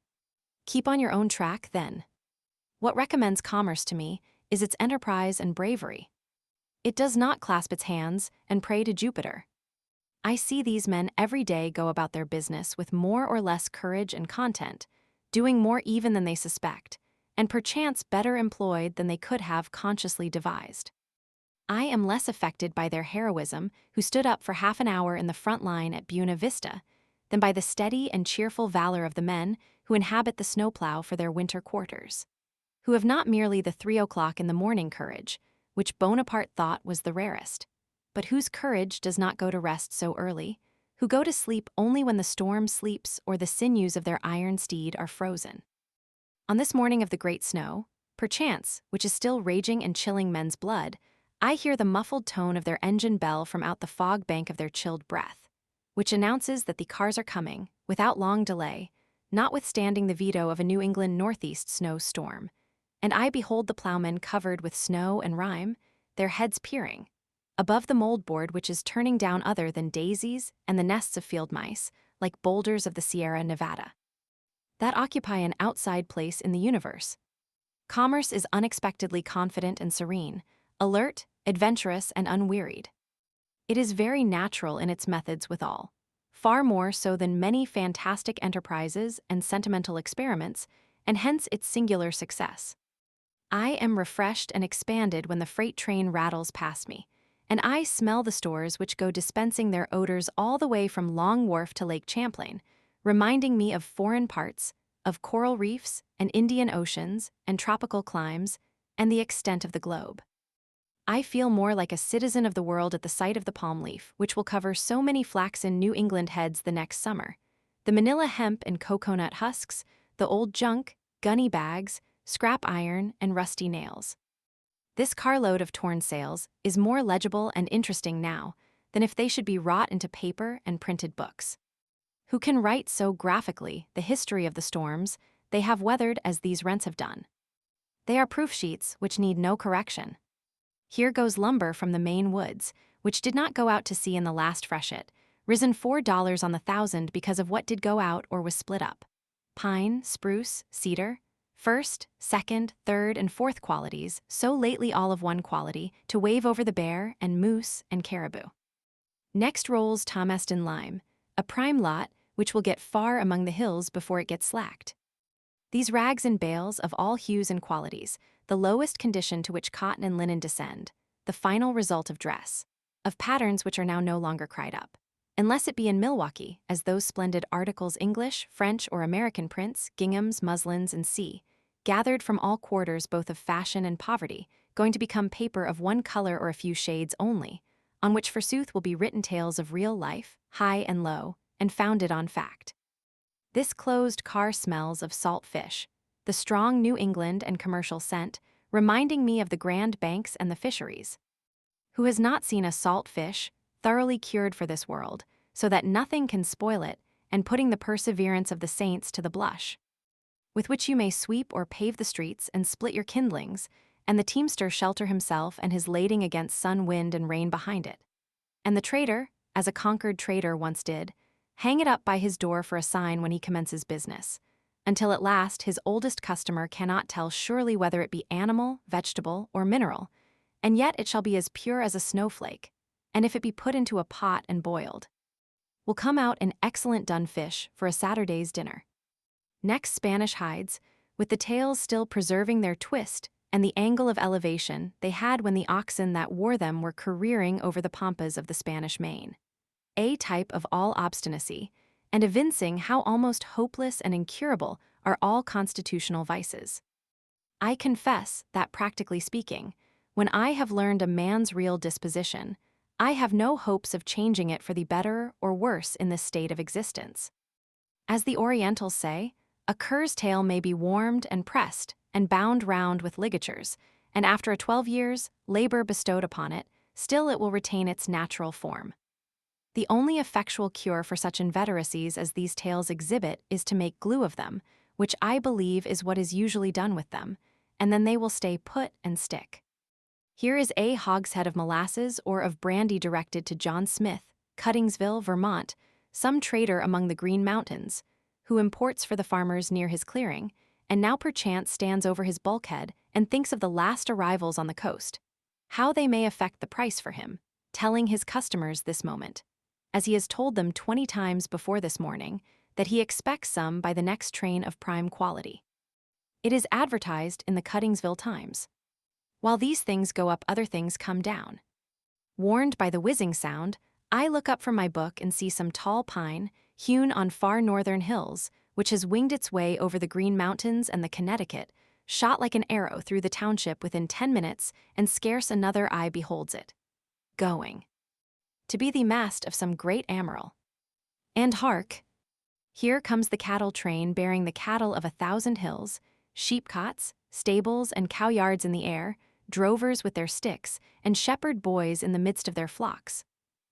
Keep on your own track, then. What recommends commerce to me is its enterprise and bravery. It does not clasp its hands and pray to Jupiter. I see these men every day go about their business with more or less courage and content, doing more even than they suspect, and perchance better employed than they could have consciously devised. I am less affected by their heroism, who stood up for half an hour in the front line at Buena Vista, than by the steady and cheerful valor of the men who inhabit the snowplow for their winter quarters, who have not merely the 3 o'clock in the morning courage, which Bonaparte thought was the rarest, but whose courage does not go to rest so early, who go to sleep only when the storm sleeps or the sinews of their iron steed are frozen. On this morning of the great snow, perchance, which is still raging and chilling men's blood, I hear the muffled tone of their engine bell from out the fog bank of their chilled breath, which announces that the cars are coming, without long delay, notwithstanding the veto of a New England northeast snow storm, and I behold the plowmen covered with snow and rime, their heads peering, above the moldboard which is turning down other than daisies and the nests of field mice, like boulders of the Sierra Nevada, that occupy an outside place in the universe. Commerce is unexpectedly confident and serene, alert, adventurous, and unwearied. It is very natural in its methods withal, far more so than many fantastic enterprises and sentimental experiments, and hence its singular success. I am refreshed and expanded when the freight train rattles past me, and I smell the stores which go dispensing their odors all the way from Long Wharf to Lake Champlain, reminding me of foreign parts, of coral reefs and Indian oceans and tropical climes, and the extent of the globe. I feel more like a citizen of the world at the sight of the palm leaf, which will cover so many flaxen New England heads the next summer, the manila hemp and coconut husks, the old junk, gunny bags, scrap iron, and rusty nails. This carload of torn sails is more legible and interesting now than if they should be wrought into paper and printed books. Who can write so graphically the history of the storms they have weathered as these rents have done? They are proof sheets which need no correction. Here goes lumber from the Maine woods, which did not go out to sea in the last freshet, risen $4 on the 1,000 because of what did go out or was split up. Pine, spruce, cedar, first, second, third, and fourth qualities, so lately all of one quality, to wave over the bear and moose and caribou. Next rolls Tomeston lime, a prime lot which will get far among the hills before it gets slacked. These rags and bales of all hues and qualities, the lowest condition to which cotton and linen descend, the final result of dress, of patterns which are now no longer cried up, unless it be in Milwaukee, as those splendid articles English, French, or American prints, ginghams, muslins, and gathered from all quarters both of fashion and poverty, going to become paper of one color or a few shades only, on which forsooth will be written tales of real life, high and low, and founded on fact. This closed car smells of salt fish, the strong New England and commercial scent, reminding me of the Grand Banks and the fisheries. Who has not seen a salt fish, thoroughly cured for this world, so that nothing can spoil it, and putting the perseverance of the saints to the blush, with which you may sweep or pave the streets and split your kindlings, and the teamster shelter himself and his lading against sun, wind, and rain behind it, and the trader, as a conquered trader once did, hang it up by his door for a sign when he commences business, until at last his oldest customer cannot tell surely whether it be animal, vegetable, or mineral, and yet it shall be as pure as a snowflake, and if it be put into a pot and boiled, will come out an excellent done fish for a Saturday's dinner. Next Spanish hides, with the tails still preserving their twist and the angle of elevation they had when the oxen that wore them were careering over the pampas of the Spanish Main. A type of all obstinacy, and evincing how almost hopeless and incurable are all constitutional vices. I confess that, practically speaking, when I have learned a man's real disposition, I have no hopes of changing it for the better or worse in this state of existence. As the Orientals say, a cur's tail may be warmed and pressed and bound round with ligatures, and after 12 years' labor bestowed upon it, still it will retain its natural form. The only effectual cure for such inveteracies as these tails exhibit is to make glue of them, which I believe is what is usually done with them, and then they will stay put and stick. Here is a hogshead of molasses or of brandy directed to John Smith, Cuttingsville, Vermont, some trader among the Green Mountains, who imports for the farmers near his clearing, and now perchance stands over his bulkhead and thinks of the last arrivals on the coast, how they may affect the price for him, telling his customers this moment, as he has told them 20 times before this morning, that he expects some by the next train of prime quality. It is advertised in the Cuttingsville Times. While these things go up, other things come down. Warned by the whizzing sound, I look up from my book and see some tall pine, hewn on far northern hills, which has winged its way over the Green Mountains and the Connecticut, shot like an arrow through the township within 10 minutes, and scarce another eye beholds it. Going to be the mast of some great admiral. And hark! Here comes the cattle train bearing the cattle of 1,000 hills, sheep-cots, stables, and cow-yards in the air, drovers with their sticks, and shepherd boys in the midst of their flocks.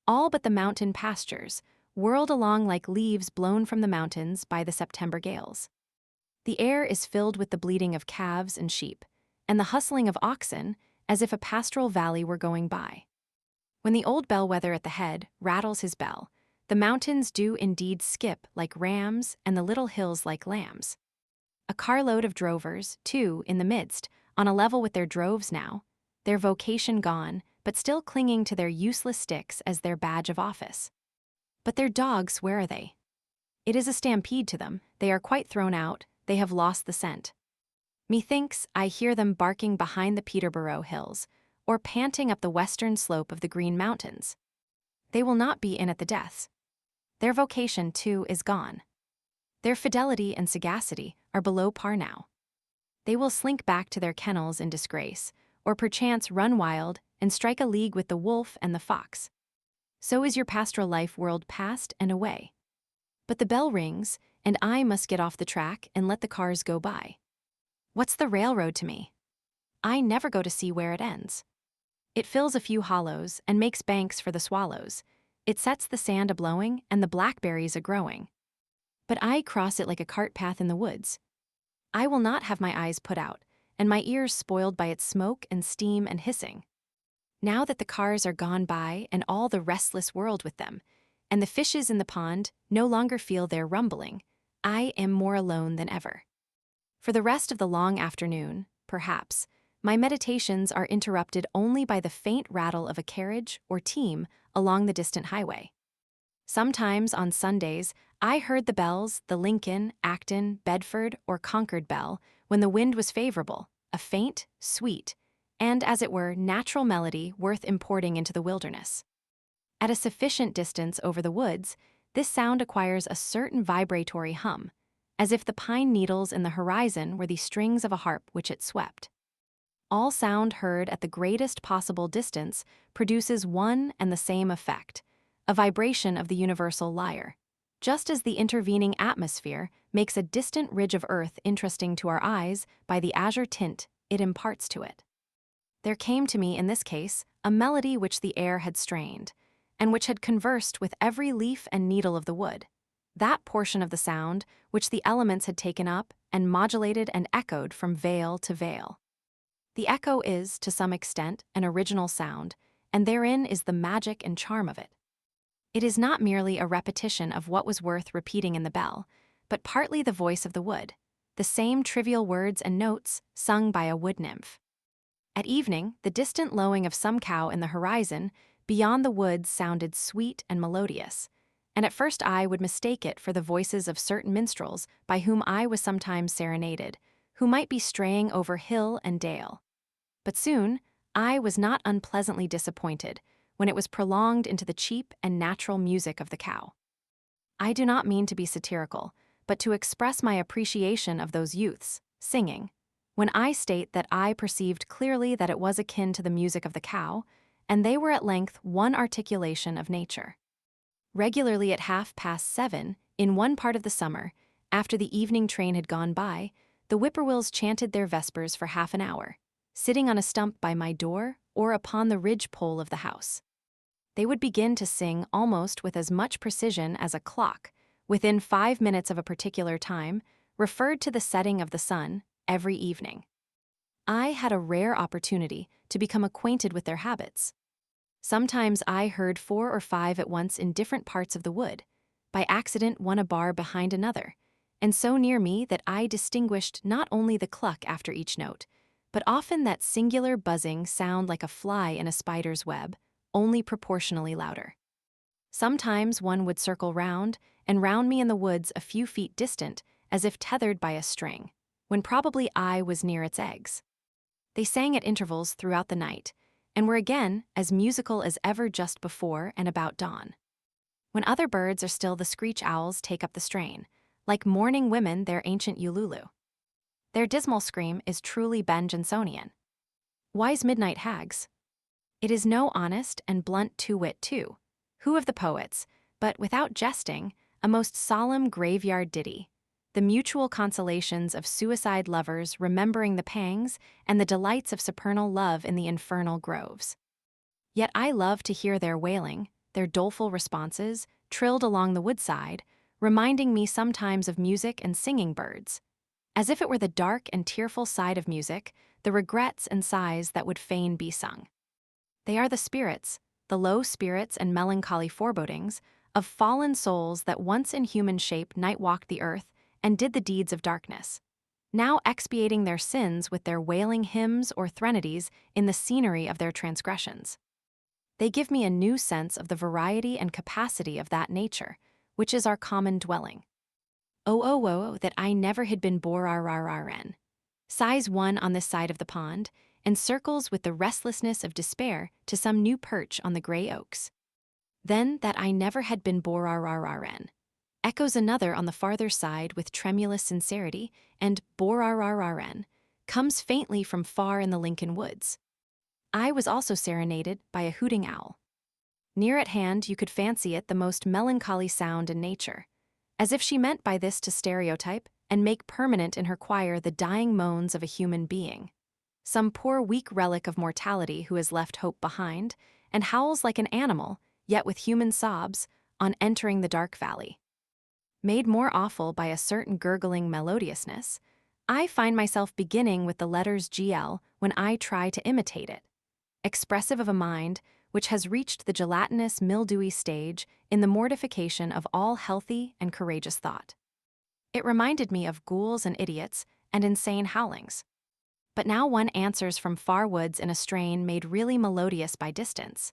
All but the mountain pastures, whirled along like leaves blown from the mountains by the September gales. The air is filled with the bleating of calves and sheep, and the hustling of oxen, as if a pastoral valley were going by. When the old bellwether at the head rattles his bell, the mountains do indeed skip like rams and the little hills like lambs. A carload of drovers, too, in the midst, on a level with their droves now, their vocation gone, but still clinging to their useless sticks as their badge of office. But their dogs, where are they? It is a stampede to them, they are quite thrown out, they have lost the scent. Methinks I hear them barking behind the Peterborough hills, or panting up the western slope of the Green Mountains. They will not be in at the deaths. Their vocation, too, is gone. Their fidelity and sagacity are below par now. They will slink back to their kennels in disgrace, or perchance run wild and strike a league with the wolf and the fox. So is your pastoral life whirled past and away. But the bell rings, and I must get off the track and let the cars go by. What's the railroad to me? I never go to see where it ends. It fills a few hollows and makes banks for the swallows. It sets the sand a-blowing and the blackberries a-growing. But I cross it like a cart path in the woods. I will not have my eyes put out, and my ears spoiled by its smoke and steam and hissing. Now that the cars are gone by and all the restless world with them, and the fishes in the pond no longer feel their rumbling, I am more alone than ever. For the rest of the long afternoon, perhaps, my meditations are interrupted only by the faint rattle of a carriage or team along the distant highway. Sometimes on Sundays, I heard the bells, the Lincoln, Acton, Bedford, or Concord bell, when the wind was favorable, a faint, sweet, and, as it were, natural melody worth importing into the wilderness. At a sufficient distance over the woods, this sound acquires a certain vibratory hum, as if the pine needles in the horizon were the strings of a harp which it swept. All sound heard at the greatest possible distance produces one and the same effect, a vibration of the universal lyre, just as the intervening atmosphere makes a distant ridge of earth interesting to our eyes by the azure tint it imparts to it. There came to me in this case a melody which the air had strained, and which had conversed with every leaf and needle of the wood, that portion of the sound which the elements had taken up and modulated and echoed from vale to vale. The echo is, to some extent, an original sound, and therein is the magic and charm of it. It is not merely a repetition of what was worth repeating in the bell, but partly the voice of the wood, the same trivial words and notes sung by a wood nymph. At evening, the distant lowing of some cow in the horizon beyond the woods sounded sweet and melodious, and at first I would mistake it for the voices of certain minstrels by whom I was sometimes serenaded, who might be straying over hill and dale. But soon, I was not unpleasantly disappointed when it was prolonged into the cheap and natural music of the cow. I do not mean to be satirical, but to express my appreciation of those youths, singing, when I state that I perceived clearly that it was akin to the music of the cow, and they were at length one articulation of nature. Regularly at 7:30, in one part of the summer, after the evening train had gone by, the whippoorwills chanted their vespers for half an hour, sitting on a stump by my door or upon the ridge pole of the house. They would begin to sing almost with as much precision as a clock, within 5 minutes of a particular time, referred to the setting of the sun, every evening. I had a rare opportunity to become acquainted with their habits. Sometimes I heard 4 or 5 at once in different parts of the wood, by accident one a bar behind another, and so near me that I distinguished not only the cluck after each note, but often that singular buzzing sound like a fly in a spider's web, only proportionally louder. Sometimes one would circle round, and round me in the woods a few feet distant, as if tethered by a string, when probably I was near its eggs. They sang at intervals throughout the night, and were again as musical as ever just before and about dawn. When other birds are still, the screech owls take up the strain, like mourning women their ancient ululu. Their dismal scream is truly Ben Jonsonian. Wise midnight hags. It is no honest and blunt two-wit too, who of the poets, but without jesting, a most solemn graveyard ditty, the mutual consolations of suicide lovers remembering the pangs and the delights of supernal love in the infernal groves. Yet I love to hear their wailing, their doleful responses, trilled along the woodside, reminding me sometimes of music and singing birds, as if it were the dark and tearful side of music, the regrets and sighs that would fain be sung. They are the spirits, the low spirits and melancholy forebodings, of fallen souls that once in human shape night-walked the earth and did the deeds of darkness, now expiating their sins with their wailing hymns or threnodies in the scenery of their transgressions. They give me a new sense of the variety and capacity of that nature, which is our common dwelling. Oh, that I never had been borarararen. Sighs one on this side of the pond, and circles with the restlessness of despair to some new perch on the gray oaks. Then that I never had been borarararen. Echoes another on the farther side with tremulous sincerity, and borarararen comes faintly from far in the Lincoln woods. I was also serenaded by a hooting owl. Near at hand you could fancy it the most melancholy sound in nature, as if she meant by this to stereotype and make permanent in her choir the dying moans of a human being, some poor weak relic of mortality who has left hope behind, and howls like an animal, yet with human sobs, on entering the dark valley. Made more awful by a certain gurgling melodiousness, I find myself beginning with the letters GL when I try to imitate it, expressive of a mind which has reached the gelatinous, mildewy stage in the mortification of all healthy and courageous thought. It reminded me of ghouls and idiots and insane howlings. But now one answers from far woods in a strain made really melodious by distance.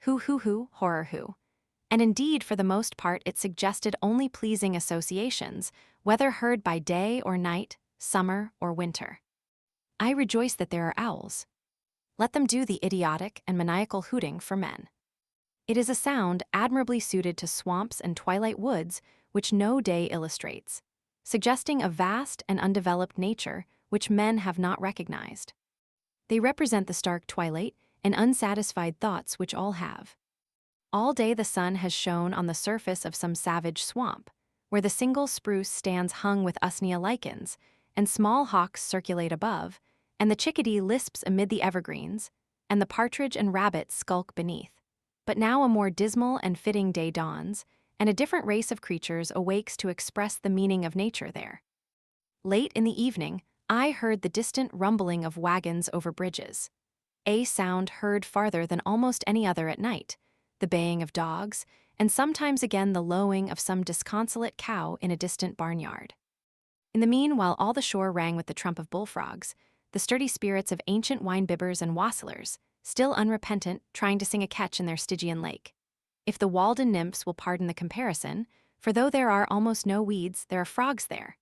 Hoo, horror hoo. And indeed, for the most part, it suggested only pleasing associations, whether heard by day or night, summer or winter. I rejoice that there are owls. Let them do the idiotic and maniacal hooting for men. It is a sound admirably suited to swamps and twilight woods which no day illustrates, suggesting a vast and undeveloped nature which men have not recognized. They represent the stark twilight and unsatisfied thoughts which all have. All day the sun has shone on the surface of some savage swamp, where the single spruce stands hung with usnea lichens, and small hawks circulate above, and the chickadee lisps amid the evergreens, and the partridge and rabbit skulk beneath. But now a more dismal and fitting day dawns, and a different race of creatures awakes to express the meaning of nature there. Late in the evening, I heard the distant rumbling of wagons over bridges, a sound heard farther than almost any other at night, the baying of dogs, and sometimes again the lowing of some disconsolate cow in a distant barnyard. In the meanwhile all the shore rang with the trump of bullfrogs, the sturdy spirits of ancient wine-bibbers and wassailers, still unrepentant, trying to sing a catch in their Stygian lake. If the Walden nymphs will pardon the comparison, for though there are almost no weeds, there are frogs there,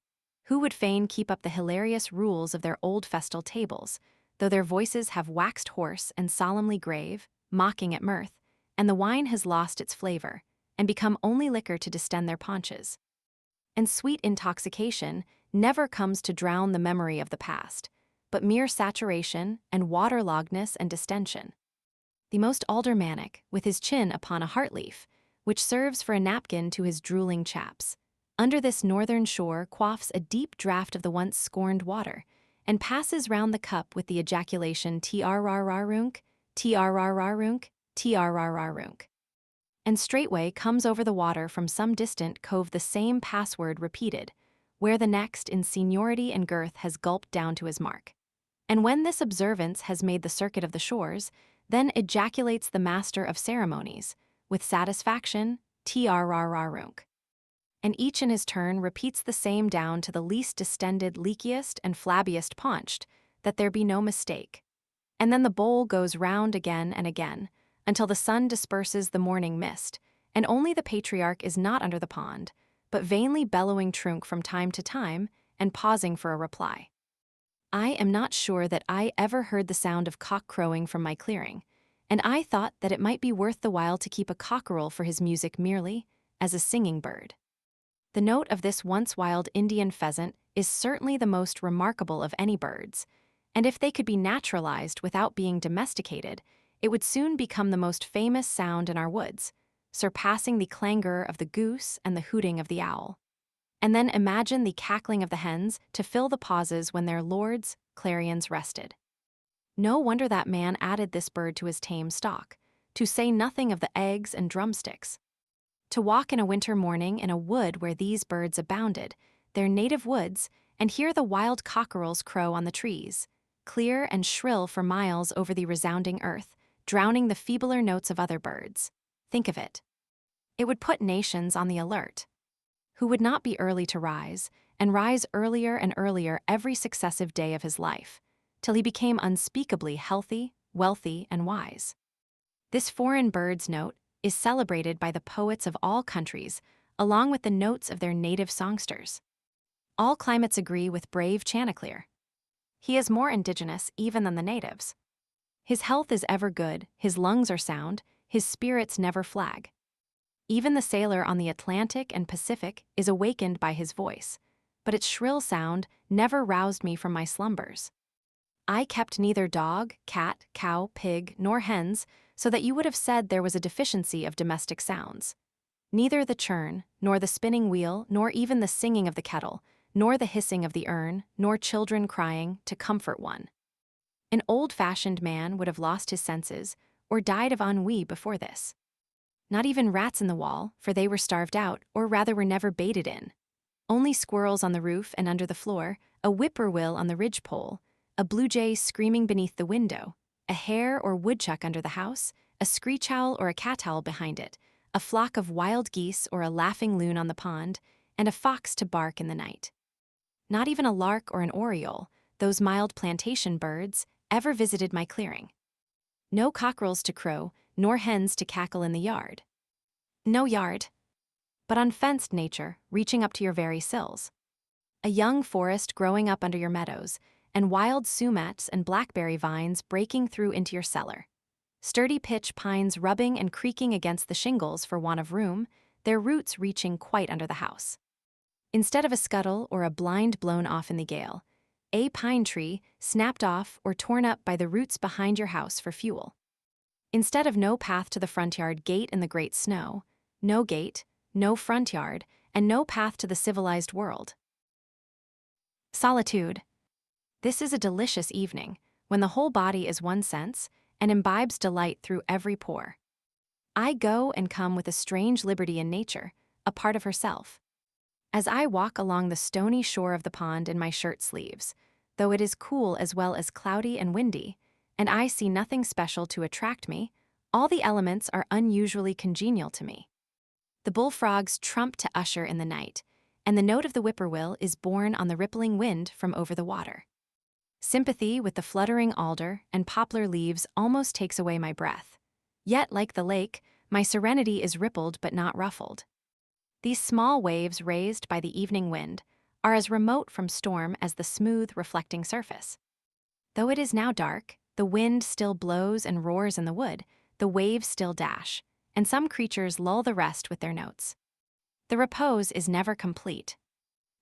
who would fain keep up the hilarious rules of their old festal tables, though their voices have waxed hoarse and solemnly grave, mocking at mirth, and the wine has lost its flavor, and become only liquor to distend their paunches. And sweet intoxication never comes to drown the memory of the past, but mere saturation and waterloggedness and distension. The most aldermanic, with his chin upon a heart-leaf, which serves for a napkin to his drooling chaps, under this northern shore quaffs a deep draught of the once scorned water, and passes round the cup with the ejaculation trrrrrunk, trrrrrunk, trrrrrunk. And straightway comes over the water from some distant cove the same password repeated, where the next in seniority and girth has gulped down to his mark. And when this observance has made the circuit of the shores, then ejaculates the master of ceremonies, with satisfaction, trrrrrunk. And each in his turn repeats the same down to the least distended, leakiest, and flabbiest paunched, that there be no mistake. And then the bowl goes round again and again, until the sun disperses the morning mist, and only the patriarch is not under the pond, but vainly bellowing trunk from time to time and pausing for a reply. I am not sure that I ever heard the sound of cock crowing from my clearing, and I thought that it might be worth the while to keep a cockerel for his music merely as a singing bird. The note of this once wild Indian pheasant is certainly the most remarkable of any birds, and if they could be naturalized without being domesticated, it would soon become the most famous sound in our woods, surpassing the clangor of the goose and the hooting of the owl. And then imagine the cackling of the hens to fill the pauses when their lords' clarions rested. No wonder that man added this bird to his tame stock, to say nothing of the eggs and drumsticks. To walk in a winter morning in a wood where these birds abounded, their native woods, and hear the wild cockerels crow on the trees, clear and shrill for miles over the resounding earth, drowning the feebler notes of other birds. Think of it. It would put nations on the alert. Who would not be early to rise, and rise earlier and earlier every successive day of his life, till he became unspeakably healthy, wealthy, and wise. This foreign bird's note is celebrated by the poets of all countries, along with the notes of their native songsters. All climates agree with brave Chanticleer. He is more indigenous even than the natives. His health is ever good, his lungs are sound, his spirits never flag. Even the sailor on the Atlantic and Pacific is awakened by his voice, but its shrill sound never roused me from my slumbers. I kept neither dog, cat, cow, pig, nor hens, so that you would have said there was a deficiency of domestic sounds. Neither the churn, nor the spinning wheel, nor even the singing of the kettle, nor the hissing of the urn, nor children crying to comfort one. An old-fashioned man would have lost his senses or died of ennui before this. Not even rats in the wall, for they were starved out, or rather were never baited in. Only squirrels on the roof and under the floor, a whippoorwill on the ridgepole, a blue jay screaming beneath the window, a hare or woodchuck under the house, a screech owl or a cat owl behind it, a flock of wild geese or a laughing loon on the pond, and a fox to bark in the night. Not even a lark or an oriole, those mild plantation birds, ever visited my clearing. No cockerels to crow, nor hens to cackle in the yard. No yard, but unfenced nature reaching up to your very sills. A young forest growing up under your meadows, and wild sumacs and blackberry vines breaking through into your cellar. Sturdy pitch pines rubbing and creaking against the shingles for want of room, their roots reaching quite under the house. Instead of a scuttle or a blind blown off in the gale, a pine tree snapped off or torn up by the roots behind your house for fuel. Instead of no path to the front yard gate in the great snow, no gate, no front yard, and no path to the civilized world. Solitude. This is a delicious evening, when the whole body is one sense and imbibes delight through every pore. I go and come with a strange liberty in nature, a part of herself. As I walk along the stony shore of the pond in my shirt sleeves, though it is cool as well as cloudy and windy, and I see nothing special to attract me, all the elements are unusually congenial to me. The bullfrogs trump to usher in the night, and the note of the whippoorwill is borne on the rippling wind from over the water. Sympathy with the fluttering alder and poplar leaves almost takes away my breath. Yet, like the lake, my serenity is rippled but not ruffled. These small waves raised by the evening wind are as remote from storm as the smooth, reflecting surface. Though it is now dark, the wind still blows and roars in the wood, the waves still dash, and some creatures lull the rest with their notes. The repose is never complete.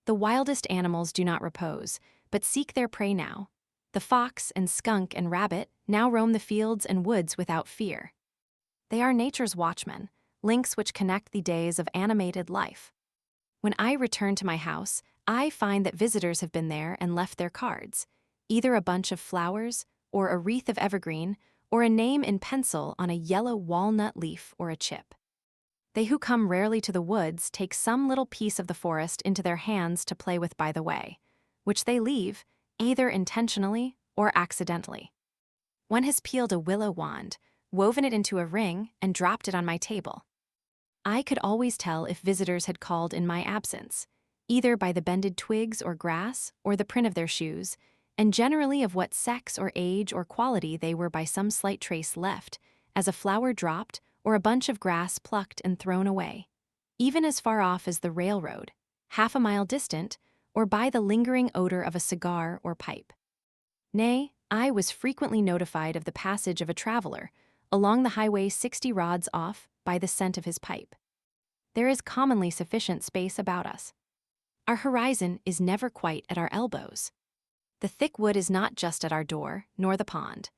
The wildest animals do not repose, but seek their prey now. The fox and skunk and rabbit now roam the fields and woods without fear. They are nature's watchmen, links which connect the days of animated life. When I return to my house, I find that visitors have been there and left their cards, either a bunch of flowers, or a wreath of evergreen, or a name in pencil on a yellow walnut leaf or a chip. They who come rarely to the woods take some little piece of the forest into their hands to play with by the way, which they leave, either intentionally or accidentally. One has peeled a willow wand, woven it into a ring, and dropped it on my table. I could always tell if visitors had called in my absence, either by the bended twigs or grass or the print of their shoes, and generally of what sex or age or quality they were by some slight trace left, as a flower dropped or a bunch of grass plucked and thrown away. even as far off as the railroad, half a mile distant, or by the lingering odor of a cigar or pipe. Nay, I was frequently notified of the passage of a traveler along the highway 60 rods off by the scent of his pipe. There is commonly sufficient space about us. Our horizon is never quite at our elbows. The thick wood is not just at our door, nor the pond,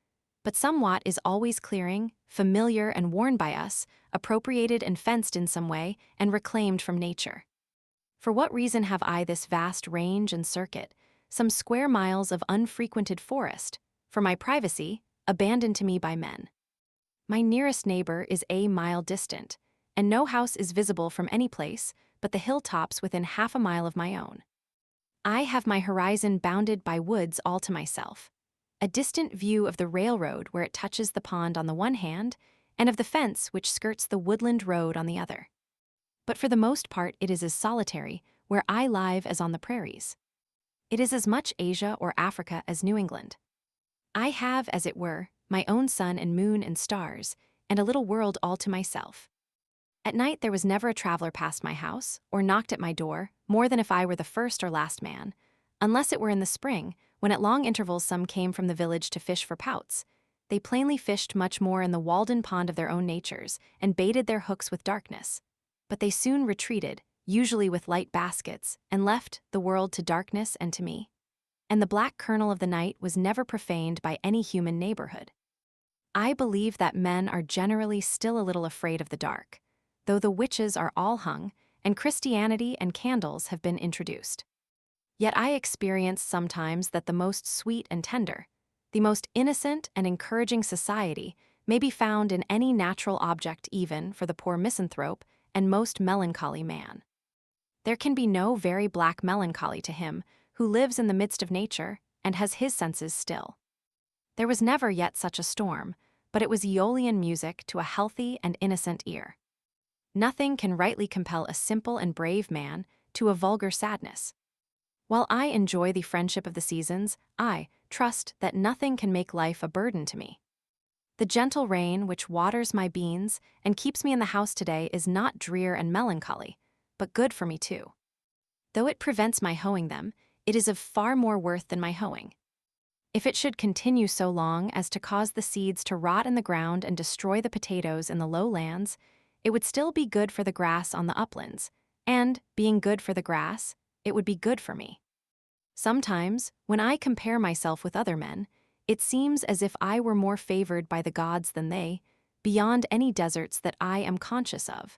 but somewhat is always clearing, familiar and worn by us, appropriated and fenced in some way, and reclaimed from nature. For what reason have I this vast range and circuit, some square miles of unfrequented forest, for my privacy, abandoned to me by men? My nearest neighbor is a mile distant, and no house is visible from any place but the hilltops within half a mile of my own. I have my horizon bounded by woods all to myself, a distant view of the railroad where it touches the pond on the one hand, and of the fence which skirts the woodland road on the other. But for the most part it is as solitary where I live as on the prairies. It is as much Asia or Africa as New England. I have, as it were, my own sun and moon and stars, and a little world all to myself. At night there was never a traveler passed my house, or knocked at my door, more than if I were the first or last man, unless it were in the spring, when at long intervals some came from the village to fish for pouts. They plainly fished much more in the Walden Pond of their own natures, and baited their hooks with darkness. But they soon retreated, usually with light baskets, and left the world to darkness and to me. And the black kernel of the night was never profaned by any human neighborhood. I believe that men are generally still a little afraid of the dark, though the witches are all hung, and Christianity and candles have been introduced. Yet I experience sometimes that the most sweet and tender, the most innocent and encouraging society may be found in any natural object, even for the poor misanthrope and most melancholy man. There can be no very black melancholy to him who lives in the midst of nature and has his senses still. There was never yet such a storm, but it was Aeolian music to a healthy and innocent ear. Nothing can rightly compel a simple and brave man to a vulgar sadness. While I enjoy the friendship of the seasons, I trust that nothing can make life a burden to me. The gentle rain which waters my beans and keeps me in the house today is not drear and melancholy, but good for me too. Though it prevents my hoeing them, it is of far more worth than my hoeing. If it should continue so long as to cause the seeds to rot in the ground and destroy the potatoes in the low lands, it would still be good for the grass on the uplands, and, being good for the grass, it would be good for me. Sometimes, when I compare myself with other men, it seems as if I were more favored by the gods than they, beyond any deserts that I am conscious of,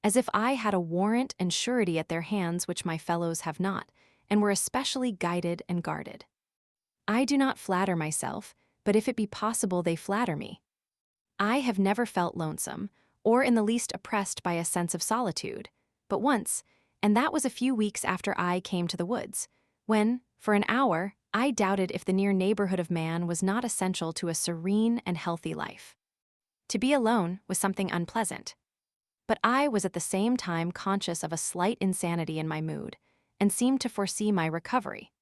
as if I had a warrant and surety at their hands which my fellows have not, and were especially guided and guarded. I do not flatter myself, but if it be possible they flatter me. I have never felt lonesome, or in the least oppressed by a sense of solitude, but once, and that was a few weeks after I came to the woods, when, for an hour, I doubted if the near neighborhood of man was not essential to a serene and healthy life. To be alone was something unpleasant. But I was at the same time conscious of a slight insanity in my mood, and seemed to foresee my recovery.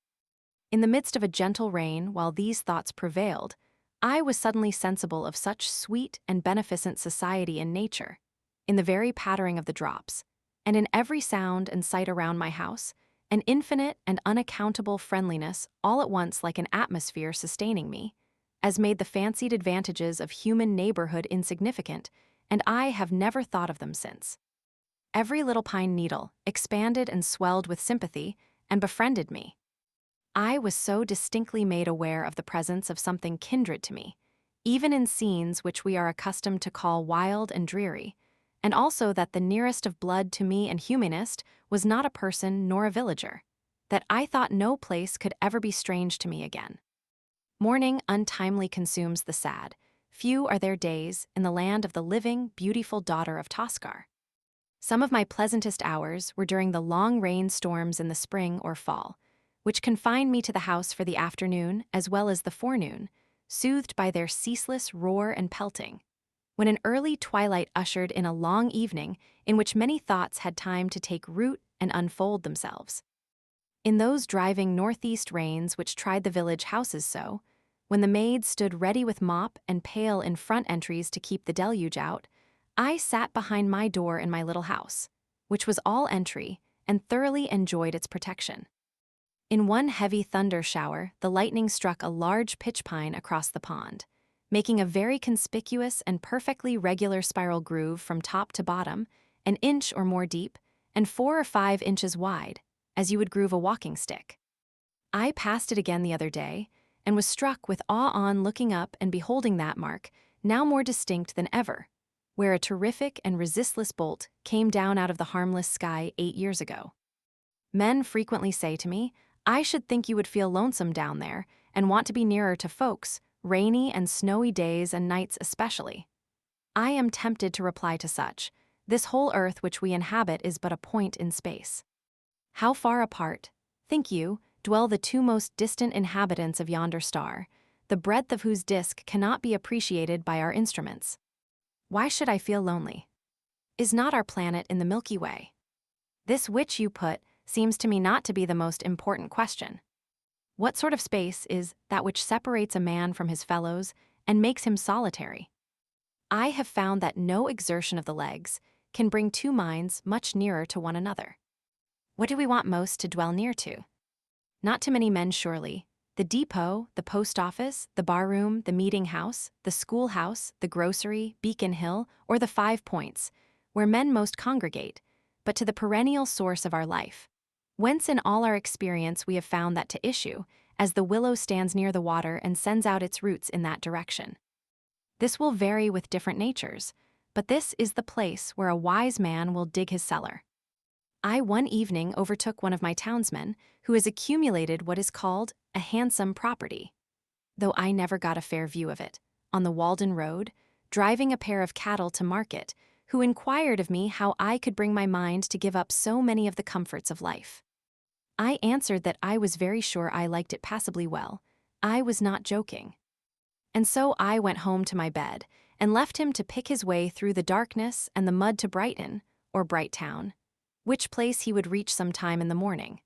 In the midst of a gentle rain, while these thoughts prevailed, I was suddenly sensible of such sweet and beneficent society in nature, in the very pattering of the drops, and in every sound and sight around my house, an infinite and unaccountable friendliness all at once like an atmosphere sustaining me, as made the fancied advantages of human neighborhood insignificant, and I have never thought of them since. Every little pine needle expanded and swelled with sympathy and befriended me. I was so distinctly made aware of the presence of something kindred to me, even in scenes which we are accustomed to call wild and dreary, and also that the nearest of blood to me and humanist was not a person nor a villager, that I thought no place could ever be strange to me again. Mourning untimely consumes the sad. Few are their days in the land of the living, beautiful daughter of Toscar. Some of my pleasantest hours were during the long rain storms in the spring or fall, which confined me to the house for the afternoon as well as the forenoon, soothed by their ceaseless roar and pelting, when an early twilight ushered in a long evening in which many thoughts had time to take root and unfold themselves. In those driving northeast rains which tried the village houses so, when the maids stood ready with mop and pail in front entries to keep the deluge out, I sat behind my door in my little house, which was all entry, and thoroughly enjoyed its protection. In one heavy thunder shower, the lightning struck a large pitch pine across the pond, making a very conspicuous and perfectly regular spiral groove from top to bottom, an inch or more deep, and 4 or 5 inches wide, as you would groove a walking stick. I passed it again the other day, and was struck with awe on looking up and beholding that mark, now more distinct than ever, where a terrific and resistless bolt came down out of the harmless sky 8 years ago. Men frequently say to me, "I should think you would feel lonesome down there and want to be nearer to folks, rainy and snowy days and nights especially." I am tempted to reply to such, "This whole earth which we inhabit is but a point in space." How far apart, think you, dwell the 2 most distant inhabitants of yonder star, the breadth of whose disk cannot be appreciated by our instruments? Why should I feel lonely? Is not our planet in the Milky Way? This which you put seems to me not to be the most important question. What sort of space is that which separates a man from his fellows and makes him solitary? I have found that no exertion of the legs can bring 2 minds much nearer to one another. What do we want most to dwell near to? Not to many men, surely. The depot, the post office, the barroom, the meeting house, the schoolhouse, the grocery, Beacon Hill, or the 5 Points, where men most congregate, but to the perennial source of our life, whence in all our experience we have found that to issue, as the willow stands near the water and sends out its roots in that direction. This will vary with different natures, but this is the place where a wise man will dig his cellar. I one evening overtook one of my townsmen who has accumulated what is called a handsome property, though I never got a fair view of it, on the Walden Road, driving a pair of cattle to market, who inquired of me how I could bring my mind to give up so many of the comforts of life. I answered that I was very sure I liked it passably well. I was not joking. And so I went home to my bed, and left him to pick his way through the darkness and the mud to Brighton, or Bright Town, which place he would reach some time in the morning.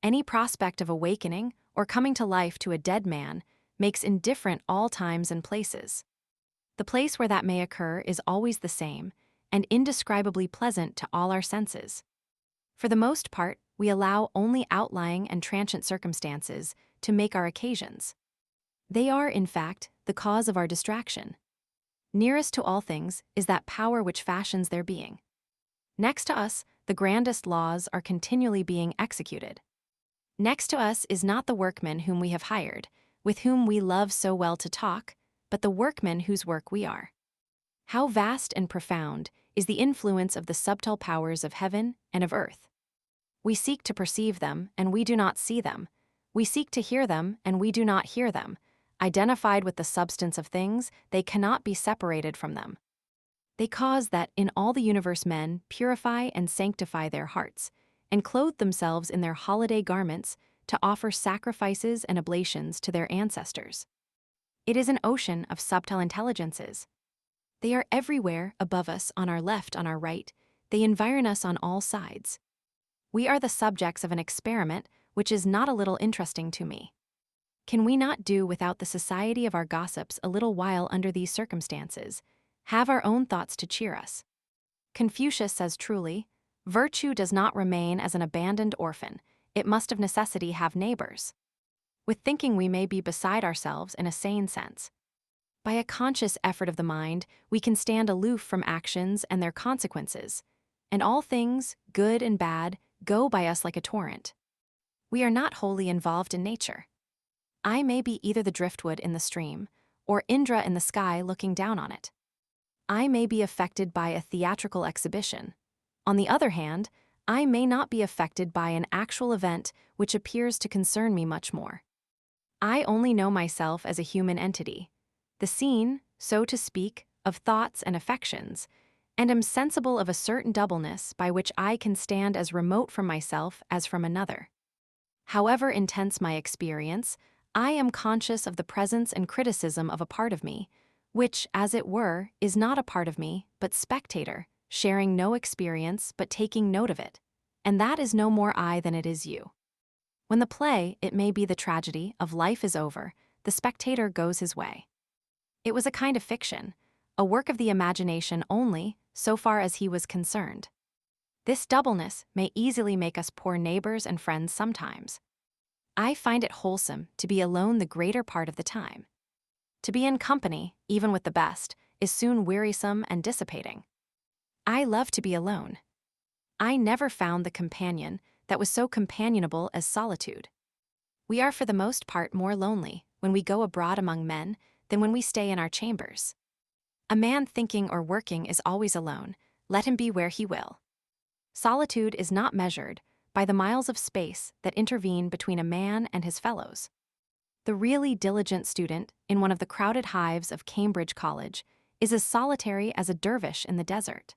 Any prospect of awakening or coming to life to a dead man makes indifferent all times and places. The place where that may occur is always the same, and indescribably pleasant to all our senses. For the most part, we allow only outlying and transient circumstances to make our occasions. They are, in fact, the cause of our distraction. Nearest to all things is that power which fashions their being. Next to us, the grandest laws are continually being executed. Next to us is not the workman whom we have hired, with whom we love so well to talk, but the workman whose work we are. How vast and profound is the influence of the subtle powers of heaven and of earth. We seek to perceive them, and we do not see them. We seek to hear them, and we do not hear them. Identified with the substance of things, they cannot be separated from them. They cause that in all the universe men purify and sanctify their hearts, and clothe themselves in their holiday garments to offer sacrifices and oblations to their ancestors. It is an ocean of subtle intelligences. They are everywhere above us, on our left, on our right. They environ us on all sides. We are the subjects of an experiment which is not a little interesting to me. Can we not do without the society of our gossips a little while under these circumstances, have our own thoughts to cheer us? Confucius says truly, "Virtue does not remain as an abandoned orphan, it must of necessity have neighbors." With thinking we may be beside ourselves in a sane sense. By a conscious effort of the mind, we can stand aloof from actions and their consequences, and all things, good and bad, go by us like a torrent. We are not wholly involved in nature. I may be either the driftwood in the stream, or Indra in the sky looking down on it. I may be affected by a theatrical exhibition. On the other hand, I may not be affected by an actual event which appears to concern me much more. I only know myself as a human entity, the scene, so to speak, of thoughts and affections, and am sensible of a certain doubleness by which I can stand as remote from myself as from another. However intense my experience, I am conscious of the presence and criticism of a part of me, which, as it were, is not a part of me, but spectator, sharing no experience but taking note of it, and that is no more I than it is you. When the play, it may be the tragedy, of life is over, the spectator goes his way. It was a kind of fiction, a work of the imagination only, so far as he was concerned. This doubleness may easily make us poor neighbors and friends sometimes. I find it wholesome to be alone the greater part of the time. To be in company, even with the best, is soon wearisome and dissipating. I love to be alone. I never found the companion that was so companionable as solitude. We are for the most part more lonely when we go abroad among men than when we stay in our chambers. A man thinking or working is always alone, let him be where he will. Solitude is not measured by the miles of space that intervene between a man and his fellows. The really diligent student in one of the crowded hives of Cambridge College is as solitary as a dervish in the desert.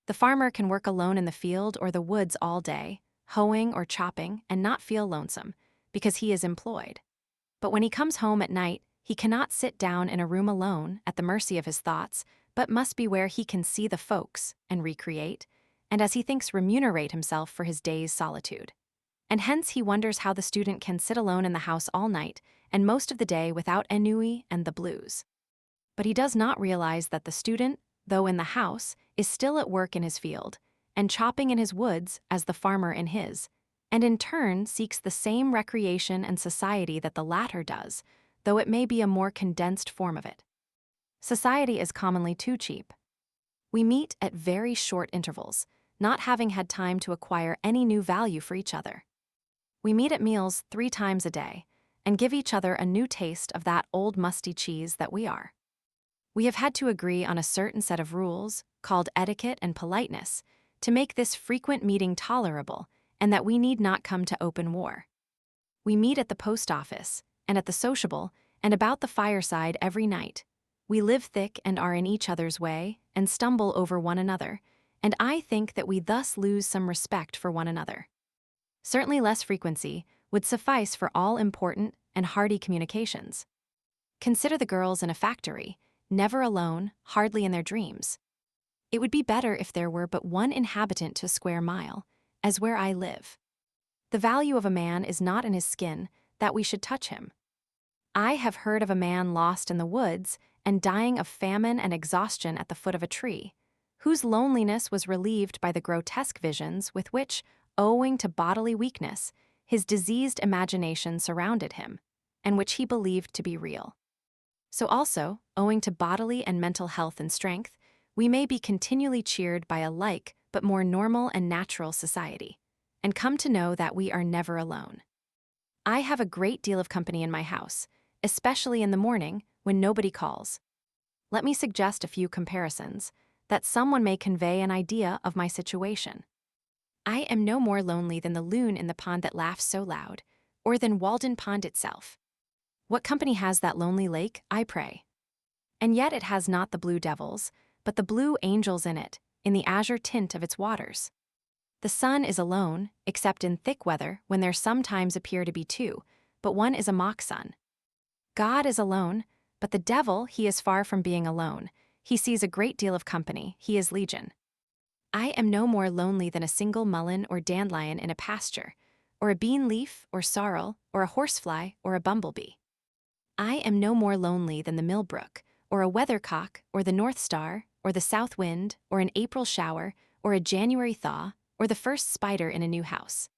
The farmer can work alone in the field or the woods all day, hoeing or chopping, and not feel lonesome, because he is employed. But when he comes home at night, he cannot sit down in a room alone at the mercy of his thoughts, but must be where he can see the folks and recreate, and as he thinks remunerate himself for his day's solitude. And hence he wonders how the student can sit alone in the house all night and most of the day without ennui and the blues. But he does not realize that the student, though in the house, is still at work in his field, and chopping in his woods as the farmer in his, and in turn seeks the same recreation and society that the latter does, though it may be a more condensed form of it. Society is commonly too cheap. We meet at very short intervals, not having had time to acquire any new value for each other. We meet at meals 3 times a day, and give each other a new taste of that old musty cheese that we are. We have had to agree on a certain set of rules, called etiquette and politeness, to make this frequent meeting tolerable, and that we need not come to open war. We meet at the post office, and at the sociable, and about the fireside every night. We live thick and are in each other's way, and stumble over one another, and I think that we thus lose some respect for one another. Certainly less frequency would suffice for all important and hearty communications. Consider the girls in a factory, never alone, hardly in their dreams. It would be better if there were but one inhabitant to a square mile, as where I live. The value of a man is not in his skin, that we should touch him. I have heard of a man lost in the woods and dying of famine and exhaustion at the foot of a tree, whose loneliness was relieved by the grotesque visions with which, owing to bodily weakness, his diseased imagination surrounded him, and which he believed to be real. So also, owing to bodily and mental health and strength, we may be continually cheered by a like but more normal and natural society, and come to know that we are never alone. I have a great deal of company in my house, especially in the morning when nobody calls. Let me suggest a few comparisons, that someone may convey an idea of my situation. I am no more lonely than the loon in the pond that laughs so loud, or than Walden Pond itself. What company has that lonely lake, I pray? And yet it has not the blue devils, but the blue angels in it, in the azure tint of its waters. The sun is alone, except in thick weather when there sometimes appear to be 2, but one is a mock sun. God is alone, but the devil, he is far from being alone. He sees a great deal of company, he is legion. I am no more lonely than a single mullein or dandelion in a pasture, or a bean leaf or sorrel, or a horsefly or a bumblebee. I am no more lonely than the millbrook, or a weathercock, or the north star, or the south wind, or an April shower, or a January thaw, or the first spider in a new house.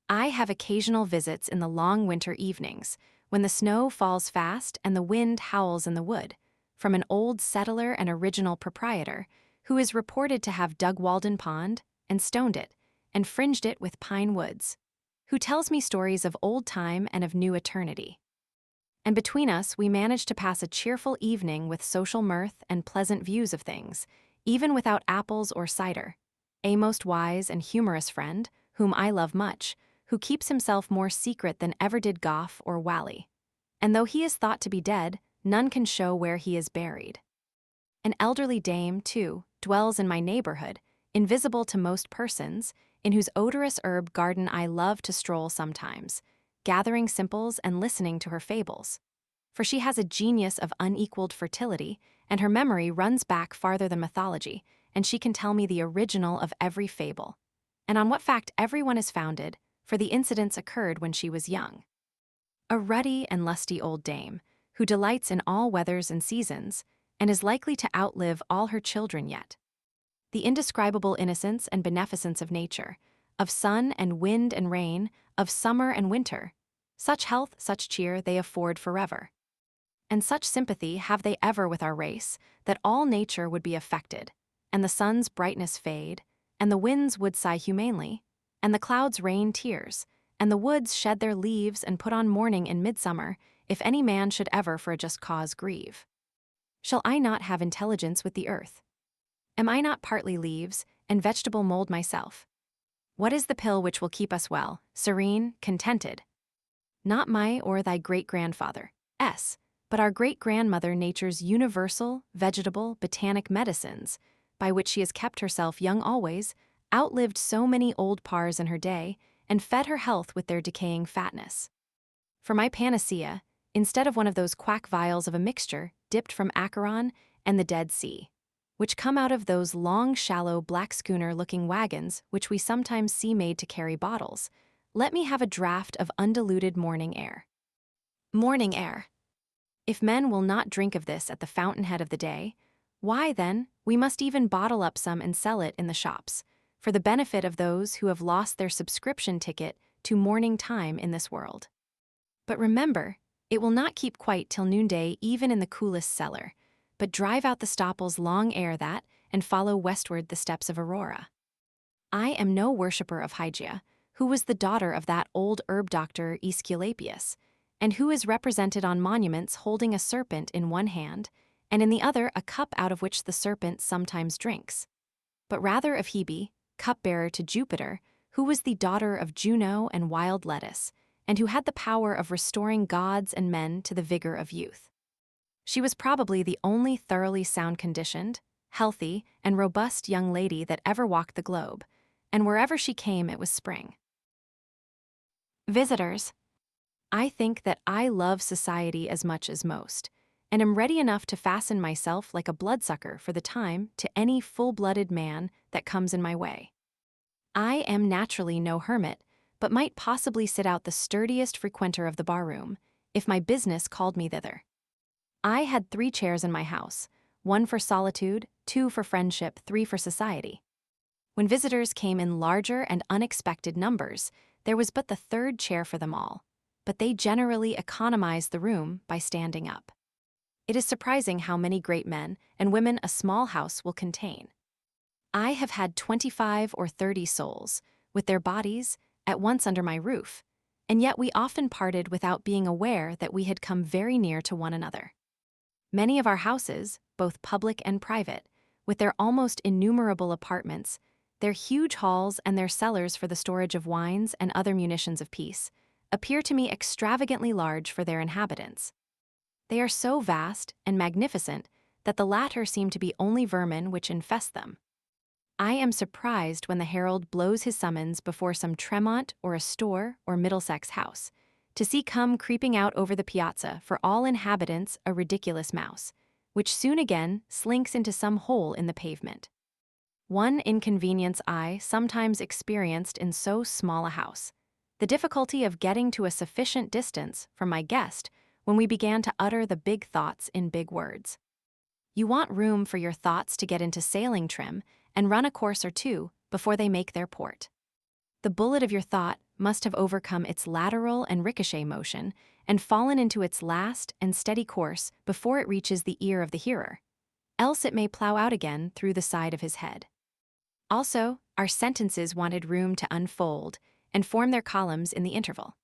I have occasional visits in the long winter evenings, when the snow falls fast and the wind howls in the wood, from an old settler and original proprietor, who is reported to have dug Walden Pond, and stoned it, and fringed it with pine woods, who tells me stories of old time and of new eternity. And between us we manage to pass a cheerful evening with social mirth and pleasant views of things, even without apples or cider. A most wise and humorous friend, whom I love much, who keeps himself more secret than ever did Gough or Whalley. And though he is thought to be dead, none can show where he is buried. An elderly dame, too, dwells in my neighborhood, invisible to most persons, in whose odorous herb garden I love to stroll sometimes, gathering simples and listening to her fables. For she has a genius of unequaled fertility, and her memory runs back farther than mythology, and she can tell me the original of every fable, and on what fact everyone is founded, for the incidents occurred when she was young. A ruddy and lusty old dame, who delights in all weathers and seasons, and is likely to outlive all her children yet. The indescribable innocence and beneficence of nature, of sun and wind and rain, of summer and winter. Such health, such cheer they afford forever. And such sympathy have they ever with our race, that all nature would be affected, and the sun's brightness fade, and the winds would sigh humanely, and the clouds rain tears, and the woods shed their leaves and put on mourning in midsummer, if any man should ever for a just cause grieve. Shall I not have intelligence with the earth? Am I not partly leaves, and vegetable mold myself? What is the pill which will keep us well, serene, contented? Not my or thy great-grandfather, but our great-grandmother Nature's universal, vegetable, botanic medicines, by which she has kept herself young always, outlived so many old pars in her day, and fed her health with their decaying fatness. For my panacea, instead of one of those quack vials of a mixture dipped from Acheron and the Dead Sea, which come out of those long, shallow, black schooner-looking wagons which we sometimes see made to carry bottles, let me have a draught of undiluted morning air. Morning air. If men will not drink of this at the fountainhead of the day, why, then, we must even bottle up some and sell it in the shops, for the benefit of those who have lost their subscription ticket to morning time in this world. But remember, it will not keep quite till noonday even in the coolest cellar, but drive out the stoppel's long air that, and follow westward the steps of Aurora. I am no worshipper of Hygeia, who was the daughter of that old herb doctor Aesculapius, and who is represented on monuments holding a serpent in one hand, and in the other a cup out of which the serpent sometimes drinks, but rather of Hebe, cupbearer to Jupiter, who was the daughter of Juno and wild lettuce, and who had the power of restoring gods and men to the vigor of youth. She was probably the only thoroughly sound-conditioned, healthy, and robust young lady that ever walked the globe, and wherever she came it was spring. Visitors. I think that I love society as much as most, and am ready enough to fasten myself like a bloodsucker for the time to any full-blooded man that comes in my way. I am naturally no hermit, but might possibly sit out the sturdiest frequenter of the barroom, if my business called me thither. I had 3 chairs in my house, 1 for solitude, 2 for friendship, 3 for society. When visitors came in larger and unexpected numbers, there was but the 3rd chair for them all, but they generally economized the room by standing up. It is surprising how many great men and women a small house will contain. I have had 25 or 30 souls, with their bodies, at once under my roof, and yet we often parted without being aware that we had come very near to one another. Many of our houses, both public and private, with their almost innumerable apartments, their huge halls and their cellars for the storage of wines and other munitions of peace, appear to me extravagantly large for their inhabitants. They are so vast and magnificent that the latter seem to be only vermin which infest them. I am surprised when the herald blows his summons before some Tremont or a Store or Middlesex house, to see come creeping out over the piazza for all inhabitants a ridiculous mouse, which soon again slinks into some hole in the pavement. One inconvenience I sometimes experienced in so small a house, the difficulty of getting to a sufficient distance from my guest when we began to utter the big thoughts in big words. You want room for your thoughts to get into sailing trim and run a course or two before they make their port. The bullet of your thought must have overcome its lateral and ricochet motion and fallen into its last and steady course before it reaches the ear of the hearer, else it may plow out again through the side of his head. Also, our sentences wanted room to unfold and form their columns in the interval.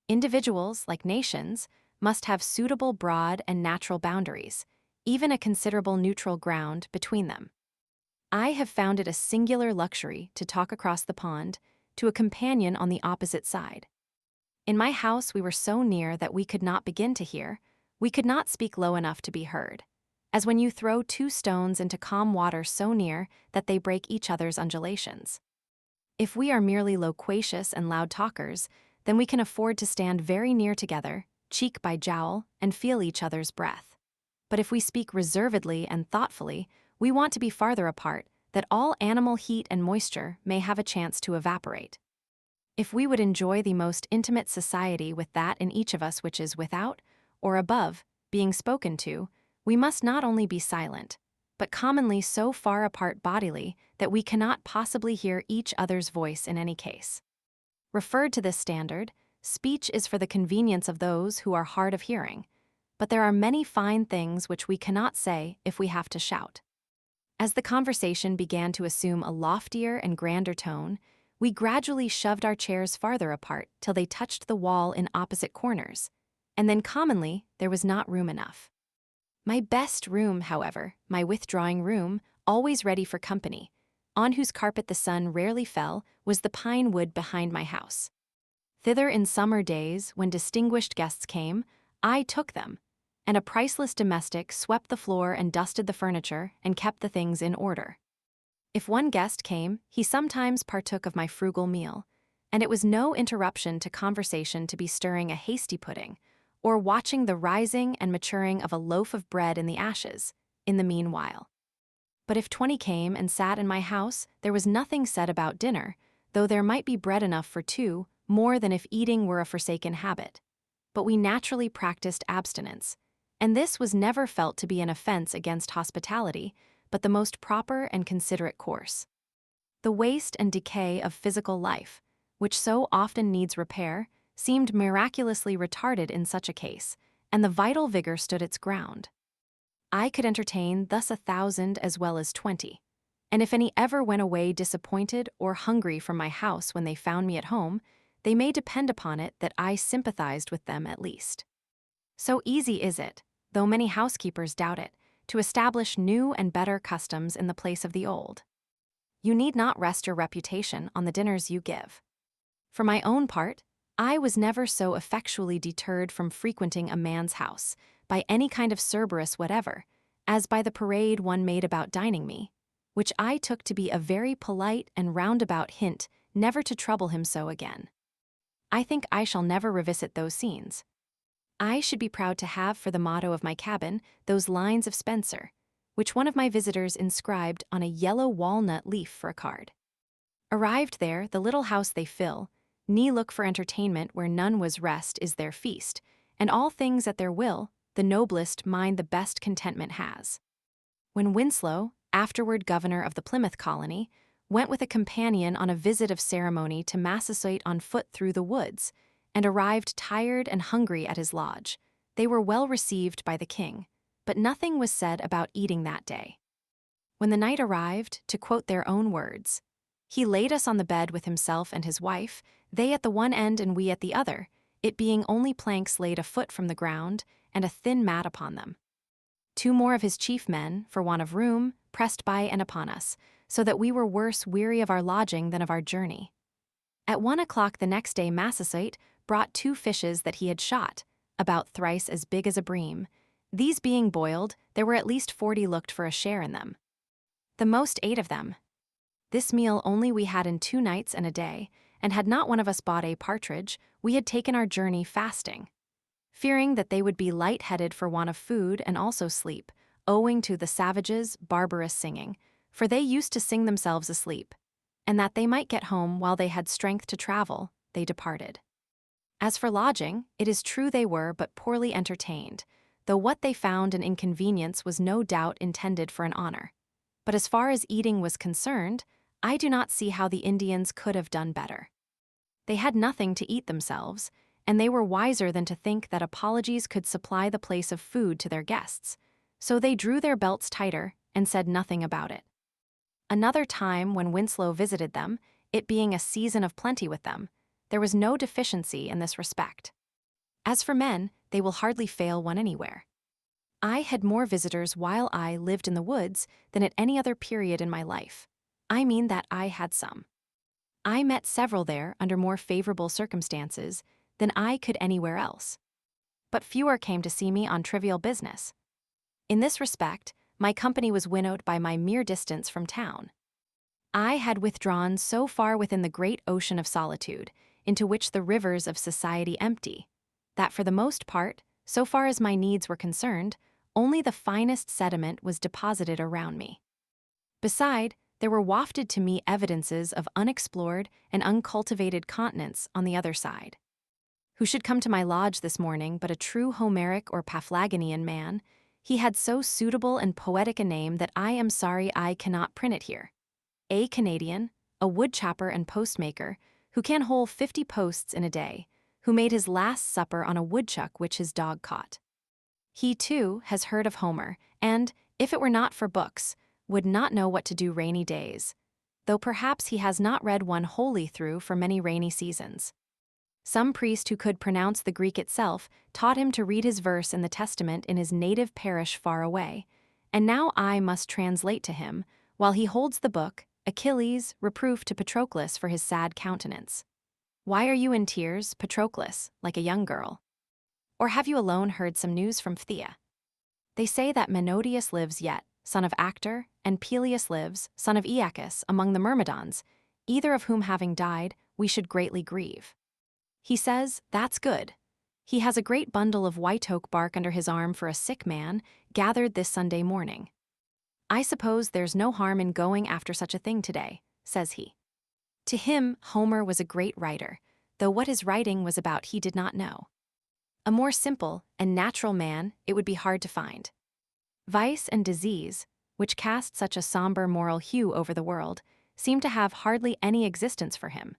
Individuals, like nations, must have suitable broad and natural boundaries, even a considerable neutral ground between them. I have found it a singular luxury to talk across the pond to a companion on the opposite side. In my house we were so near that we could not begin to hear, we could not speak low enough to be heard, as when you throw 2 stones into calm water so near that they break each other's undulations. If we are merely loquacious and loud talkers, then we can afford to stand very near together, cheek by jowl, and feel each other's breath. But if we speak reservedly and thoughtfully, we want to be farther apart, that all animal heat and moisture may have a chance to evaporate. If we would enjoy the most intimate society with that in each of us which is without, or above, being spoken to, we must not only be silent, but commonly so far apart bodily that we cannot possibly hear each other's voice in any case. Referred to this standard, speech is for the convenience of those who are hard of hearing, but there are many fine things which we cannot say if we have to shout. As the conversation began to assume a loftier and grander tone, we gradually shoved our chairs farther apart till they touched the wall in opposite corners, and then commonly there was not room enough. My best room, however, my withdrawing room, always ready for company, on whose carpet the sun rarely fell, was the pine wood behind my house. Thither in summer days, when distinguished guests came, I took them, and a priceless domestic swept the floor and dusted the furniture and kept the things in order. If one guest came, he sometimes partook of my frugal meal, and it was no interruption to conversation to be stirring a hasty pudding, or watching the rising and maturing of a loaf of bread in the ashes, in the meanwhile. But if 20 came and sat in my house, there was nothing said about dinner, though there might be bread enough for 2, more than if eating were a forsaken habit. But we naturally practiced abstinence, and this was never felt to be an offense against hospitality, but the most proper and considerate course. The waste and decay of physical life, which so often needs repair, seemed miraculously retarded in such a case, and the vital vigor stood its ground. I could entertain thus 1,000 as well as 20, and if any ever went away disappointed or hungry from my house when they found me at home, they may depend upon it that I sympathized with them at least. So easy is it, though many housekeepers doubt it, to establish new and better customs in the place of the old. You need not rest your reputation on the dinners you give. For my own part, I was never so effectually deterred from frequenting a man's house, by any kind of Cerberus whatever, as by the parade one made about dining me, which I took to be a very polite and roundabout hint never to trouble him so again. I think I shall never revisit those scenes. I should be proud to have for the motto of my cabin those lines of Spenser, which one of my visitors inscribed on a yellow walnut leaf for a card. Arrived there, the little house they fill, ne look for entertainment where none was rest is their feast, and all things at their will, the noblest mind the best contentment has. When Winslow, afterward governor of the Plymouth colony, went with a companion on a visit of ceremony to Massasoit on foot through the woods, and arrived tired and hungry at his lodge, they were well received by the king, but nothing was said about eating that day. When the night arrived, to quote their own words, he laid us on the bed with himself and his wife, they at the one end and we at the other, it being only planks laid a foot from the ground, and a thin mat upon them. 2 more of his chief men, for want of room, pressed by and upon us, so that we were worse weary of our lodging than of our journey. At 1 o'clock the next day Massasoit brought 2 fishes that he had shot, about thrice as big as a bream. These being boiled, there were at least 40 looked for a share in them. The most 8 of them. This meal only we had in 2 nights and a day, and had not one of us bought a partridge, we had taken our journey fasting, fearing that they would be light-headed for want of food and also sleep, owing to the savages' barbarous singing, for they used to sing themselves asleep, and that they might get home while they had strength to travel, they departed. As for lodging, it is true they were but poorly entertained, though what they found an inconvenience was no doubt intended for an honor. But as far as eating was concerned, I do not see how the Indians could have done better. They had nothing to eat themselves, and they were wiser than to think that apologies could supply the place of food to their guests, so they drew their belts tighter and said nothing about it. Another time when Winslow visited them, it being a season of plenty with them, there was no deficiency in this respect. As for men, they will hardly fail one anywhere. I had more visitors while I lived in the woods than at any other period in my life. I mean that I had some. I met several there under more favorable circumstances than I could anywhere else. But fewer came to see me on trivial business. In this respect, my company was winnowed by my mere distance from town. I had withdrawn so far within the great ocean of solitude, into which the rivers of society empty, that for the most part, so far as my needs were concerned, only the finest sediment was deposited around me. Beside, there were wafted to me evidences of unexplored and uncultivated continents on the other side. Who should come to my lodge this morning but a true Homeric or Paphlagonian man, He had so suitable and poetic a name that I am sorry I cannot print it here. A Canadian, a woodchopper and postmaker, who can hole 50 posts in a day, who made his last supper on a woodchuck which his dog caught. He, too, has heard of Homer, and, if it were not for books, would not know what to do rainy days, though perhaps he has not read one wholly through for many rainy seasons. Some priest who could pronounce the Greek itself taught him to read his verse in the Testament in his native parish far away, and now I must translate to him, while he holds the book, Achilles' reproof to Patroclus for his sad countenance. Why are you in tears, Patroclus, like a young girl? Or have you alone heard some news from Phthia? They say that Menodius lives yet, son of Actor, and Peleus lives, son of Aeacus, among the Myrmidons, either of whom having died, we should greatly grieve. He says, that's good. He has a great bundle of white oak bark under his arm for a sick man, gathered this Sunday morning. I suppose there's no harm in going after such a thing today, says he. To him, Homer was a great writer, though what his writing was about he did not know. A more simple and natural man it would be hard to find. Vice and disease, which cast such a somber moral hue over the world, seemed to have hardly any existence for him.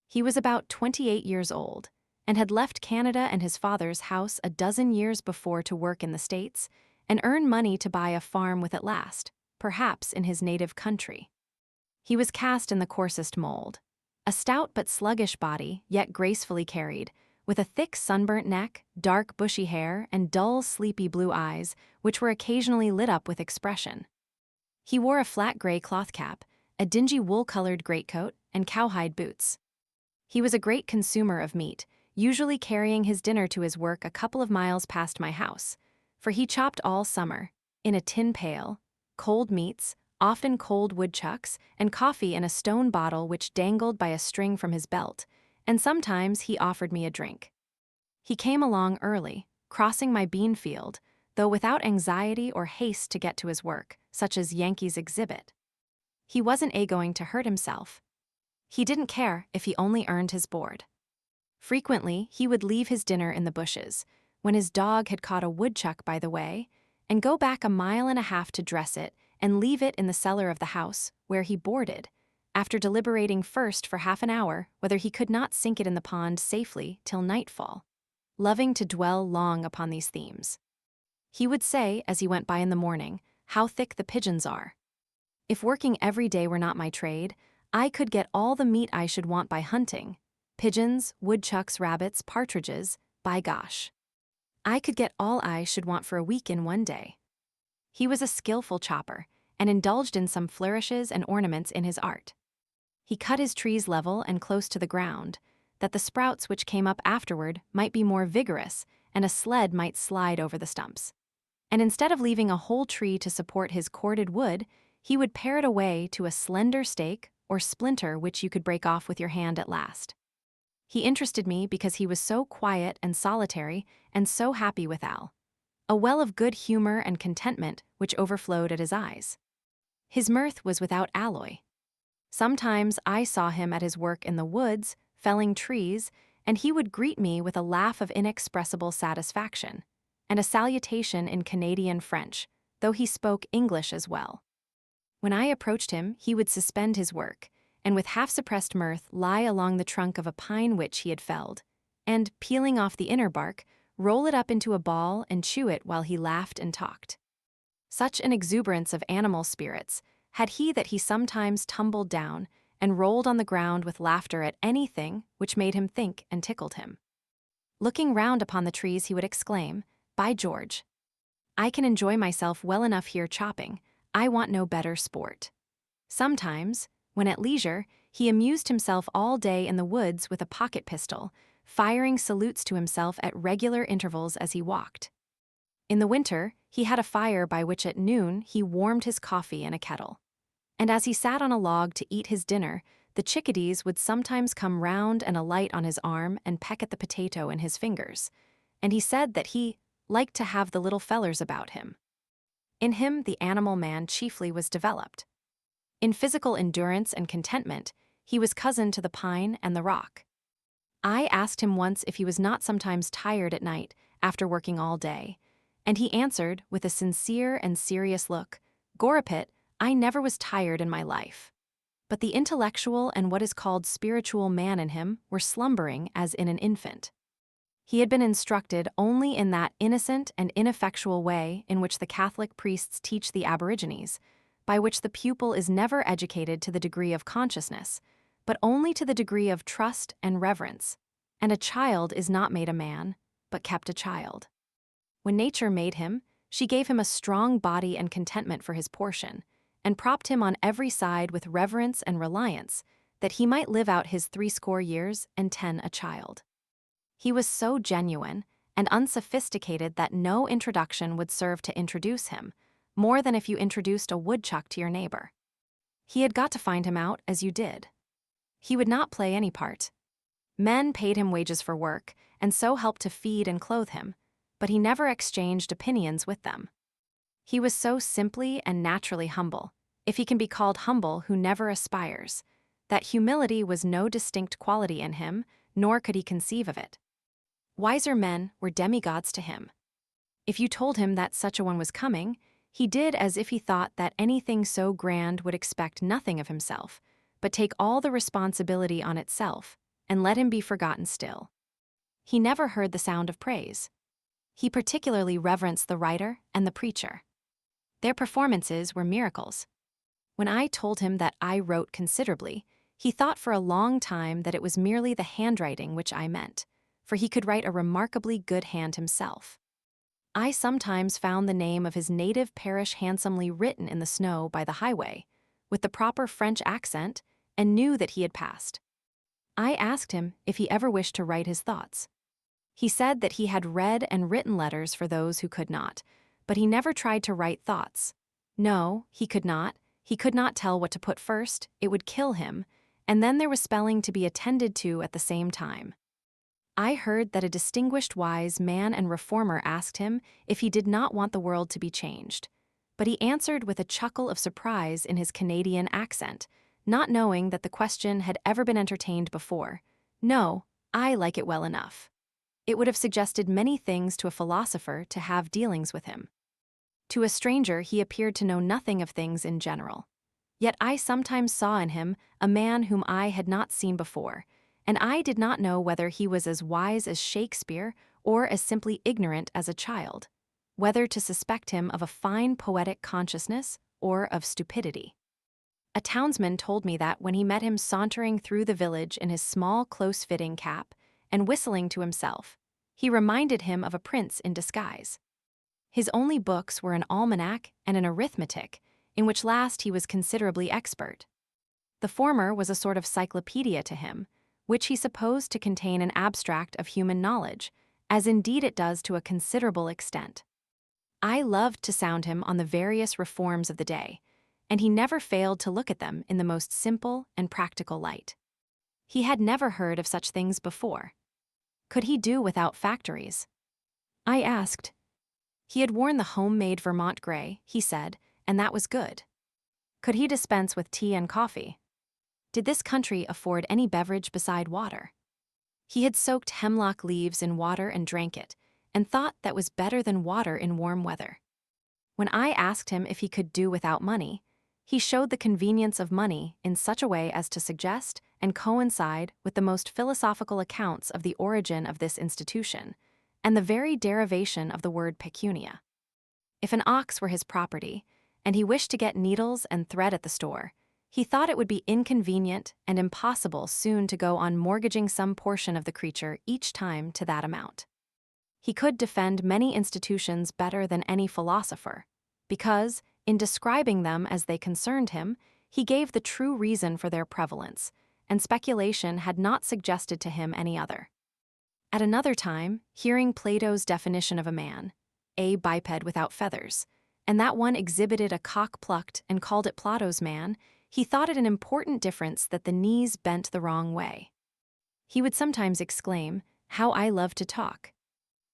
He was about 28 years old, and had left Canada and his father's house a dozen years before to work in the States, and earn money to buy a farm with at last, perhaps in his native country. He was cast in the coarsest mold. A stout but sluggish body, yet gracefully carried, with a thick sunburnt neck, dark bushy hair, and dull sleepy blue eyes, which were occasionally lit up with expression. He wore a flat gray cloth cap, a dingy wool-colored greatcoat, and cowhide boots. He was a great consumer of meat, usually carrying his dinner to his work a couple of miles past my house, for he chopped all summer, in a tin pail, cold meats, often cold woodchucks, and coffee in a stone bottle which dangled by a string from his belt, and sometimes he offered me a drink. He came along early, crossing my bean field, though without anxiety or haste to get to his work, such as Yankees exhibit. He wasn't going to hurt himself. He didn't care if he only earned his board. Frequently, he would leave his dinner in the bushes, when his dog had caught a woodchuck by the way, and go back a mile and a half to dress it and leave it in the cellar of the house, where he boarded, after deliberating first for half an hour whether he could not sink it in the pond safely till nightfall, loving to dwell long upon these themes. He would say, as he went by in the morning, how thick the pigeons are. If working every day were not my trade, I could get all the meat I should want by hunting. Pigeons, woodchucks, rabbits, partridges, by gosh. I could get all I should want for a week in one day. He was a skillful chopper, and indulged in some flourishes and ornaments in his art. He cut his trees level and close to the ground, that the sprouts which came up afterward might be more vigorous, and a sled might slide over the stumps. And instead of leaving a whole tree to support his corded wood, he would pare it away to a slender stake or splinter which you could break off with your hand at last. He interested me because he was so quiet and solitary and so happy withal, a well of good humor and contentment which overflowed at his eyes. His mirth was without alloy. Sometimes I saw him at his work in the woods, felling trees, and he would greet me with a laugh of inexpressible satisfaction, and a salutation in Canadian French, though he spoke English as well. When I approached him, he would suspend his work, and with half-suppressed mirth lie along the trunk of a pine which he had felled, and, peeling off the inner bark, roll it up into a ball and chew it while he laughed and talked. Such an exuberance of animal spirits had he that he sometimes tumbled down and rolled on the ground with laughter at anything which made him think and tickled him. Looking round upon the trees, he would exclaim, "By George! I can enjoy myself well enough here chopping. I want no better sport." Sometimes, when at leisure, he amused himself all day in the woods with a pocket pistol, firing salutes to himself at regular intervals as he walked. In the winter, he had a fire by which at noon he warmed his coffee in a kettle. And as he sat on a log to eat his dinner, the chickadees would sometimes come round and alight on his arm and peck at the potato in his fingers, and he said that he liked to have the little fellers about him. In him the animal man chiefly was developed. In physical endurance and contentment, he was cousin to the pine and the rock. I asked him once if he was not sometimes tired at night after working all day, And he answered with a sincere and serious look, "Goripit, I never was tired in my life." But the intellectual and what is called spiritual man in him were slumbering as in an infant. He had been instructed only in that innocent and ineffectual way in which the Catholic priests teach the Aborigines, by which the pupil is never educated to the degree of consciousness, but only to the degree of trust and reverence, and a child is not made a man, but kept a child. When nature made him, she gave him a strong body and contentment for his portion, and propped him on every side with reverence and reliance, that he might live out his 80 years and 10 a child. He was so genuine and unsophisticated that no introduction would serve to introduce him, more than if you introduced a woodchuck to your neighbor. He had got to find him out as you did. He would not play any part. Men paid him wages for work, and so helped to feed and clothe him, but he never exchanged opinions with them. He was so simply and naturally humble, if he can be called humble who never aspires, that humility was no distinct quality in him, nor could he conceive of it. Wiser men were demigods to him. If you told him that such a one was coming, he did as if he thought that anything so grand would expect nothing of himself, but take all the responsibility on itself, and let him be forgotten still. He never heard the sound of praise. He particularly reverenced the writer and the preacher. Their performances were miracles. When I told him that I wrote considerably, he thought for a long time that it was merely the handwriting which I meant, for he could write a remarkably good hand himself. I sometimes found the name of his native parish handsomely written in the snow by the highway, with the proper French accent, and knew that he had passed. I asked him if he ever wished to write his thoughts. He said that he had read and written letters for those who could not, but he never tried to write thoughts. No, he could not. He could not tell what to put first, it would kill him, and then there was spelling to be attended to at the same time. I heard that a distinguished wise man and reformer asked him if he did not want the world to be changed, but he answered with a chuckle of surprise in his Canadian accent, not knowing that the question had ever been entertained before. "No, I like it well enough." It would have suggested many things to a philosopher to have dealings with him. To a stranger he appeared to know nothing of things in general. Yet I sometimes saw in him a man whom I had not seen before, and I did not know whether he was as wise as Shakespeare or as simply ignorant as a child, whether to suspect him of a fine poetic consciousness or of stupidity. A townsman told me that when he met him sauntering through the village in his small close-fitting cap and whistling to himself, he reminded him of a prince in disguise. His only books were an almanac and an arithmetic, in which last he was considerably expert. The former was a sort of cyclopedia to him, which he supposed to contain an abstract of human knowledge, as indeed it does to a considerable extent. I loved to sound him on the various reforms of the day, and he never failed to look at them in the most simple and practical light. He had never heard of such things before. Could he do without factories? I asked. He had worn the homemade Vermont gray, he said, and that was good. Could he dispense with tea and coffee? Did this country afford any beverage beside water? He had soaked hemlock leaves in water and drank it, and thought that was better than water in warm weather. When I asked him if he could do without money, he showed the convenience of money in such a way as to suggest and coincide with the most philosophical accounts of the origin of this institution, and the very derivation of the word pecunia. If an ox were his property, and he wished to get needles and thread at the store, he thought it would be inconvenient and impossible soon to go on mortgaging some portion of the creature each time to that amount. He could defend many institutions better than any philosopher, because, in describing them as they concerned him, he gave the true reason for their prevalence, and speculation had not suggested to him any other. At another time, hearing Plato's definition of a man, a biped without feathers, and that one exhibited a cock plucked and called it Plato's man, he thought it an important difference that the knees bent the wrong way. He would sometimes exclaim, "How I love to talk."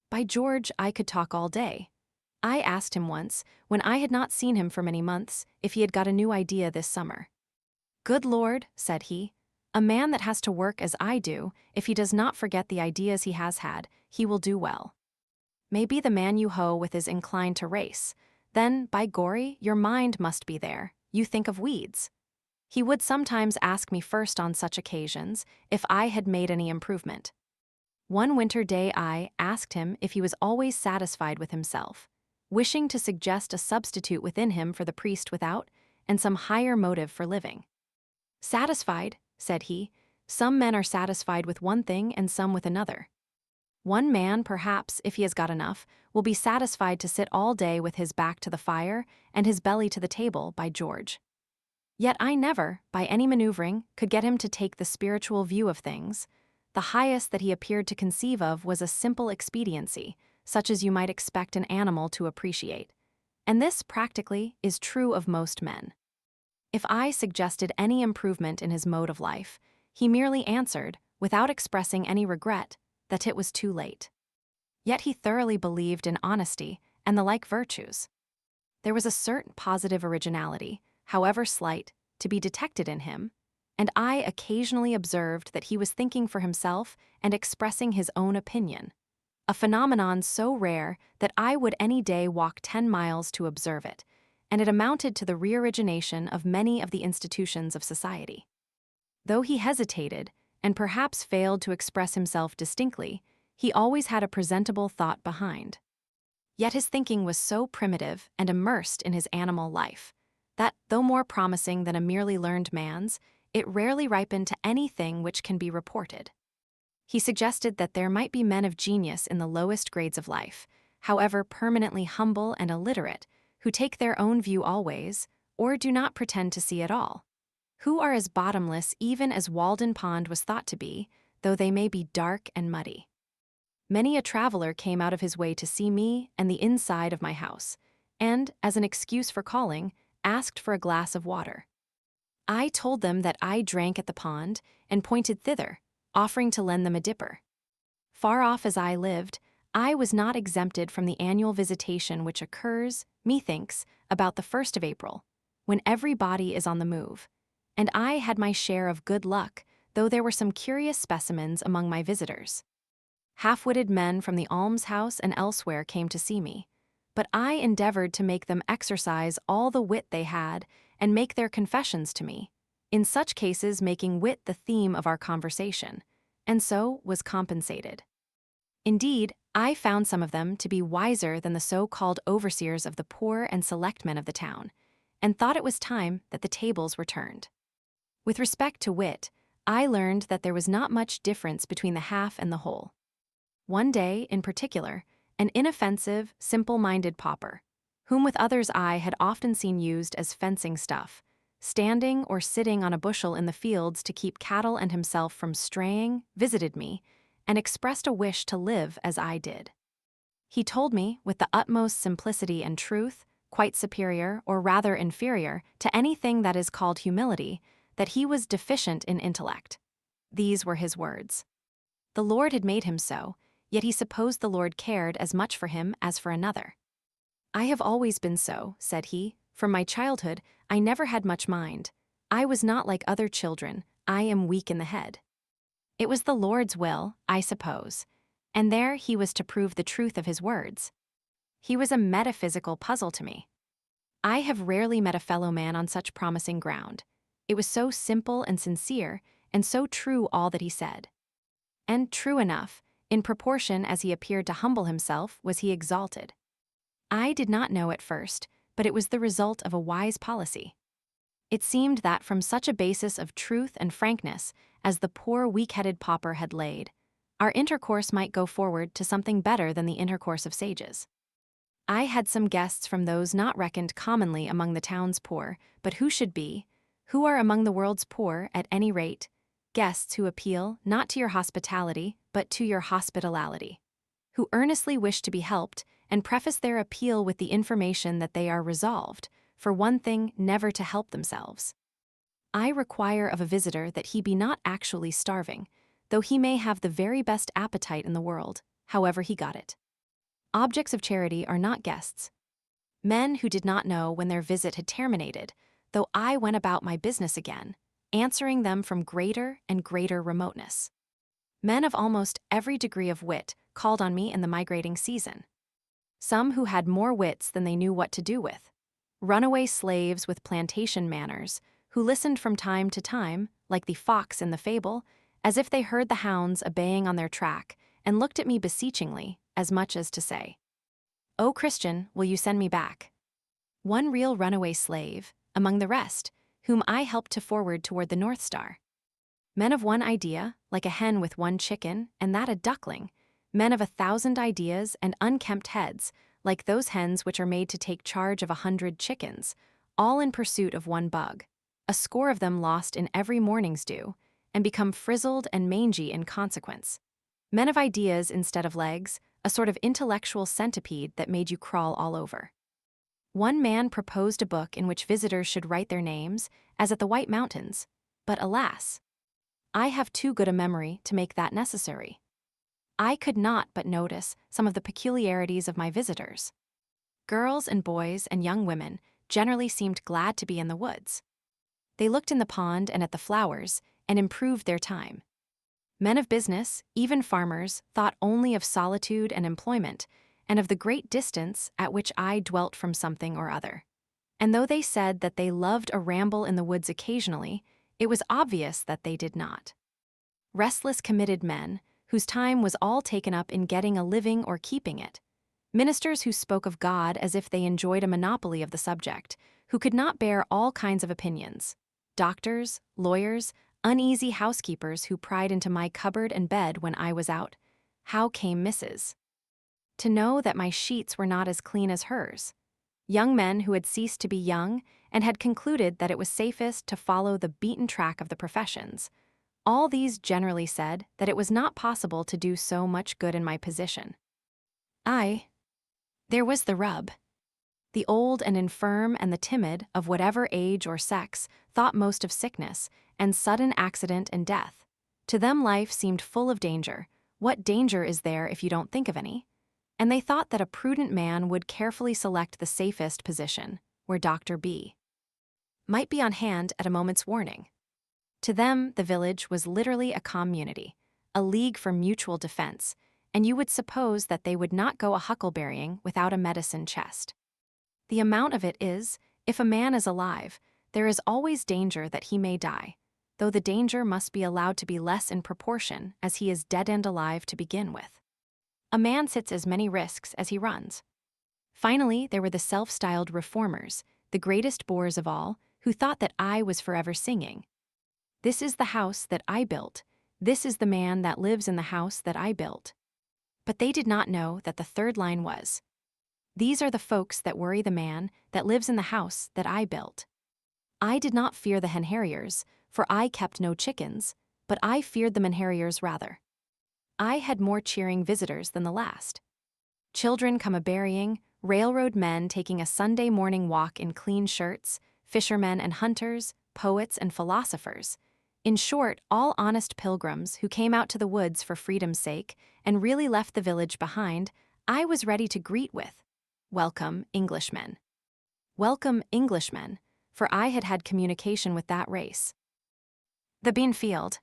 By George, I could talk all day. I asked him once, when I had not seen him for many months, if he had got a new idea this summer. "Good Lord," said he, "a man that has to work as I do, if he does not forget the ideas he has had, he will do well." may be the man you hoe with is inclined to race. Then, by gory, your mind must be there. You think of weeds. He would sometimes ask me first on such occasions if I had made any improvement. One winter day I asked him if he was always satisfied with himself, wishing to suggest a substitute within him for the priest without, and some higher motive for living. Satisfied, said he, some men are satisfied with one thing and some with another. One man, perhaps, if he has got enough, will be satisfied to sit all day with his back to the fire and his belly to the table, by George. Yet I never, by any maneuvering, could get him to take the spiritual view of things. The highest that he appeared to conceive of was a simple expediency, such as you might expect an animal to appreciate. And this, practically, is true of most men. If I suggested any improvement in his mode of life, he merely answered, without expressing any regret, that it was too late. Yet he thoroughly believed in honesty and the like virtues. There was a certain positive originality, however slight, to be detected in him, and I occasionally observed that he was thinking for himself and expressing his own opinion, a phenomenon so rare that I would any day walk 10 miles to observe it, and it amounted to the reorigination of many of the institutions of society. Though he hesitated, and perhaps failed to express himself distinctly, he always had a presentable thought behind. Yet his thinking was so primitive and immersed in his animal life, that, though more promising than a merely learned man's, it rarely ripened to anything which can be reported. He suggested that there might be men of genius in the lowest grades of life, however permanently humble and illiterate, who take their own view always, or do not pretend to see at all, who are as bottomless even as Walden Pond was thought to be, though they may be dark and muddy. Many a traveler came out of his way to see me and the inside of my house, and, as an excuse for calling, asked for a glass of water. I told them that I drank at the pond and pointed thither, offering to lend them a dipper. Far off as I lived, I was not exempted from the annual visitation which occurs, methinks, about the 1st of April, when every body is on the move, and I had my share of good luck, though there were some curious specimens among my visitors. Half-witted men from the almshouse and elsewhere came to see me, but I endeavored to make them exercise all the wit they had and make their confessions to me, in such cases making wit the theme of our conversation, and so was compensated. Indeed, I found some of them to be wiser than the so-called overseers of the poor and select men of the town, and thought it was time that the tables were turned. With respect to wit, I learned that there was not much difference between the half and the whole. One day, in particular, an inoffensive, simple-minded pauper, whom with others I had often seen used as fencing stuff, standing or sitting on a bushel in the fields to keep cattle and himself from straying, visited me, and expressed a wish to live as I did. He told me, with the utmost simplicity and truth, quite superior, or rather inferior, to anything that is called humility, that he was deficient in intellect. These were his words. The Lord had made him so, yet he supposed the Lord cared as much for him as for another. I have always been so, said he. From my childhood, I never had much mind. I was not like other children. I am weak in the head. It was the Lord's will, I suppose, and there he was to prove the truth of his words. He was a metaphysical puzzle to me. I have rarely met a fellow man on such promising ground. It was so simple and sincere, and so true all that he said. And true enough, in proportion as he appeared to humble himself, was he exalted. I did not know at first, but it was the result of a wise policy. It seemed that from such a basis of truth and frankness as the poor weak-headed pauper had laid, our intercourse might go forward to something better than the intercourse of sages. I had some guests from those not reckoned commonly among the town's poor, but who should be, who are among the world's poor at any rate, guests who appeal not to your hospitality, but to your hospitality, who earnestly wish to be helped and preface their appeal with the information that they are resolved, for one thing, never to help themselves. I require of a visitor that he be not actually starving, though he may have the very best appetite in the world, however he got it. Objects of charity are not guests. Men who did not know when their visit had terminated, though I went about my business again, answering them from greater and greater remoteness. Men of almost every degree of wit called on me in the migrating season. some who had more wits than they knew what to do with. Runaway slaves with plantation manners, who listened from time to time, like the fox in the fable, as if they heard the hounds baying on their track, and looked at me beseechingly, as much as to say, "O Christian, will you send me back?" One real runaway slave, among the rest, whom I helped to forward toward the North Star. Men of one idea, like a hen with one chicken, and that a duckling. Men of 1,000 ideas and unkempt heads, like those hens which are made to take charge of 100 chickens, all in pursuit of one bug, a score of them lost in every morning's dew, and become frizzled and mangy in consequence. Men of ideas instead of legs, a sort of intellectual centipede that made you crawl all over. One man proposed a book in which visitors should write their names, as at the White Mountains, but alas, I have too good a memory to make that necessary. I could not but notice some of the peculiarities of my visitors. Girls and boys and young women generally seemed glad to be in the woods. They looked in the pond and at the flowers, and improved their time. Men of business, even farmers, thought only of solitude and employment, and of the great distance at which I dwelt from something or other. And though they said that they loved a ramble in the woods occasionally, it was obvious that they did not. Restless, committed men, whose time was all taken up in getting a living or keeping it. Ministers who spoke of God as if they enjoyed a monopoly of the subject, who could not bear all kinds of opinions. Doctors, lawyers, uneasy housekeepers who pried into my cupboard and bed when I was out. How came Mrs. to know that my sheets were not as clean as hers? Young men who had ceased to be young and had concluded that it was safest to follow the beaten track of the professions. All these generally said that it was not possible to do so much good in my position. There was the rub. The old and infirm and the timid, of whatever age or sex, thought most of sickness, and sudden accident and death. To them life seemed full of danger. What danger is there if you don't think of any? And they thought that a prudent man would carefully select the safest position, where Dr. B. might be on hand at a moment's warning. To them, the village was literally a community, a league for mutual defense, and you would suppose that they would not go a huckleberrying without a medicine chest. The amount of it is, if a man is alive, there is always danger that he may die, though the danger must be allowed to be less in proportion as he is dead and alive to begin with. A man sits as many risks as he runs. Finally, there were the self-styled reformers, the greatest bores of all, who thought that I was forever singing, "This is the house that I built. This is the man that lives in the house that I built." But they did not know that the third line was, "These are the folks that worry the man that lives in the house that I built." I did not fear the hen harriers, for I kept no chickens, but I feared the men harriers rather. I had more cheering visitors than the last. Children come a-berrying, railroad men taking a Sunday morning walk in clean shirts, fishermen and hunters, poets and philosophers. In short, all honest pilgrims who came out to the woods for freedom's sake and really left the village behind, I was ready to greet with, "Welcome, Englishmen." Welcome, Englishmen, for I had had communication with that race. The bean field.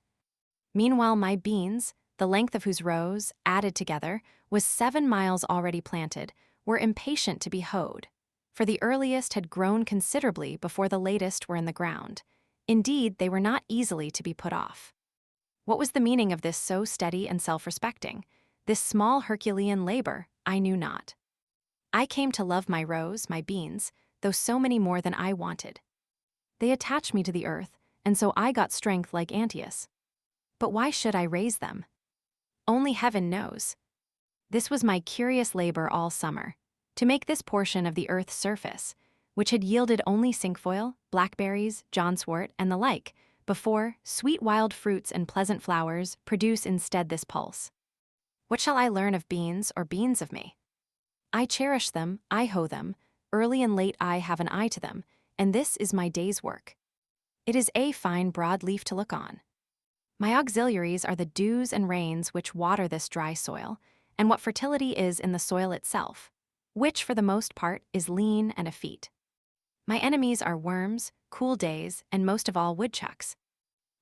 Meanwhile, my beans, the length of whose rows, added together, was 7 miles already planted, were impatient to be hoed, for the earliest had grown considerably before the latest were in the ground. Indeed, they were not easily to be put off. What was the meaning of this so steady and self-respecting? This small Herculean labor, I knew not. I came to love my rows, my beans, though so many more than I wanted. They attached me to the earth, and so I got strength like Antæus. But why should I raise them? Only heaven knows. This was my curious labor all summer, to make this portion of the earth's surface, which had yielded only cinquefoil, blackberries, johnswort, and the like, before sweet wild fruits and pleasant flowers produce instead this pulse. What shall I learn of beans or beans of me? I cherish them, I hoe them, early and late I have an eye to them, and this is my day's work. It is a fine broad leaf to look on. My auxiliaries are the dews and rains which water this dry soil, and what fertility is in the soil itself, which for the most part is lean and effete. My enemies are worms, cool days, and most of all woodchucks.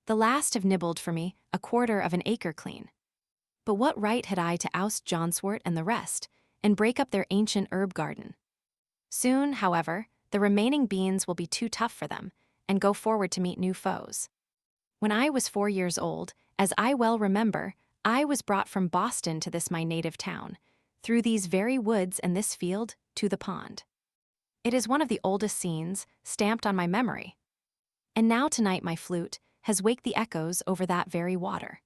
The last have nibbled for me 1/4 of an acre clean. But what right had I to oust johnswort and the rest, and break up their ancient herb garden. Soon, however, the remaining beans will be too tough for them and go forward to meet new foes. When I was 4 years old, as I well remember, I was brought from Boston to this my native town, through these very woods and this field, to the pond. It is one of the oldest scenes, stamped on my memory. And now tonight my flute has waked the echoes over that very water.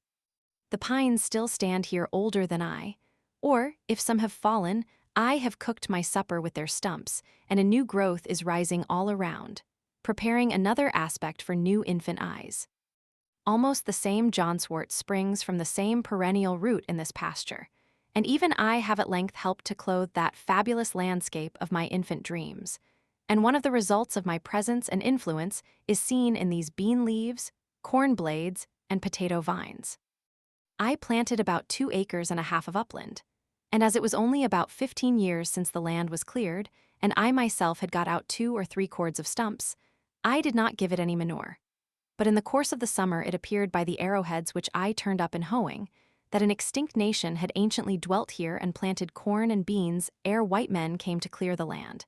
The pines still stand here older than I, or, if some have fallen, I have cooked my supper with their stumps, and a new growth is rising all around, preparing another aspect for new infant eyes. Almost the same johnswort springs from the same perennial root in this pasture, and even I have at length helped to clothe that fabulous landscape of my infant dreams. And one of the results of my presence and influence is seen in these bean leaves, corn blades, and potato vines. I planted about 2.5 acres of upland, and as it was only about 15 years since the land was cleared, and I myself had got out 2 or 3 cords of stumps, I did not give it any manure. But in the course of the summer it appeared by the arrowheads which I turned up in hoeing, that an extinct nation had anciently dwelt here and planted corn and beans ere white men came to clear the land,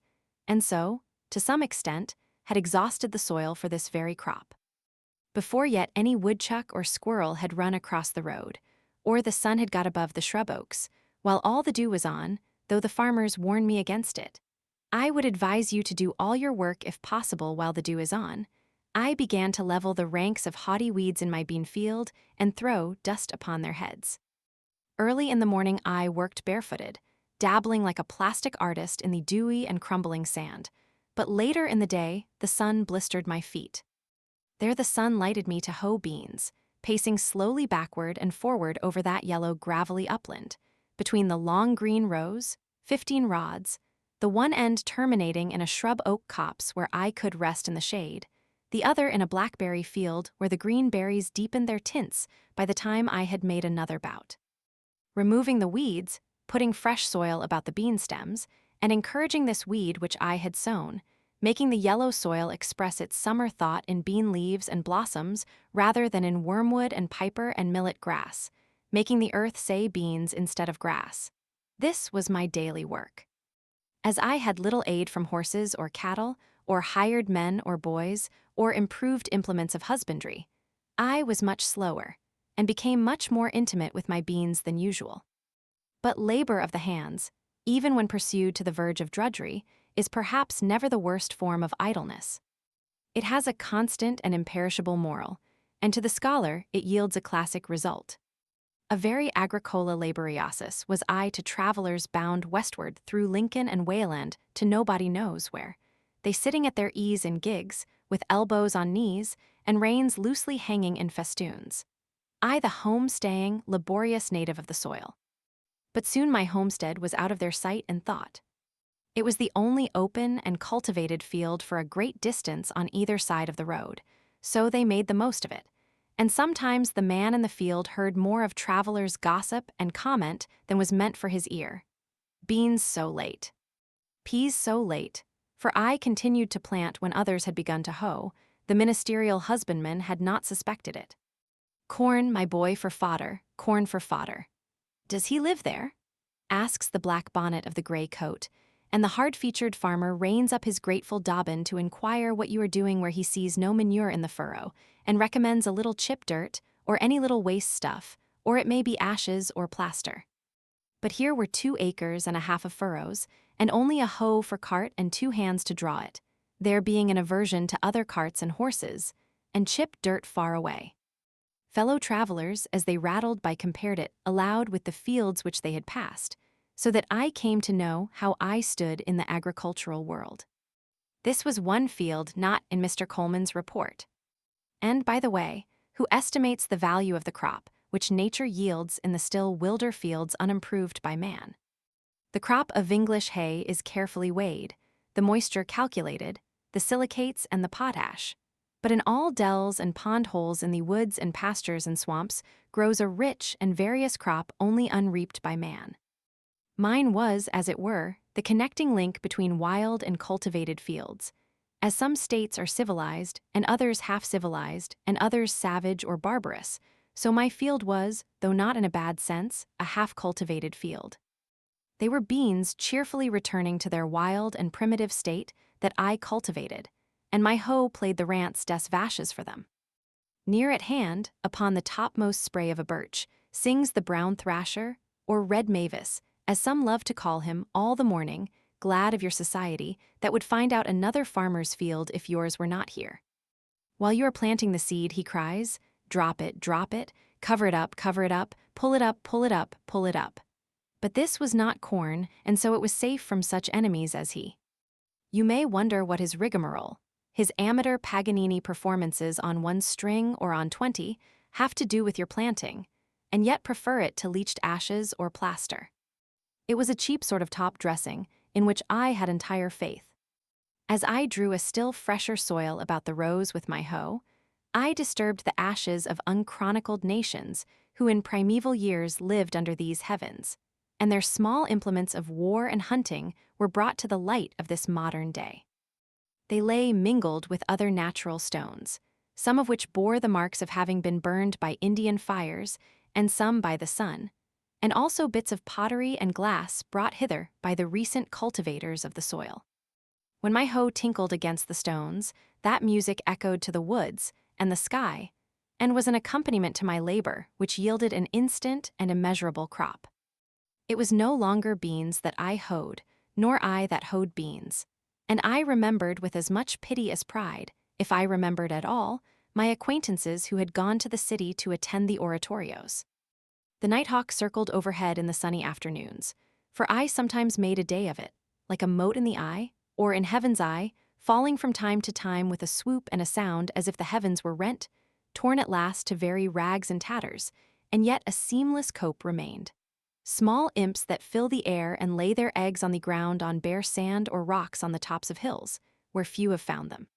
and so, to some extent, had exhausted the soil for this very crop. Before yet any woodchuck or squirrel had run across the road, or the sun had got above the shrub oaks, while all the dew was on, though the farmers warned me against it. I would advise you to do all your work if possible while the dew is on. I began to level the ranks of haughty weeds in my bean field and throw dust upon their heads. Early in the morning I worked barefooted, dabbling like a plastic artist in the dewy and crumbling sand, but later in the day the sun blistered my feet. There the sun lighted me to hoe beans, pacing slowly backward and forward over that yellow gravelly upland, between the long green rows, 15 rods, the one end terminating in a shrub oak copse where I could rest in the shade, the other in a blackberry field where the green berries deepened their tints by the time I had made another bout. Removing the weeds, putting fresh soil about the bean stems, and encouraging this weed which I had sown, making the yellow soil express its summer thought in bean leaves and blossoms rather than in wormwood and piper and millet grass, making the earth say beans instead of grass. This was my daily work. As I had little aid from horses or cattle, or hired men or boys, or improved implements of husbandry, I was much slower, and became much more intimate with my beans than usual. But labor of the hands, even when pursued to the verge of drudgery, is perhaps never the worst form of idleness. It has a constant and imperishable moral, and to the scholar it yields a classic result. A very agricola laboriosus was I to travelers bound westward through Lincoln and Wayland to nobody knows where, they sitting at their ease in gigs, with elbows on knees, and reins loosely hanging in festoons. I the home-staying, laborious native of the soil. But soon my homestead was out of their sight and thought. It was the only open and cultivated field for a great distance on either side of the road, so they made the most of it, and sometimes the man in the field heard more of travelers' gossip and comment than was meant for his ear. Beans so late. Peas so late, for I continued to plant when others had begun to hoe, the ministerial husbandman had not suspected it. Corn, my boy, for fodder, corn for fodder. Does he live there? Asks the black bonnet of the gray coat, and the hard-featured farmer reins up his grateful Dobbin to inquire what you are doing where he sees no manure in the furrow, and recommends a little chip dirt, or any little waste stuff, or it may be ashes or plaster. But here were 2.5 acres of furrows, and only a hoe for cart and 2 hands to draw it, there being an aversion to other carts and horses, and chipped dirt far away. Fellow travelers, as they rattled by compared it aloud with the fields which they had passed, so that I came to know how I stood in the agricultural world. This was one field not in Mr. Coleman's report. And, by the way, who estimates the value of the crop which nature yields in the still wilder fields unimproved by man? The crop of English hay is carefully weighed, the moisture calculated, the silicates and the potash. But in all dells and pond holes in the woods and pastures and swamps grows a rich and various crop only unreaped by man. Mine was, as it were, the connecting link between wild and cultivated fields. As some states are civilized, and others half-civilized, and others savage or barbarous, so my field was, though not in a bad sense, a half-cultivated field. They were beans cheerfully returning to their wild and primitive state that I cultivated, and my hoe played the rant's des vaches for them. Near at hand, upon the topmost spray of a birch, sings the brown thrasher, or red mavis, as some love to call him, all the morning, glad of your society, that would find out another farmer's field if yours were not here. While you are planting the seed, he cries, drop it, cover it up, pull it up, pull it up, pull it up. But this was not corn, and so it was safe from such enemies as he. You may wonder what his rigmarole, his amateur Paganini performances on one string or on 20, have to do with your planting, and yet prefer it to leached ashes or plaster. It was a cheap sort of top dressing, in which I had entire faith. As I drew a still fresher soil about the rows with my hoe, I disturbed the ashes of unchronicled nations who in primeval years lived under these heavens, and their small implements of war and hunting were brought to the light of this modern day. They lay mingled with other natural stones, some of which bore the marks of having been burned by Indian fires and some by the sun, and also bits of pottery and glass brought hither by the recent cultivators of the soil. When my hoe tinkled against the stones, that music echoed to the woods and the sky, and was an accompaniment to my labor, which yielded an instant and immeasurable crop. It was no longer beans that I hoed, nor I that hoed beans, and I remembered with as much pity as pride, if I remembered at all, my acquaintances who had gone to the city to attend the oratorios. The nighthawk circled overhead in the sunny afternoons, for I sometimes made a day of it, like a mote in the eye, or in heaven's eye, falling from time to time with a swoop and a sound as if the heavens were rent, torn at last to very rags and tatters, and yet a seamless cope remained. Small imps that fill the air and lay their eggs on the ground on bare sand or rocks on the tops of hills, where few have found them.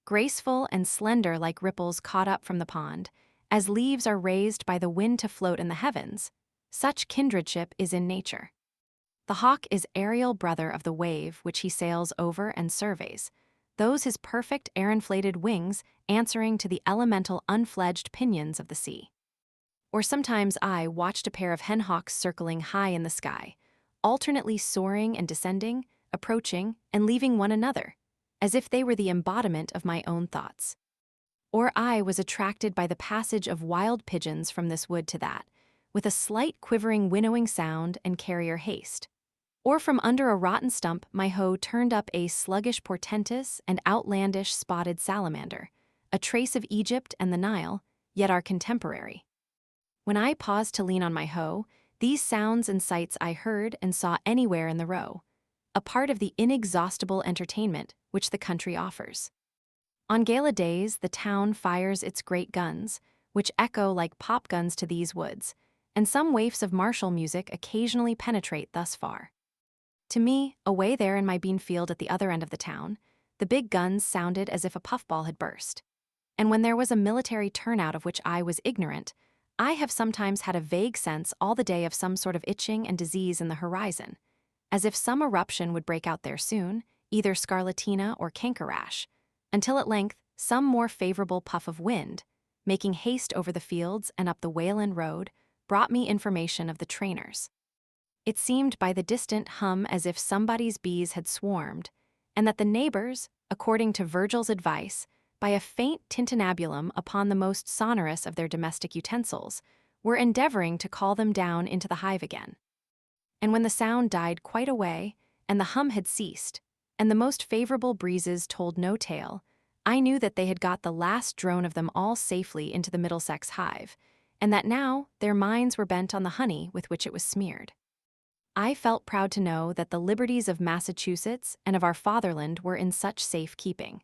Graceful and slender like ripples caught up from the pond, as leaves are raised by the wind to float in the heavens, such kindredship is in nature. The hawk is aerial brother of the wave which he sails over and surveys, those his perfect air-inflated wings answering to the elemental unfledged pinions of the sea. Or sometimes I watched a pair of hen hawks circling high in the sky, alternately soaring and descending, approaching and leaving one another, as if they were the embodiment of my own thoughts. Or I was attracted by the passage of wild pigeons from this wood to that, with a slight quivering winnowing sound and carrier haste. Or from under a rotten stump my hoe turned up a sluggish portentous and outlandish spotted salamander, a trace of Egypt and the Nile, yet our contemporary. When I paused to lean on my hoe, these sounds and sights I heard and saw anywhere in the row, a part of the inexhaustible entertainment which the country offers. On gala days, the town fires its great guns, which echo like pop guns to these woods, and some waifs of martial music occasionally penetrate thus far. To me, away there in my bean field at the other end of the town, the big guns sounded as if a puffball had burst. And when there was a military turnout of which I was ignorant, I have sometimes had a vague sense all the day of some sort of itching and disease in the horizon, as if some eruption would break out there soon, either scarlatina or canker rash, until at length some more favorable puff of wind, making haste over the fields and up the Wayland Road, brought me information of the trainers. It seemed by the distant hum as if somebody's bees had swarmed, and that the neighbors, according to Virgil's advice, by a faint tintinnabulum upon the most sonorous of their domestic utensils, were endeavoring to call them down into the hive again. And when the sound died quite away, and the hum had ceased, and the most favorable breezes told no tale, I knew that they had got the last drone of them all safely into the Middlesex hive, and that now their minds were bent on the honey with which it was smeared. I felt proud to know that the liberties of Massachusetts and of our fatherland were in such safe keeping.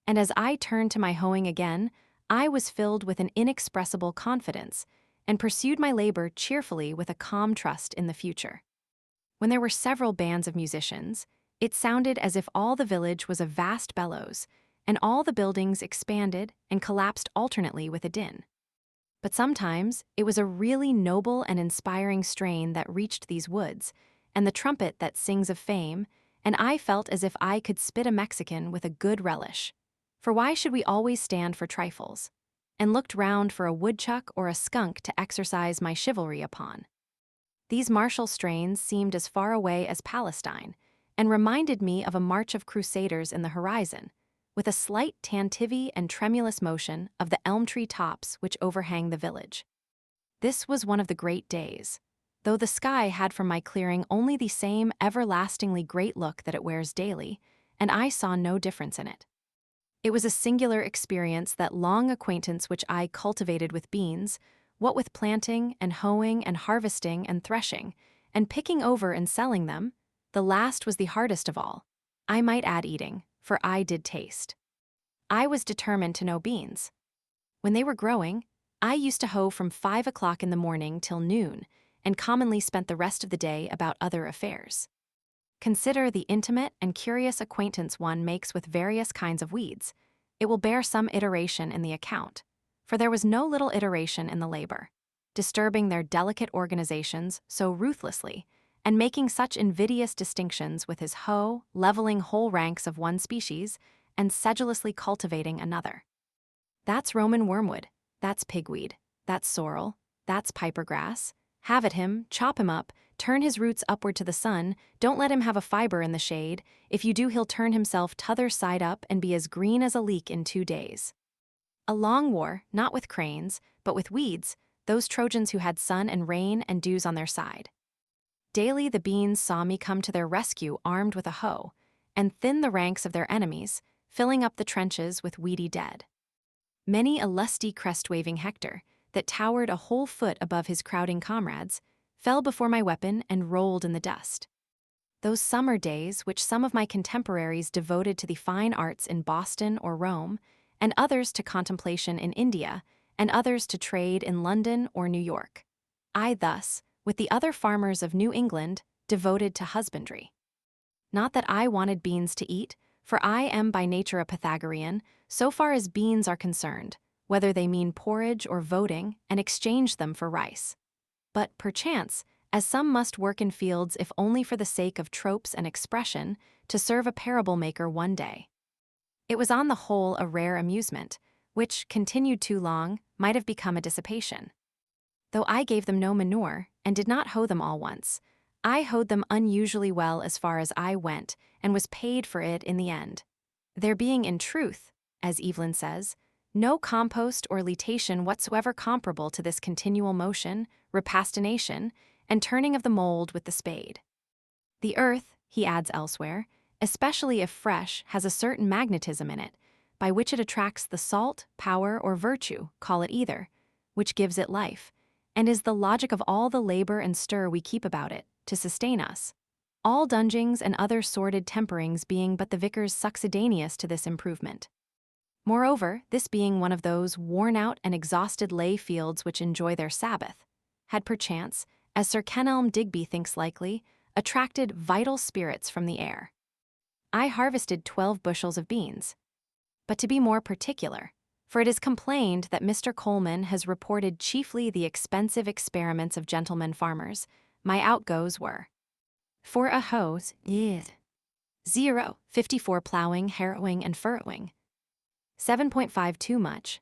And as I turned to my hoeing again, I was filled with an inexpressible confidence, and pursued my labor cheerfully with a calm trust in the future. When there were several bands of musicians, it sounded as if all the village was a vast bellows, and all the buildings expanded and collapsed alternately with a din. But sometimes it was a really noble and inspiring strain that reached these woods, and the trumpet that sings of fame, and I felt as if I could spit a Mexican with a good relish. For why should we always stand for trifles? And looked round for a woodchuck or a skunk to exercise my chivalry upon. These martial strains seemed as far away as Palestine, and reminded me of a march of crusaders in the horizon, with a slight tantivy and tremulous motion of the elm tree tops which overhang the village. This was one of the great days, though the sky had from my clearing only the same everlastingly great look that it wears daily, and I saw no difference in it. It was a singular experience, that long acquaintance which I cultivated with beans, what with planting and hoeing and harvesting and threshing, and picking over and selling them. The last was the hardest of all. I might add eating, for I did taste. I was determined to know beans. When they were growing, I used to hoe from 5 o'clock in the morning till noon, and commonly spent the rest of the day about other affairs. Consider the intimate and curious acquaintance one makes with various kinds of weeds. It will bear some iteration in the account, for there was no little iteration in the labor, disturbing their delicate organizations so ruthlessly, and making such invidious distinctions with his hoe, leveling whole ranks of one species, and sedulously cultivating another. That's Roman wormwood, that's pigweed, that's sorrel, that's piper grass. Have at him, chop him up, turn his roots upward to the sun, don't let him have a fiber in the shade. If you do, he'll turn himself t'other side up and be as green as a leek in 2 days. A long war, not with cranes, but with weeds, those Trojans who had sun and rain and dews on their side. Daily the beans saw me come to their rescue armed with a hoe, and thin the ranks of their enemies, filling up the trenches with weedy dead. Many a lusty crest-waving Hector, that towered a whole foot above his crowding comrades, fell before my weapon and rolled in the dust. Those summer days which some of my contemporaries devoted to the fine arts in Boston or Rome, and others to contemplation in India, and others to trade in London or New York, I thus, with the other farmers of New England, devoted to husbandry. Not that I wanted beans to eat, for I am by nature a Pythagorean, so far as beans are concerned, whether they mean porridge or voting, and exchange them for rice. But perchance, as some must work in fields if only for the sake of tropes and expression, to serve a parable maker one day. It was on the whole a rare amusement, which, continued too long, might have become a dissipation. Though I gave them no manure, and did not hoe them all once, I hoed them unusually well as far as I went, and was paid for it in the end. There being in truth, as Evelyn says, no compost or letation whatsoever comparable to this continual motion, repastination, and turning of the mold with the spade. The earth, he adds elsewhere, especially if fresh, has a certain magnetism in it, by which it attracts the salt, power, or virtue, call it either, which gives it life, and is the logic of all the labor and stir we keep about it, to sustain us. All dungings and other sordid temperings being but the vicar's succedaneous to this improvement. Moreover, this being one of those worn-out and exhausted lay fields which enjoy their Sabbath, had perchance, as Sir Kenelm Digby thinks likely, attracted vital spirits from the air. I harvested 12 bushels of beans. But to be more particular, for it is complained that Mr. Coleman has reported chiefly the expensive experiments of gentlemen farmers, my outgoes were: for a hose, 0.54 plowing, harrowing, and furrowing, 7.5 too much.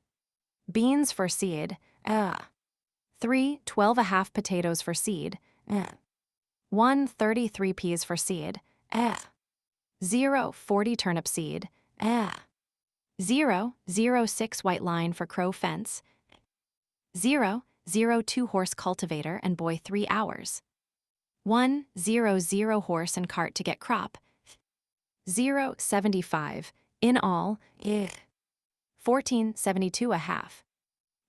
Beans for seed, 3 12.5 potatoes for seed, 1 33 peas for seed, 0 40 turnip seed, 0 06 white line for crow fence, 0 2 horse cultivator and boy 3 hours, 1 0 horse and cart to get crop, 0 75, in all, 14.72 a half.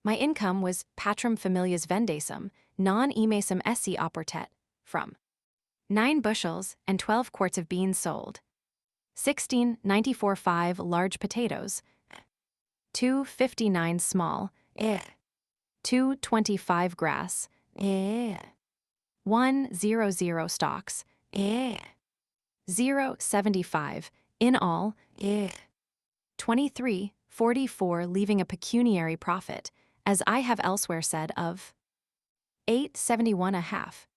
My income was patrum familias vendesum, non emesum esse oportet, from 9 bushels and 12 quarts of beans sold, 16.94.5 large potatoes, 2.59 small, 2.25 grass, 1.00 stalks, 0.75, in all, 23.44, leaving a pecuniary profit, as I have elsewhere said, of 8.71 a half.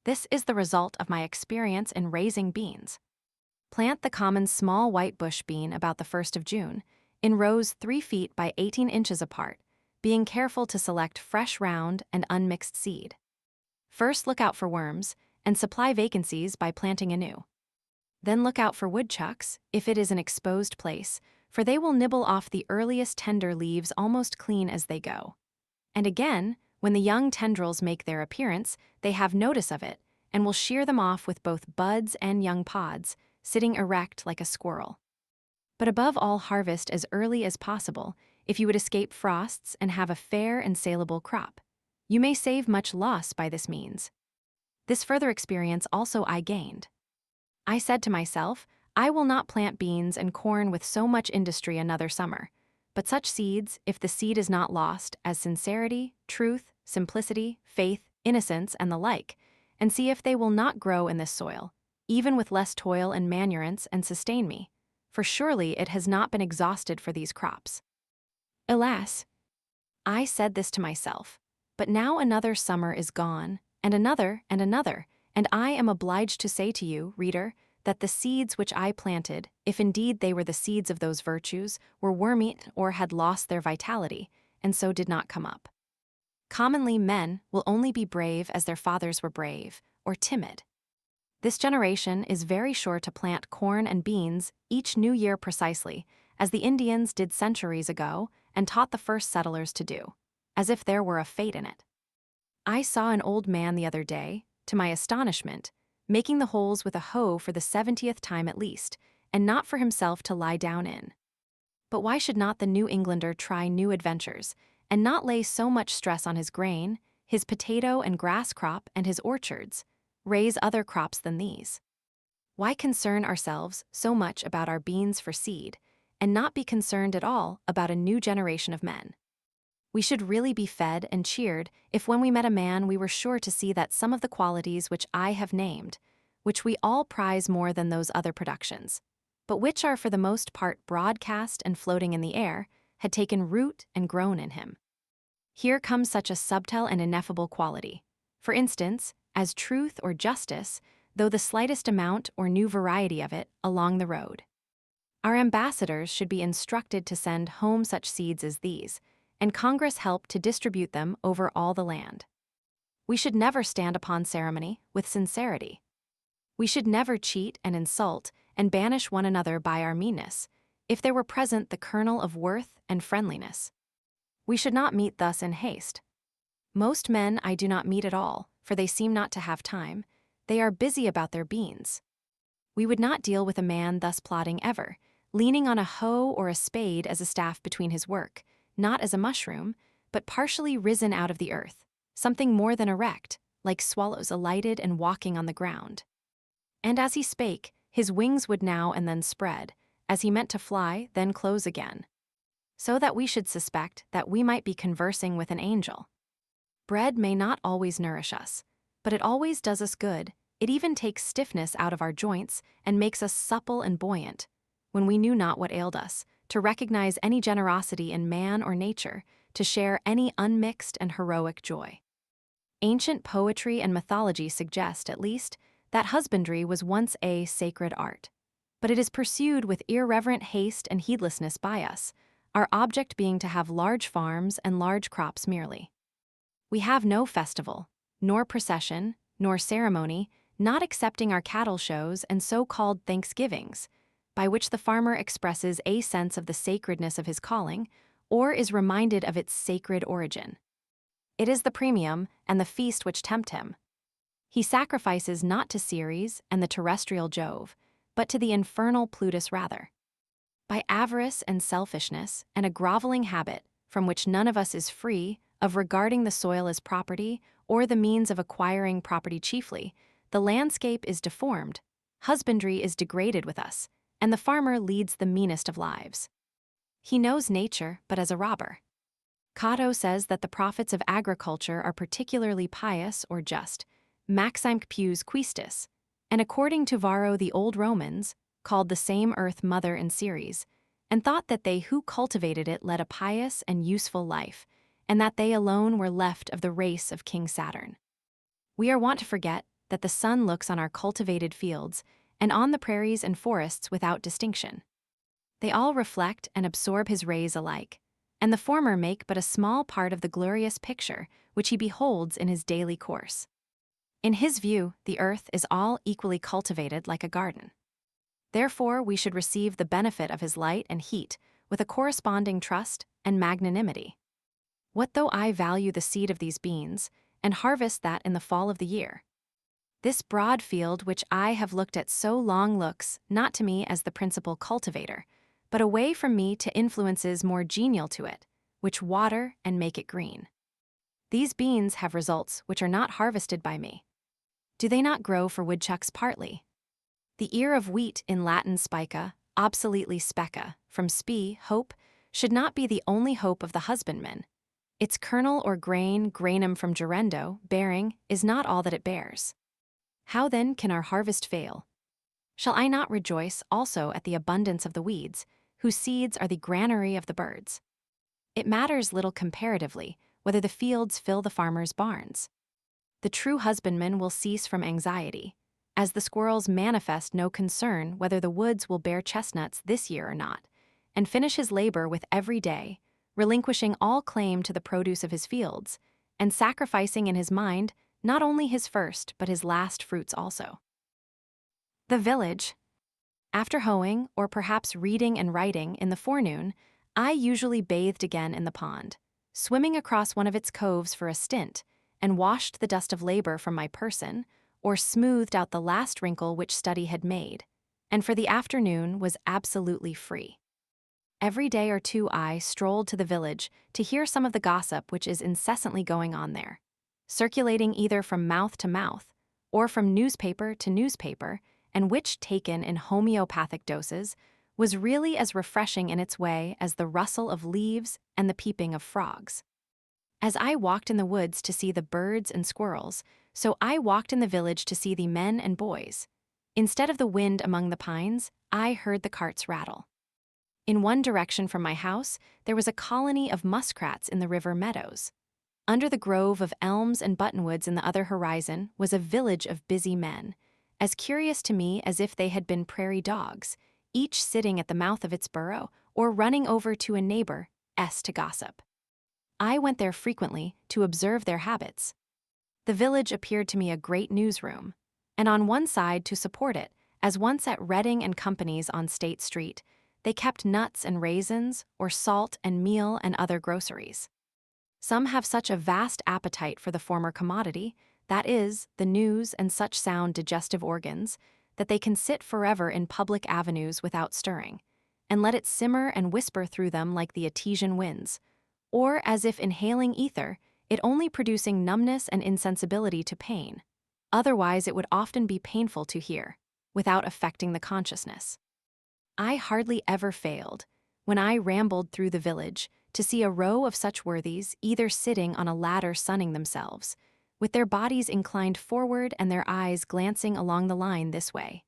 This is the result of my experience in raising beans. Plant the common small white bush bean about the 1st of June, in rows 3 feet by 18 inches apart, being careful to select fresh round and unmixed seed. First look out for worms, and supply vacancies by planting anew. Then look out for woodchucks, if it is an exposed place, for they will nibble off the earliest tender leaves almost clean as they go. And again, when the young tendrils make their appearance, they have notice of it, and will shear them off with both buds and young pods, sitting erect like a squirrel. But above all, harvest as early as possible, if you would escape frosts and have a fair and saleable crop. You may save much loss by this means. This further experience also I gained. I said to myself, I will not plant beans and corn with so much industry another summer, but such seeds, if the seed is not lost, as sincerity, truth, simplicity, faith, innocence, and the like, and see if they will not grow in this soil, even with less toil and manurance, and sustain me, for surely it has not been exhausted for these crops. Alas, I said this to myself, but now another summer is gone, and another, and I am obliged to say to you, reader, that the seeds which I planted, if indeed they were the seeds of those virtues, were wormy or had lost their vitality, and so did not come up. Commonly, men will only be brave as their fathers were brave, or timid. This generation is very sure to plant corn and beans each new year precisely, as the Indians did centuries ago and taught the first settlers to do, as if there were a fate in it. I saw an old man the other day, to my astonishment, making the holes with a hoe for the 70th time at least, and not for himself to lie down in. But why should not the New Englander try new adventures, and not lay so much stress on his grain, his potato and grass crop and his orchards, raise other crops than these? Why concern ourselves so much about our beans for seed, and not be concerned at all about a new generation of men? We should really be fed and cheered if when we met a man we were sure to see that some of the qualities which I have named, which we all prize more than those other productions, but which are for the most part broadcast and floating in the air, had taken root and grown in him. Here comes such a subtle and ineffable quality, for instance, as truth or justice, though the slightest amount or new variety of it, along the road. Our ambassadors should be instructed to send home such seeds as these, and Congress help to distribute them over all the land. We should never stand upon ceremony with sincerity. We should never cheat and insult and banish one another by our meanness, if there were present the kernel of worth and friendliness. We should not meet thus in haste. Most men I do not meet at all, for they seem not to have time. They are busy about their beans. We would not deal with a man thus plodding ever, leaning on a hoe or a spade as a staff between his work, not as a mushroom, but partially risen out of the earth, something more than erect, like swallows alighted and walking on the ground. And as he spake, his wings would now and then spread, as he meant to fly, then close again, so that we should suspect that we might be conversing with an angel. Bread may not always nourish us, but it always does us good. It even takes stiffness out of our joints and makes us supple and buoyant, when we knew not what ailed us, to recognize any generosity in man or nature, to share any unmixed and heroic joy. Ancient poetry and mythology suggest, at least, that husbandry was once a sacred art, but it is pursued with irreverent haste and heedlessness by us, our object being to have large farms and large crops merely. We have no festival, nor procession, nor ceremony, not excepting our cattle shows and so-called Thanksgivings, by which the farmer expresses a sense of the sacredness of his calling, or is reminded of its sacred origin. It is the premium and the feast which tempt him. He sacrifices not to Ceres and the terrestrial Jove, but to the infernal Plutus rather. By avarice and selfishness and a groveling habit, from which none of us is free, of regarding the soil as property, or the means of acquiring property chiefly, the landscape is deformed, husbandry is degraded with us, and the farmer leads the meanest of lives. He knows nature, but as a robber. Cato says that the prophets of agriculture are particularly pious or just, maxime pius quistis, and according to Varro the old Romans, called the same earth mother in Ceres, and thought that they who cultivated it led a pious and useful life, and that they alone were left of the race of King Saturn. We are wont to forget that the sun looks on our cultivated fields and on the prairies and forests without distinction. They all reflect and absorb his rays alike, and the former make but a small part of the glorious picture which he beholds in his daily course. In his view, the earth is all equally cultivated like a garden. Therefore, we should receive the benefit of his light and heat with a corresponding trust and magnanimity. What though I value the seed of these beans, and harvest that in the fall of the year? This broad field which I have looked at so long looks not to me as the principal cultivator, but away from me to influences more genial to it, which water and make it green. These beans have results which are not harvested by me. Do they not grow for woodchucks partly? The ear of wheat in Latin spica, obsoletely speca, from spe, hope, should not be the only hope of the husbandman. Its kernel or grain, granum from gerendo, bearing, is not all that it bears. How then can our harvest fail? Shall I not rejoice also at the abundance of the weeds, whose seeds are the granary of the birds? It matters little comparatively whether the fields fill the farmer's barns. The true husbandman will cease from anxiety, as the squirrels manifest no concern whether the woods will bear chestnuts this year or not, and finish his labor with every day, relinquishing all claim to the produce of his fields, and sacrificing in his mind not only his first but his last fruits also. The village. After hoeing, or perhaps reading and writing in the forenoon, I usually bathed again in the pond, swimming across one of its coves for a stint, and washed the dust of labor from my person, or smoothed out the last wrinkle which study had made, and for the afternoon was absolutely free. Every day or two I strolled to the village to hear some of the gossip which is incessantly going on there, circulating either from mouth to mouth, or from newspaper to newspaper, and which, taken in homeopathic doses, was really as refreshing in its way as the rustle of leaves and the peeping of frogs. As I walked in the woods to see the birds and squirrels, so I walked in the village to see the men and boys. Instead of the wind among the pines, I heard the carts rattle. In one direction from my house, there was a colony of muskrats in the river meadows. Under the grove of elms and buttonwoods in the other horizon was a village of busy men, as curious to me as if they had been prairie dogs, each sitting at the mouth of its burrow or running over to a neighbor to gossip. I went there frequently to observe their habits. The village appeared to me a great newsroom, and on one side to support it, as once at Redding and Company's on State Street, they kept nuts and raisins, or salt and meal and other groceries. Some have such a vast appetite for the former commodity, that is, the news and such sound digestive organs, that they can sit forever in public avenues without stirring, and let it simmer and whisper through them like the Etesian winds, or as if inhaling ether, it only producing numbness and insensibility to pain. Otherwise it would often be painful to hear, without affecting the consciousness. I hardly ever failed, when I rambled through the village, to see a row of such worthies either sitting on a ladder sunning themselves, with their bodies inclined forward and their eyes glancing along the line this way,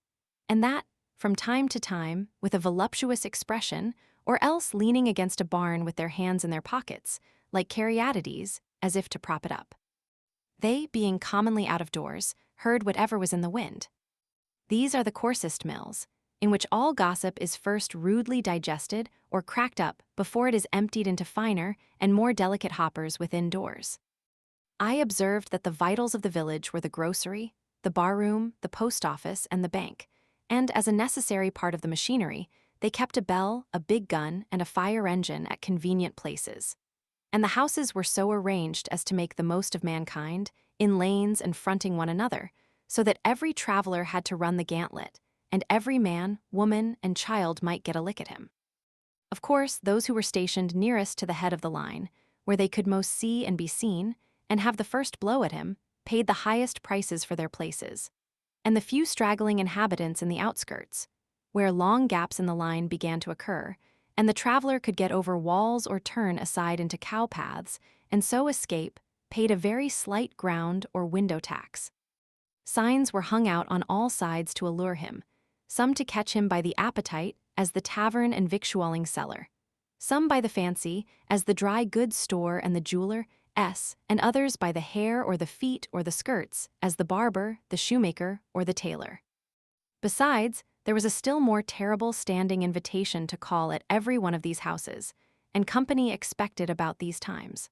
and that, from time to time, with a voluptuous expression, or else leaning against a barn with their hands in their pockets, like caryatides, as if to prop it up. They, being commonly out of doors, heard whatever was in the wind. These are the coarsest mills, in which all gossip is first rudely digested or cracked up before it is emptied into finer and more delicate hoppers within doors. I observed that the vitals of the village were the grocery, the barroom, the post office, and the bank, and as a necessary part of the machinery, they kept a bell, a big gun, and a fire engine at convenient places. And the houses were so arranged as to make the most of mankind, in lanes and fronting one another, so that every traveler had to run the gauntlet, and every man, woman, and child might get a lick at him. Of course, those who were stationed nearest to the head of the line, where they could most see and be seen, and have the first blow at him, paid the highest prices for their places, and the few straggling inhabitants in the outskirts, where long gaps in the line began to occur, and the traveler could get over walls or turn aside into cow paths, and so escape, paid a very slight ground or window tax. Signs were hung out on all sides to allure him, some to catch him by the appetite, as the tavern and victualling cellar, some by the fancy, as the dry goods store and the jeweler, and others by the hair or the feet or the skirts, as the barber, the shoemaker, or the tailor. Besides, there was a still more terrible standing invitation to call at every one of these houses, and company expected about these times.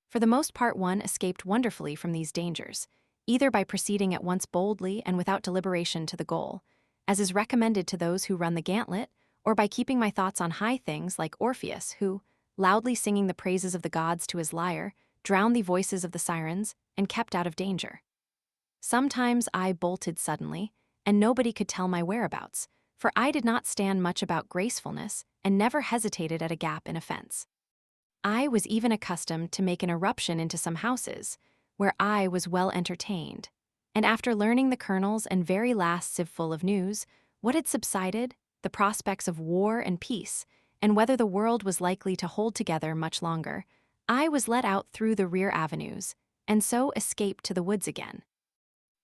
For the most part one escaped wonderfully from these dangers, either by proceeding at once boldly and without deliberation to the goal, as is recommended to those who run the gauntlet, or by keeping my thoughts on high things like Orpheus, who, loudly singing the praises of the gods to his lyre, drowned the voices of the sirens and kept out of danger. Sometimes I bolted suddenly, and nobody could tell my whereabouts, for I did not stand much about gracefulness and never hesitated at a gap in a fence. I was even accustomed to make an eruption into some houses, where I was well entertained, and after learning the colonel's and very last sieveful of news, what had subsided, the prospects of war and peace, and whether the world was likely to hold together much longer, I was let out through the rear avenues, and so escaped to the woods again.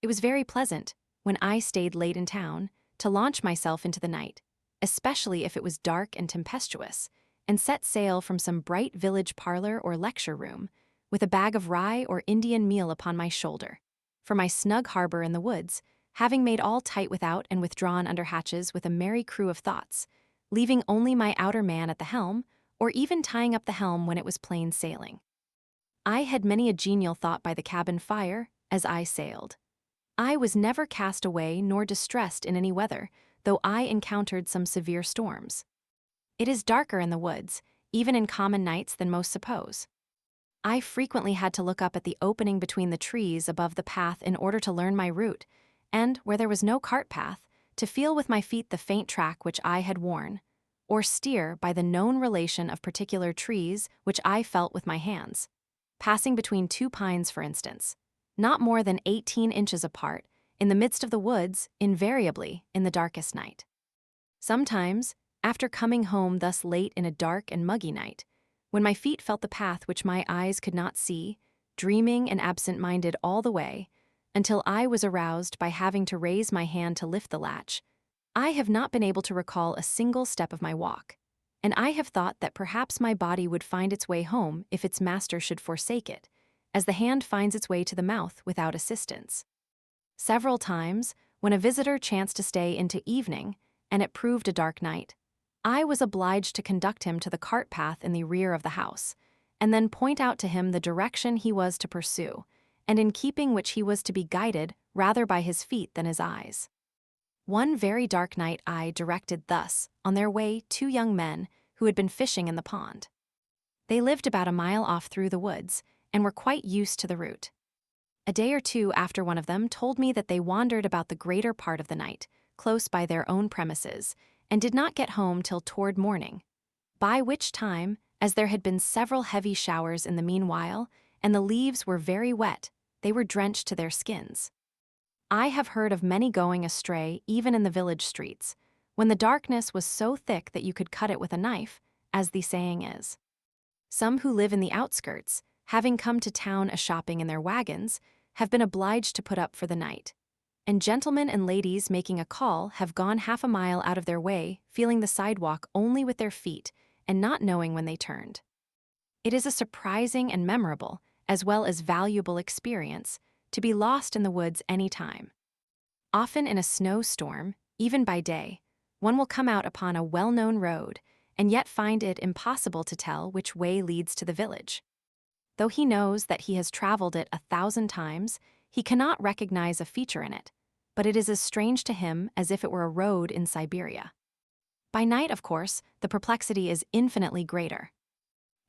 It was very pleasant, when I stayed late in town, to launch myself into the night, especially if it was dark and tempestuous, and set sail from some bright village parlor or lecture room, with a bag of rye or Indian meal upon my shoulder, for my snug harbor in the woods, having made all tight without and withdrawn under hatches with a merry crew of thoughts, leaving only my outer man at the helm, or even tying up the helm when it was plain sailing. I had many a genial thought by the cabin fire, as I sailed. I was never cast away nor distressed in any weather, though I encountered some severe storms. It is darker in the woods, even in common nights, than most suppose. I frequently had to look up at the opening between the trees above the path in order to learn my route, and, where there was no cart path, to feel with my feet the faint track which I had worn, or steer by the known relation of particular trees which I felt with my hands, passing between two pines, for instance, not more than 18 inches apart, in the midst of the woods, invariably in the darkest night. Sometimes, after coming home thus late in a dark and muggy night, when my feet felt the path which my eyes could not see, dreaming and absent-minded all the way, until I was aroused by having to raise my hand to lift the latch, I have not been able to recall a single step of my walk, and I have thought that perhaps my body would find its way home if its master should forsake it, as the hand finds its way to the mouth without assistance. Several times, when a visitor chanced to stay into evening, and it proved a dark night, I was obliged to conduct him to the cart path in the rear of the house, and then point out to him the direction he was to pursue, and in keeping which he was to be guided rather by his feet than his eyes. One very dark night I directed thus, on their way, two young men who had been fishing in the pond. They lived about a mile off through the woods, and were quite used to the route. A day or two after, one of them told me that they wandered about the greater part of the night, close by their own premises, and did not get home till toward morning, by which time, as there had been several heavy showers in the meanwhile, and the leaves were very wet, they were drenched to their skins. I have heard of many going astray even in the village streets, when the darkness was so thick that you could cut it with a knife, as the saying is. Some who live in the outskirts, having come to town a-shopping in their wagons, have been obliged to put up for the night, and gentlemen and ladies making a call have gone half a mile out of their way, feeling the sidewalk only with their feet and not knowing when they turned. It is a surprising and memorable, as well as valuable experience, to be lost in the woods any time. Often in a snowstorm, even by day, one will come out upon a well-known road and yet find it impossible to tell which way leads to the village. Though he knows that he has traveled it 1,000 times, he cannot recognize a feature in it, but it is as strange to him as if it were a road in Siberia. By night, of course, the perplexity is infinitely greater.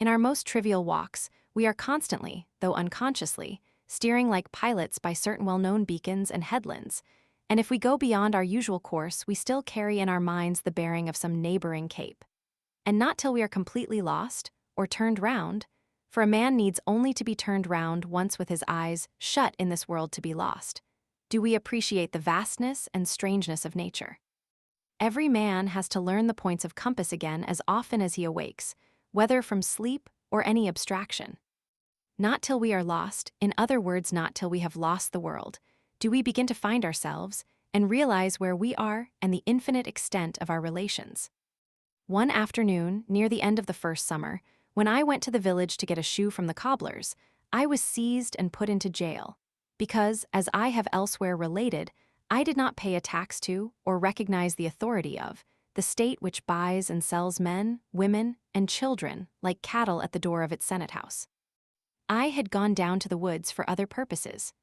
In our most trivial walks, we are constantly, though unconsciously, steering like pilots by certain well-known beacons and headlands, and if we go beyond our usual course, we still carry in our minds the bearing of some neighboring cape. And not till we are completely lost, or turned round, for a man needs only to be turned round once with his eyes shut in this world to be lost, do we appreciate the vastness and strangeness of nature. Every man has to learn the points of compass again as often as he awakes, whether from sleep or any abstraction. Not till we are lost, in other words, not till we have lost the world, do we begin to find ourselves and realize where we are and the infinite extent of our relations. One afternoon, near the end of the first summer, when I went to the village to get a shoe from the cobbler's, I was seized and put into jail, because, as I have elsewhere related, I did not pay a tax to, or recognize the authority of, the state which buys and sells men, women, and children like cattle at the door of its senate house. I had gone down to the woods for other purposes.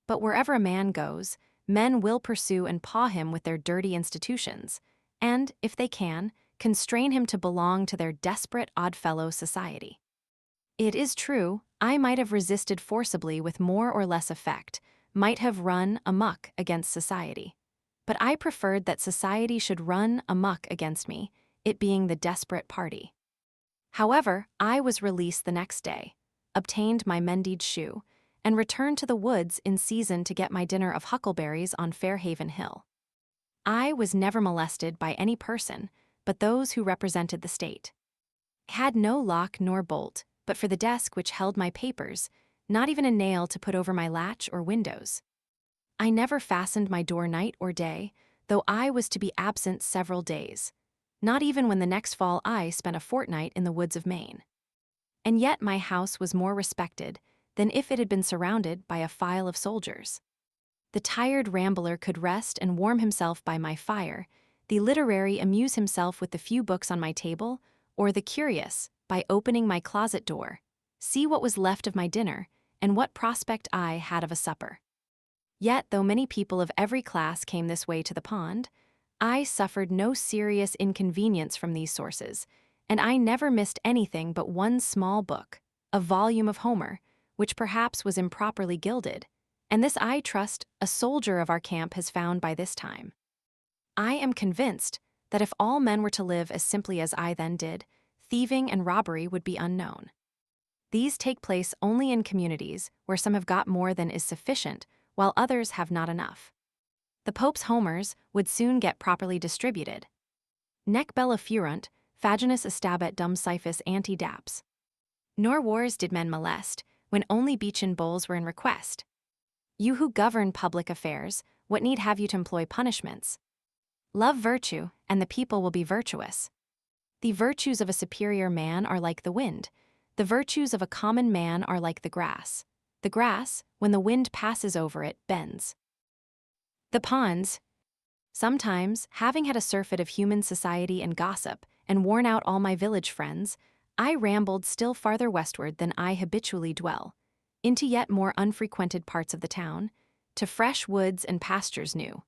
But wherever a man goes, men will pursue and paw him with their dirty institutions, and, if they can, constrain him to belong to their desperate oddfellow society. It is true, I might have resisted forcibly with more or less effect, might have run amok against society. But I preferred that society should run amok against me, it being the desperate party. However, I was released the next day, obtained my mended shoe, and returned to the woods in season to get my dinner of huckleberries on Fairhaven Hill. I was never molested by any person but those who represented the state. I had no lock nor bolt, but for the desk which held my papers, not even a nail to put over my latch or windows. I never fastened my door night or day, though I was to be absent several days, not even when the next fall I spent a fortnight in the woods of Maine. And yet my house was more respected than if it had been surrounded by a file of soldiers. The tired rambler could rest and warm himself by my fire, the literary amuse himself with the few books on my table, or the curious, by opening my closet door, see what was left of my dinner, and what prospect I had of a supper. Yet, though many people of every class came this way to the pond, I suffered no serious inconvenience from these sources, and I never missed anything but one small book, a volume of Homer, which perhaps was improperly gilded, and this I trust a soldier of our camp has found by this time. I am convinced that if all men were to live as simply as I then did, thieving and robbery would be unknown. These take place only in communities where some have got more than is sufficient, while others have not enough. The Pope's Homers would soon get properly distributed. Nec bella furunt, faginus estabet dum siphus ante daps. Nor wars did men molest, when only beechen bowls were in request. You who govern public affairs, what need have you to employ punishments? Love virtue, and the people will be virtuous. The virtues of a superior man are like the wind. The virtues of a common man are like the grass. The grass, when the wind passes over it, bends. The ponds. Sometimes, having had a surfeit of human society and gossip, and worn out all my village friends, I rambled still farther westward than I habitually dwell, into yet more unfrequented parts of the town, to fresh woods and pastures new.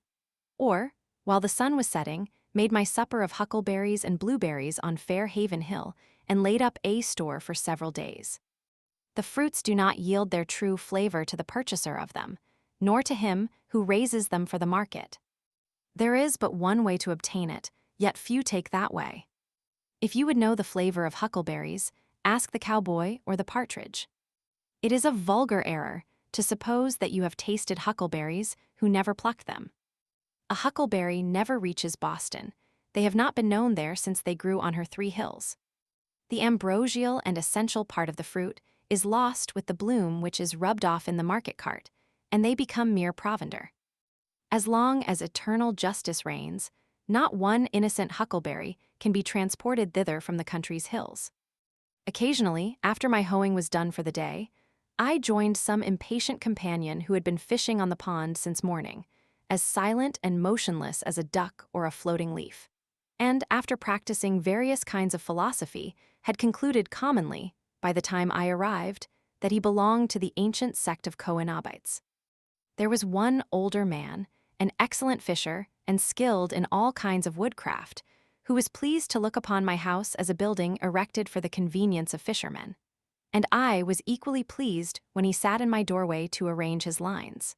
Or, while the sun was setting, made my supper of huckleberries and blueberries on Fairhaven Hill, and laid up a store for several days. The fruits do not yield their true flavor to the purchaser of them, nor to him who raises them for the market. There is but one way to obtain it, yet few take that way. If you would know the flavor of huckleberries, ask the cowboy or the partridge. It is a vulgar error to suppose that you have tasted huckleberries who never plucked them. A huckleberry never reaches Boston. They have not been known there since they grew on her 3 hills. The ambrosial and essential part of the fruit is lost with the bloom which is rubbed off in the market cart, and they become mere provender. As long as eternal justice reigns, not one innocent huckleberry can be transported thither from the country's hills. Occasionally, after my hoeing was done for the day, I joined some impatient companion who had been fishing on the pond since morning, as silent and motionless as a duck or a floating leaf, and after practicing various kinds of philosophy, had concluded commonly, by the time I arrived, that he belonged to the ancient sect of Coenobites. There was one older man, an excellent fisher and skilled in all kinds of woodcraft, who was pleased to look upon my house as a building erected for the convenience of fishermen, and I was equally pleased when he sat in my doorway to arrange his lines.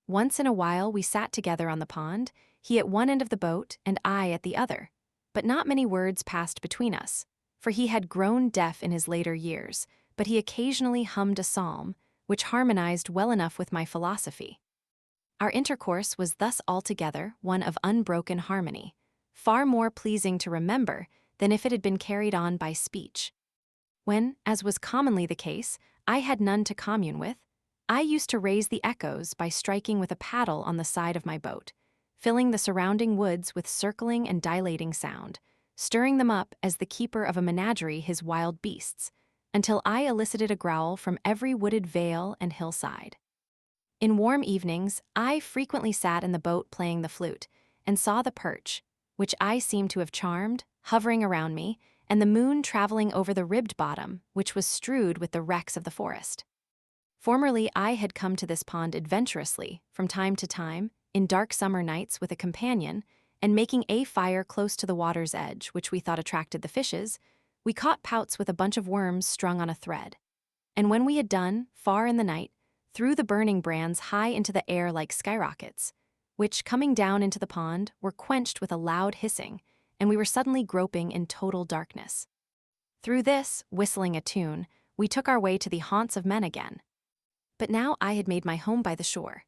Once in a while we sat together on the pond, he at one end of the boat and I at the other, but not many words passed between us, for he had grown deaf in his later years, but he occasionally hummed a psalm, which harmonized well enough with my philosophy. Our intercourse was thus altogether one of unbroken harmony, far more pleasing to remember than if it had been carried on by speech. When, as was commonly the case, I had none to commune with, I used to raise the echoes by striking with a paddle on the side of my boat, filling the surrounding woods with circling and dilating sound, stirring them up as the keeper of a menagerie his wild beasts, until I elicited a growl from every wooded vale and hillside. In warm evenings, I frequently sat in the boat playing the flute, and saw the perch, which I seemed to have charmed, hovering around me, and the moon traveling over the ribbed bottom, which was strewed with the wrecks of the forest. Formerly, I had come to this pond adventurously, from time to time, in dark summer nights with a companion, and making a fire close to the water's edge, which we thought attracted the fishes, we caught pouts with a bunch of worms strung on a thread. And when we had done, far in the night, threw the burning brands high into the air like skyrockets, which, coming down into the pond, were quenched with a loud hissing, and we were suddenly groping in total darkness. Through this, whistling a tune, we took our way to the haunts of men again. But now I had made my home by the shore.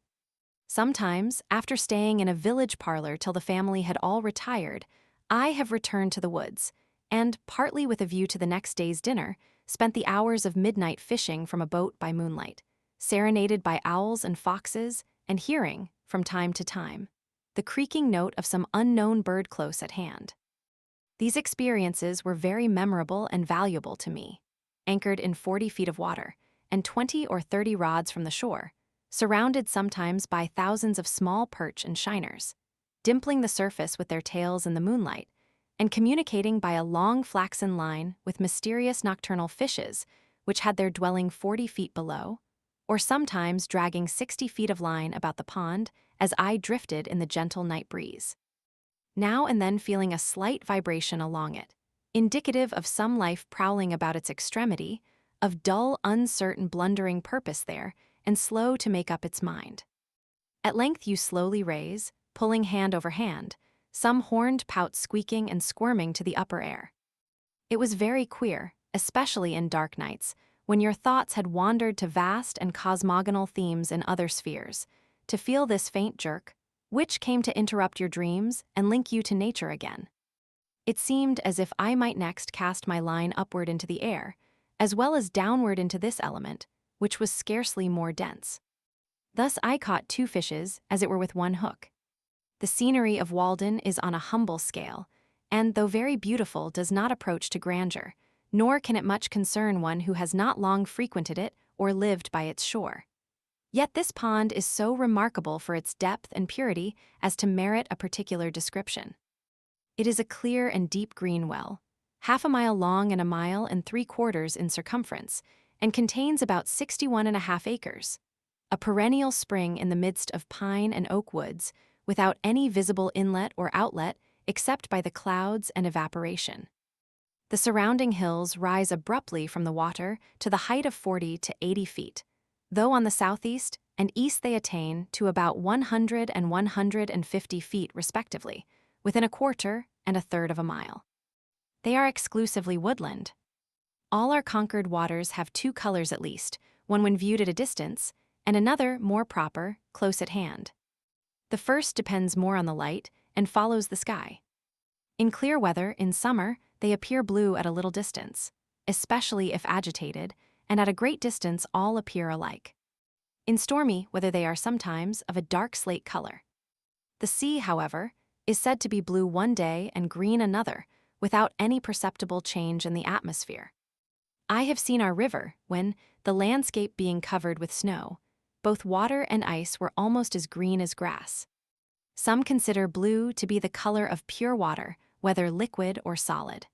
Sometimes, after staying in a village parlor till the family had all retired, I have returned to the woods, and, partly with a view to the next day's dinner, spent the hours of midnight fishing from a boat by moonlight, serenaded by owls and foxes, and hearing, from time to time, the creaking note of some unknown bird close at hand. These experiences were very memorable and valuable to me, anchored in 40 feet of water, and 20 or 30 rods from the shore, surrounded sometimes by thousands of small perch and shiners, dimpling the surface with their tails in the moonlight, and communicating by a long flaxen line with mysterious nocturnal fishes which had their dwelling 40 feet below, or sometimes dragging 60 feet of line about the pond as I drifted in the gentle night breeze. Now and then feeling a slight vibration along it, indicative of some life prowling about its extremity, of dull, uncertain, blundering purpose there, and slow to make up its mind. At length you slowly raise, pulling hand over hand, some horned pout squeaking and squirming to the upper air. It was very queer, especially in dark nights, when your thoughts had wandered to vast and cosmogonal themes in other spheres, to feel this faint jerk, which came to interrupt your dreams and link you to nature again. It seemed as if I might next cast my line upward into the air, as well as downward into this element, which was scarcely more dense. Thus I caught 2 fishes, as it were with one hook. The scenery of Walden is on a humble scale, and though very beautiful, does not approach to grandeur, nor can it much concern one who has not long frequented it or lived by its shore. Yet this pond is so remarkable for its depth and purity as to merit a particular description. It is a clear and deep green well, 1/2 mile long and 1.75 miles in circumference, and contains about 61.5 acres, a perennial spring in the midst of pine and oak woods, without any visible inlet or outlet except by the clouds and evaporation. The surrounding hills rise abruptly from the water to the height of 40 to 80 feet, though on the southeast and east they attain to about 100 and 150 feet respectively, within 1/4 and 1/3 of a mile. They are exclusively woodland. All our conquered waters have 2 colors at least, one when viewed at a distance, and another, more proper, close at hand. The first depends more on the light and follows the sky. In clear weather, in summer, they appear blue at a little distance, especially if agitated, and at a great distance all appear alike. In stormy weather they are sometimes of a dark slate color. The sea, however, is said to be blue one day and green another, without any perceptible change in the atmosphere. I have seen our river when, the landscape being covered with snow, both water and ice were almost as green as grass. Some consider blue to be the color of pure water, whether liquid or solid.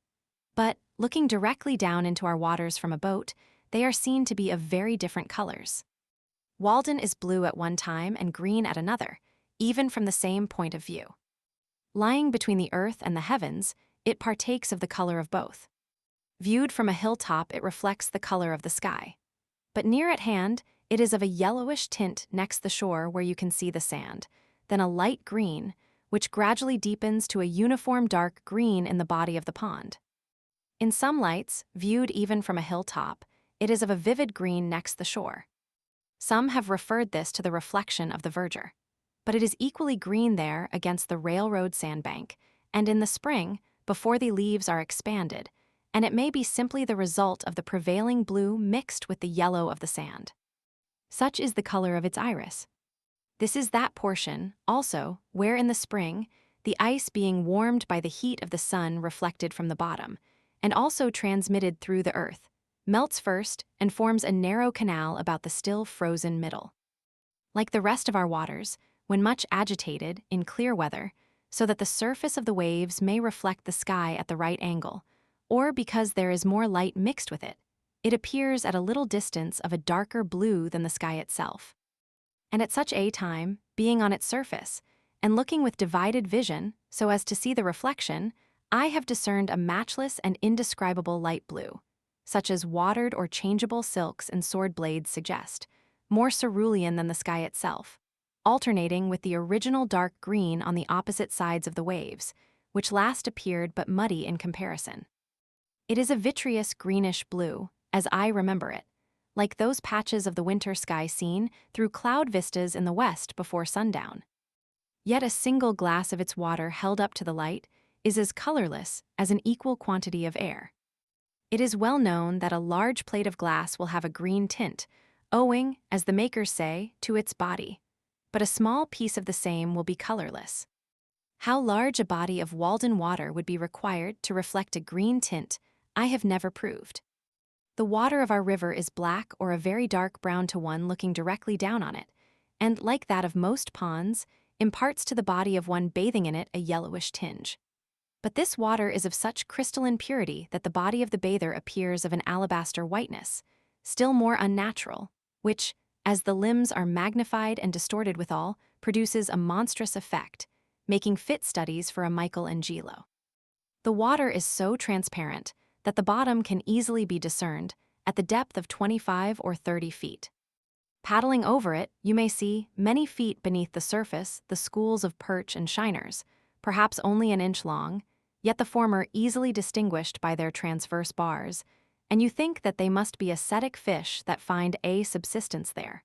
But, looking directly down into our waters from a boat, they are seen to be of very different colors. Walden is blue at one time and green at another, even from the same point of view. Lying between the earth and the heavens, it partakes of the color of both. Viewed from a hilltop, it reflects the color of the sky. But near at hand, it is of a yellowish tint next the shore where you can see the sand, then a light green, which gradually deepens to a uniform dark green in the body of the pond. In some lights, viewed even from a hilltop, it is of a vivid green next the shore. Some have referred this to the reflection of the verdure, but it is equally green there against the railroad sandbank, and in the spring, before the leaves are expanded, and it may be simply the result of the prevailing blue mixed with the yellow of the sand. Such is the color of its iris. This is that portion, also, where in the spring, the ice being warmed by the heat of the sun reflected from the bottom, and also transmitted through the earth, melts first and forms a narrow canal about the still frozen middle. Like the rest of our waters, when much agitated, in clear weather, so that the surface of the waves may reflect the sky at the right angle, or because there is more light mixed with it, it appears at a little distance of a darker blue than the sky itself. And at such a time, being on its surface, and looking with divided vision so as to see the reflection, I have discerned a matchless and indescribable light blue, such as watered or changeable silks and sword blades suggest, more cerulean than the sky itself, alternating with the original dark green on the opposite sides of the waves, which last appeared but muddy in comparison. It is a vitreous greenish blue, as I remember it, like those patches of the winter sky seen through cloud vistas in the west before sundown. Yet a single glass of its water held up to the light is as colorless as an equal quantity of air. It is well known that a large plate of glass will have a green tint, owing, as the makers say, to its body, but a small piece of the same will be colorless. How large a body of Walden water would be required to reflect a green tint, I have never proved. The water of our river is black or a very dark brown to one looking directly down on it, and, like that of most ponds, imparts to the body of one bathing in it a yellowish tinge. But this water is of such crystalline purity that the body of the bather appears of an alabaster whiteness, still more unnatural, which, as the limbs are magnified and distorted withal, produces a monstrous effect, making fit studies for a Michelangelo. The water is so transparent that the bottom can easily be discerned at the depth of 25 or 30 feet. Paddling over it, you may see, many feet beneath the surface, the schools of perch and shiners, perhaps only an inch long, yet the former easily distinguished by their transverse bars, and you think that they must be ascetic fish that find a subsistence there.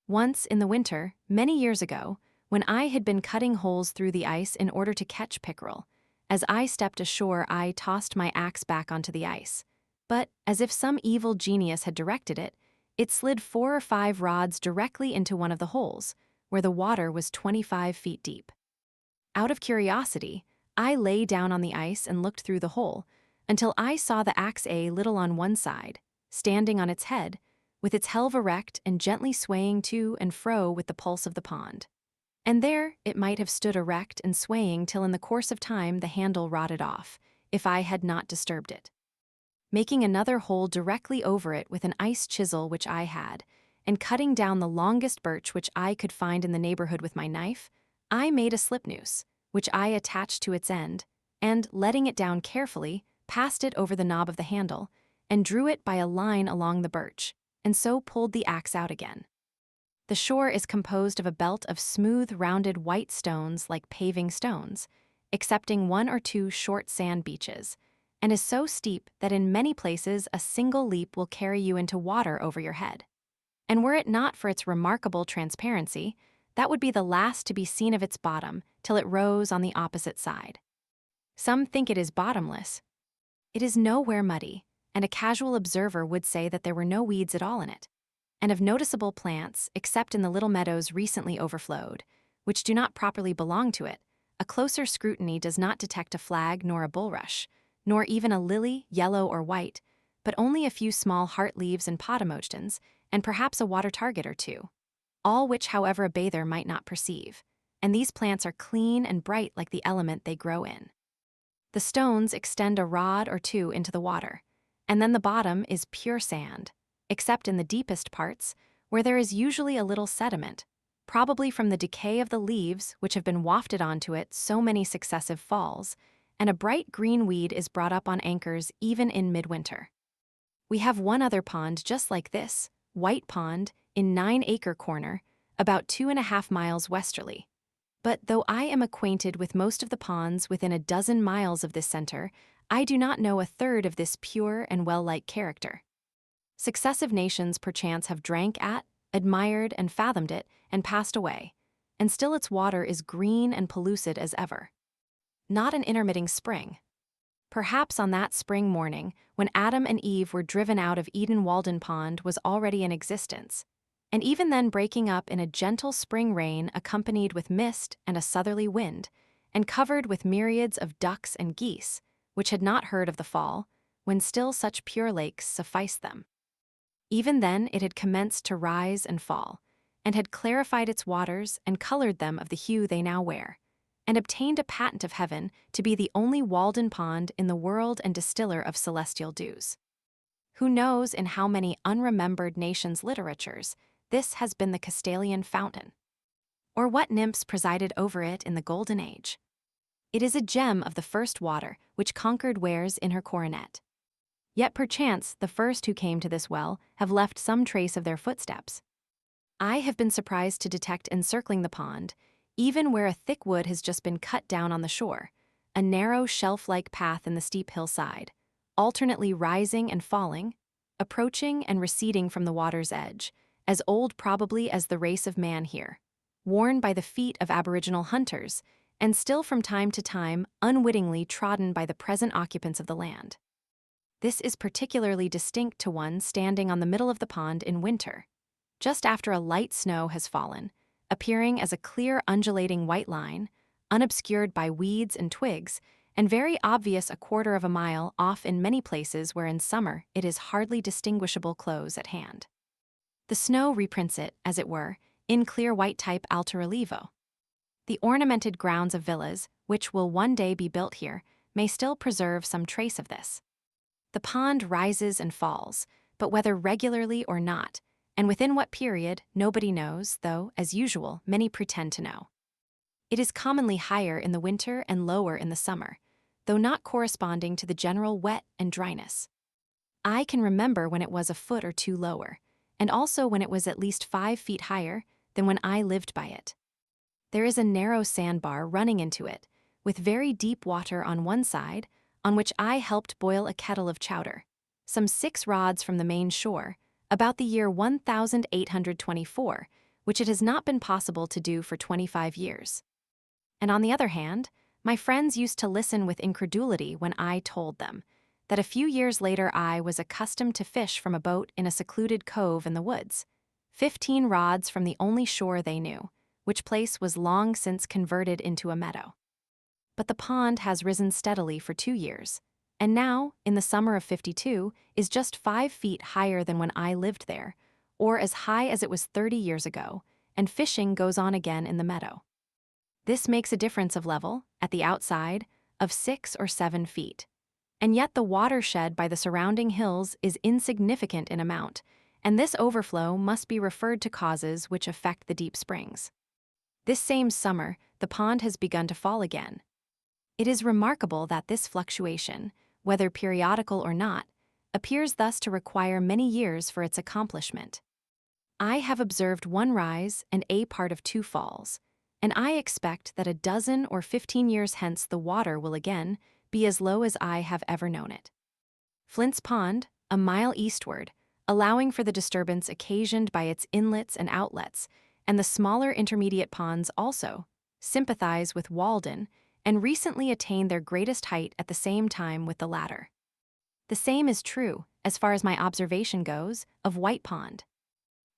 Once, in the winter, many years ago, when I had been cutting holes through the ice in order to catch pickerel, as I stepped ashore I tossed my axe back onto the ice, but, as if some evil genius had directed it, it slid 4 or 5 rods directly into one of the holes, where the water was 25 feet deep. Out of curiosity, I lay down on the ice and looked through the hole, until I saw the axe a little on one side, standing on its head, with its helve erect and gently swaying to and fro with the pulse of the pond. And there it might have stood erect and swaying till in the course of time the handle rotted off, if I had not disturbed it. Making another hole directly over it with an ice chisel which I had, and cutting down the longest birch which I could find in the neighborhood with my knife, I made a slip noose, which I attached to its end, and, letting it down carefully, passed it over the knob of the handle, and drew it by a line along the birch, and so pulled the axe out again. The shore is composed of a belt of smooth, rounded white stones like paving stones, excepting 1 or 2 short sand beaches, and is so steep that in many places a single leap will carry you into water over your head. And were it not for its remarkable transparency, that would be the last to be seen of its bottom till it rose on the opposite side. Some think it is bottomless. It is nowhere muddy, and a casual observer would say that there were no weeds at all in it, and of noticeable plants, except in the little meadows recently overflowed, which do not properly belong to it. A closer scrutiny does not detect a flag nor a bulrush, nor even a lily, yellow or white, but only a few small heart leaves and potamojtons, and perhaps a water target or 2, all which, however, a bather might not perceive, and these plants are clean and bright like the element they grow in. The stones extend a rod or 2 into the water, and then the bottom is pure sand, except in the deepest parts, where there is usually a little sediment, probably from the decay of the leaves which have been wafted onto it so many successive falls, and a bright green weed is brought up on anchors even in midwinter. We have one other pond just like this, White Pond, in 9 Acre Corner, about 2.5 miles westerly. But though I am acquainted with most of the ponds within a dozen miles of this center, I do not know a third of this pure and well-like character. Successive nations perchance have drank at, admired and fathomed it, and passed away, and still its water is green and pellucid as ever. Not an intermitting spring. Perhaps on that spring morning, when Adam and Eve were driven out of Eden, Walden Pond was already in existence, and even then breaking up in a gentle spring rain accompanied with mist and a southerly wind, and covered with myriads of ducks and geese, which had not heard of the fall, when still such pure lakes sufficed them. Even then it had commenced to rise and fall, and had clarified its waters and colored them of the hue they now wear, and obtained a patent of heaven to be the only Walden Pond in the world and distiller of celestial dews. Who knows in how many unremembered nations' literatures this has been the Castalian fountain? Or what nymphs presided over it in the Golden Age? It is a gem of the first water which conquered wares in her coronet. Yet perchance the first who came to this well have left some trace of their footsteps. I have been surprised to detect encircling the pond, even where a thick wood has just been cut down on the shore, a narrow shelf-like path in the steep hillside, alternately rising and falling, approaching and receding from the water's edge, as old probably as the race of man here, worn by the feet of aboriginal hunters, and still from time to time unwittingly trodden by the present occupants of the land. This is particularly distinct to one standing on the middle of the pond in winter, just after a light snow has fallen, appearing as a clear undulating white line, unobscured by weeds and twigs, and very obvious a quarter of a mile off in many places where in summer it is hardly distinguishable close at hand. The snow reprints it, as it were, in clear white type alto relievo. The ornamented grounds of villas, which will one day be built here, may still preserve some trace of this. The pond rises and falls, but whether regularly or not, and within what period, nobody knows, though, as usual, many pretend to know. It is commonly higher in the winter and lower in the summer, though not corresponding to the general wet and dryness. I can remember when it was a foot or two lower, and also when it was at least 5 feet higher than when I lived by it. There is a narrow sandbar running into it, with very deep water on one side, on which I helped boil a kettle of chowder, some 6 rods from the main shore, about the year 1824, which it has not been possible to do for 25 years. And on the other hand, my friends used to listen with incredulity when I told them that a few years later I was accustomed to fish from a boat in a secluded cove in the woods, 15 rods from the only shore they knew, which place was long since converted into a meadow. But the pond has risen steadily for 2 years, and now, in the summer of '52, is just 5 feet higher than when I lived there, or as high as it was 30 years ago, and fishing goes on again in the meadow. This makes a difference of level, at the outside, of 6 or 7 feet. And yet the water shed by the surrounding hills is insignificant in amount, and this overflow must be referred to causes which affect the deep springs. This same summer, the pond has begun to fall again. It is remarkable that this fluctuation, whether periodical or not, appears thus to require many years for its accomplishment. I have observed 1 rise and a part of 2 falls, and I expect that a dozen or 15 years hence the water will again be as low as I have ever known it. Flint's Pond, a mile eastward, allowing for the disturbance occasioned by its inlets and outlets, and the smaller intermediate ponds also, sympathize with Walden and recently attained their greatest height at the same time with the latter. The same is true, as far as my observation goes, of White Pond.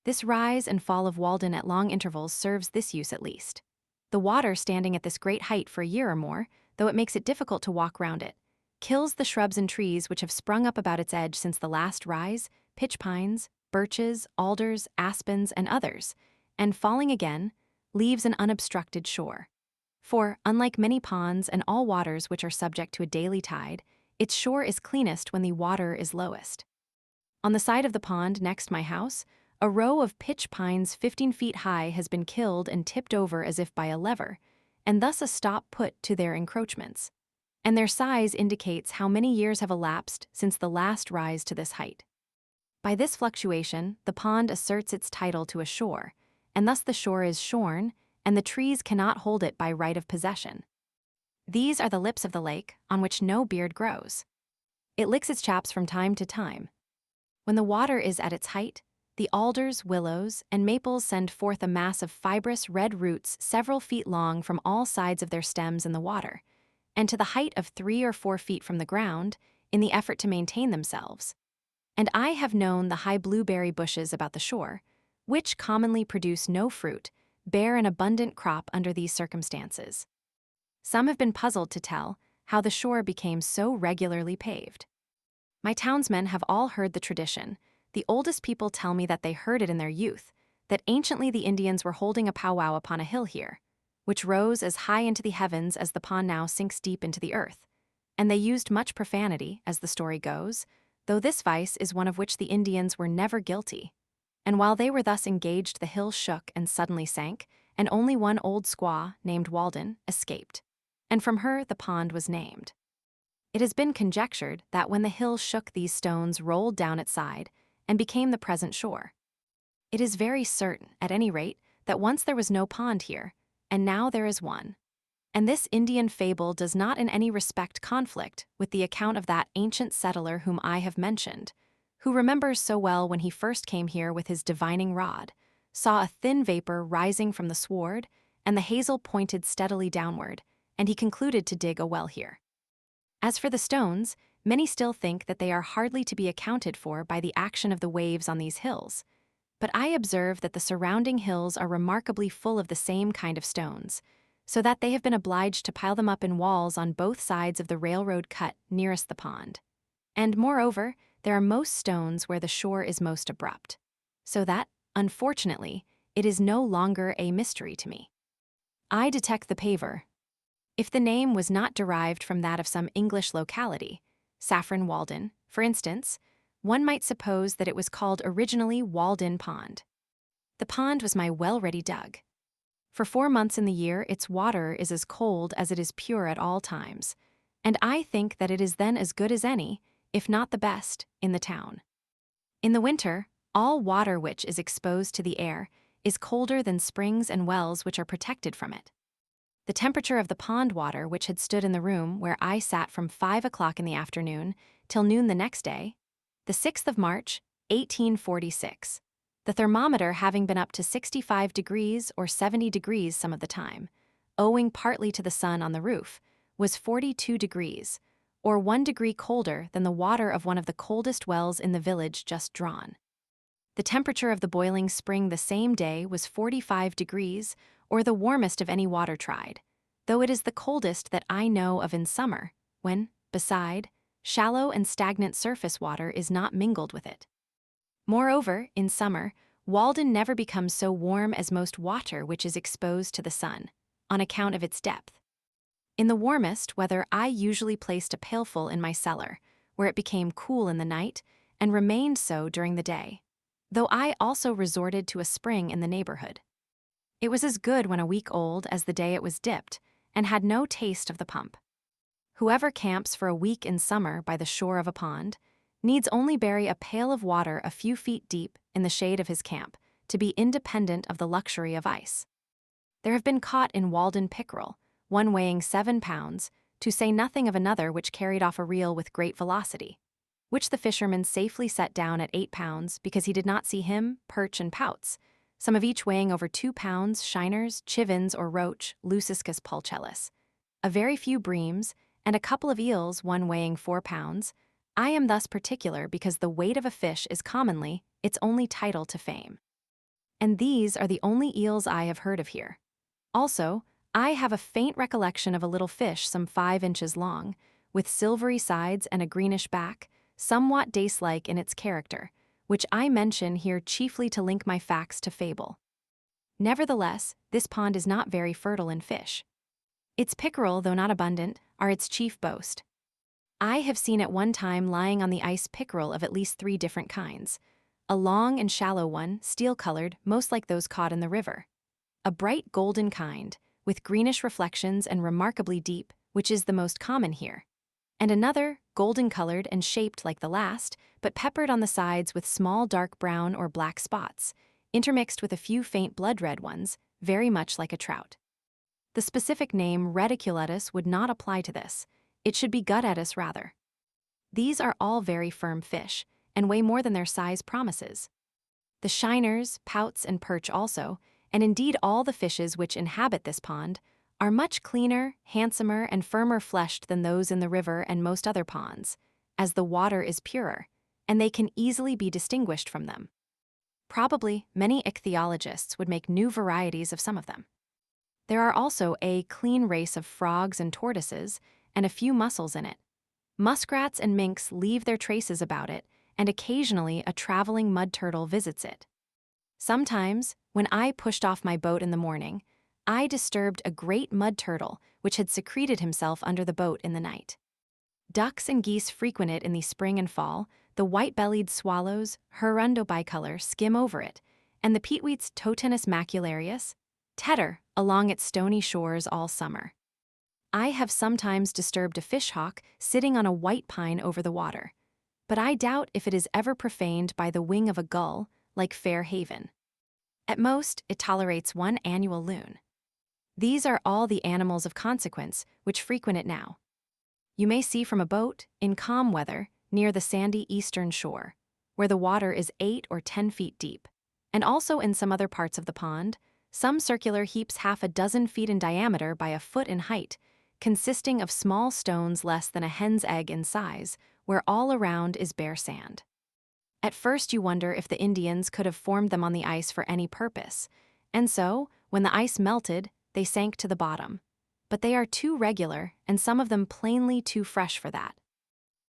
This rise and fall of Walden at long intervals serves this use at least. The water standing at this great height for a year or more, though it makes it difficult to walk round it, kills the shrubs and trees which have sprung up about its edge since the last rise, pitch pines, birches, alders, aspens, and others, and falling again, leaves an unobstructed shore. For, unlike many ponds and all waters which are subject to a daily tide, its shore is cleanest when the water is lowest. On the side of the pond next my house, a row of pitch pines 15 feet high has been killed and tipped over as if by a lever, and thus a stop put to their encroachments. And their size indicates how many years have elapsed since the last rise to this height. By this fluctuation, the pond asserts its title to a shore, and thus the shore is shorn, and the trees cannot hold it by right of possession. These are the lips of the lake, on which no beard grows. It licks its chaps from time to time. When the water is at its height, the alders, willows, and maples send forth a mass of fibrous red roots several feet long from all sides of their stems in the water, and to the height of 3 or 4 feet from the ground, in the effort to maintain themselves. And I have known the high blueberry bushes about the shore, which commonly produce no fruit, bear an abundant crop under these circumstances. Some have been puzzled to tell how the shore became so regularly paved. My townsmen have all heard the tradition. The oldest people tell me that they heard it in their youth, that anciently the Indians were holding a powwow upon a hill here, which rose as high into the heavens as the pond now sinks deep into the earth, and they used much profanity, as the story goes, though this vice is one of which the Indians were never guilty. And while they were thus engaged, the hill shook and suddenly sank, and only one old squaw, named Walden, escaped. And from her the pond was named. It has been conjectured that when the hill shook, these stones rolled down its side and became the present shore. It is very certain, at any rate, that once there was no pond here, and now there is one. And this Indian fable does not in any respect conflict with the account of that ancient settler whom I have mentioned, who remembers so well when he first came here with his divining rod, saw a thin vapor rising from the sward, and the hazel pointed steadily downward, and he concluded to dig a well here. As for the stones, many still think that they are hardly to be accounted for by the action of the waves on these hills, but I observe that the surrounding hills are remarkably full of the same kind of stones, so that they have been obliged to pile them up in walls on both sides of the railroad cut nearest the pond. And moreover, there are most stones where the shore is most abrupt, so that, unfortunately, it is no longer a mystery to me. I detect the paver. If the name was not derived from that of some English locality, Saffron Walden, for instance, one might suppose that it was called originally Walden Pond. The pond was my well ready dug. For 4 months in the year, its water is as cold as it is pure at all times, and I think that it is then as good as any, if not the best, in the town. In the winter, all water which is exposed to the air is colder than springs and wells which are protected from it. The temperature of the pond water which had stood in the room where I sat from 5 o'clock in the afternoon till noon the next day, the 6th of March, 1846, the thermometer having been up to 65 degrees or 70 degrees some of the time, owing partly to the sun on the roof, was 42 degrees, or 1 degree colder than the water of one of the coldest wells in the village just drawn. The temperature of the boiling spring the same day was 45 degrees, or the warmest of any water tried, though it is the coldest that I know of in summer, when, beside, shallow and stagnant surface water is not mingled with it. Moreover, in summer, Walden never becomes so warm as most water which is exposed to the sun, on account of its depth. In the warmest weather I usually placed a pailful in my cellar, where it became cool in the night, and remained so during the day, though I also resorted to a spring in the neighborhood. It was as good when a week old as the day it was dipped, and had no taste of the pump. Whoever camps for a week in summer by the shore of a pond needs only bury a pail of water a few feet deep in the shade of his camp to be independent of the luxury of ice. There have been caught in Walden pickerel, one weighing 7 pounds, to say nothing of another which carried off a reel with great velocity, which the fisherman safely set down at 8 pounds because he did not see him, perch, and pouts, some of each weighing over 2 pounds, shiners, chivins or roach, Luciscus pulchellus, a very few breams, and a couple of eels, one weighing 4 pounds. I am thus particular because the weight of a fish is commonly its only title to fame. And these are the only eels I have heard of here. Also, I have a faint recollection of a little fish some 5 inches long, with silvery sides and a greenish back, somewhat dace-like in its character, which I mention here chiefly to link my facts to fable. Nevertheless, this pond is not very fertile in fish. Its pickerel, though not abundant, are its chief boast. I have seen at one time lying on the ice pickerel of at least 3 different kinds. A long and shallow one, steel-colored, most like those caught in the river. A bright golden kind, with greenish reflections and remarkably deep, which is the most common here. And another, golden-colored and shaped like the last, but peppered on the sides with small dark brown or black spots, intermixed with a few faint blood-red ones, very much like a trout. The specific name reticuletus would not apply to this. It should be gutedus rather. These are all very firm fish, and weigh more than their size promises. The shiners, pouts, and perch also, and indeed all the fishes which inhabit this pond, are much cleaner, handsomer, and firmer fleshed than those in the river and most other ponds, as the water is purer, and they can easily be distinguished from them. Probably, many ichthyologists would make new varieties of some of them. There are also a clean race of frogs and tortoises, and a few mussels in it. Muskrats and minks leave their traces about it, and occasionally a traveling mud turtle visits it. Sometimes, when I pushed off my boat in the morning, I disturbed a great mud turtle which had secreted himself under the boat in the night. Ducks and geese frequent it in the spring and fall, The white-bellied swallows, hirundo bicolor, skim over it, and the peetweet's Totanus macularius, tetter along its stony shores all summer. I have sometimes disturbed a fishhawk sitting on a white pine over the water, but I doubt if it is ever profaned by the wing of a gull like Fair Haven. At most, it tolerates one annual loon. These are all the animals of consequence which frequent it now. You may see from a boat, in calm weather, near the sandy eastern shore, where the water is 8 or 10 feet deep, and also in some other parts of the pond, some circular heaps half a dozen feet in diameter by a foot in height, consisting of small stones less than a hen's egg in size, where all around is bare sand. At first you wonder if the Indians could have formed them on the ice for any purpose, and so, when the ice melted, they sank to the bottom. But they are too regular, and some of them plainly too fresh for that.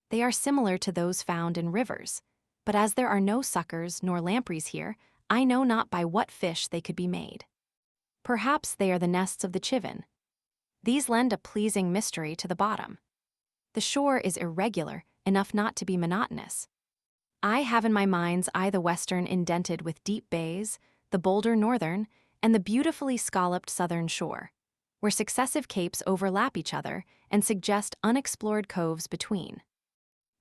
They are similar to those found in rivers, but as there are no suckers nor lampreys here, I know not by what fish they could be made. Perhaps they are the nests of the chivin. These lend a pleasing mystery to the bottom. The shore is irregular enough not to be monotonous. I have in my mind's eye the western indented with deep bays, the bolder northern, and the beautifully scalloped southern shore, where successive capes overlap each other and suggest unexplored coves between.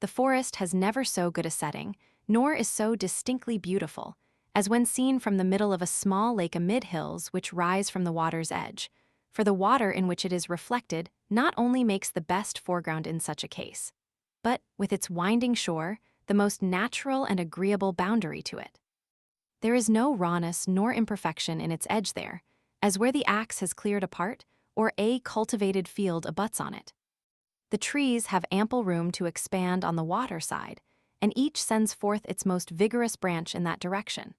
The forest has never so good a setting, nor is so distinctly beautiful, as when seen from the middle of a small lake amid hills which rise from the water's edge, for the water in which it is reflected not only makes the best foreground in such a case, but, with its winding shore, the most natural and agreeable boundary to it. There is no rawness nor imperfection in its edge there, as where the axe has cleared a part, or a cultivated field abuts on it. The trees have ample room to expand on the water side, and each sends forth its most vigorous branch in that direction.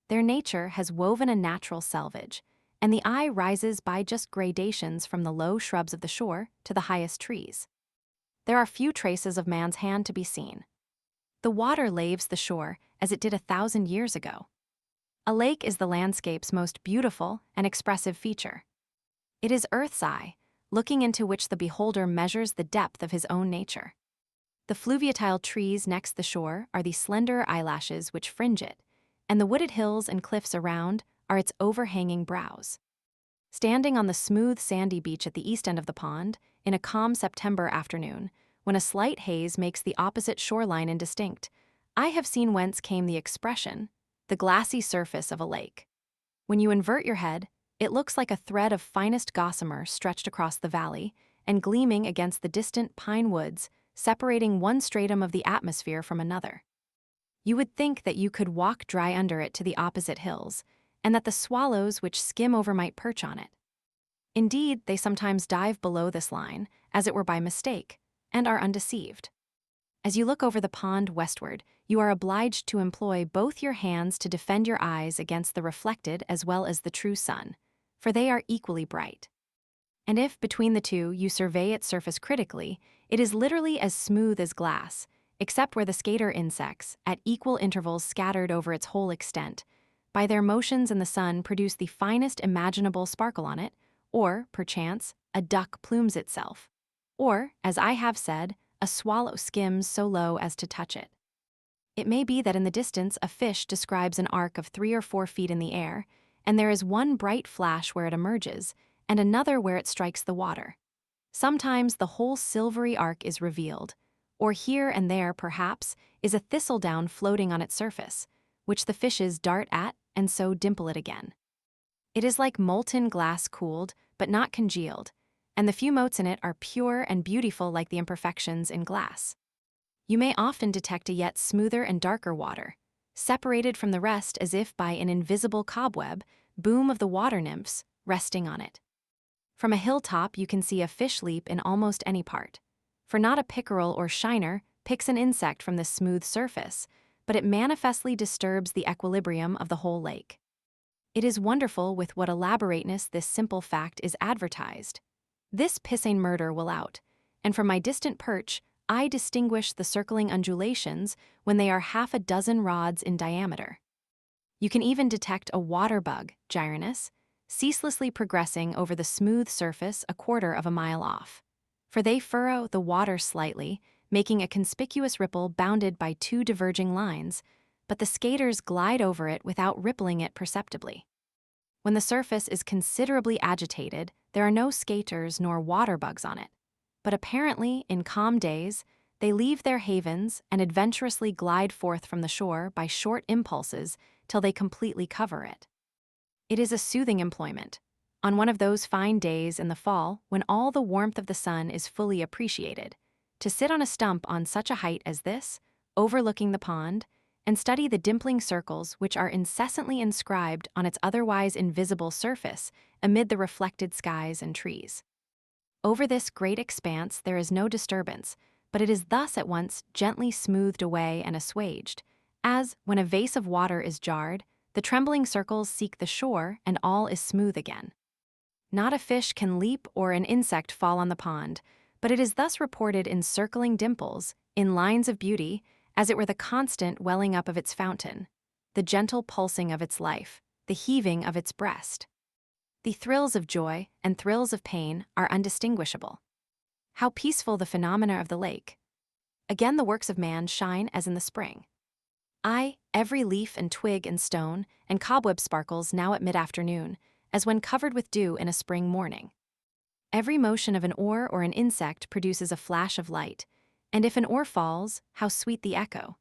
Their nature has woven a natural selvage, and the eye rises by just gradations from the low shrubs of the shore to the highest trees. There are few traces of man's hand to be seen. The water laves the shore as it did 1,000 years ago. A lake is the landscape's most beautiful and expressive feature. It is Earth's eye, looking into which the beholder measures the depth of his own nature. The fluviatile trees next the shore are the slender eyelashes which fringe it, and the wooded hills and cliffs around are its overhanging brows. Standing on the smooth sandy beach at the east end of the pond, in a calm September afternoon, when a slight haze makes the opposite shoreline indistinct, I have seen whence came the expression, the glassy surface of a lake. When you invert your head, it looks like a thread of finest gossamer stretched across the valley and gleaming against the distant pine woods, separating one stratum of the atmosphere from another. You would think that you could walk dry under it to the opposite hills, and that the swallows which skim over might perch on it. Indeed, they sometimes dive below this line, as it were by mistake, and are undeceived. As you look over the pond westward, you are obliged to employ both your hands to defend your eyes against the reflected as well as the true sun, for they are equally bright. And if, between the two, you survey its surface critically, it is literally as smooth as glass, except where the skater insects, at equal intervals scattered over its whole extent, by their motions in the sun produce the finest imaginable sparkle on it, or, perchance, a duck plumes itself, or, as I have said, a swallow skims so low as to touch it. It may be that in the distance a fish describes an arc of 3 or 4 feet in the air, and there is one bright flash where it emerges, and another where it strikes the water. Sometimes the whole silvery arc is revealed, or here and there, perhaps, is a thistledown floating on its surface, which the fishes dart at and so dimple it again. It is like molten glass cooled, but not congealed, and the few motes in it are pure and beautiful like the imperfections in glass. You may often detect a yet smoother and darker water, separated from the rest as if by an invisible cobweb, boom of the water nymphs, resting on it. From a hilltop you can see a fish leap in almost any part, for not a pickerel or shiner picks an insect from this smooth surface, but it manifestly disturbs the equilibrium of the whole lake. It is wonderful with what elaborateness this simple fact is advertised. This piscine murder will out, and from my distant perch, I distinguish the circling undulations when they are half a dozen rods in diameter. You can even detect a water bug, Gyrinus, ceaselessly progressing over the smooth surface a quarter of a mile off. For they furrow the water slightly, making a conspicuous ripple bounded by two diverging lines, but the skaters glide over it without rippling it perceptibly. When the surface is considerably agitated, there are no skaters nor water bugs on it. But apparently, in calm days, they leave their havens and adventurously glide forth from the shore by short impulses till they completely cover it. It is a soothing employment. On one of those fine days in the fall, when all the warmth of the sun is fully appreciated, to sit on a stump on such a height as this, overlooking the pond, and study the dimpling circles which are incessantly inscribed on its otherwise invisible surface amid the reflected skies and trees. Over this great expanse there is no disturbance, but it is thus at once gently smoothed away and assuaged, as, when a vase of water is jarred, the trembling circles seek the shore and all is smooth again. Not a fish can leap or an insect fall on the pond, but it is thus reported in circling dimples, in lines of beauty, as it were the constant welling up of its fountain, the gentle pulsing of its life, the heaving of its breast. The thrills of joy and thrills of pain are undistinguishable. How peaceful the phenomena of the lake! Again the works of man shine as in the spring. Every leaf and twig and stone and cobweb sparkles now at mid-afternoon, as when covered with dew in a spring morning. Every motion of an oar or an insect produces a flash of light, and if an oar falls, how sweet the echo.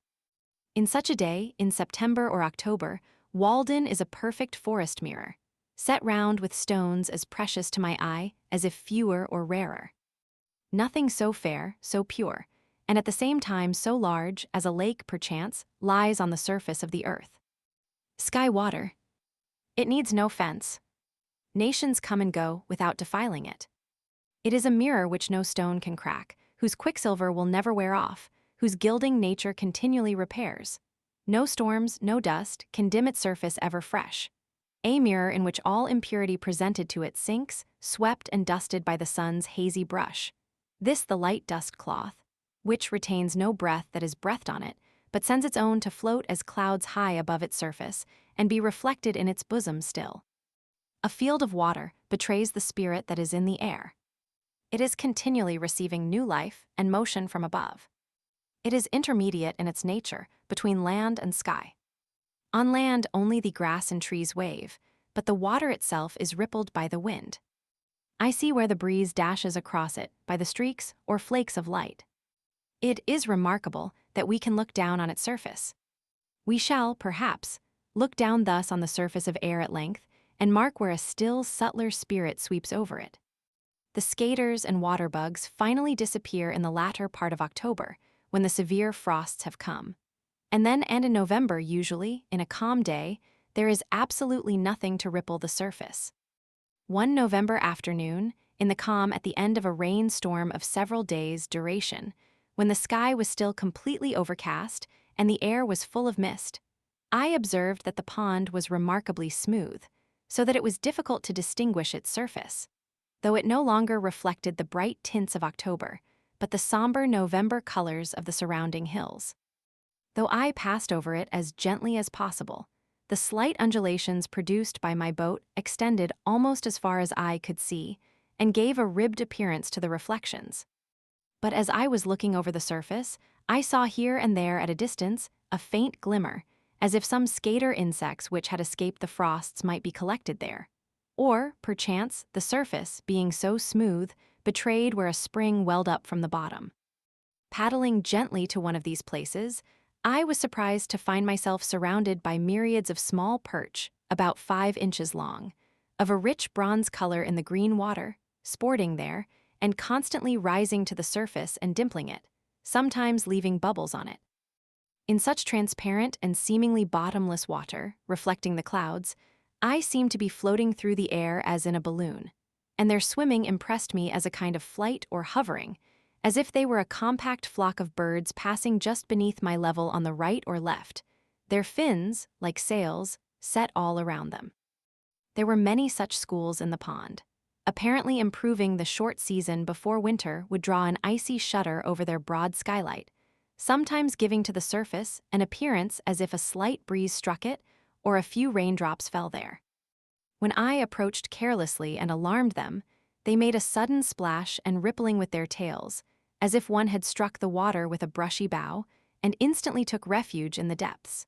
In such a day, in September or October, Walden is a perfect forest mirror, set round with stones as precious to my eye as if fewer or rarer. Nothing so fair, so pure, and at the same time so large as a lake, perchance, lies on the surface of the earth. Sky water. It needs no fence. Nations come and go without defiling it. It is a mirror which no stone can crack, whose quicksilver will never wear off, whose gilding nature continually repairs. No storms, no dust, can dim its surface ever fresh. A mirror in which all impurity presented to it sinks, swept and dusted by the sun's hazy brush. This the light dust cloth, which retains no breath that is breathed on it, but sends its own to float as clouds high above its surface, and be reflected in its bosom still. A field of water betrays the spirit that is in the air. It is continually receiving new life and motion from above. It is intermediate in its nature between land and sky. On land only the grass and trees wave, but the water itself is rippled by the wind. I see where the breeze dashes across it by the streaks or flakes of light. It is remarkable that we can look down on its surface. We shall, perhaps, look down thus on the surface of air at length, and mark where a still subtler spirit sweeps over it. The skaters and water bugs finally disappear in the latter part of October, when the severe frosts have come. And then and in November usually, in a calm day, there is absolutely nothing to ripple the surface. One November afternoon, in the calm at the end of a rainstorm of several days' duration, when the sky was still completely overcast and the air was full of mist, I observed that the pond was remarkably smooth, so that it was difficult to distinguish its surface, though it no longer reflected the bright tints of October, but the somber November colors of the surrounding hills. Though I passed over it as gently as possible, the slight undulations produced by my boat extended almost as far as eye could see and gave a ribbed appearance to the reflections. But as I was looking over the surface, I saw here and there at a distance a faint glimmer, as if some skater insects which had escaped the frosts might be collected there. Or, perchance, the surface, being so smooth, betrayed where a spring welled up from the bottom. Paddling gently to one of these places, I was surprised to find myself surrounded by myriads of small perch, about 5 inches long, of a rich bronze color in the green water, sporting there, and constantly rising to the surface and dimpling it, sometimes leaving bubbles on it. In such transparent and seemingly bottomless water, reflecting the clouds, I seemed to be floating through the air as in a balloon, and their swimming impressed me as a kind of flight or hovering, as if they were a compact flock of birds passing just beneath my level on the right or left, their fins, like sails, set all around them. There were many such schools in the pond, apparently improving the short season before winter would draw an icy shutter over their broad skylight, sometimes giving to the surface an appearance as if a slight breeze struck it or a few raindrops fell there. When I approached carelessly and alarmed them, they made a sudden splash and rippling with their tails, as if one had struck the water with a brushy bough, and instantly took refuge in the depths.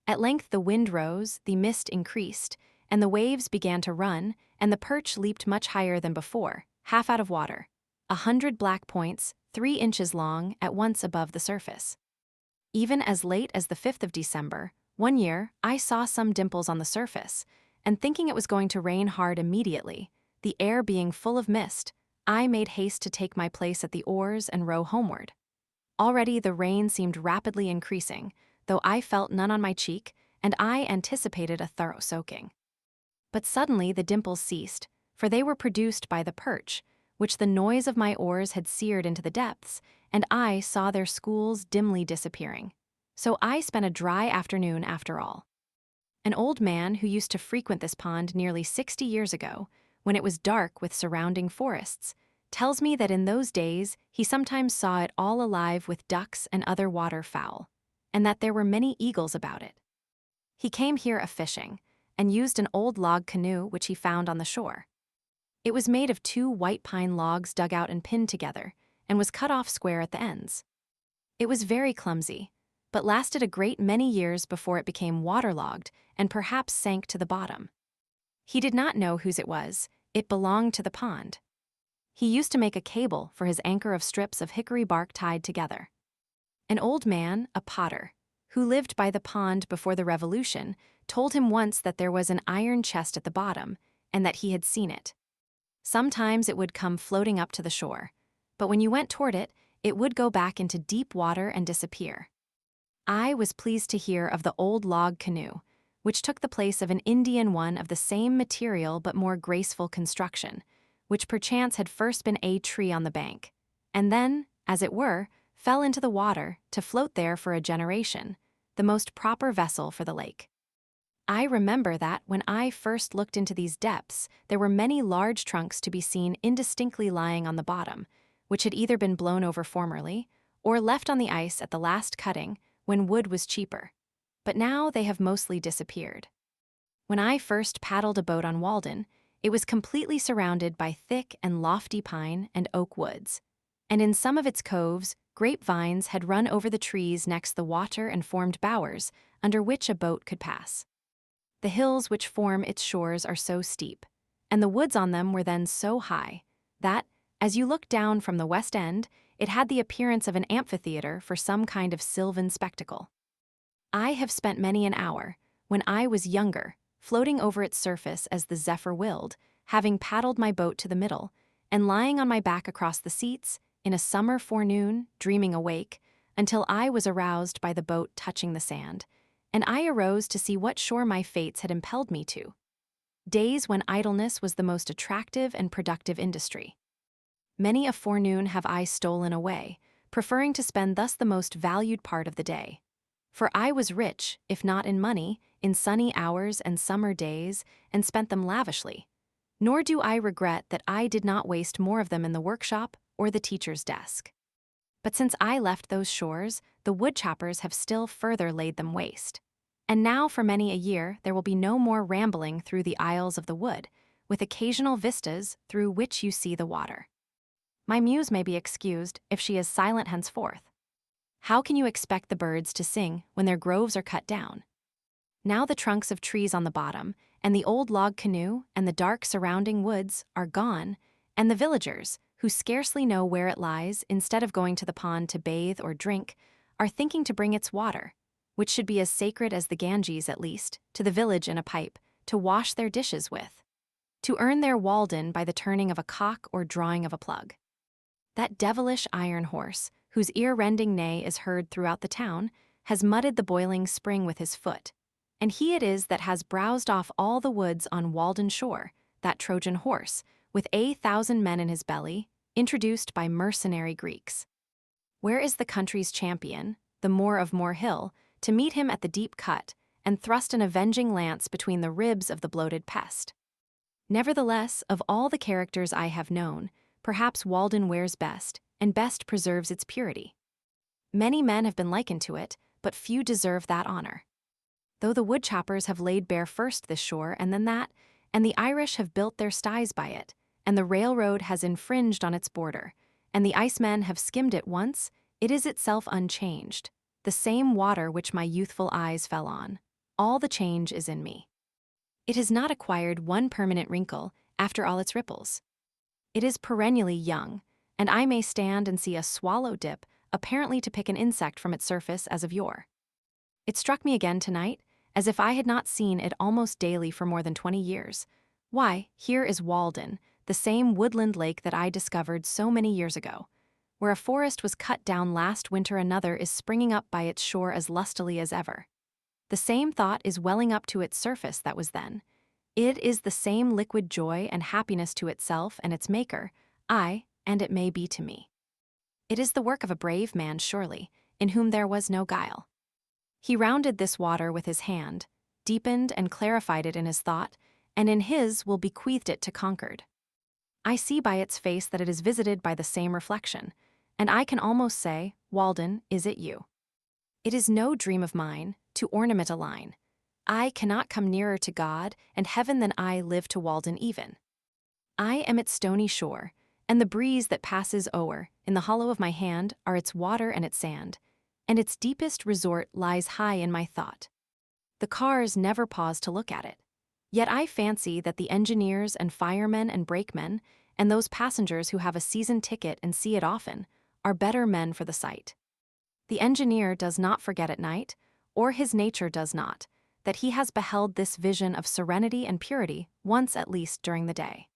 At length the wind rose, the mist increased, and the waves began to run, and the perch leaped much higher than before, half out of water, 100 black points, 3 inches long, at once above the surface. Even as late as the 5th of December, one year, I saw some dimples on the surface, and thinking it was going to rain hard immediately, the air being full of mist, I made haste to take my place at the oars and row homeward. Already the rain seemed rapidly increasing, though I felt none on my cheek, and I anticipated a thorough soaking. But suddenly the dimples ceased, for they were produced by the perch, which the noise of my oars had seared into the depths, and I saw their schools dimly disappearing. So I spent a dry afternoon after all. An old man who used to frequent this pond nearly 60 years ago, when it was dark with surrounding forests, tells me that in those days he sometimes saw it all alive with ducks and other water fowl, and that there were many eagles about it. He came here a-fishing, and used an old log canoe which he found on the shore. It was made of 2 white pine logs dug out and pinned together, and was cut off square at the ends. It was very clumsy, but lasted a great many years before it became waterlogged and perhaps sank to the bottom. He did not know whose it was; it belonged to the pond. He used to make a cable for his anchor of strips of hickory bark tied together. An old man, a potter, who lived by the pond before the Revolution, told him once that there was an iron chest at the bottom, and that he had seen it. Sometimes it would come floating up to the shore, but when you went toward it, it would go back into deep water and disappear. I was pleased to hear of the old log canoe, which took the place of an Indian one of the same material but more graceful construction, which perchance had first been a tree on the bank, and then, as it were, fell into the water to float there for a generation, the most proper vessel for the lake. I remember that when I first looked into these depths, there were many large trunks to be seen indistinctly lying on the bottom, which had either been blown over formerly, or left on the ice at the last cutting, when wood was cheaper. But now they have mostly disappeared. When I first paddled a boat on Walden, it was completely surrounded by thick and lofty pine and oak woods, and in some of its coves, grapevines had run over the trees next the water and formed bowers under which a boat could pass. The hills which form its shores are so steep, and the woods on them were then so high, that, as you looked down from the west end, it had the appearance of an amphitheater for some kind of sylvan spectacle. I have spent many an hour, when I was younger, floating over its surface as the zephyr willed, having paddled my boat to the middle, and lying on my back across the seats, in a summer forenoon, dreaming awake, until I was aroused by the boat touching the sand, and I arose to see what shore my fates had impelled me to. Days when idleness was the most attractive and productive industry. Many a forenoon have I stolen away, preferring to spend thus the most valued part of the day. For I was rich, if not in money, in sunny hours and summer days, and spent them lavishly. Nor do I regret that I did not waste more of them in the workshop or the teacher's desk. But since I left those shores, the woodchoppers have still further laid them waste. And now for many a year there will be no more rambling through the aisles of the wood, with occasional vistas through which you see the water. My muse may be excused if she is silent henceforth. How can you expect the birds to sing when their groves are cut down? Now the trunks of trees on the bottom, and the old log canoe, and the dark surrounding woods are gone, and the villagers, who scarcely know where it lies, instead of going to the pond to bathe or drink, are thinking to bring its water, which should be as sacred as the Ganges at least, to the village in a pipe, to wash their dishes with, to earn their Walden by the turning of a cock or drawing of a plug. That devilish iron horse, whose ear-rending neigh is heard throughout the town, has mudded the boiling spring with his foot, and he it is that has browsed off all the woods on Walden shore, that Trojan horse, with 1,000 men in his belly, introduced by mercenary Greeks. Where is the country's champion, the Moor of Moor Hill, to meet him at the deep cut, and thrust an avenging lance between the ribs of the bloated pest? Nevertheless, of all the characters I have known, perhaps Walden wears best, and best preserves its purity. Many men have been likened to it, but few deserve that honor. Though the woodchoppers have laid bare first this shore and then that, and the Irish have built their sties by it, and the railroad has infringed on its border, and the icemen have skimmed it once, it is itself unchanged, the same water which my youthful eyes fell on. All the change is in me. It has not acquired one permanent wrinkle after all its ripples. It is perennially young, and I may stand and see a swallow dip, apparently to pick an insect from its surface as of yore. It struck me again tonight, as if I had not seen it almost daily for more than 20 years. Why, here is Walden, the same woodland lake that I discovered so many years ago. Where a forest was cut down last winter, another is springing up by its shore as lustily as ever. The same thought is welling up to its surface that was then. It is the same liquid joy and happiness to itself and its maker, and it may be to me. It is the work of a brave man, surely, in whom there was no guile. He rounded this water with his hand, deepened and clarified it in his thought, and in his will bequeathed it to Concord. I see by its face that it is visited by the same reflection, and I can almost say, Walden, is it you? It is no dream of mine to ornament a line. I cannot come nearer to God and heaven than I live to Walden even. I am its stony shore, and the breeze that passes o'er in the hollow of my hand are its water and its sand, and its deepest resort lies high in my thought. The cars never pause to look at it. Yet I fancy that the engineers and firemen and brakemen, and those passengers who have a season ticket and see it often, are better men for the sight. The engineer does not forget at night, or his nature does not, that he has beheld this vision of serenity and purity once at least during the day.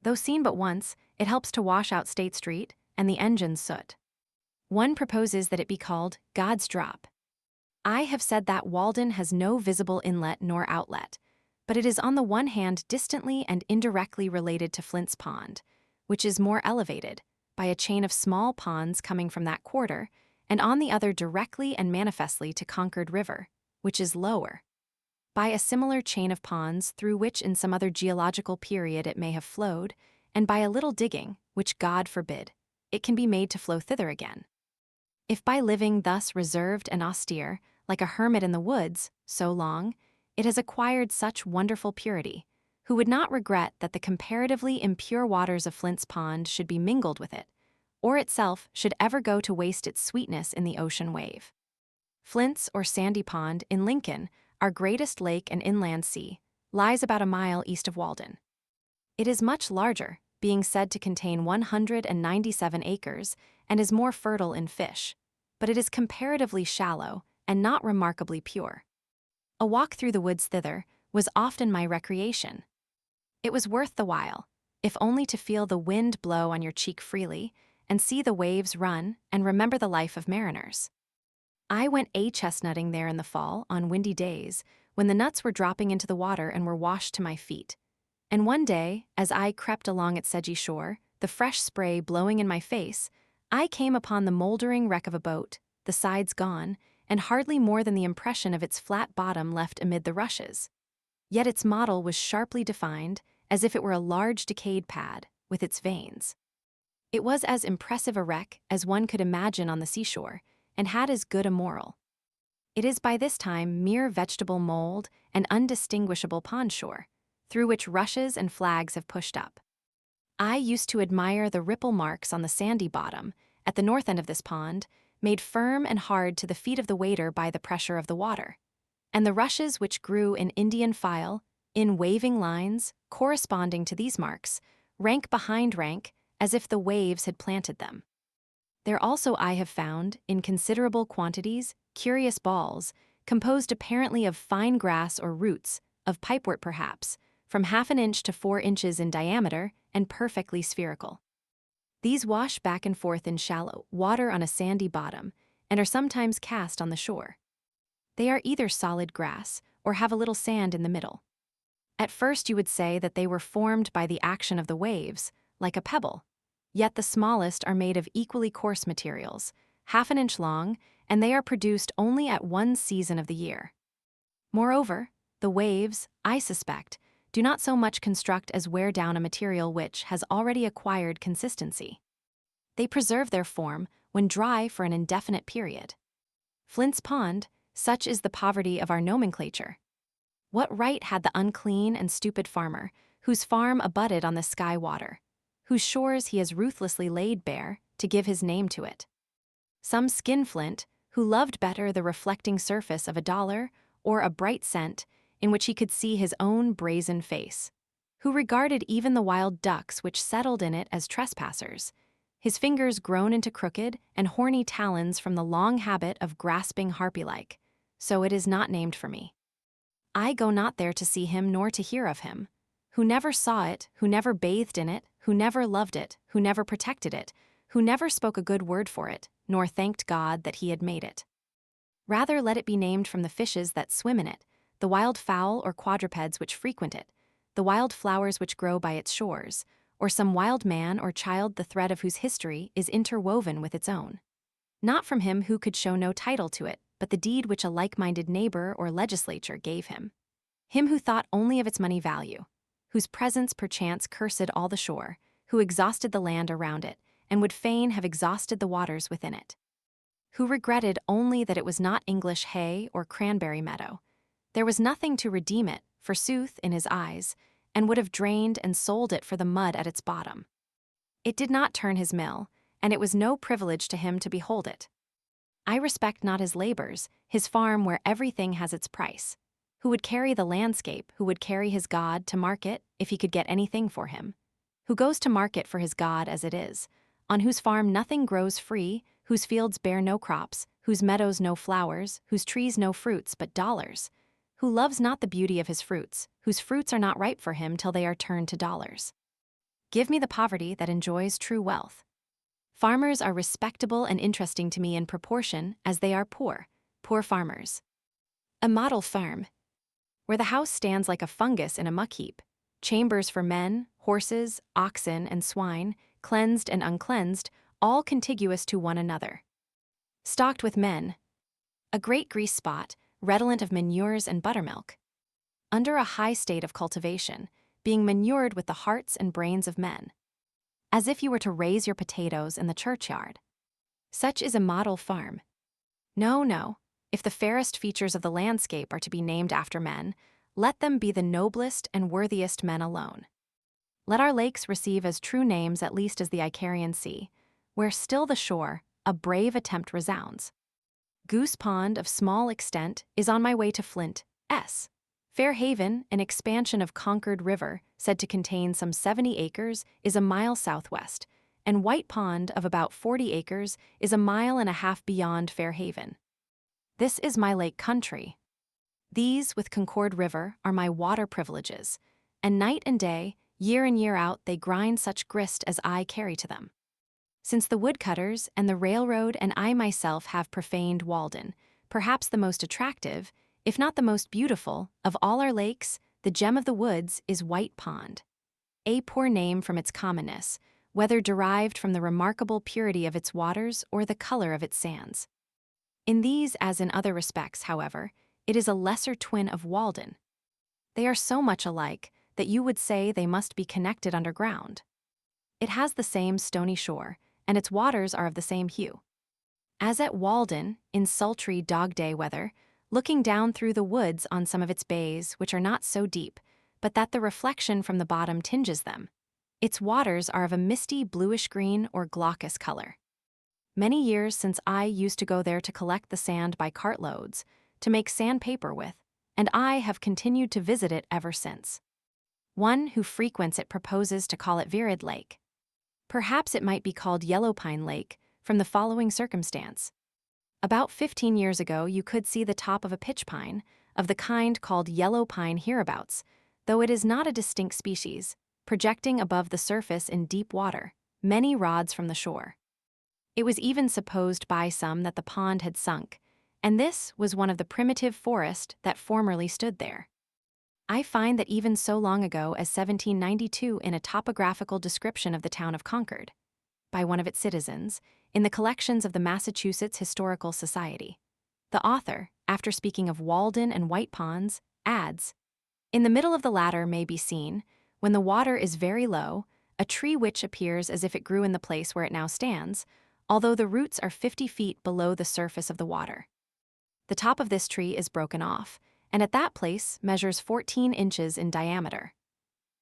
Though seen but once, it helps to wash out State Street and the engine's soot. One proposes that it be called God's Drop. I have said that Walden has no visible inlet nor outlet, but it is on the one hand distantly and indirectly related to Flint's Pond, which is more elevated, by a chain of small ponds coming from that quarter, and on the other directly and manifestly to Concord River, which is lower, by a similar chain of ponds through which in some other geological period it may have flowed, and by a little digging, which God forbid, it can be made to flow thither again. If by living thus reserved and austere, like a hermit in the woods, so long, it has acquired such wonderful purity, who would not regret that the comparatively impure waters of Flint's Pond should be mingled with it, or itself should ever go to waste its sweetness in the ocean wave? Flint's or Sandy Pond in Lincoln, our greatest lake and inland sea, lies about a mile east of Walden. It is much larger, being said to contain 197 acres, and is more fertile in fish, but it is comparatively shallow and not remarkably pure. A walk through the woods thither was often my recreation. It was worth the while, if only to feel the wind blow on your cheek freely, and see the waves run, and remember the life of mariners. I went chestnutting there in the fall on windy days, when the nuts were dropping into the water and were washed to my feet. And one day, as I crept along its sedgy shore, the fresh spray blowing in my face, I came upon the moldering wreck of a boat, the sides gone, and hardly more than the impression of its flat bottom left amid the rushes. Yet its model was sharply defined, as if it were a large decayed pad, with its veins. It was as impressive a wreck as one could imagine on the seashore, and had as good a moral. It is by this time mere vegetable mold and undistinguishable pond shore, through which rushes and flags have pushed up. I used to admire the ripple marks on the sandy bottom, at the north end of this pond, made firm and hard to the feet of the wader by the pressure of the water, and the rushes which grew in Indian file, in waving lines, corresponding to these marks, rank behind rank, as if the waves had planted them. There also I have found, in considerable quantities, curious balls, composed apparently of fine grass or roots, of pipewort perhaps, from half an inch to 4 inches in diameter, and perfectly spherical. These wash back and forth in shallow water on a sandy bottom, and are sometimes cast on the shore. They are either solid grass, or have a little sand in the middle. At first you would say that they were formed by the action of the waves, like a pebble. Yet the smallest are made of equally coarse materials, half an inch long, and they are produced only at one season of the year. Moreover, the waves, I suspect, do not so much construct as wear down a material which has already acquired consistency. They preserve their form when dry for an indefinite period. Flint's Pond, such is the poverty of our nomenclature. What right had the unclean and stupid farmer, whose farm abutted on the sky water, whose shores he has ruthlessly laid bare to give his name to it. Some skinflint, who loved better the reflecting surface of a dollar or a bright cent in which he could see his own brazen face, who regarded even the wild ducks which settled in it as trespassers, his fingers grown into crooked and horny talons from the long habit of grasping harpy-like. So it is not named for me. I go not there to see him nor to hear of him, who never saw it, who never bathed in it, who never loved it, who never protected it, who never spoke a good word for it, nor thanked God that he had made it. Rather let it be named from the fishes that swim in it, the wild fowl or quadrupeds which frequent it, the wild flowers which grow by its shores, or some wild man or child the thread of whose history is interwoven with its own. Not from him who could show no title to it, but the deed which a like-minded neighbor or legislature gave him. Him who thought only of its money value, whose presence perchance cursed all the shore, who exhausted the land around it, and would fain have exhausted the waters within it. Who regretted only that it was not English hay or cranberry meadow. There was nothing to redeem it, forsooth, in his eyes, and would have drained and sold it for the mud at its bottom. It did not turn his mill, and it was no privilege to him to behold it. I respect not his labors, his farm where everything has its price. Who would carry the landscape, who would carry his God to market if he could get anything for him? Who goes to market for his God as it is, on whose farm nothing grows free, whose fields bear no crops, whose meadows no flowers, whose trees no fruits but dollars, who loves not the beauty of his fruits, whose fruits are not ripe for him till they are turned to dollars. Give me the poverty that enjoys true wealth. Farmers are respectable and interesting to me in proportion as they are poor farmers. A model farm, where the house stands like a fungus in a muck heap, chambers for men, horses, oxen, and swine, cleansed and uncleansed, all contiguous to one another. Stocked with men, a great grease spot, redolent of manures and buttermilk. Under a high state of cultivation, being manured with the hearts and brains of men. As if you were to raise your potatoes in the churchyard. Such is a model farm. No, if the fairest features of the landscape are to be named after men, let them be the noblest and worthiest men alone. Let our lakes receive as true names at least as the Icarian Sea, where still the shore, a brave attempt resounds. Goose Pond of small extent is on my way to Flint, S. Fair Haven, an expansion of Concord River, said to contain some 70 acres, is a mile southwest, and White Pond of about 40 acres is a mile and a half beyond Fair Haven. This is my lake country. These, with Concord River, are my water privileges, and night and day, year in year out, they grind such grist as I carry to them. Since the woodcutters and the railroad and I myself have profaned Walden, perhaps the most attractive, if not the most beautiful, of all our lakes, the gem of the woods is White Pond. A poor name from its commonness, whether derived from the remarkable purity of its waters or the color of its sands. In these, as in other respects, however, it is a lesser twin of Walden. They are so much alike that you would say they must be connected underground. It has the same stony shore, and its waters are of the same hue. As at Walden, in sultry dog-day weather, looking down through the woods on some of its bays, which are not so deep, but that the reflection from the bottom tinges them. Its waters are of a misty bluish-green or glaucous color. Many years since I used to go there to collect the sand by cartloads, to make sandpaper with, and I have continued to visit it ever since. One who frequents it proposes to call it Virid Lake. Perhaps it might be called Yellow Pine Lake, from the following circumstance. About 15 years ago you could see the top of a pitch pine, of the kind called yellow pine hereabouts, though it is not a distinct species, projecting above the surface in deep water, many rods from the shore. It was even supposed by some that the pond had sunk, and this was one of the primitive forest that formerly stood there. I find that even so long ago as 1792 in a topographical description of the town of Concord, by one of its citizens, in the collections of the Massachusetts Historical Society. The author, after speaking of Walden and White Ponds, adds, "In the middle of the latter may be seen, when the water is very low, a tree which appears as if it grew in the place where it now stands, although the roots are 50 feet below the surface of the water. The top of this tree is broken off, and at that place measures 14 inches in diameter.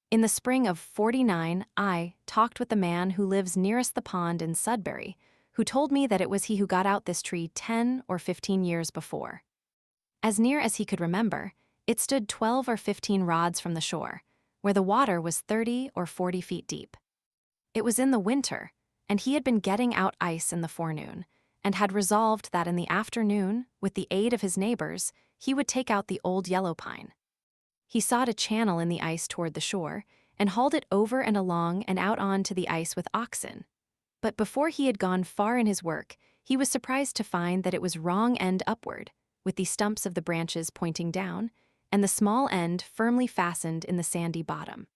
In the spring of '49, I talked with the man who lives nearest the pond in Sudbury, who told me that it was he who got out this tree 10 or 15 years before. As near as he could remember, it stood 12 or 15 rods from the shore, where the water was 30 or 40 feet deep. It was in the winter, and he had been getting out ice in the forenoon, and had resolved that in the afternoon, with the aid of his neighbors, he would take out the old yellow pine. He sawed a channel in the ice toward the shore, and hauled it over and along and out on to the ice with oxen. But before he had gone far in his work, he was surprised to find that it was wrong end upward, with the stumps of the branches pointing down, and the small end firmly fastened in the sandy bottom.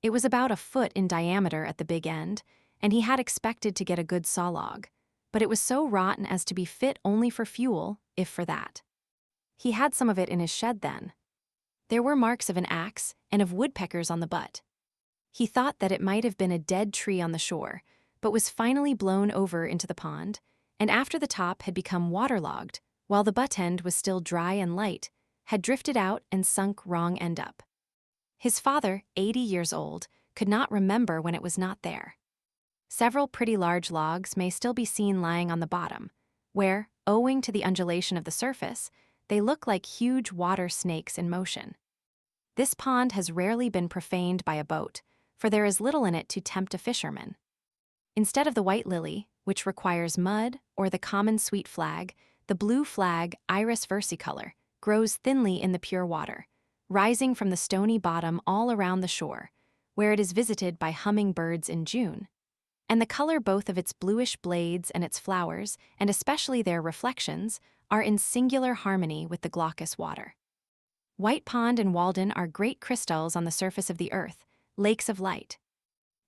It was about a foot in diameter at the big end, and he had expected to get a good saw log, but it was so rotten as to be fit only for fuel, if for that. He had some of it in his shed then. There were marks of an axe and of woodpeckers on the butt. He thought that it might have been a dead tree on the shore, but was finally blown over into the pond, and after the top had become waterlogged, while the butt end was still dry and light, had drifted out and sunk wrong end up. His father, 80 years old, could not remember when it was not there. Several pretty large logs may still be seen lying on the bottom, where, owing to the undulation of the surface, they look like huge water snakes in motion. This pond has rarely been profaned by a boat, for there is little in it to tempt a fisherman. Instead of the white lily, which requires mud, or the common sweet flag, the blue flag, iris versicolor, grows thinly in the pure water, rising from the stony bottom all around the shore, where it is visited by hummingbirds in June. And the color both of its bluish blades and its flowers, and especially their reflections, are in singular harmony with the glaucous water. White Pond and Walden are great crystals on the surface of the earth, lakes of light.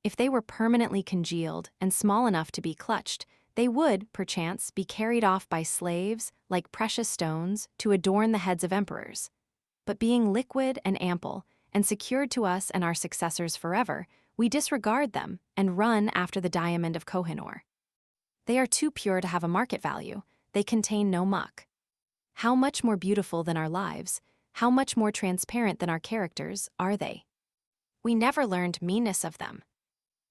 If they were permanently congealed and small enough to be clutched, they would, perchance, be carried off by slaves, like precious stones, to adorn the heads of emperors. But being liquid and ample, and secured to us and our successors forever, we disregard them and run after the diamond of Kohinoor. They are too pure to have a market value. They contain no muck. How much more beautiful than our lives, how much more transparent than our characters, are they? We never learned meanness of them.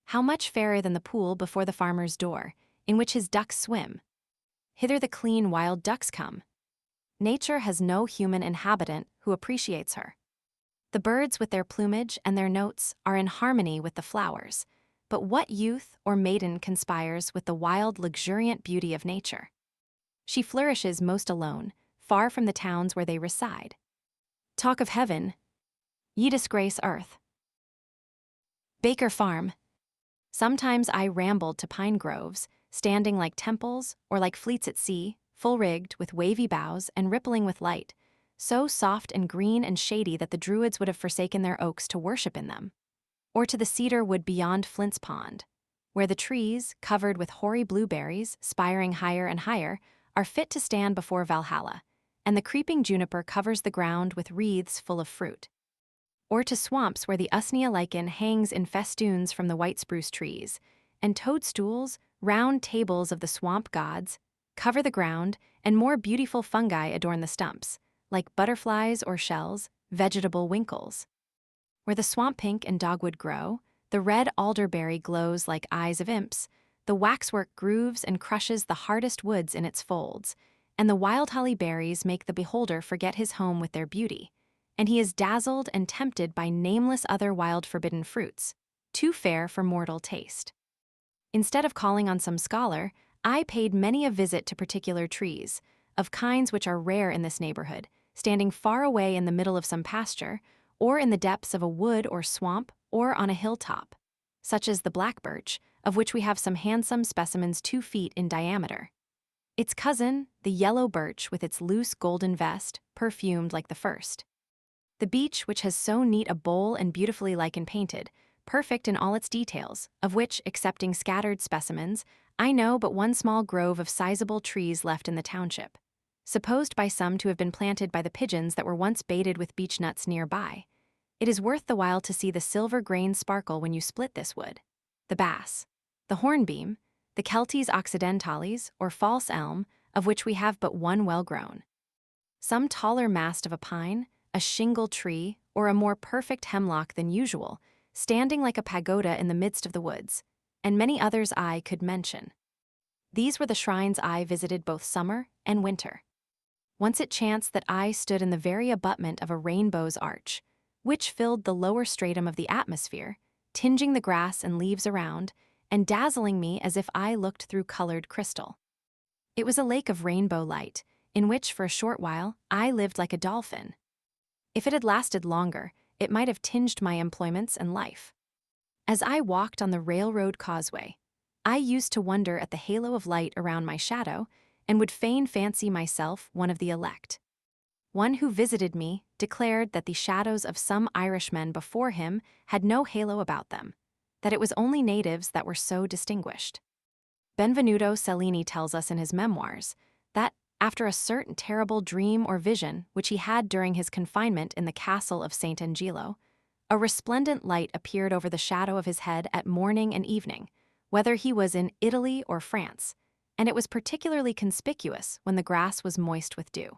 How much fairer than the pool before the farmer's door, in which his ducks swim. Hither the clean wild ducks come. Nature has no human inhabitant who appreciates her. The birds with their plumage and their notes are in harmony with the flowers, but what youth or maiden conspires with the wild, luxuriant beauty of nature? She flourishes most alone, far from the towns where they reside. Talk of heaven, ye disgrace earth. Baker Farm. Sometimes I rambled to pine groves, standing like temples or like fleets at sea, full-rigged with wavy boughs and rippling with light, so soft and green and shady that the Druids would have forsaken their oaks to worship in them. Or to the cedar wood beyond Flint's Pond, where the trees, covered with hoary blueberries, spiring higher and higher, are fit to stand before Valhalla, and the creeping juniper covers the ground with wreaths full of fruit. Or to swamps where the usnea lichen hangs in festoons from the white spruce trees, and toadstools, round tables of the swamp gods, cover the ground, and more beautiful fungi adorn the stumps, like butterflies or shells, vegetable winkles. Where the swamp pink and dogwood grow, the red alderberry glows like eyes of imps, the waxwork grooves and crushes the hardest woods in its folds, and the wild holly berries make the beholder forget his home with their beauty, and he is dazzled and tempted by nameless other wild forbidden fruits, too fair for mortal taste. Instead of calling on some scholar, I paid many a visit to particular trees, of kinds which are rare in this neighborhood, standing far away in the middle of some pasture, or in the depths of a wood or swamp, or on a hilltop, such as the black birch, of which we have some handsome specimens 2 feet in diameter. Its cousin, the yellow birch with its loose golden vest, perfumed like the first. The beech, which has so neat a bowl and beautifully lichen painted, perfect in all its details, of which, excepting scattered specimens, I know but one small grove of sizable trees left in the township, supposed by some to have been planted by the pigeons that were once baited with beech nuts nearby. It is worth the while to see the silver grain sparkle when you split this wood. The bass, the hornbeam, the Celtes occidentalis, or false elm, of which we have but one well-grown. Some taller mast of a pine, a shingle tree, or a more perfect hemlock than usual, standing like a pagoda in the midst of the woods, and many others I could mention. These were the shrines I visited both summer and winter. Once it chanced that I stood in the very abutment of a rainbow's arch, which filled the lower stratum of the atmosphere, tinging the grass and leaves around, and dazzling me as if I looked through colored crystal. It was a lake of rainbow light, in which for a short while I lived like a dolphin. If it had lasted longer, it might have tinged my employments and life. As I walked on the railroad causeway, I used to wonder at the halo of light around my shadow and would fain fancy myself one of the elect. One who visited me declared that the shadows of some Irishmen before him had no halo about them, that it was only natives that were so distinguished. Benvenuto Cellini tells us in his memoirs that, after a certain terrible dream or vision which he had during his confinement in the castle of St. Angelo, a resplendent light appeared over the shadow of his head at morning and evening, whether he was in Italy or France, and it was particularly conspicuous when the grass was moist with dew.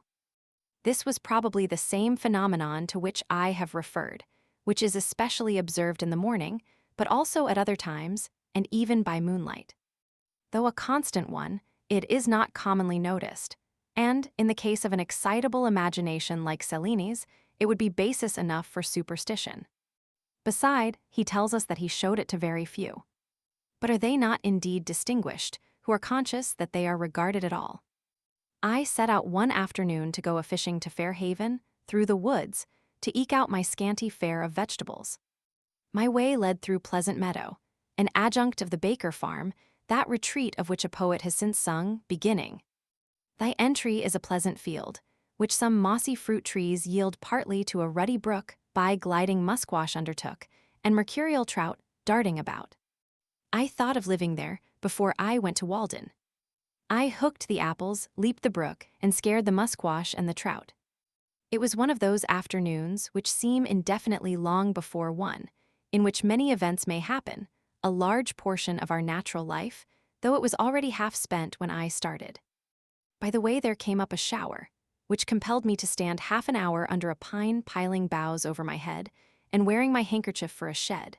This was probably the same phenomenon to which I have referred, which is especially observed in the morning, but also at other times, and even by moonlight. Though a constant one, it is not commonly noticed, and, in the case of an excitable imagination like Cellini's, it would be basis enough for superstition. Beside, he tells us that he showed it to very few. But are they not indeed distinguished, who are conscious that they are regarded at all? I set out one afternoon to go a-fishing to Fairhaven, through the woods, to eke out my scanty fare of vegetables. My way led through Pleasant Meadow, an adjunct of the Baker farm, that retreat of which a poet has since sung, beginning, "Thy entry is a pleasant field, which some mossy fruit trees yield partly to a ruddy brook by gliding musquash undertook, and mercurial trout darting about." I thought of living there before I went to Walden. I hooked the apples, leaped the brook, and scared the musquash and the trout. It was one of those afternoons which seem indefinitely long before one, in which many events may happen, a large portion of our natural life, though it was already half spent when I started. By the way there came up a shower, which compelled me to stand half an hour under a pine piling boughs over my head, and wearing my handkerchief for a shed.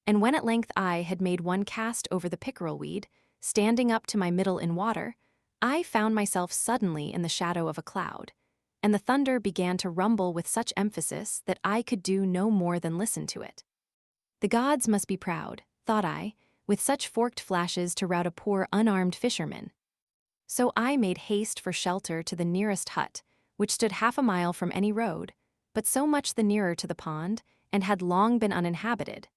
And when at length I had made one cast over the pickerel weed, standing up to my middle in water, I found myself suddenly in the shadow of a cloud, and the thunder began to rumble with such emphasis that I could do no more than listen to it. The gods must be proud, thought I, with such forked flashes to rout a poor unarmed fisherman. So I made haste for shelter to the nearest hut, which stood half a mile from any road, but so much the nearer to the pond, and had long been uninhabited.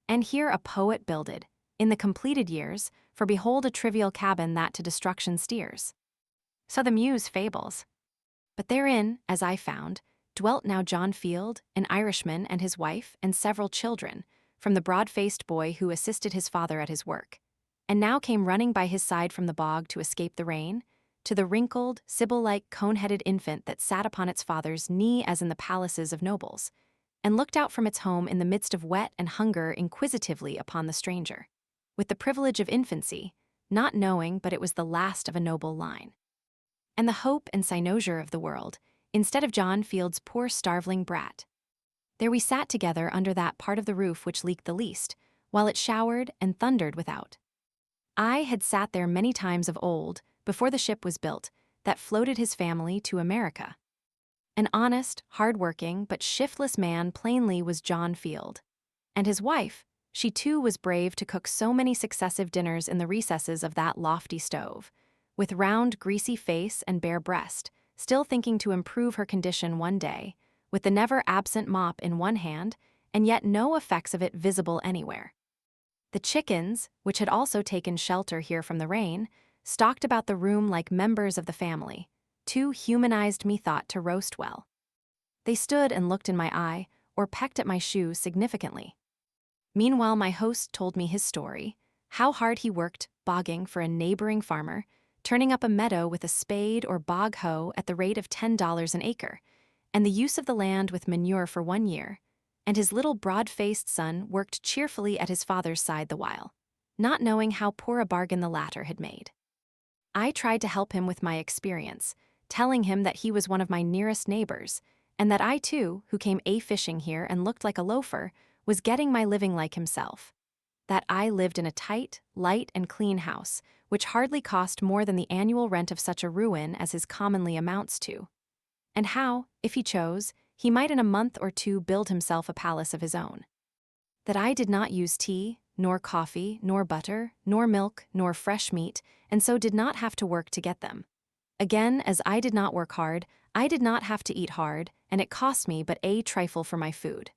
And here a poet builded, in the completed years, for behold a trivial cabin that to destruction steers. So the muse fables. But therein, as I found, dwelt now John Field, an Irishman, and his wife, and several children, from the broad-faced boy who assisted his father at his work, and now came running by his side from the bog to escape the rain, to the wrinkled, Sibyl-like, cone-headed infant that sat upon its father's knee as in the palaces of nobles, and looked out from its home in the midst of wet and hunger inquisitively upon the stranger, with the privilege of infancy, not knowing but it was the last of a noble line. And the hope and cynosure of the world, instead of John Field's poor starveling brat. There we sat together under that part of the roof which leaked the least, while it showered and thundered without. I had sat there many times of old, before the ship was built, that floated his family to America. An honest, hard-working, but shiftless man plainly was John Field. And his wife, she too was brave to cook so many successive dinners in the recesses of that lofty stove, with round, greasy face and bare breast, still thinking to improve her condition one day, with the never-absent mop in one hand, and yet no effects of it visible anywhere. The chickens, which had also taken shelter here from the rain, stalked about the room like members of the family, too humanized methought to roast well. They stood and looked in my eye, or pecked at my shoe significantly. Meanwhile my host told me his story, how hard he worked bogging for a neighboring farmer, turning up a meadow with a spade or bog hoe at the rate of $10 an acre, and the use of the land with manure for 1 year, and his little broad-faced son worked cheerfully at his father's side the while, not knowing how poor a bargain the latter had made. I tried to help him with my experience, telling him that he was one of my nearest neighbors, and that I too, who came fishing here and looked like a loafer, was getting my living like himself. That I lived in a tight, light, and clean house, which hardly cost more than the annual rent of such a ruin as his commonly amounts to. And how, if he chose, he might in a month or two build himself a palace of his own. That I did not use tea, nor coffee, nor butter, nor milk, nor fresh meat, and so did not have to work to get them. Again, as I did not work hard, I did not have to eat hard, and it cost me but a trifle for my food.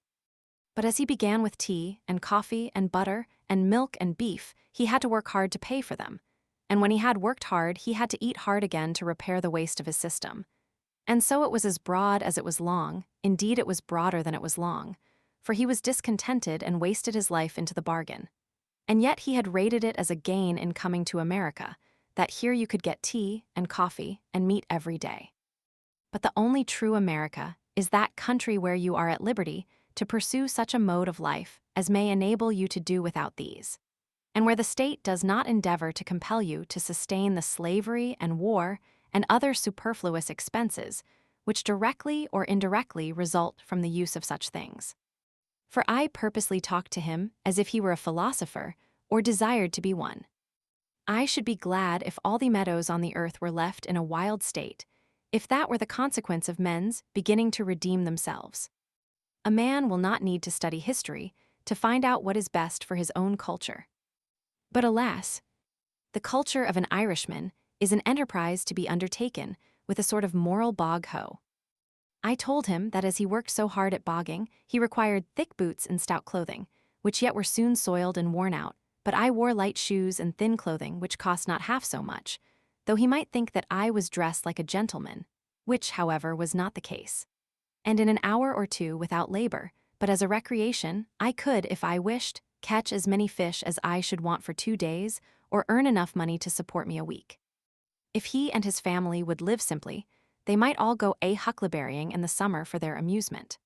But as he began with tea, and coffee, and butter, and milk, and beef, he had to work hard to pay for them. And when he had worked hard, he had to eat hard again to repair the waste of his system. And so it was as broad as it was long, indeed it was broader than it was long, for he was discontented and wasted his life into the bargain. And yet he had rated it as a gain in coming to America, that here you could get tea and coffee and meat every day. But the only true America is that country where you are at liberty to pursue such a mode of life as may enable you to do without these, and where the state does not endeavor to compel you to sustain the slavery and war and other superfluous expenses which directly or indirectly result from the use of such things. For I purposely talked to him as if he were a philosopher or desired to be one. I should be glad if all the meadows on the earth were left in a wild state, if that were the consequence of men's beginning to redeem themselves. A man will not need to study history to find out what is best for his own culture. But alas, the culture of an Irishman is an enterprise to be undertaken with a sort of moral bog-hoe. I told him that as he worked so hard at bogging, he required thick boots and stout clothing, which yet were soon soiled and worn out, but I wore light shoes and thin clothing which cost not half so much, though he might think that I was dressed like a gentleman, which, however, was not the case. And in an hour or two without labor, but as a recreation, I could, if I wished, catch as many fish as I should want for 2 days, or earn enough money to support me a week. If he and his family would live simply, they might all go huckleberrying in the summer for their amusement.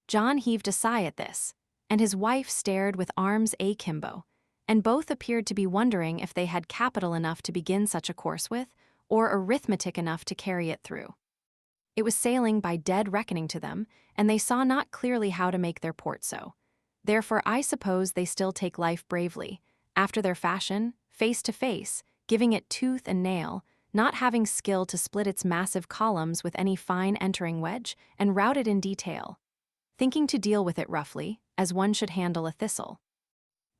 John heaved a sigh at this, and his wife stared with arms akimbo, and both appeared to be wondering if they had capital enough to begin such a course with, or arithmetic enough to carry it through. It was sailing by dead reckoning to them, and they saw not clearly how to make their port so. Therefore I suppose they still take life bravely, after their fashion, face to face, giving it tooth and nail, not having skill to split its massive columns with any fine entering wedge and route it in detail, thinking to deal with it roughly, as one should handle a thistle.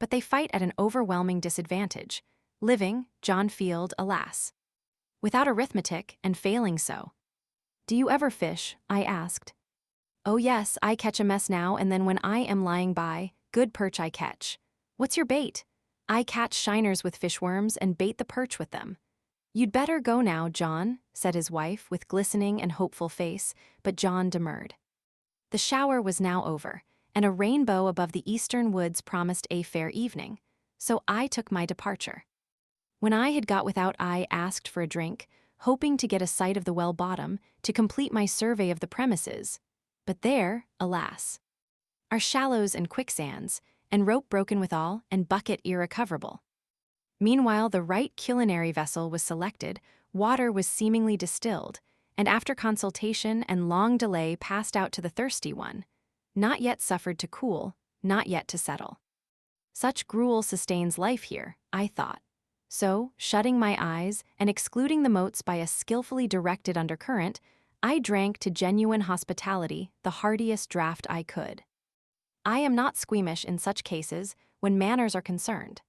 But they fight at an overwhelming disadvantage, living, John Field, alas, without arithmetic and failing so. Do you ever fish? I asked. Oh yes, I catch a mess now and then when I am lying by, good perch I catch. What's your bait? I catch shiners with fishworms and bait the perch with them. You'd better go now, John, said his wife with glistening and hopeful face, but John demurred. The shower was now over, and a rainbow above the eastern woods promised a fair evening, so I took my departure. When I had got without, I asked for a drink, hoping to get a sight of the well bottom to complete my survey of the premises, but there, alas, are shallows and quicksands, and rope broken withal, and bucket irrecoverable. Meanwhile, the right culinary vessel was selected, water was seemingly distilled, and after consultation and long delay passed out to the thirsty one, not yet suffered to cool, not yet to settle. Such gruel sustains life here, I thought. So, shutting my eyes and excluding the motes by a skillfully directed undercurrent, I drank to genuine hospitality the heartiest draught I could. I am not squeamish in such cases when manners are concerned.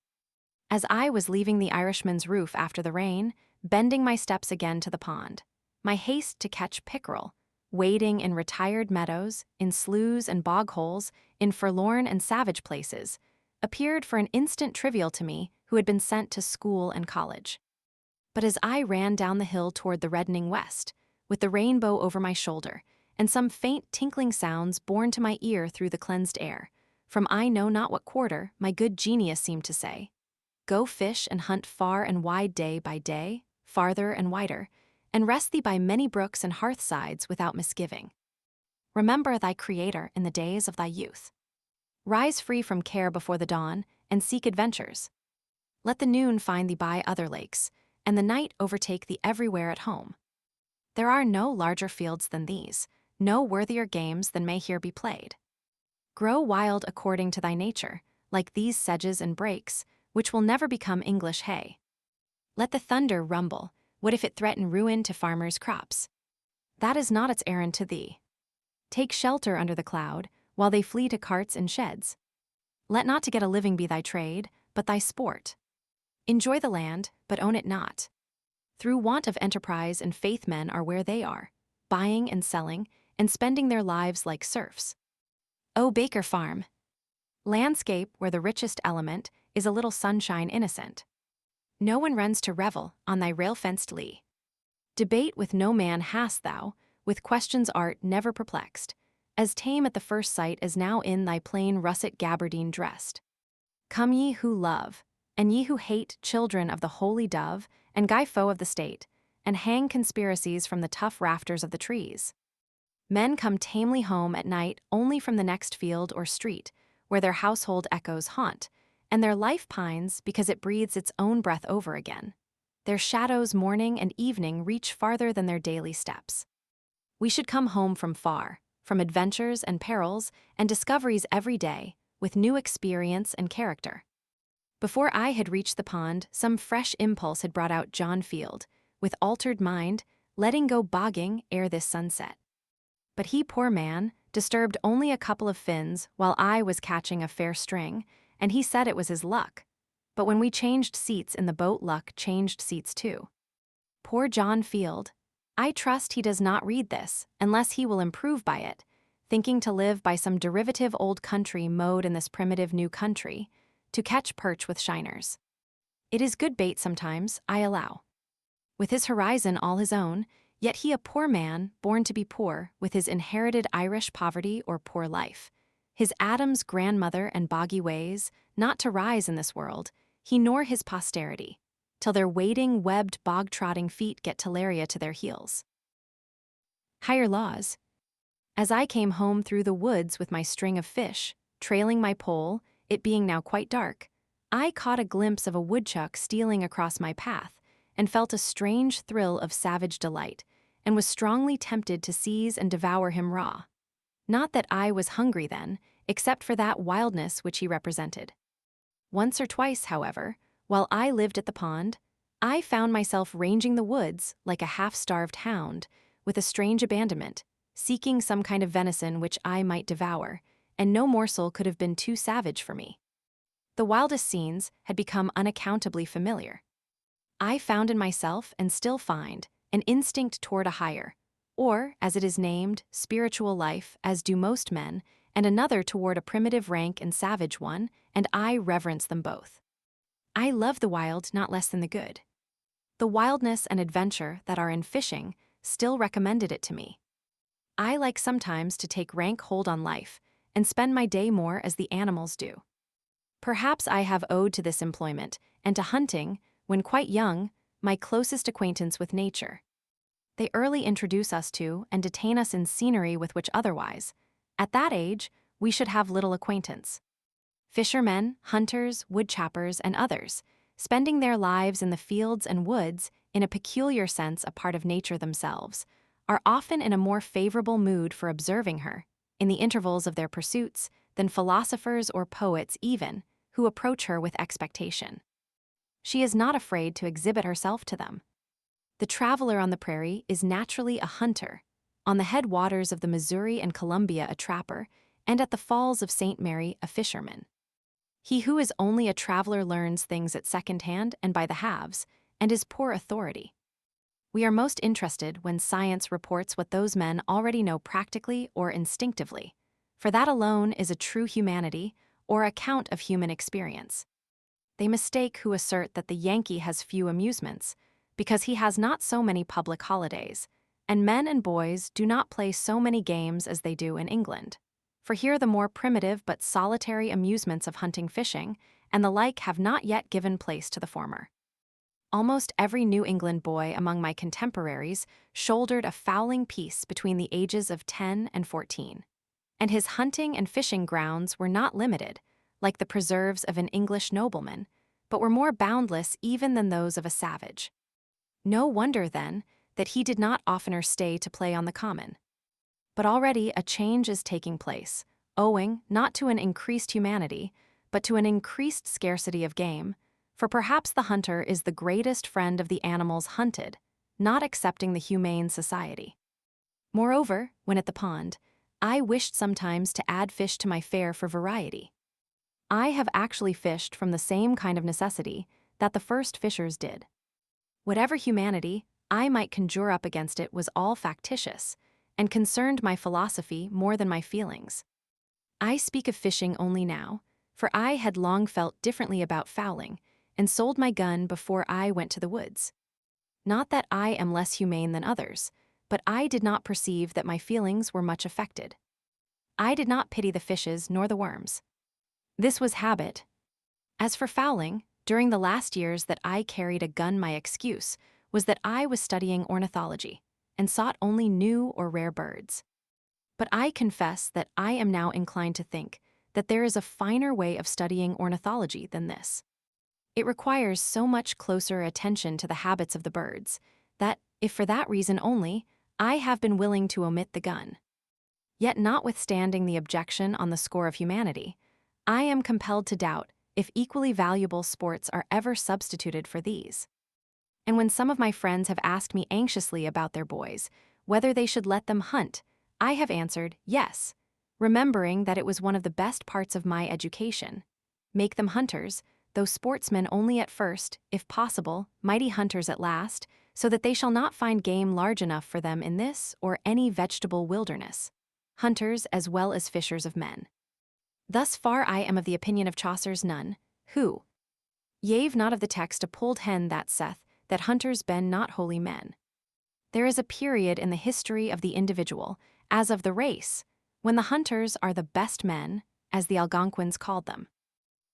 As I was leaving the Irishman's roof after the rain, bending my steps again to the pond, my haste to catch pickerel, wading in retired meadows, in sloughs and bog holes, in forlorn and savage places, appeared for an instant trivial to me who had been sent to school and college. But as I ran down the hill toward the reddening west, with the rainbow over my shoulder, and some faint tinkling sounds borne to my ear through the cleansed air, from I know not what quarter, my good genius seemed to say, "Go fish and hunt far and wide day by day, farther and wider, and rest thee by many brooks and hearthsides without misgiving. Remember thy Creator in the days of thy youth. Rise free from care before the dawn, and seek adventures. Let the noon find thee by other lakes, and the night overtake thee everywhere at home. There are no larger fields than these, no worthier games than may here be played. Grow wild according to thy nature, like these sedges and brakes, which will never become English hay. Let the thunder rumble, what if it threaten ruin to farmers' crops? That is not its errand to thee. Take shelter under the cloud, while they flee to carts and sheds. Let not to get a living be thy trade, but thy sport. Enjoy the land, but own it not. Through want of enterprise and faith men are where they are, buying and selling, and spending their lives like serfs. O Baker Farm! Landscape where the richest element is a little sunshine innocent. No one runs to revel on thy rail-fenced lea. Debate with no man hast thou, with questions art never perplexed, as tame at the first sight as now in thy plain russet gabardine dressed. Come ye who love, and ye who hate children of the holy dove, and guy foe of the state, and hang conspiracies from the tough rafters of the trees. Men come tamely home at night only from the next field or street, where their household echoes haunt, and their life pines because it breathes its own breath over again. Their shadows morning and evening reach farther than their daily steps. We should come home from far, from adventures and perils and discoveries every day, with new experience and character. Before I had reached the pond, some fresh impulse had brought out John Field, with altered mind, letting go bogging ere this sunset. But he, poor man, disturbed only a couple of fins while I was catching a fair string, and he said it was his luck. But when we changed seats in the boat, luck changed seats too. Poor John Field! I trust he does not read this, unless he will improve by it, thinking to live by some derivative old country mode in this primitive new country, to catch perch with shiners. It is good bait sometimes, I allow. With his horizon all his own, yet he a poor man, born to be poor, with his inherited Irish poverty or poor life, his Adam's grandmother and boggy ways, not to rise in this world, he nor his posterity, till their wading, webbed, bog-trotting feet get talaria to their heels. Higher laws. As I came home through the woods with my string of fish, trailing my pole, it being now quite dark, I caught a glimpse of a woodchuck stealing across my path, and felt a strange thrill of savage delight, and was strongly tempted to seize and devour him raw. Not that I was hungry then, except for that wildness which he represented. Once or twice, however, while I lived at the pond, I found myself ranging the woods like a half-starved hound, with a strange abandonment, seeking some kind of venison which I might devour, and no morsel could have been too savage for me. The wildest scenes had become unaccountably familiar. I found in myself, and still find, an instinct toward a higher, or, as it is named, spiritual life, as do most men, and another toward a primitive rank and savage one, and I reverence them both. I love the wild not less than the good. The wildness and adventure that are in fishing still recommended it to me. I like sometimes to take rank hold on life, and spend my day more as the animals do. Perhaps I have owed to this employment, and to hunting, when quite young, my closest acquaintance with nature. They early introduce us to and detain us in scenery with which otherwise, at that age, we should have little acquaintance. Fishermen, hunters, woodchoppers, and others, spending their lives in the fields and woods, in a peculiar sense a part of nature themselves, are often in a more favorable mood for observing her, in the intervals of their pursuits, than philosophers or poets even, who approach her with expectation. She is not afraid to exhibit herself to them. The traveler on the prairie is naturally a hunter, on the headwaters of the Missouri and Columbia a trapper, and at the Falls of St. Mary a fisherman. He who is only a traveler learns things at second hand and by the halves, and is poor authority. We are most interested when science reports what those men already know practically or instinctively, for that alone is a true humanity or account of human experience. They mistake who assert that the Yankee has few amusements, because he has not so many public holidays, and men and boys do not play so many games as they do in England. For here the more primitive but solitary amusements of hunting, fishing, and the like have not yet given place to the former. Almost every New England boy among my contemporaries shouldered a fowling piece between the ages of 10 and 14, and his hunting and fishing grounds were not limited, like the preserves of an English nobleman, but were more boundless even than those of a savage. No wonder, then, that he did not oftener stay to play on the common. But already a change is taking place, owing not to an increased humanity, but to an increased scarcity of game, for perhaps the hunter is the greatest friend of the animals hunted, not accepting the humane society. Moreover, when at the pond, I wished sometimes to add fish to my fare for variety. I have actually fished from the same kind of necessity that the first fishers did. Whatever humanity I might conjure up against it was all factitious, and concerned my philosophy more than my feelings. I speak of fishing only now, for I had long felt differently about fowling, and sold my gun before I went to the woods. Not that I am less humane than others, but I did not perceive that my feelings were much affected. I did not pity the fishes nor the worms. This was habit. As for fowling, during the last years that I carried a gun, my excuse was that I was studying ornithology, and sought only new or rare birds. But I confess that I am now inclined to think that there is a finer way of studying ornithology than this. It requires so much closer attention to the habits of the birds that, if for that reason only, I have been willing to omit the gun. Yet notwithstanding the objection on the score of humanity, I am compelled to doubt if equally valuable sports are ever substituted for these. And when some of my friends have asked me anxiously about their boys, whether they should let them hunt, I have answered yes, remembering that it was one of the best parts of my education. Make them hunters, though sportsmen only at first, if possible, mighty hunters at last, so that they shall not find game large enough for them in this or any vegetable wilderness. Hunters as well as fishers of men. Thus far I am of the opinion of Chaucer's nun, who yave not of the text a pulled hen that saith that hunters ben not holy men. There is a period in the history of the individual, as of the race, when the hunters are the best men, as the Algonquins called them.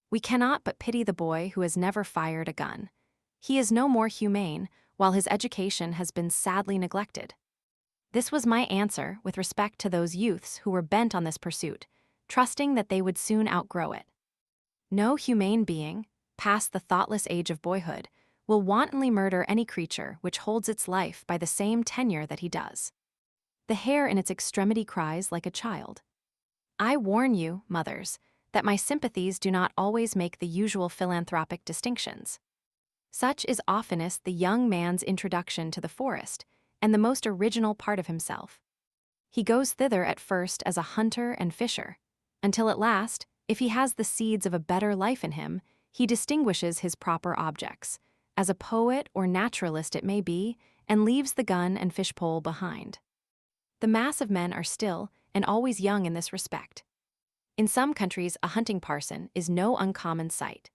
We cannot but pity the boy who has never fired a gun. He is no more humane, while his education has been sadly neglected. This was my answer with respect to those youths who were bent on this pursuit, trusting that they would soon outgrow it. No humane being, past the thoughtless age of boyhood, will wantonly murder any creature which holds its life by the same tenure that he does. The hare in its extremity cries like a child. I warn you, mothers, that my sympathies do not always make the usual philanthropic distinctions. Such is oftenest the young man's introduction to the forest, and the most original part of himself. He goes thither at first as a hunter and fisher, until at last, if he has the seeds of a better life in him, he distinguishes his proper objects, as a poet or naturalist it may be, and leaves the gun and fishpole behind. The mass of men are still and always young in this respect. In some countries a hunting parson is no uncommon sight.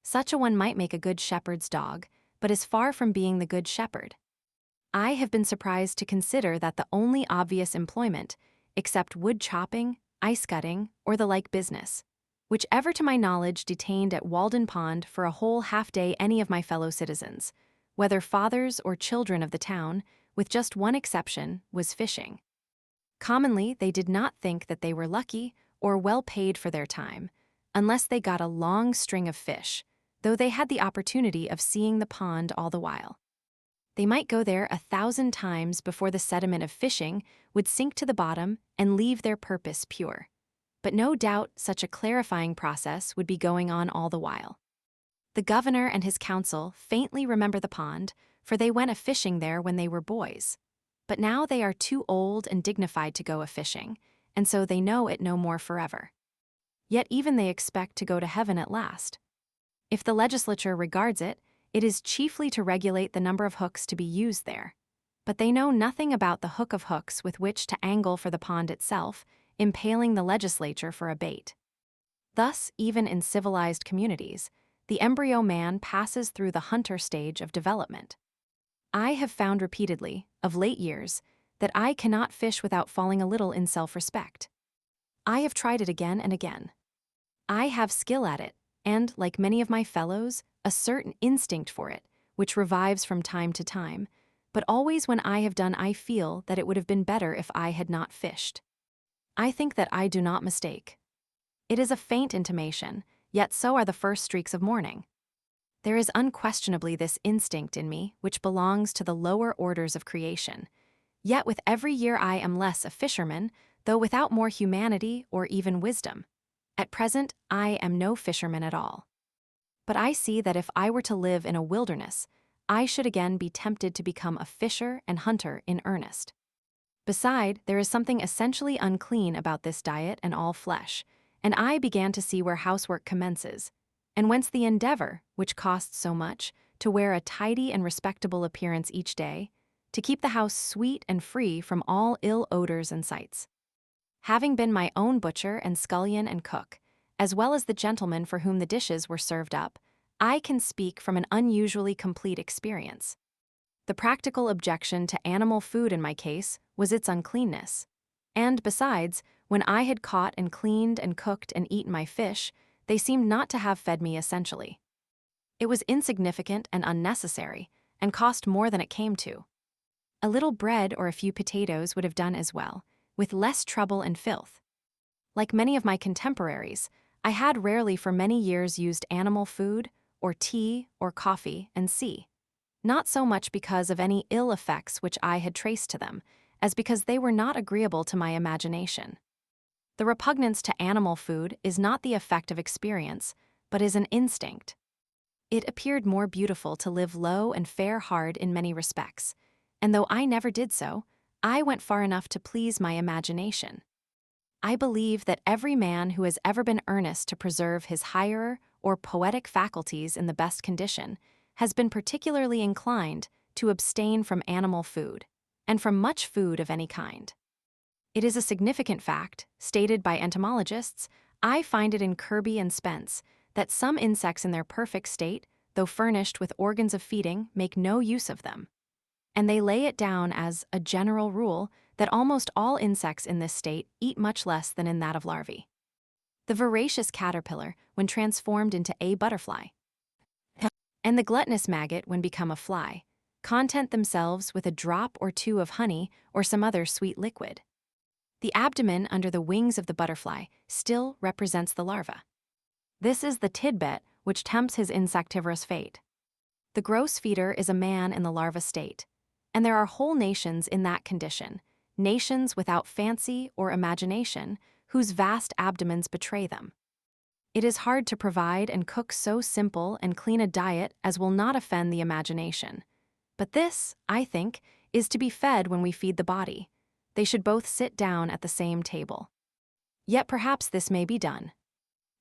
Such a one might make a good shepherd's dog, but is far from being the good shepherd. I have been surprised to consider that the only obvious employment, except wood chopping, ice cutting, or the like business, which ever to my knowledge detained at Walden Pond for a whole half-day any of my fellow citizens, whether fathers or children of the town, with just one exception, was fishing. Commonly they did not think that they were lucky or well paid for their time, unless they got a long string of fish, though they had the opportunity of seeing the pond all the while. They might go there 1,000 times before the sediment of fishing would sink to the bottom and leave their purpose pure. But no doubt such a clarifying process would be going on all the while. The governor and his council faintly remember the pond, for they went a-fishing there when they were boys. But now they are too old and dignified to go a-fishing, and so they know it no more forever. Yet even they expect to go to heaven at last. If the legislature regards it, it is chiefly to regulate the number of hooks to be used there. But they know nothing about the hook of hooks with which to angle for the pond itself, impaling the legislature for a bait. Thus, even in civilized communities, the embryo man passes through the hunter stage of development. I have found repeatedly, of late years, that I cannot fish without falling a little in self-respect. I have tried it again and again. I have skill at it, and, like many of my fellows, a certain instinct for it, which revives from time to time, but always when I have done I feel that it would have been better if I had not fished. I think that I do not mistake. It is a faint intimation, yet so are the first streaks of morning. There is unquestionably this instinct in me which belongs to the lower orders of creation, Yet with every year I am less a fisherman, though without more humanity or even wisdom. At present, I am no fisherman at all. But I see that if I were to live in a wilderness, I should again be tempted to become a fisher and hunter in earnest. Beside, there is something essentially unclean about this diet and all flesh, and I began to see where housework commences, and whence the endeavor, which costs so much, to wear a tidy and respectable appearance each day, to keep the house sweet and free from all ill odors and sights. Having been my own butcher and scullion and cook, as well as the gentleman for whom the dishes were served up, I can speak from an unusually complete experience. The practical objection to animal food in my case was its uncleanness. And besides, when I had caught and cleaned and cooked and eaten my fish, they seemed not to have fed me essentially. It was insignificant and unnecessary, and cost more than it came to. A little bread or a few potatoes would have done as well, with less trouble and filth. Like many of my contemporaries, I had rarely for many years used animal food, or tea, or coffee, and not so much because of any ill effects which I had traced to them, as because they were not agreeable to my imagination. The repugnance to animal food is not the effect of experience, but is an instinct. It appeared more beautiful to live low and fare hard in many respects, and though I never did so, I went far enough to please my imagination. I believe that every man who has ever been earnest to preserve his higher or poetic faculties in the best condition has been particularly inclined to abstain from animal food, and from much food of any kind. It is a significant fact, stated by entomologists, I find it in Kirby and Spence, that some insects in their perfect state, though furnished with organs of feeding, make no use of them. And they lay it down as a general rule that almost all insects in this state eat much less than in that of larvae. The voracious caterpillar, when transformed into a butterfly, and the gluttonous maggot, when become a fly, content themselves with a drop or two of honey or some other sweet liquid. The abdomen under the wings of the butterfly still represents the larva. This is the tidbit which tempts his insectivorous fate. The gross feeder is a man in the larva state, and there are whole nations in that condition, nations without fancy or imagination, whose vast abdomens betray them. It is hard to provide and cook so simple and clean a diet as will not offend the imagination. But this, I think, is to be fed when we feed the body. They should both sit down at the same table. Yet perhaps this may be done.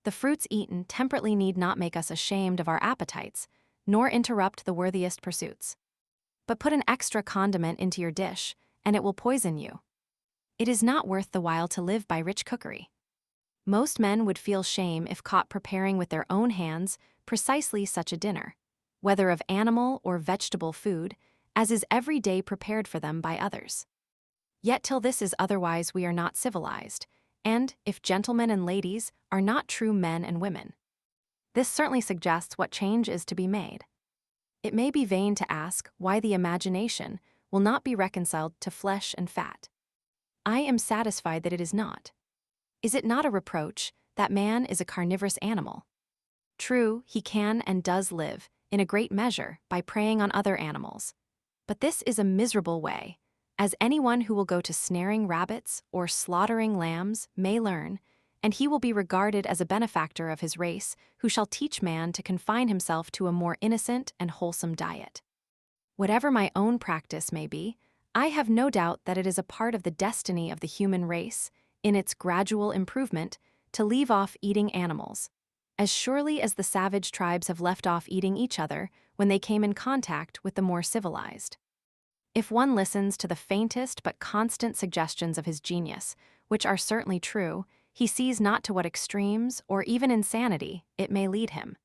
The fruits eaten temperately need not make us ashamed of our appetites, nor interrupt the worthiest pursuits. But put an extra condiment into your dish, and it will poison you. It is not worth the while to live by rich cookery. Most men would feel shame if caught preparing with their own hands precisely such a dinner, whether of animal or vegetable food, as is every day prepared for them by others. Yet till this is otherwise we are not civilized, and, if gentlemen and ladies, are not true men and women. This certainly suggests what change is to be made. It may be vain to ask why the imagination will not be reconciled to flesh and fat. I am satisfied that it is not. Is it not a reproach that man is a carnivorous animal? True, he can and does live, in a great measure, by preying on other animals. But this is a miserable way, as anyone who will go to snaring rabbits or slaughtering lambs may learn, and he will be regarded as a benefactor of his race who shall teach man to confine himself to a more innocent and wholesome diet. Whatever my own practice may be, I have no doubt that it is a part of the destiny of the human race, in its gradual improvement, to leave off eating animals, as surely as the savage tribes have left off eating each other when they came in contact with the more civilized. If one listens to the faintest but constant suggestions of his genius, which are certainly true, he sees not to what extremes, or even insanity, it may lead him.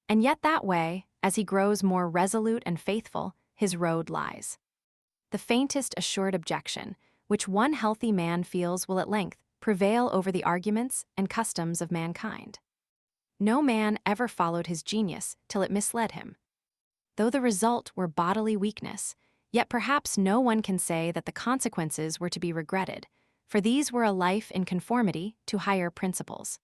And yet that way, as he grows more resolute and faithful, his road lies. The faintest assured objection, which one healthy man feels, will at length prevail over the arguments and customs of mankind. No man ever followed his genius till it misled him. Though the result were bodily weakness, yet perhaps no one can say that the consequences were to be regretted, for these were a life in conformity to higher principles.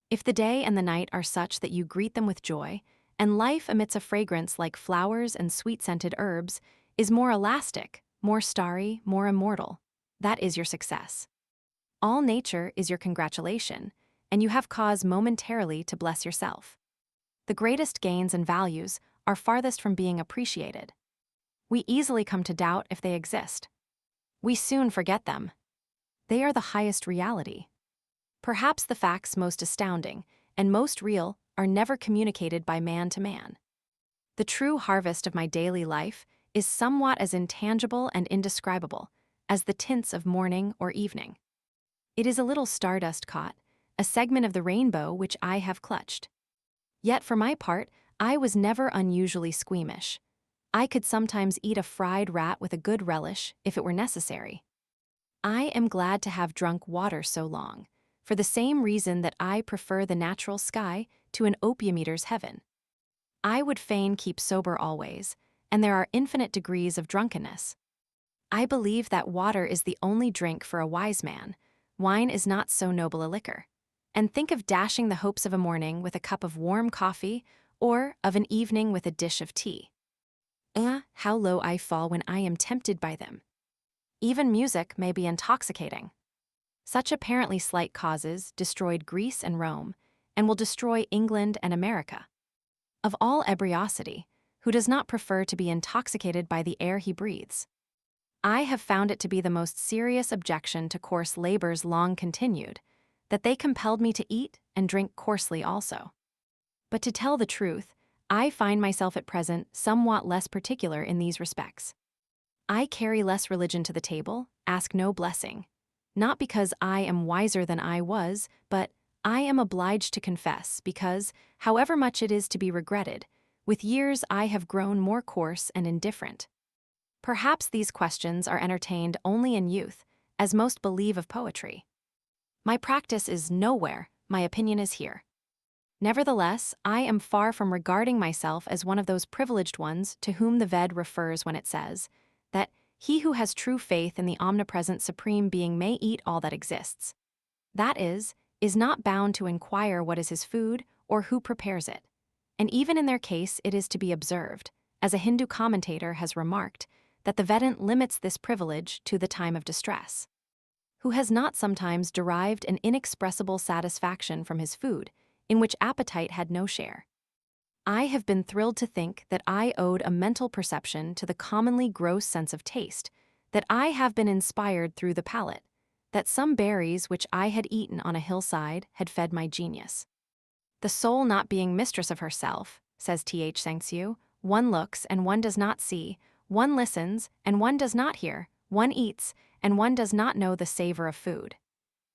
If the day and the night are such that you greet them with joy, and life emits a fragrance like flowers and sweet-scented herbs, is more elastic, more starry, more immortal. That is your success. All nature is your congratulation, and you have cause momentarily to bless yourself. The greatest gains and values are farthest from being appreciated. We easily come to doubt if they exist. We soon forget them. They are the highest reality. Perhaps the facts most astounding and most real are never communicated by man to man. The true harvest of my daily life is somewhat as intangible and indescribable as the tints of morning or evening. It is a little stardust caught, a segment of the rainbow which I have clutched. Yet for my part, I was never unusually squeamish. I could sometimes eat a fried rat with a good relish if it were necessary. I am glad to have drunk water so long, for the same reason that I prefer the natural sky to an opium eater's heaven. I would fain keep sober always, and there are infinite degrees of drunkenness. I believe that water is the only drink for a wise man. Wine is not so noble a liquor. And think of dashing the hopes of a morning with a cup of warm coffee, or of an evening with a dish of tea. How low I fall when I am tempted by them. Even music may be intoxicating. Such apparently slight causes destroyed Greece and Rome, and will destroy England and America. Of all ebriosity, who does not prefer to be intoxicated by the air he breathes? I have found it to be the most serious objection to coarse labors long continued, that they compelled me to eat and drink coarsely also. But to tell the truth, I find myself at present somewhat less particular in these respects. I carry less religion to the table, ask no blessing. Not because I am wiser than I was, but I am obliged to confess because, however much it is to be regretted, with years I have grown more coarse and indifferent. Perhaps these questions are entertained only in youth, as most believe of poetry. My practice is nowhere, my opinion is here. Nevertheless, I am far from regarding myself as one of those privileged ones to whom the Ved refers when it says that he who has true faith in the omnipresent Supreme Being may eat all that exists. That is not bound to inquire what is his food or who prepares it. And even in their case it is to be observed, as a Hindu commentator has remarked, that the Vedant limits this privilege to the time of distress. Who has not sometimes derived an inexpressible satisfaction from his food, in which appetite had no share? I have been thrilled to think that I owed a mental perception to the commonly gross sense of taste, that I have been inspired through the palate, that some berries which I had eaten on a hillside had fed my genius. The soul not being mistress of herself, says Th. Sanxiu, one looks and one does not see, one listens and one does not hear, one eats and one does not know the savor of food.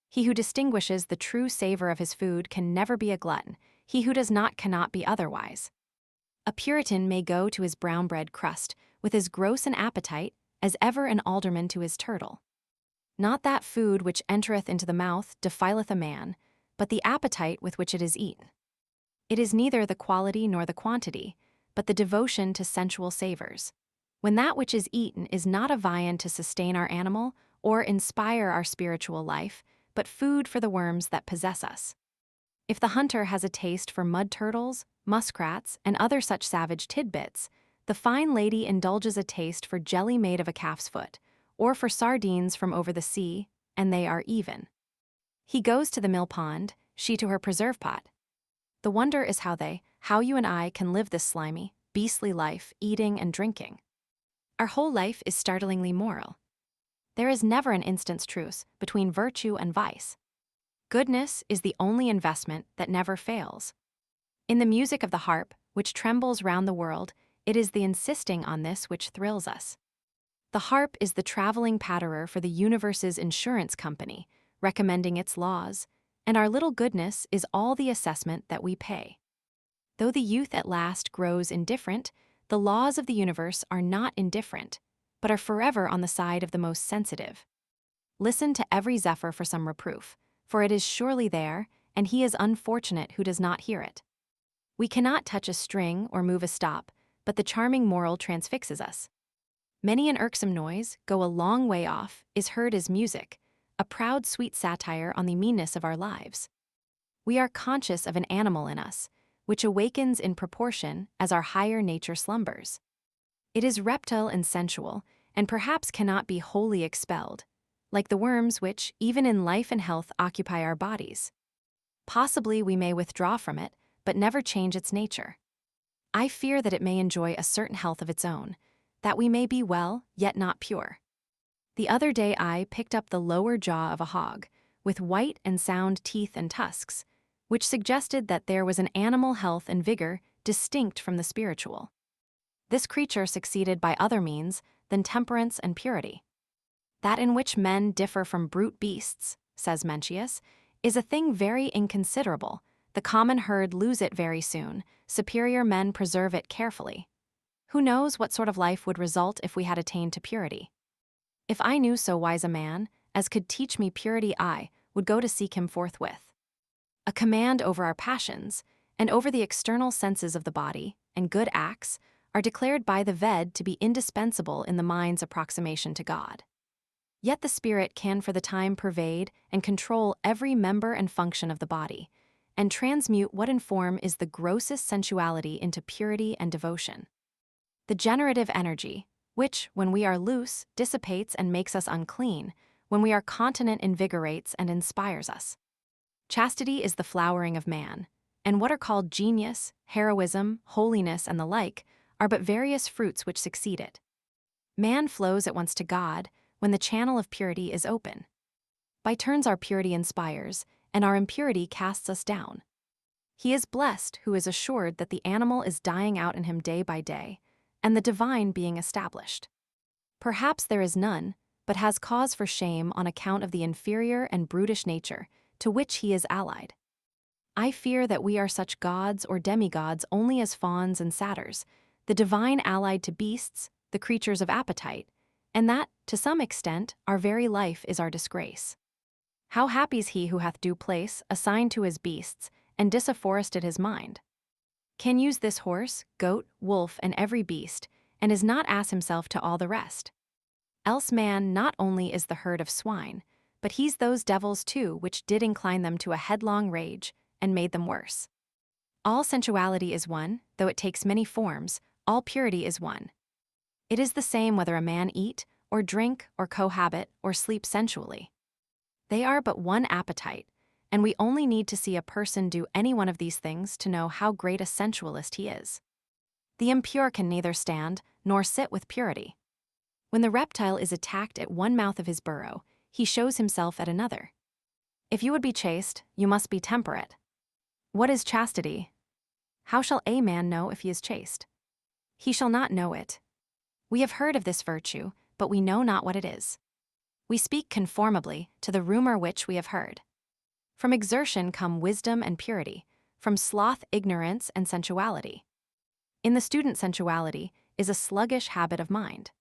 He who distinguishes the true savor of his food can never be a glutton. He who does not cannot be otherwise. A Puritan may go to his brown bread crust with as gross an appetite as ever an alderman to his turtle. Not that food which entereth into the mouth defileth a man, but the appetite with which it is eaten. It is neither the quality nor the quantity, but the devotion to sensual savors. When that which is eaten is not a viand to sustain our animal or inspire our spiritual life, but food for the worms that possess us. If the hunter has a taste for mud turtles, muskrats, and other such savage tidbits, the fine lady indulges a taste for jelly made of a calf's foot, or for sardines from over the sea, and they are even. He goes to the mill pond, she to her preserve pot. The wonder is how you and I can live this slimy, beastly life, eating and drinking. Our whole life is startlingly moral. There is never an instant's truce between virtue and vice. Goodness is the only investment that never fails. In the music of the harp, which trembles round the world, it is the insisting on this which thrills us. The harp is the traveling patterer for the universe's insurance company, recommending its laws, and our little goodness is all the assessment that we pay. Though the youth at last grows indifferent, the laws of the universe are not indifferent, but are forever on the side of the most sensitive. Listen to every zephyr for some reproof, for it is surely there, and he is unfortunate who does not hear it. We cannot touch a string or move a stop, but the charming moral transfixes us. Many an irksome noise, go a long way off, is heard as music, a proud sweet satire on the meanness of our lives. We are conscious of an animal in us, which awakens in proportion as our higher nature slumbers. It is reptile and sensual, and perhaps cannot be wholly expelled, like the worms which, even in life and health, occupy our bodies. Possibly we may withdraw from it, but never change its nature. I fear that it may enjoy a certain health of its own, that we may be well, yet not pure. The other day I picked up the lower jaw of a hog, with white and sound teeth and tusks, which suggested that there was an animal health and vigor distinct from the spiritual. This creature succeeded by other means than temperance and purity. That in which men differ from brute beasts, says Mencius, is a thing very inconsiderable. The common herd lose it very soon, superior men preserve it carefully. Who knows what sort of life would result if we had attained to purity? If I knew so wise a man as could teach me purity, I would go to seek him forthwith. A command over our passions, and over the external senses of the body, and good acts, are declared by the Ved to be indispensable in the mind's approximation to God. Yet the spirit can for the time pervade and control every member and function of the body, and transmute what in form is the grossest sensuality into purity and devotion. The generative energy, which, when we are loose, dissipates and makes us unclean, when we are continent invigorates and inspires us. Chastity is the flowering of man, and what are called genius, heroism, holiness, and the like, are but various fruits which succeed it. Man flows at once to God when the channel of purity is open. By turns our purity inspires, and our impurity casts us down. He is blessed who is assured that the animal is dying out in him day by day, and the divine being established. Perhaps there is none, but has cause for shame on account of the inferior and brutish nature to which he is allied. I fear that we are such gods or demigods only as fawns and satyrs, the divine allied to beasts, the creatures of appetite, and that, to some extent, our very life is our disgrace. How happy is he who hath due place assigned to his beasts, and disafforested his mind? Can use this horse, goat, wolf, and every beast, and is not ass himself to all the rest. Else man not only is the herd of swine, but he's those devils too which did incline them to a headlong rage, and made them worse. All sensuality is one, though it takes many forms, all purity is one. It is the same whether a man eat, or drink, or cohabit, or sleep sensually. They are but one appetite, and we only need to see a person do any one of these things to know how great a sensualist he is. The impure can neither stand nor sit with purity. When the reptile is attacked at one mouth of his burrow, he shows himself at another. If you would be chaste, you must be temperate. What is chastity? How shall a man know if he is chaste? He shall not know it. We have heard of this virtue, but we know not what it is. We speak conformably to the rumor which we have heard. From exertion come wisdom and purity, from sloth ignorance and sensuality. In the student sensuality is a sluggish habit of mind.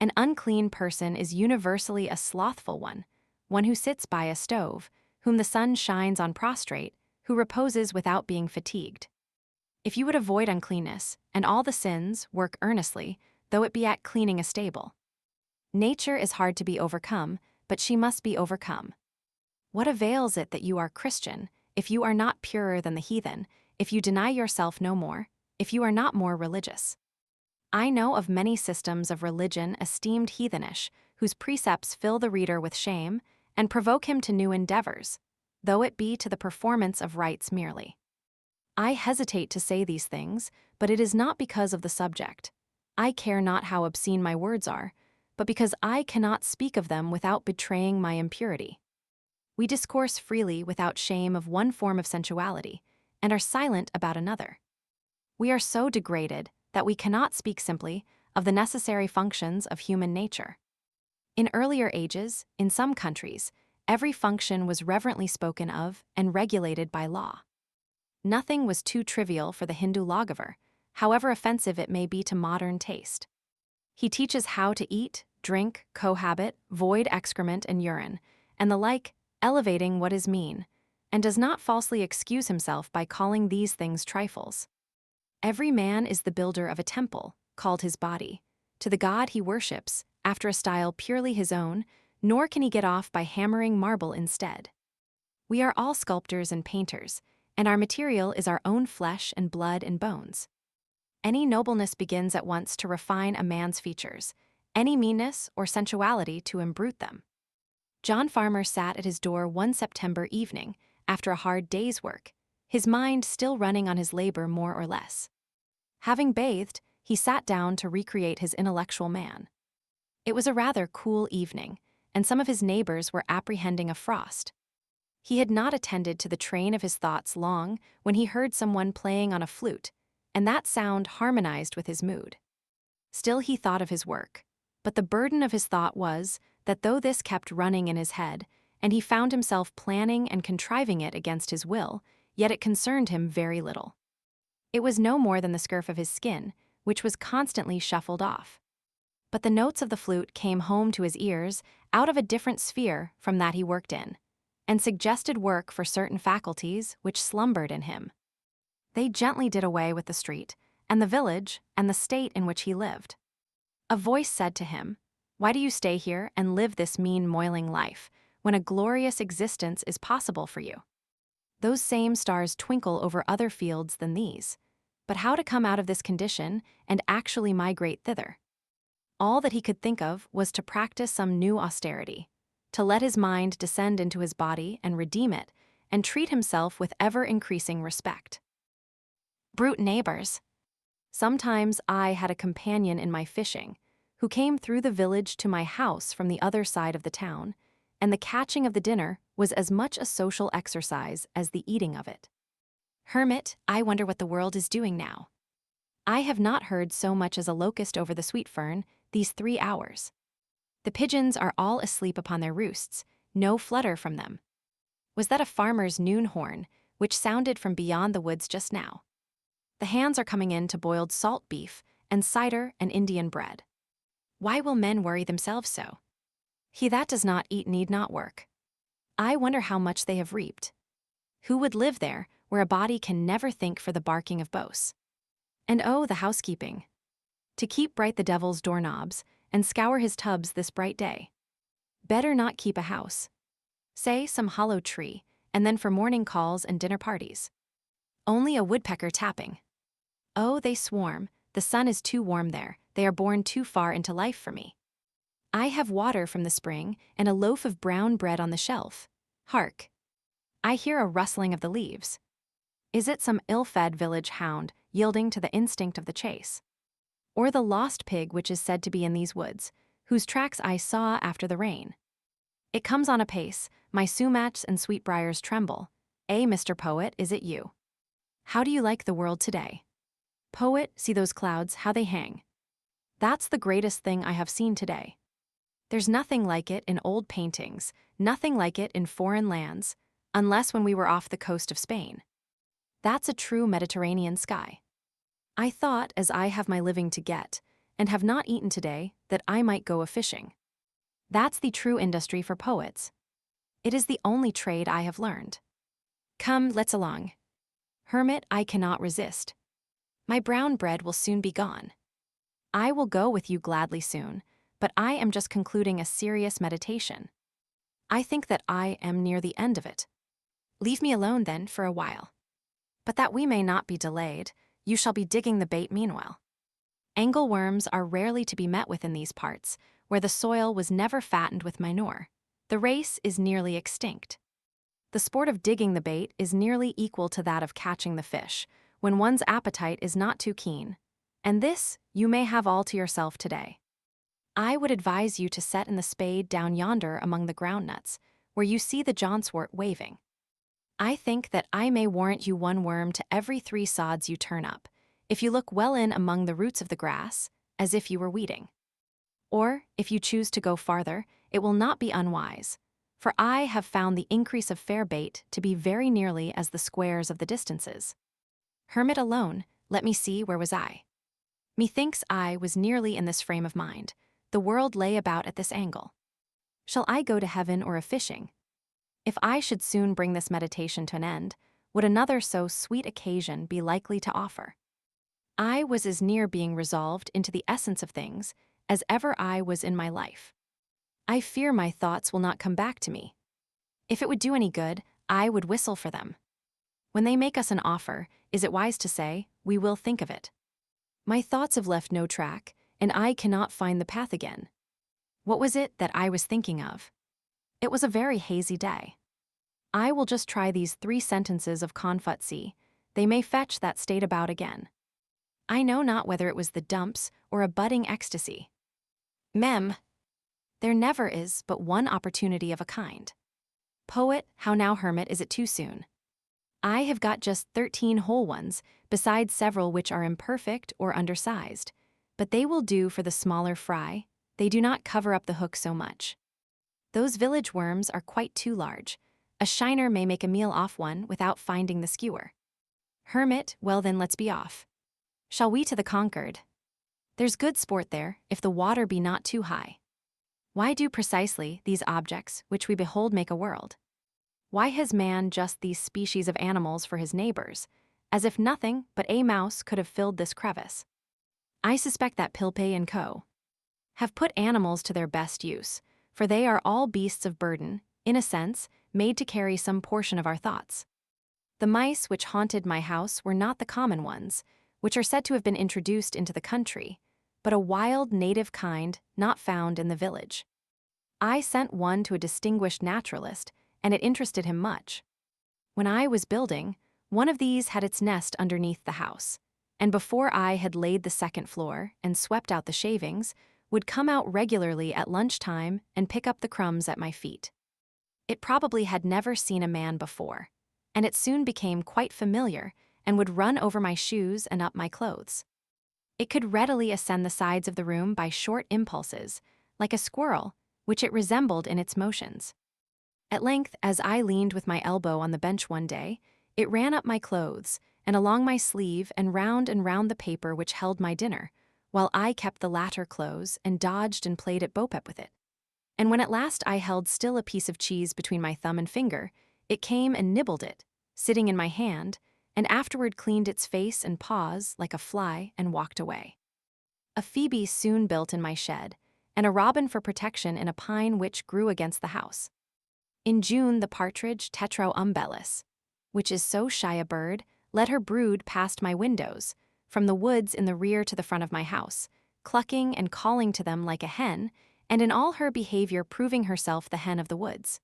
An unclean person is universally a slothful one who sits by a stove, whom the sun shines on prostrate, who reposes without being fatigued. If you would avoid uncleanness, and all the sins, work earnestly, though it be at cleaning a stable. Nature is hard to be overcome, but she must be overcome. What avails it that you are Christian, if you are not purer than the heathen, if you deny yourself no more, if you are not more religious? I know of many systems of religion esteemed heathenish, whose precepts fill the reader with shame, and provoke him to new endeavors, though it be to the performance of rites merely. I hesitate to say these things, but it is not because of the subject. I care not how obscene my words are, but because I cannot speak of them without betraying my impurity. We discourse freely without shame of one form of sensuality, and are silent about another. We are so degraded that we cannot speak simply of the necessary functions of human nature. In earlier ages, in some countries, every function was reverently spoken of and regulated by law. Nothing was too trivial for the Hindu lawgiver, however offensive it may be to modern taste. He teaches how to eat, drink, cohabit, void excrement and urine, and the like, elevating what is mean, and does not falsely excuse himself by calling these things trifles. Every man is the builder of a temple, called his body, to the God he worships, after a style purely his own, nor can he get off by hammering marble instead. We are all sculptors and painters, and our material is our own flesh and blood and bones. Any nobleness begins at once to refine a man's features, any meanness or sensuality to imbrute them. John Farmer sat at his door one September evening, after a hard day's work, his mind still running on his labor more or less. Having bathed, he sat down to recreate his intellectual man. It was a rather cool evening, and some of his neighbors were apprehending a frost. He had not attended to the train of his thoughts long when he heard someone playing on a flute, and that sound harmonized with his mood. Still he thought of his work, but the burden of his thought was that though this kept running in his head, and he found himself planning and contriving it against his will, yet it concerned him very little. It was no more than the scurf of his skin, which was constantly shuffled off. But the notes of the flute came home to his ears out of a different sphere from that he worked in, and suggested work for certain faculties which slumbered in him. They gently did away with the street, and the village, and the state in which he lived. A voice said to him, "Why do you stay here and live this mean, moiling life, when a glorious existence is possible for you? Those same stars twinkle over other fields than these, but how to come out of this condition and actually migrate thither?" All that he could think of was to practice some new austerity, to let his mind descend into his body and redeem it, and treat himself with ever-increasing respect. Brute neighbors. Sometimes I had a companion in my fishing, who came through the village to my house from the other side of the town, and the catching of the dinner was as much a social exercise as the eating of it. Hermit, I wonder what the world is doing now. I have not heard so much as a locust over the sweet fern these 3 hours. The pigeons are all asleep upon their roosts, no flutter from them. Was that a farmer's noon horn, which sounded from beyond the woods just now? The hands are coming in to boiled salt beef and cider and Indian bread. Why will men worry themselves so? He that does not eat need not work. I wonder how much they have reaped. Who would live there, where a body can never think for the barking of Bose? And oh, the housekeeping! To keep bright the devil's doorknobs, and scour his tubs this bright day. Better not keep a house. Say some hollow tree, and then for morning calls and dinner parties. Only a woodpecker tapping. Oh, they swarm, the sun is too warm there, they are born too far into life for me. I have water from the spring, and a loaf of brown bread on the shelf. Hark! I hear a rustling of the leaves. Is it some ill-fed village hound yielding to the instinct of the chase? Or the lost pig which is said to be in these woods, whose tracks I saw after the rain? It comes on apace, my sumachs and sweetbriars tremble. Mr. Poet, is it you? How do you like the world today? Poet, see those clouds, how they hang. That's the greatest thing I have seen today. There's nothing like it in old paintings, nothing like it in foreign lands, unless when we were off the coast of Spain. That's a true Mediterranean sky. I thought, as I have my living to get, and have not eaten today, that I might go a-fishing. That's the true industry for poets. It is the only trade I have learned. Come, let's along. Hermit, I cannot resist. My brown bread will soon be gone. I will go with you gladly soon, but I am just concluding a serious meditation. I think that I am near the end of it. Leave me alone, then, for a while. But that we may not be delayed, you shall be digging the bait meanwhile. Angleworms are rarely to be met with in these parts, where the soil was never fattened with manure. The race is nearly extinct. The sport of digging the bait is nearly equal to that of catching the fish, when one's appetite is not too keen, and this you may have all to yourself today. I would advise you to set in the spade down yonder among the groundnuts, where you see the johnswort waving. I think that I may warrant you 1 worm to every 3 sods you turn up, if you look well in among the roots of the grass, as if you were weeding. Or, if you choose to go farther, it will not be unwise, for I have found the increase of fair bait to be very nearly as the squares of the distances. Hermit alone, let me see, where was I? Methinks I was nearly in this frame of mind. The world lay about at this angle. Shall I go to heaven or a-fishing? If I should soon bring this meditation to an end, would another so sweet occasion be likely to offer? I was as near being resolved into the essence of things as ever I was in my life. I fear my thoughts will not come back to me. If it would do any good, I would whistle for them. When they make us an offer, is it wise to say, we will think of it? My thoughts have left no track, and I cannot find the path again. What was it that I was thinking of? It was a very hazy day. I will just try these 3 sentences of Confutsi. They may fetch that state about again. I know not whether it was the dumps or a budding ecstasy. Mem. There never is but one opportunity of a kind. Poet, how now, hermit, is it too soon? I have got just 13 whole ones, besides several which are imperfect or undersized. But they will do for the smaller fry. They do not cover up the hook so much. Those village worms are quite too large. A shiner may make a meal off one without finding the skewer. Hermit, well then let's be off. Shall we to the Concord? There's good sport there, if the water be not too high. Why do precisely these objects which we behold make a world? Why has man just these species of animals for his neighbors, as if nothing but a mouse could have filled this crevice? I suspect that Pilpay and Co. have put animals to their best use, for they are all beasts of burden, in a sense, made to carry some portion of our thoughts. The mice which haunted my house were not the common ones, which are said to have been introduced into the country, but a wild native kind not found in the village. I sent one to a distinguished naturalist, and it interested him much. When I was building, one of these had its nest underneath the house, and before I had laid the second floor and swept out the shavings, would come out regularly at lunchtime and pick up the crumbs at my feet. It probably had never seen a man before, and it soon became quite familiar and would run over my shoes and up my clothes. It could readily ascend the sides of the room by short impulses, like a squirrel, which it resembled in its motions. At length, as I leaned with my elbow on the bench one day, it ran up my clothes, and along my sleeve and round the paper which held my dinner, while I kept the latter close and dodged and played at bo-peep with it. And when at last I held still a piece of cheese between my thumb and finger, it came and nibbled it, sitting in my hand, and afterward cleaned its face and paws like a fly and walked away. A phoebe soon built in my shed, and a robin for protection in a pine which grew against the house. In June the partridge Tetro umbellus, which is so shy a bird, let her brood past my windows, from the woods in the rear to the front of my house, clucking and calling to them like a hen, and in all her behavior proving herself the hen of the woods.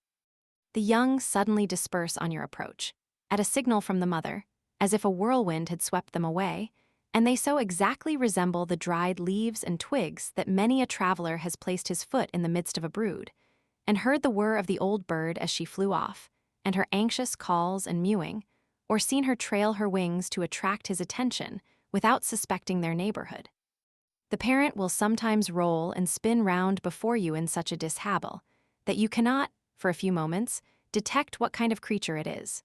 The young suddenly disperse on your approach, at a signal from the mother, as if a whirlwind had swept them away, and they so exactly resemble the dried leaves and twigs that many a traveler has placed his foot in the midst of a brood, and heard the whir of the old bird as she flew off, and her anxious calls and mewing, or seen her trail her wings to attract his attention without suspecting their neighborhood. The parent will sometimes roll and spin round before you in such a dishabille, that you cannot, for a few moments, detect what kind of creature it is.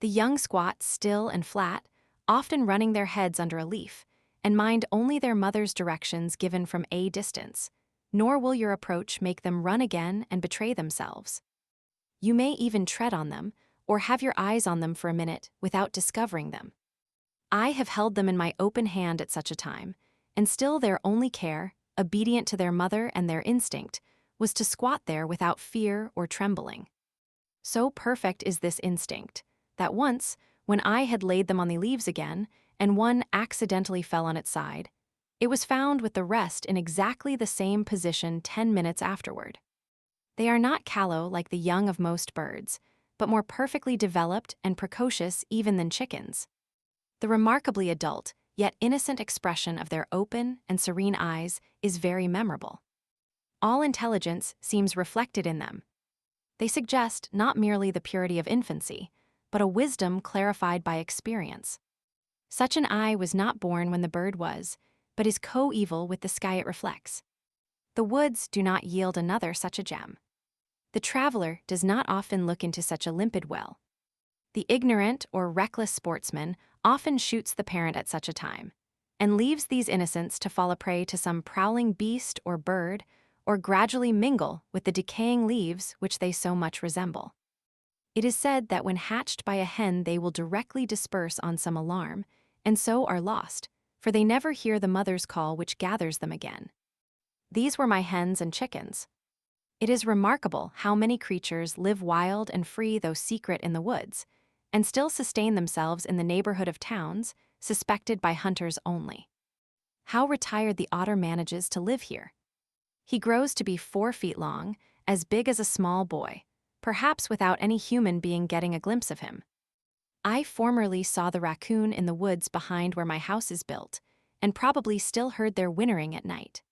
The young squat still and flat, often running their heads under a leaf, and mind only their mother's directions given from a distance, nor will your approach make them run again and betray themselves. You may even tread on them, or have your eyes on them for a minute without discovering them. I have held them in my open hand at such a time, and still their only care, obedient to their mother and their instinct, was to squat there without fear or trembling. So perfect is this instinct, that once, when I had laid them on the leaves again, and one accidentally fell on its side, it was found with the rest in exactly the same position 10 minutes afterward. They are not callow like the young of most birds, but more perfectly developed and precocious even than chickens. The remarkably adult, yet innocent expression of their open and serene eyes is very memorable. All intelligence seems reflected in them. They suggest not merely the purity of infancy, but a wisdom clarified by experience. Such an eye was not born when the bird was, but is coeval with the sky it reflects. The woods do not yield another such a gem. The traveler does not often look into such a limpid well. The ignorant or reckless sportsman often shoots the parent at such a time, and leaves these innocents to fall a prey to some prowling beast or bird, or gradually mingle with the decaying leaves which they so much resemble. It is said that when hatched by a hen they will directly disperse on some alarm, and so are lost, for they never hear the mother's call which gathers them again. These were my hens and chickens. It is remarkable how many creatures live wild and free though secret in the woods, and still sustain themselves in the neighborhood of towns, suspected by hunters only. How retired the otter manages to live here. He grows to be 4 feet long, as big as a small boy, perhaps without any human being getting a glimpse of him. I formerly saw the raccoon in the woods behind where my house is built, and probably still heard their whinnering at night.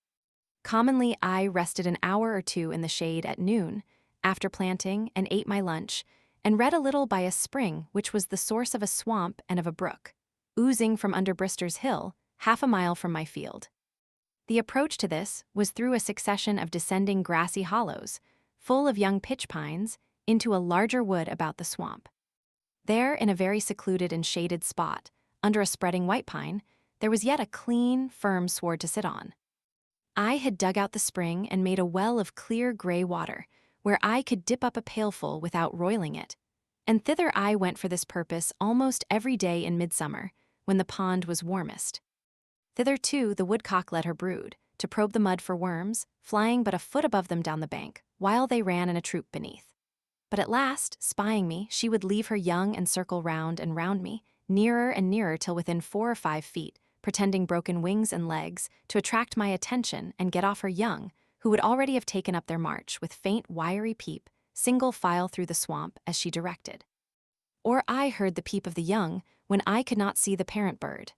Commonly, I rested an hour or two in the shade at noon, after planting, and ate my lunch, and read a little by a spring which was the source of a swamp and of a brook, oozing from under Brister's Hill, 1/2 mile from my field. The approach to this was through a succession of descending grassy hollows, full of young pitch pines, into a larger wood about the swamp. There, in a very secluded and shaded spot, under a spreading white pine, there was yet a clean, firm sward to sit on. I had dug out the spring and made a well of clear gray water, where I could dip up a pailful without roiling it, and thither I went for this purpose almost every day in midsummer, when the pond was warmest. Thither, too, the woodcock led her brood, to probe the mud for worms, flying but a foot above them down the bank, while they ran in a troop beneath. But at last, spying me, she would leave her young and circle round and round me, nearer and nearer till within 4 or 5 feet, pretending broken wings and legs, to attract my attention and get off her young, who would already have taken up their march with faint wiry peep, single file through the swamp as she directed. Or I heard the peep of the young, when I could not see the parent bird.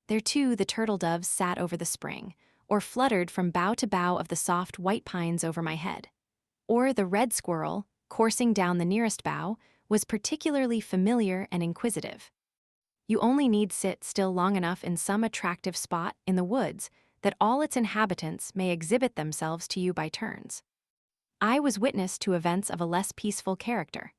There too the turtle doves sat over the spring, or fluttered from bough to bough of the soft white pines over my head. Or the red squirrel, coursing down the nearest bough, was particularly familiar and inquisitive. You only need sit still long enough in some attractive spot in the woods that all its inhabitants may exhibit themselves to you by turns. I was witness to events of a less peaceful character.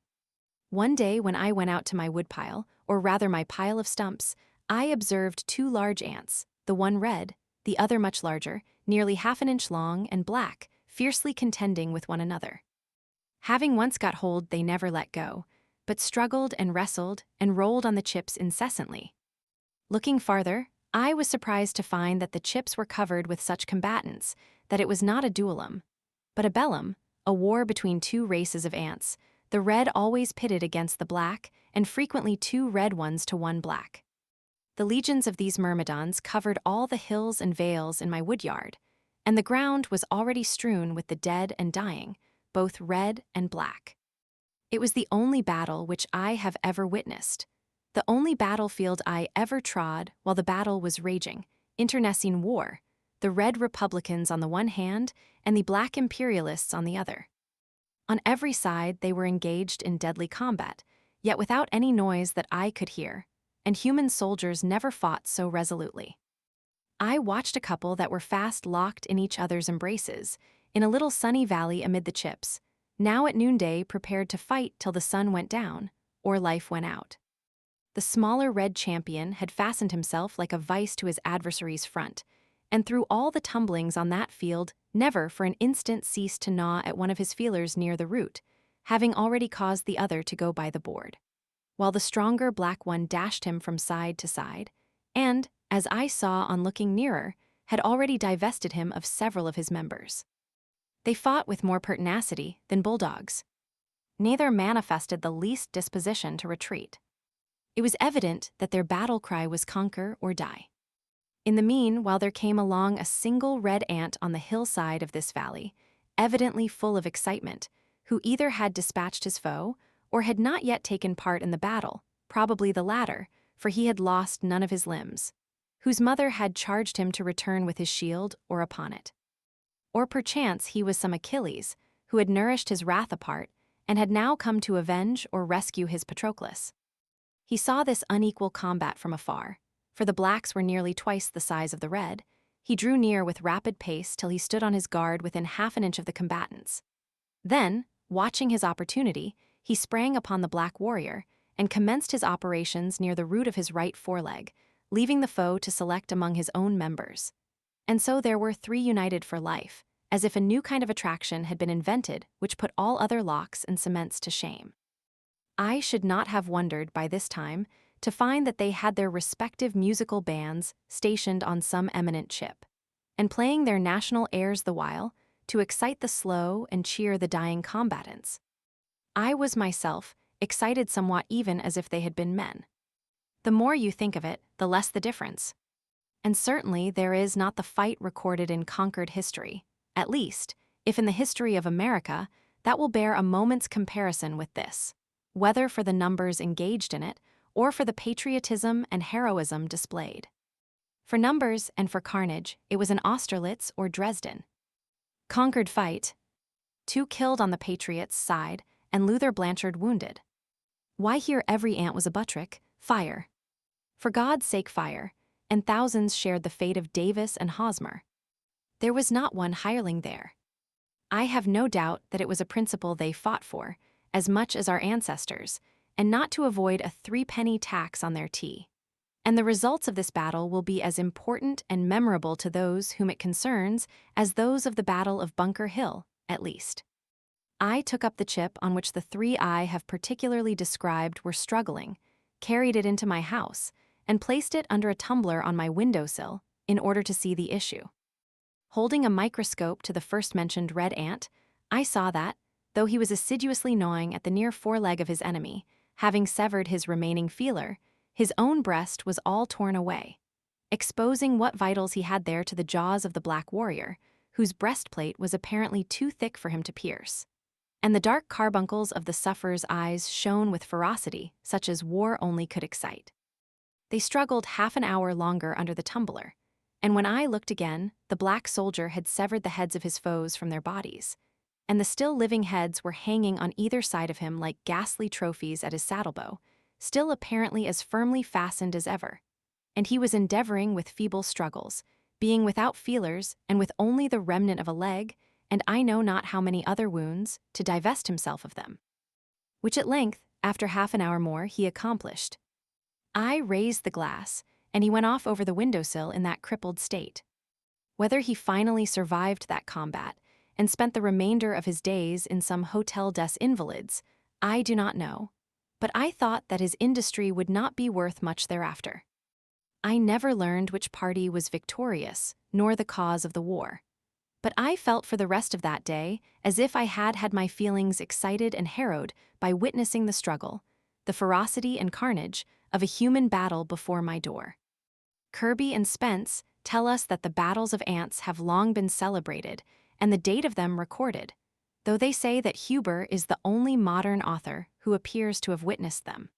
One day when I went out to my woodpile, or rather my pile of stumps, I observed 2 large ants, the one red, the other much larger, nearly 1/2 inch long and black, fiercely contending with one another. Having once got hold, they never let go, but struggled and wrestled and rolled on the chips incessantly. Looking farther, I was surprised to find that the chips were covered with such combatants that it was not a duellum, but a bellum, a war between 2 races of ants, the red always pitted against the black, and frequently 2 red ones to 1 black. The legions of these myrmidons covered all the hills and vales in my woodyard, and the ground was already strewn with the dead and dying, both red and black. It was the only battle which I have ever witnessed, the only battlefield I ever trod while the battle was raging, internecine war, the red republicans on the one hand and the black imperialists on the other. On every side they were engaged in deadly combat, yet without any noise that I could hear, and human soldiers never fought so resolutely. I watched a couple that were fast locked in each other's embraces, in a little sunny valley amid the chips, now at noonday prepared to fight till the sun went down, or life went out. The smaller red champion had fastened himself like a vice to his adversary's front, and through all the tumblings on that field never for an instant ceased to gnaw at one of his feelers near the root, having already caused the other to go by the board, while the stronger black one dashed him from side to side, and, as I saw on looking nearer, had already divested him of several of his members. They fought with more pertinacity than bulldogs. Neither manifested the least disposition to retreat. It was evident that their battle cry was conquer or die. In the mean, while there came along a single red ant on the hillside of this valley, evidently full of excitement, who either had dispatched his foe or had not yet taken part in the battle, probably the latter, for he had lost none of his limbs, whose mother had charged him to return with his shield or upon it. Or perchance he was some Achilles, who had nourished his wrath apart, and had now come to avenge or rescue his Patroclus. He saw this unequal combat from afar, for the blacks were nearly twice the size of the red. He drew near with rapid pace till he stood on his guard within 1/2 an inch of the combatants. Then, watching his opportunity, he sprang upon the black warrior, and commenced his operations near the root of his right foreleg, leaving the foe to select among his own members. And so there were 3 united for life, as if a new kind of attraction had been invented which put all other locks and cements to shame. I should not have wondered by this time to find that they had their respective musical bands stationed on some eminent chip, and playing their national airs the while, to excite the slow and cheer the dying combatants. I was myself excited somewhat even as if they had been men. The more you think of it, the less the difference. And certainly there is not the fight recorded in conquered history, at least, if in the history of America, that will bear a moment's comparison with this, whether for the numbers engaged in it or for the patriotism and heroism displayed. For numbers and for carnage, it was an Austerlitz or Dresden. Conquered fight. 2 killed on the Patriots' side and Luther Blanchard wounded. Why here every ant was a Buttrick? Fire. For God's sake fire, and thousands shared the fate of Davis and Hosmer. There was not one hireling there. I have no doubt that it was a principle they fought for, as much as our ancestors, and not to avoid a 3-penny tax on their tea. And the results of this battle will be as important and memorable to those whom it concerns as those of the Battle of Bunker Hill, at least. I took up the chip on which the 3 I have particularly described were struggling, carried it into my house, and placed it under a tumbler on my windowsill in order to see the issue. Holding a microscope to the first-mentioned red ant, I saw that, though he was assiduously gnawing at the near foreleg of his enemy, having severed his remaining feeler, his own breast was all torn away, exposing what vitals he had there to the jaws of the black warrior, whose breastplate was apparently too thick for him to pierce. And the dark carbuncles of the sufferer's eyes shone with ferocity, such as war only could excite. They struggled half an hour longer under the tumbler, and when I looked again, the black soldier had severed the heads of his foes from their bodies, and the still living heads were hanging on either side of him like ghastly trophies at his saddlebow, still apparently as firmly fastened as ever. And he was endeavoring with feeble struggles, being without feelers and with only the remnant of a leg, and I know not how many other wounds, to divest himself of them. Which at length, after half an hour more, he accomplished. I raised the glass, and he went off over the windowsill in that crippled state. Whether he finally survived that combat and spent the remainder of his days in some Hotel des Invalides, I do not know, but I thought that his industry would not be worth much thereafter. I never learned which party was victorious, nor the cause of the war. But I felt for the rest of that day as if I had had my feelings excited and harrowed by witnessing the struggle, the ferocity and carnage, of a human battle before my door. Kirby and Spence tell us that the battles of ants have long been celebrated and the date of them recorded, though they say that Huber is the only modern author who appears to have witnessed them.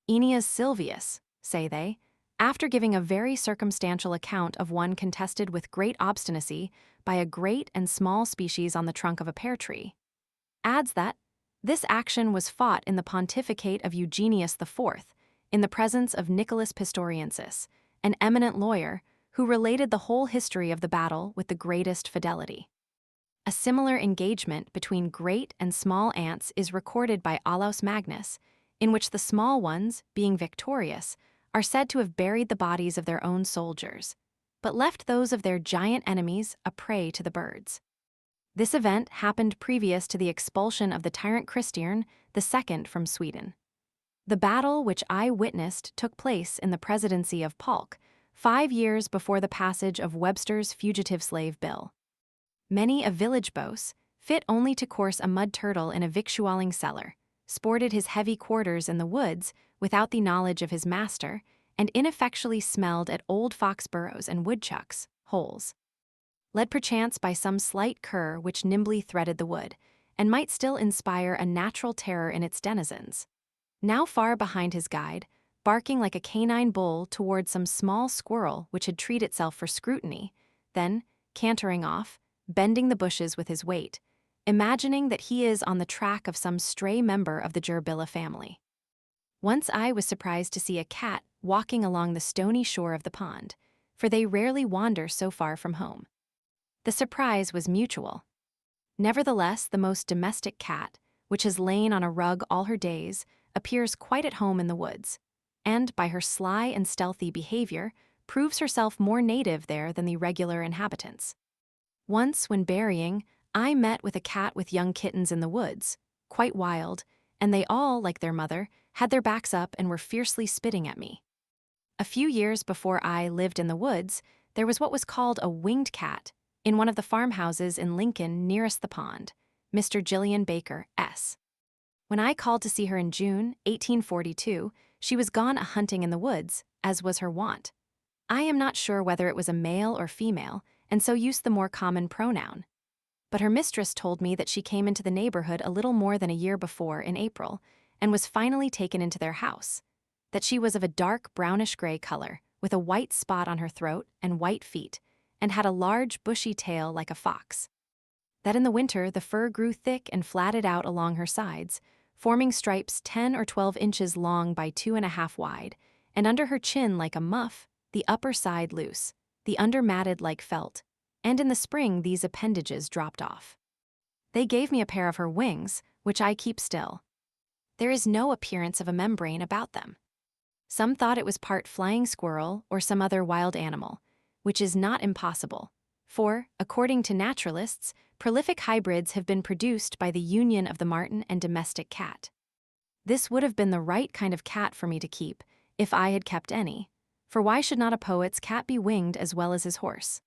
Aeneas Sylvius, say they, after giving a very circumstantial account of one contested with great obstinacy by a great and small species on the trunk of a pear tree, adds that this action was fought in the pontificate of Eugenius IV, in the presence of Nicholas Pistoriensis, an eminent lawyer who related the whole history of the battle with the greatest fidelity. A similar engagement between great and small ants is recorded by Olaus Magnus, in which the small ones, being victorious, are said to have buried the bodies of their own soldiers, but left those of their giant enemies a prey to the birds. This event happened previous to the expulsion of the tyrant Christiern II from Sweden. The battle which I witnessed took place in the presidency of Polk, 5 years before the passage of Webster's Fugitive Slave Bill. Many a village boss, fit only to course a mud turtle in a victualling cellar, sported his heavy quarters in the woods without the knowledge of his master, and ineffectually smelled at old foxburrows and woodchucks' holes, led perchance by some slight cur which nimbly threaded the wood, and might still inspire a natural terror in its denizens. Now far behind his guide, barking like a canine bull toward some small squirrel which had treated itself for scrutiny, then, cantering off, bending the bushes with his weight, imagining that he is on the track of some stray member of the gerbilla family. Once I was surprised to see a cat walking along the stony shore of the pond, for they rarely wander so far from home. The surprise was mutual. Nevertheless, the most domestic cat, which has lain on a rug all her days, appears quite at home in the woods, and, by her sly and stealthy behavior, proves herself more native there than the regular inhabitants. Once, when berrying, I met with a cat with young kittens in the woods, quite wild, and they all, like their mother, had their backs up and were fiercely spitting at me. A few years before I lived in the woods, there was what was called a winged cat in one of the farmhouses in Lincoln nearest the pond, Mr. Gillian Baker, S. When I called to see her in June 1842, she was gone a-hunting in the woods, as was her wont. I am not sure whether it was a male or female, and so used the more common pronoun. But her mistress told me that she came into the neighborhood a little more than a year before in April, and was finally taken into their house. That she was of a dark brownish-gray color, with a white spot on her throat and white feet, and had a large bushy tail like a fox. That in the winter the fur grew thick and flatted out along her sides, forming stripes 10 or 12 inches long by 2.5 wide, and under her chin like a muff, the upper side loose, the under matted like felt, and in the spring these appendages dropped off. They gave me a pair of her wings, which I keep still. There is no appearance of a membrane about them. Some thought it was part flying squirrel or some other wild animal, which is not impossible, for, according to naturalists, prolific hybrids have been produced by the union of the marten and domestic cat. This would have been the right kind of cat for me to keep, if I had kept any, for why should not a poet's cat be winged as well as his horse?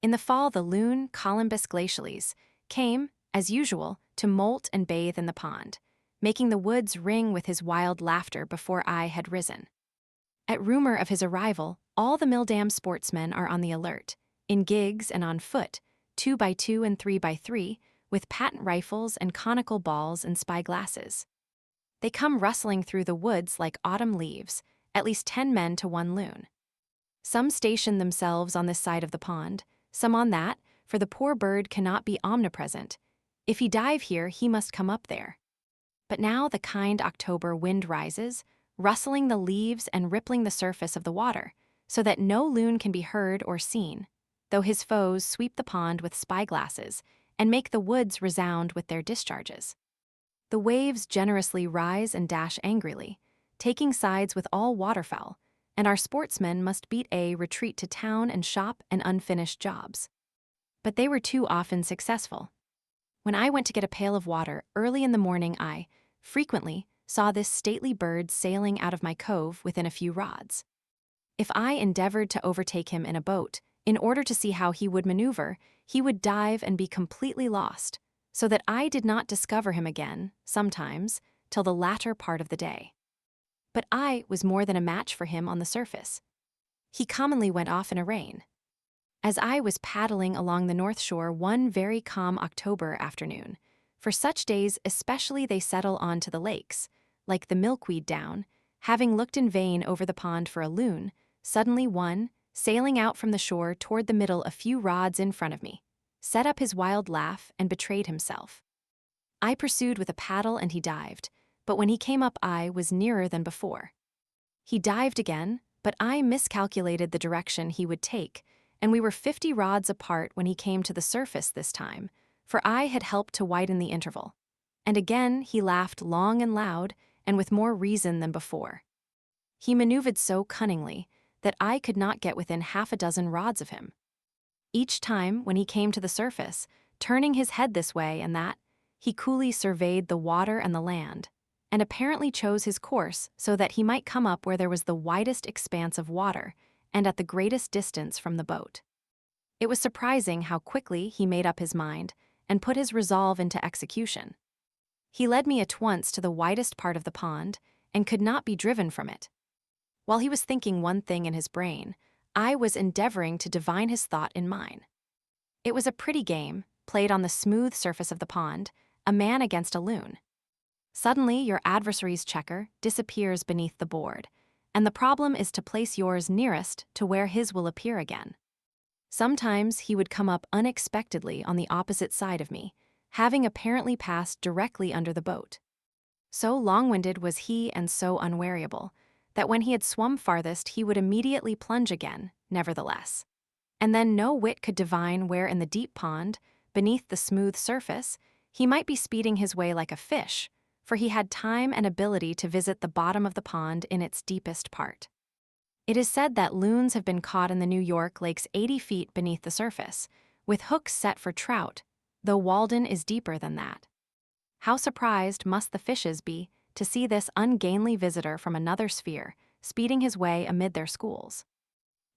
In the fall the loon, Colymbus glacialis, came, as usual, to molt and bathe in the pond, making the woods ring with his wild laughter before I had risen. At rumor of his arrival, all the Milldam sportsmen are on the alert, in gigs and on foot, 2x2 and 3x3, with patent rifles and conical balls and spyglasses. They come rustling through the woods like autumn leaves, at least 10 men to one loon. Some station themselves on this side of the pond, some on that, for the poor bird cannot be omnipresent. If he dive here, he must come up there. But now the kind October wind rises, rustling the leaves and rippling the surface of the water, so that no loon can be heard or seen, though his foes sweep the pond with spyglasses and make the woods resound with their discharges. The waves generously rise and dash angrily, taking sides with all waterfowl, and our sportsmen must beat a retreat to town and shop and unfinished jobs. But they were too often successful. When I went to get a pail of water early in the morning, I, frequently, saw this stately bird sailing out of my cove within a few rods. If I endeavored to overtake him in a boat, in order to see how he would maneuver, he would dive and be completely lost, so that I did not discover him again, sometimes, till the latter part of the day. But I was more than a match for him on the surface. He commonly went off in a rain. As I was paddling along the north shore one very calm October afternoon, for such days especially they settle on to the lakes, like the milkweed down, having looked in vain over the pond for a loon, suddenly one, sailing out from the shore toward the middle a few rods in front of me, set up his wild laugh and betrayed himself. I pursued with a paddle and he dived, but when he came up I was nearer than before. He dived again, but I miscalculated the direction he would take, and we were 50 rods apart when he came to the surface this time, for I had helped to widen the interval. And again he laughed long and loud, and with more reason than before. He maneuvered so cunningly that I could not get within 6 rods of him. Each time, when he came to the surface, turning his head this way and that, he coolly surveyed the water and the land, and apparently chose his course so that he might come up where there was the widest expanse of water and at the greatest distance from the boat. It was surprising how quickly he made up his mind and put his resolve into execution. He led me at once to the widest part of the pond and could not be driven from it. While he was thinking one thing in his brain, I was endeavoring to divine his thought in mine. It was a pretty game, played on the smooth surface of the pond, a man against a loon. Suddenly, your adversary's checker disappears beneath the board, and the problem is to place yours nearest to where his will appear again. Sometimes he would come up unexpectedly on the opposite side of me, having apparently passed directly under the boat. So long-winded was he and so unweariable, that when he had swum farthest he would immediately plunge again, nevertheless. And then no wit could divine where in the deep pond, beneath the smooth surface, he might be speeding his way like a fish, for he had time and ability to visit the bottom of the pond in its deepest part. It is said that loons have been caught in the New York lakes 80 feet beneath the surface, with hooks set for trout, though Walden is deeper than that. How surprised must the fishes be to see this ungainly visitor from another sphere speeding his way amid their schools.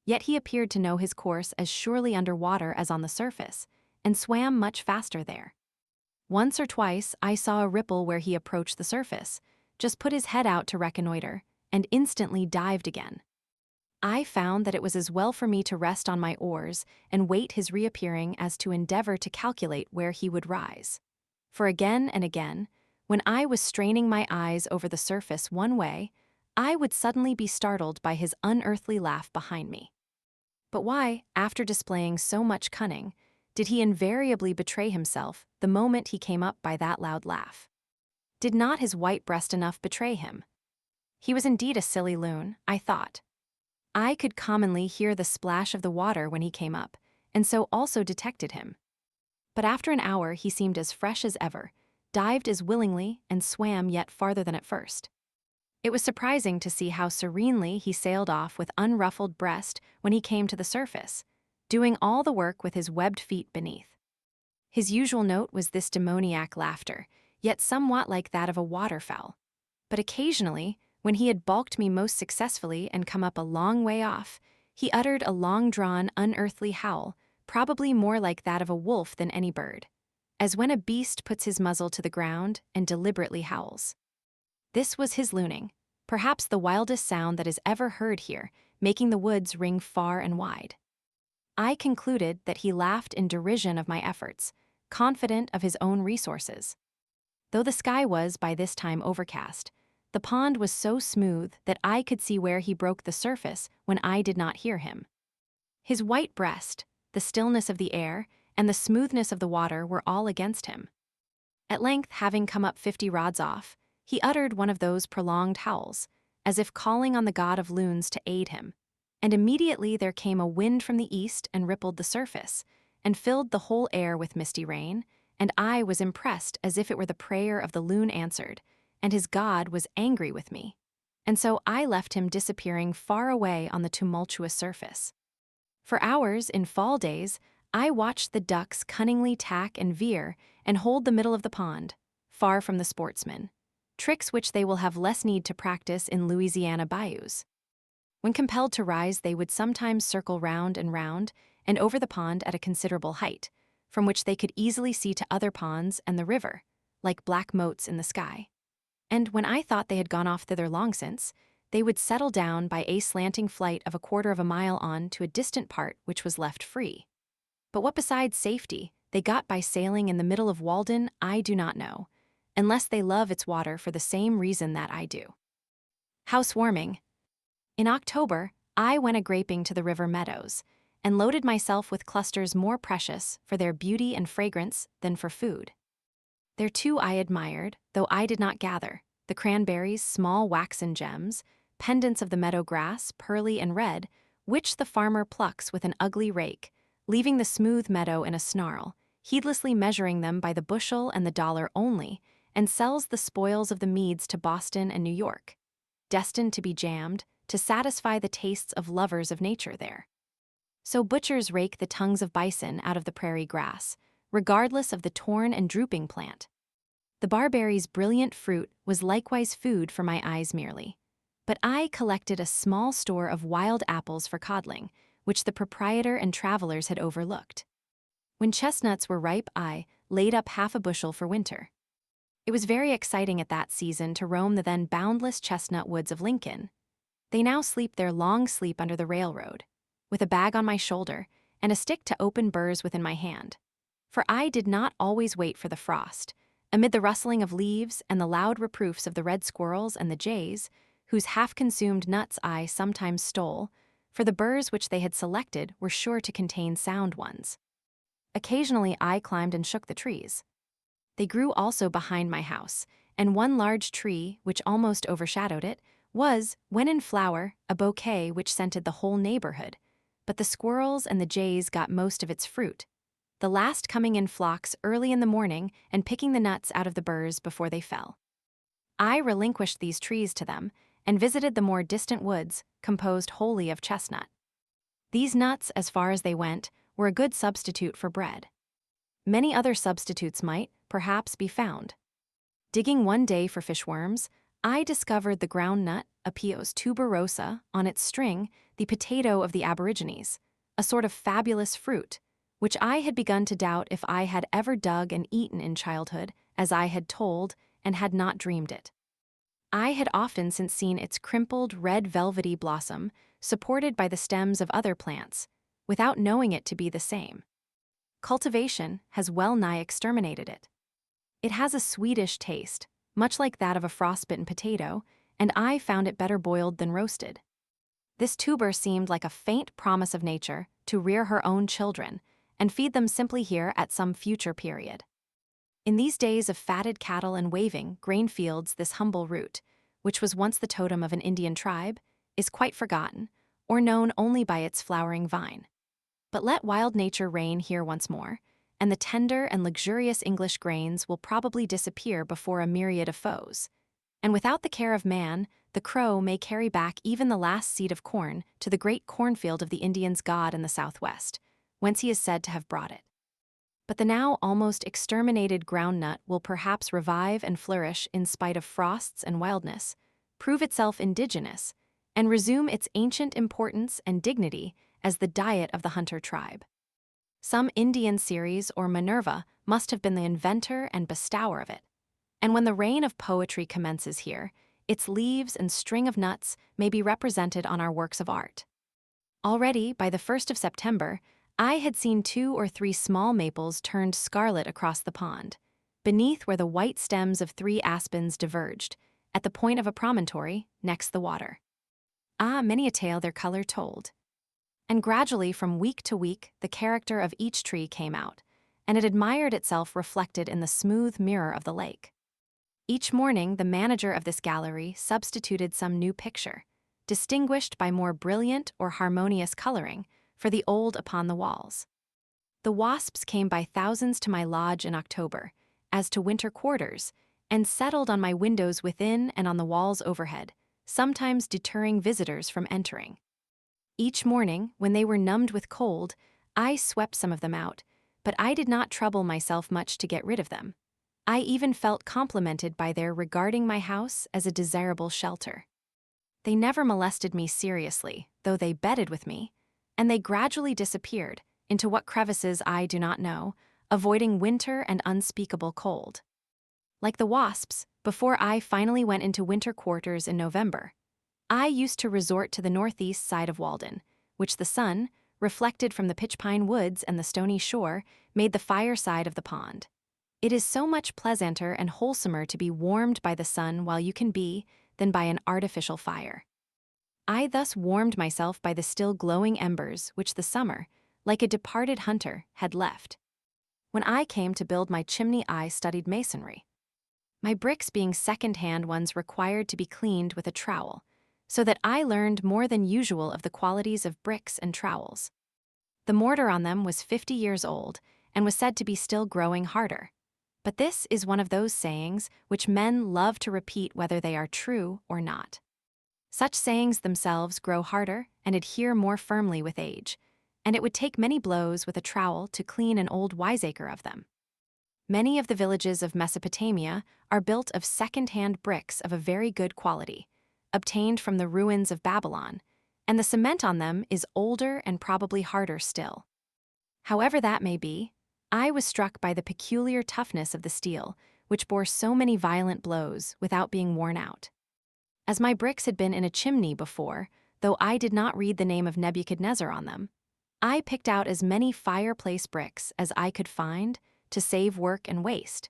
Yet he appeared to know his course as surely under water as on the surface, and swam much faster there. Once or twice I saw a ripple where he approached the surface, just put his head out to reconnoiter, and instantly dived again. I found that it was as well for me to rest on my oars and wait his reappearing as to endeavor to calculate where he would rise. For again and again, when I was straining my eyes over the surface one way, I would suddenly be startled by his unearthly laugh behind me. But why, after displaying so much cunning, did he invariably betray himself the moment he came up by that loud laugh? Did not his white breast enough betray him? He was indeed a silly loon, I thought. I could commonly hear the splash of the water when he came up, and so also detected him. But after an hour he seemed as fresh as ever, dived as willingly, and swam yet farther than at first. It was surprising to see how serenely he sailed off with unruffled breast when he came to the surface, doing all the work with his webbed feet beneath. His usual note was this demoniac laughter, yet somewhat like that of a waterfowl. But occasionally, when he had balked me most successfully and come up a long way off, he uttered a long-drawn, unearthly howl, probably more like that of a wolf than any bird, as when a beast puts his muzzle to the ground and deliberately howls. This was his looning, perhaps the wildest sound that is ever heard here, making the woods ring far and wide. I concluded that he laughed in derision of my efforts, confident of his own resources. Though the sky was by this time overcast, the pond was so smooth that I could see where he broke the surface when I did not hear him. His white breast, the stillness of the air, and the smoothness of the water were all against him. At length, having come up 50 rods off, he uttered one of those prolonged howls, as if calling on the god of loons to aid him, and immediately there came a wind from the east and rippled the surface, and filled the whole air with misty rain, and I was impressed as if it were the prayer of the loon answered, and his god was angry with me. And so I left him disappearing far away on the tumultuous surface. For hours, in fall days, I watched the ducks cunningly tack and veer and hold the middle of the pond, far from the sportsmen, tricks which they will have less need to practice in Louisiana bayous. When compelled to rise, they would sometimes circle round and over the pond at a considerable height, from which they could easily see to other ponds and the river, like black motes in the sky. And when I thought they had gone off thither long since, they would settle down by a slanting flight of 1/4 of a mile on to a distant part which was left free. But what besides safety they got by sailing in the middle of Walden, I do not know, unless they love its water for the same reason that I do. Housewarming. In October, I went a-graping to the river meadows, and loaded myself with clusters more precious for their beauty and fragrance than for food. There too I admired, though I did not gather, the cranberries' small waxen gems, pendants of the meadow grass, pearly and red, which the farmer plucks with an ugly rake, leaving the smooth meadow in a snarl, heedlessly measuring them by the bushel and the dollar only, and sells the spoils of the meads to Boston and New York, destined to be jammed, to satisfy the tastes of lovers of nature there. So butchers rake the tongues of bison out of the prairie grass, regardless of the torn and drooping plant. The barberry's brilliant fruit was likewise food for my eyes merely, but I collected a small store of wild apples for coddling, which the proprietor and travelers had overlooked. When chestnuts were ripe, I laid up 1/2 bushel for winter. It was very exciting at that season to roam the then boundless chestnut woods of Lincoln. They now sleep their long sleep under the railroad, with a bag on my shoulder and a stick to open burrs within my hand. For I did not always wait for the frost, amid the rustling of leaves and the loud reproofs of the red squirrels and the jays, whose half-consumed nuts I sometimes stole, for the burrs which they had selected were sure to contain sound ones. Occasionally I climbed and shook the trees. They grew also behind my house, and one large tree, which almost overshadowed it, was, when in flower, a bouquet which scented the whole neighborhood, but the squirrels and the jays got most of its fruit, the last coming in flocks early in the morning and picking the nuts out of the burrs before they fell. I relinquished these trees to them, and visited the more distant woods, composed wholly of chestnut. These nuts, as far as they went, were a good substitute for bread. Many other substitutes might, perhaps, be found. Digging one day for fishworms, I discovered the ground nut, Apios tuberosa, on its string, the potato of the aborigines, a sort of fabulous fruit, which I had begun to doubt if I had ever dug and eaten in childhood, as I had told, and had not dreamed it. I had often since seen its crimpled, red velvety blossom, supported by the stems of other plants, without knowing it to be the same. Cultivation has well-nigh exterminated it. It has a sweetish taste, much like that of a frostbitten potato, and I found it better boiled than roasted. This tuber seemed like a faint promise of nature to rear her own children and feed them simply here at some future period. In these days of fatted cattle and waving grain fields, this humble root, which was once the totem of an Indian tribe, is quite forgotten, or known only by its flowering vine. But let wild nature reign here once more, and the tender and luxurious English grains will probably disappear before a myriad of foes. And without the care of man, the crow may carry back even the last seed of corn to the great cornfield of the Indian's god in the southwest, whence he is said to have brought it. But the now almost exterminated groundnut will perhaps revive and flourish in spite of frosts and wildness, prove itself indigenous, and resume its ancient importance and dignity as the diet of the hunter tribe. Some Indian Ceres or Minerva must have been the inventor and bestower of it. And when the reign of poetry commences here, its leaves and string of nuts may be represented on our works of art. Already, by the 1st of September, I had seen 2 or 3 small maples turned scarlet across the pond, beneath where the white stems of 3 aspens diverged, at the point of a promontory next the water. Ah, many a tale their color told. And gradually, from week to week, the character of each tree came out, and it admired itself reflected in the smooth mirror of the lake. Each morning, the manager of this gallery substituted some new picture, distinguished by more brilliant or harmonious coloring, for the old upon the walls. The wasps came by thousands to my lodge in October, as to winter quarters, and settled on my windows within and on the walls overhead, sometimes deterring visitors from entering. Each morning, when they were numbed with cold, I swept some of them out, but I did not trouble myself much to get rid of them. I even felt complimented by their regarding my house as a desirable shelter. They never molested me seriously, though they bedded with me, and they gradually disappeared into what crevices I do not know, avoiding winter and unspeakable cold. Like the wasps, before I finally went into winter quarters in November, I used to resort to the northeast side of Walden, which the sun, reflected from the pitch-pine woods and the stony shore, made the fireside of the pond. It is so much pleasanter and wholesomer to be warmed by the sun while you can be than by an artificial fire. I thus warmed myself by the still glowing embers which the summer, like a departed hunter, had left. When I came to build my chimney, I studied masonry. My bricks being second-hand ones required to be cleaned with a trowel, so that I learned more than usual of the qualities of bricks and trowels. The mortar on them was 50 years old and was said to be still growing harder. But this is one of those sayings which men love to repeat whether they are true or not. Such sayings themselves grow harder and adhere more firmly with age, and it would take many blows with a trowel to clean an old wiseacre of them. Many of the villages of Mesopotamia are built of second-hand bricks of a very good quality, obtained from the ruins of Babylon, and the cement on them is older and probably harder still. However that may be, I was struck by the peculiar toughness of the steel, which bore so many violent blows without being worn out. As my bricks had been in a chimney before, though I did not read the name of Nebuchadnezzar on them, I picked out as many fireplace bricks as I could find to save work and waste,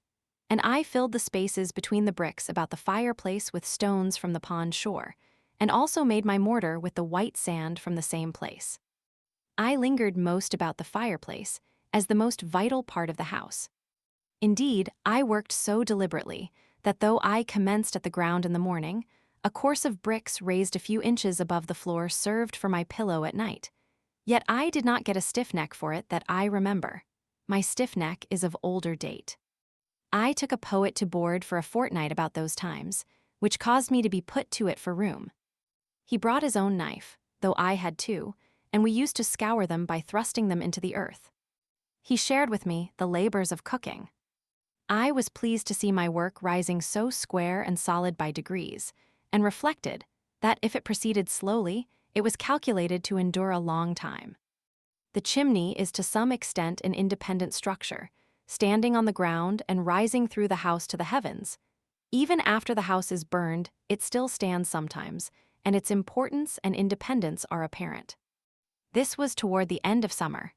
and I filled the spaces between the bricks about the fireplace with stones from the pond shore, and also made my mortar with the white sand from the same place. I lingered most about the fireplace, as the most vital part of the house. Indeed, I worked so deliberately that though I commenced at the ground in the morning, a course of bricks raised a few inches above the floor served for my pillow at night. Yet I did not get a stiff neck for it that I remember. My stiff neck is of older date. I took a poet to board for a fortnight about those times, which caused me to be put to it for room. He brought his own knife, though I had too, and we used to scour them by thrusting them into the earth. He shared with me the labors of cooking. I was pleased to see my work rising so square and solid by degrees, and reflected that if it proceeded slowly, it was calculated to endure a long time. The chimney is to some extent an independent structure, standing on the ground and rising through the house to the heavens. Even after the house is burned, it still stands sometimes, and its importance and independence are apparent. This was toward the end of summer.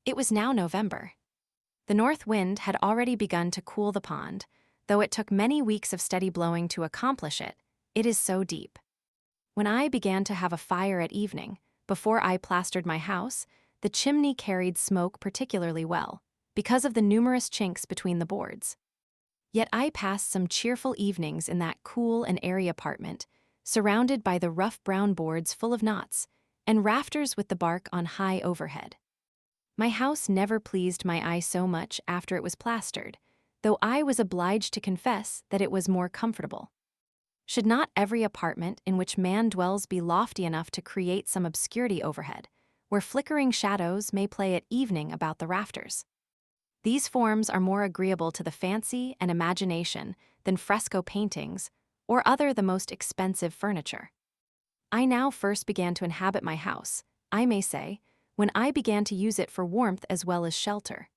It was now November. The north wind had already begun to cool the pond, though it took many weeks of steady blowing to accomplish it. It is so deep. When I began to have a fire at evening, before I plastered my house, the chimney carried smoke particularly well, because of the numerous chinks between the boards. Yet I passed some cheerful evenings in that cool and airy apartment, surrounded by the rough brown boards full of knots, and rafters with the bark on high overhead. My house never pleased my eye so much after it was plastered, though I was obliged to confess that it was more comfortable. Should not every apartment in which man dwells be lofty enough to create some obscurity overhead, where flickering shadows may play at evening about the rafters? These forms are more agreeable to the fancy and imagination than fresco paintings or other the most expensive furniture. I now first began to inhabit my house, I may say, when I began to use it for warmth as well as shelter.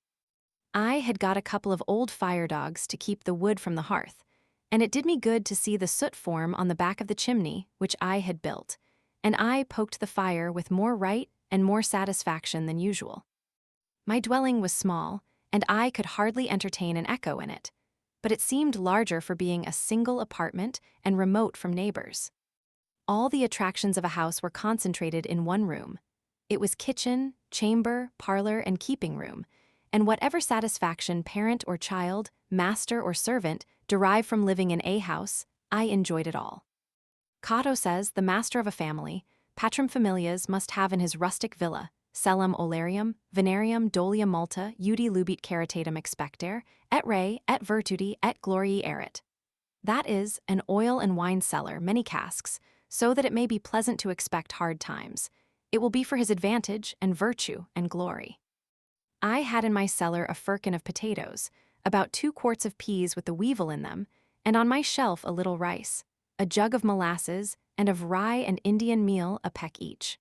I had got a couple of old fire dogs to keep the wood from the hearth, and it did me good to see the soot form on the back of the chimney which I had built, and I poked the fire with more right and more satisfaction than usual. My dwelling was small, and I could hardly entertain an echo in it, but it seemed larger for being a single apartment and remote from neighbors. All the attractions of a house were concentrated in one room. It was kitchen, chamber, parlor, and keeping room, and whatever satisfaction parent or child, master or servant derive from living in a house, I enjoyed it all. Cato says the master of a family, patrum familias, must have in his rustic villa, celum olarium, venarium dolia multa, udi lubit caritatem expectere, et re, et virtudi, et gloriae erit. That is, an oil and wine cellar, many casks, so that it may be pleasant to expect hard times. It will be for his advantage and virtue and glory. I had in my cellar a firkin of potatoes, about 2 quarts of peas with the weevil in them, and on my shelf a little rice, a jug of molasses, and of rye and Indian meal a peck each.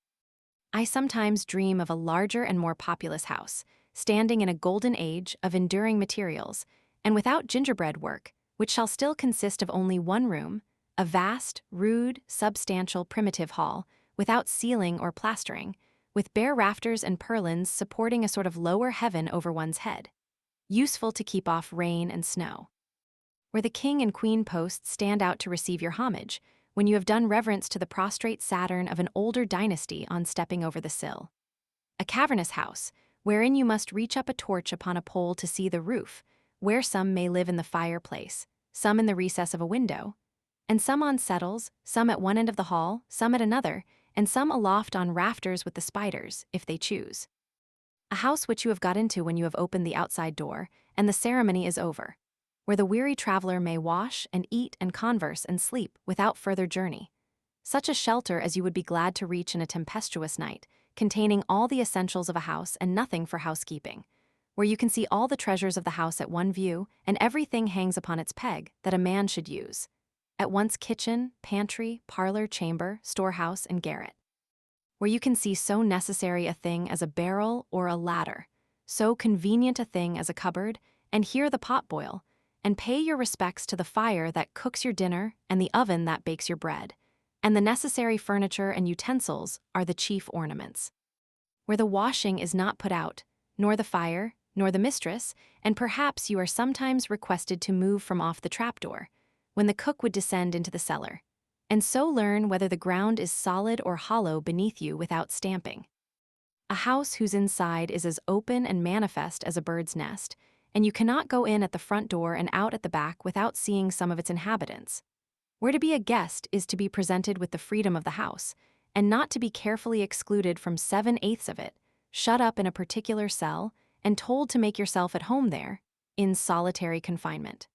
I sometimes dream of a larger and more populous house, standing in a golden age of enduring materials, and without gingerbread work, which shall still consist of only one room, a vast, rude, substantial, primitive hall, without ceiling or plastering, with bare rafters and purlins supporting a sort of lower heaven over one's head, useful to keep off rain and snow. Where the king and queen posts stand out to receive your homage, when you have done reverence to the prostrate Saturn of an older dynasty on stepping over the sill. A cavernous house, wherein you must reach up a torch upon a pole to see the roof, where some may live in the fireplace, some in the recess of a window, and some on settles, some at one end of the hall, some at another, and some aloft on rafters with the spiders, if they choose. A house which you have got into when you have opened the outside door, and the ceremony is over, where the weary traveler may wash and eat and converse and sleep without further journey. Such a shelter as you would be glad to reach in a tempestuous night, containing all the essentials of a house and nothing for housekeeping, where you can see all the treasures of the house at one view, and everything hangs upon its peg that a man should use, at once kitchen, pantry, parlor, chamber, storehouse, and garret. Where you can see so necessary a thing as a barrel or a ladder, so convenient a thing as a cupboard, and hear the pot boil, and pay your respects to the fire that cooks your dinner and the oven that bakes your bread, and the necessary furniture and utensils are the chief ornaments. Where the washing is not put out, nor the fire, nor the mistress, and perhaps you are sometimes requested to move from off the trapdoor, when the cook would descend into the cellar, and so learn whether the ground is solid or hollow beneath you without stamping. A house whose inside is as open and manifest as a bird's nest, and you cannot go in at the front door and out at the back without seeing some of its inhabitants. Where to be a guest is to be presented with the freedom of the house, and not to be carefully excluded from 7/8 of it, shut up in a particular cell, and told to make yourself at home there, in solitary confinement.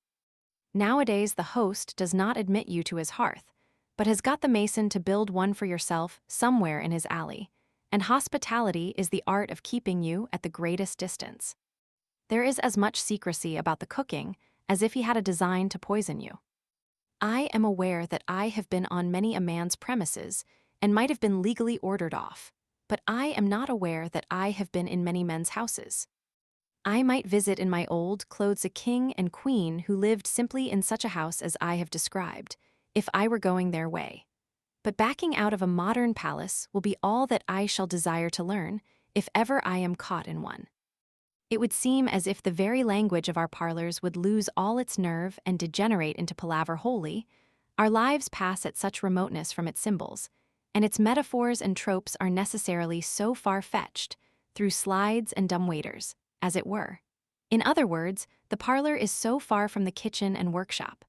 Nowadays the host does not admit you to his hearth, but has got the mason to build one for yourself somewhere in his alley, and hospitality is the art of keeping you at the greatest distance. There is as much secrecy about the cooking as if he had a design to poison you. I am aware that I have been on many a man's premises and might have been legally ordered off, but I am not aware that I have been in many men's houses. I might visit in my old clothes a king and queen who lived simply in such a house as I have described, if I were going their way. but backing out of a modern palace will be all that I shall desire to learn, if ever I am caught in one. It would seem as if the very language of our parlors would lose all its nerve and degenerate into palaver wholly. Our lives pass at such remoteness from its symbols, and its metaphors and tropes are necessarily so far-fetched, through slides and dumbwaiters, as it were. In other words, the parlor is so far from the kitchen and workshop.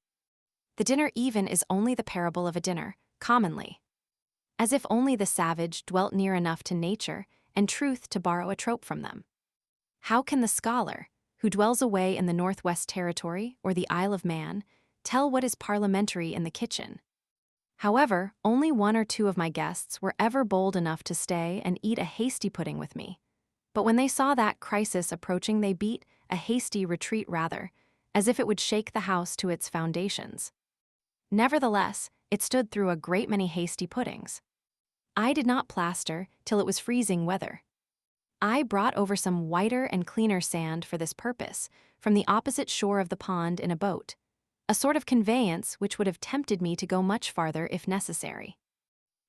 The dinner even is only the parable of a dinner, commonly. As if only the savage dwelt near enough to nature and truth to borrow a trope from them. How can the scholar, who dwells away in the Northwest Territory or the Isle of Man, tell what is parliamentary in the kitchen? However, only one or two of my guests were ever bold enough to stay and eat a hasty pudding with me. But when they saw that crisis approaching, they beat a hasty retreat rather, as if it would shake the house to its foundations. Nevertheless, it stood through a great many hasty puddings. I did not plaster till it was freezing weather. I brought over some whiter and cleaner sand for this purpose from the opposite shore of the pond in a boat, a sort of conveyance which would have tempted me to go much farther if necessary.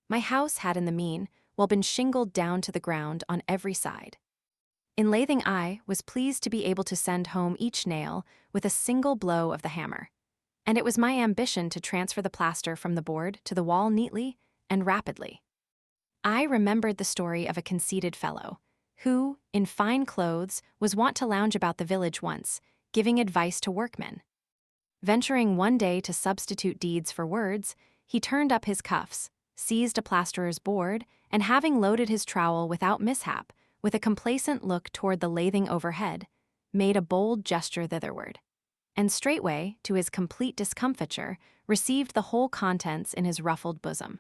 My house had in the meanwhile been shingled down to the ground on every side. In lathing, I was pleased to be able to send home each nail with a single blow of the hammer, and it was my ambition to transfer the plaster from the board to the wall neatly and rapidly. I remembered the story of a conceited fellow, who, in fine clothes, was wont to lounge about the village once, giving advice to workmen. Venturing one day to substitute deeds for words, he turned up his cuffs, seized a plasterer's board, and having loaded his trowel without mishap, with a complacent look toward the lathing overhead, made a bold gesture thitherward, and straightway, to his complete discomfiture, received the whole contents in his ruffled bosom.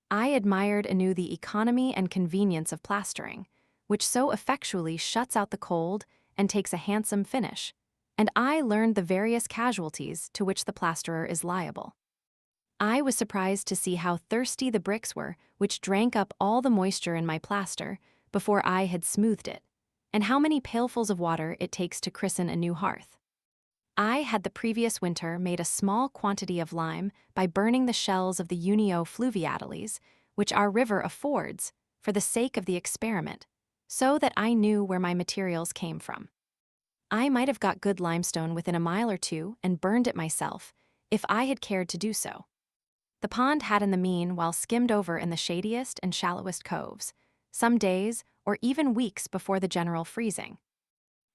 I admired anew the economy and convenience of plastering, which so effectually shuts out the cold and takes a handsome finish, and I learned the various casualties to which the plasterer is liable. I was surprised to see how thirsty the bricks were which drank up all the moisture in my plaster before I had smoothed it, and how many pailfuls of water it takes to christen a new hearth. I had the previous winter made a small quantity of lime by burning the shells of the Unio fluviatiles, which our river affords, for the sake of the experiment, so that I knew where my materials came from. I might have got good limestone within a mile or two and burned it myself, if I had cared to do so. The pond had in the meanwhile skimmed over in the shadiest and shallowest coves, some days or even weeks before the general freezing.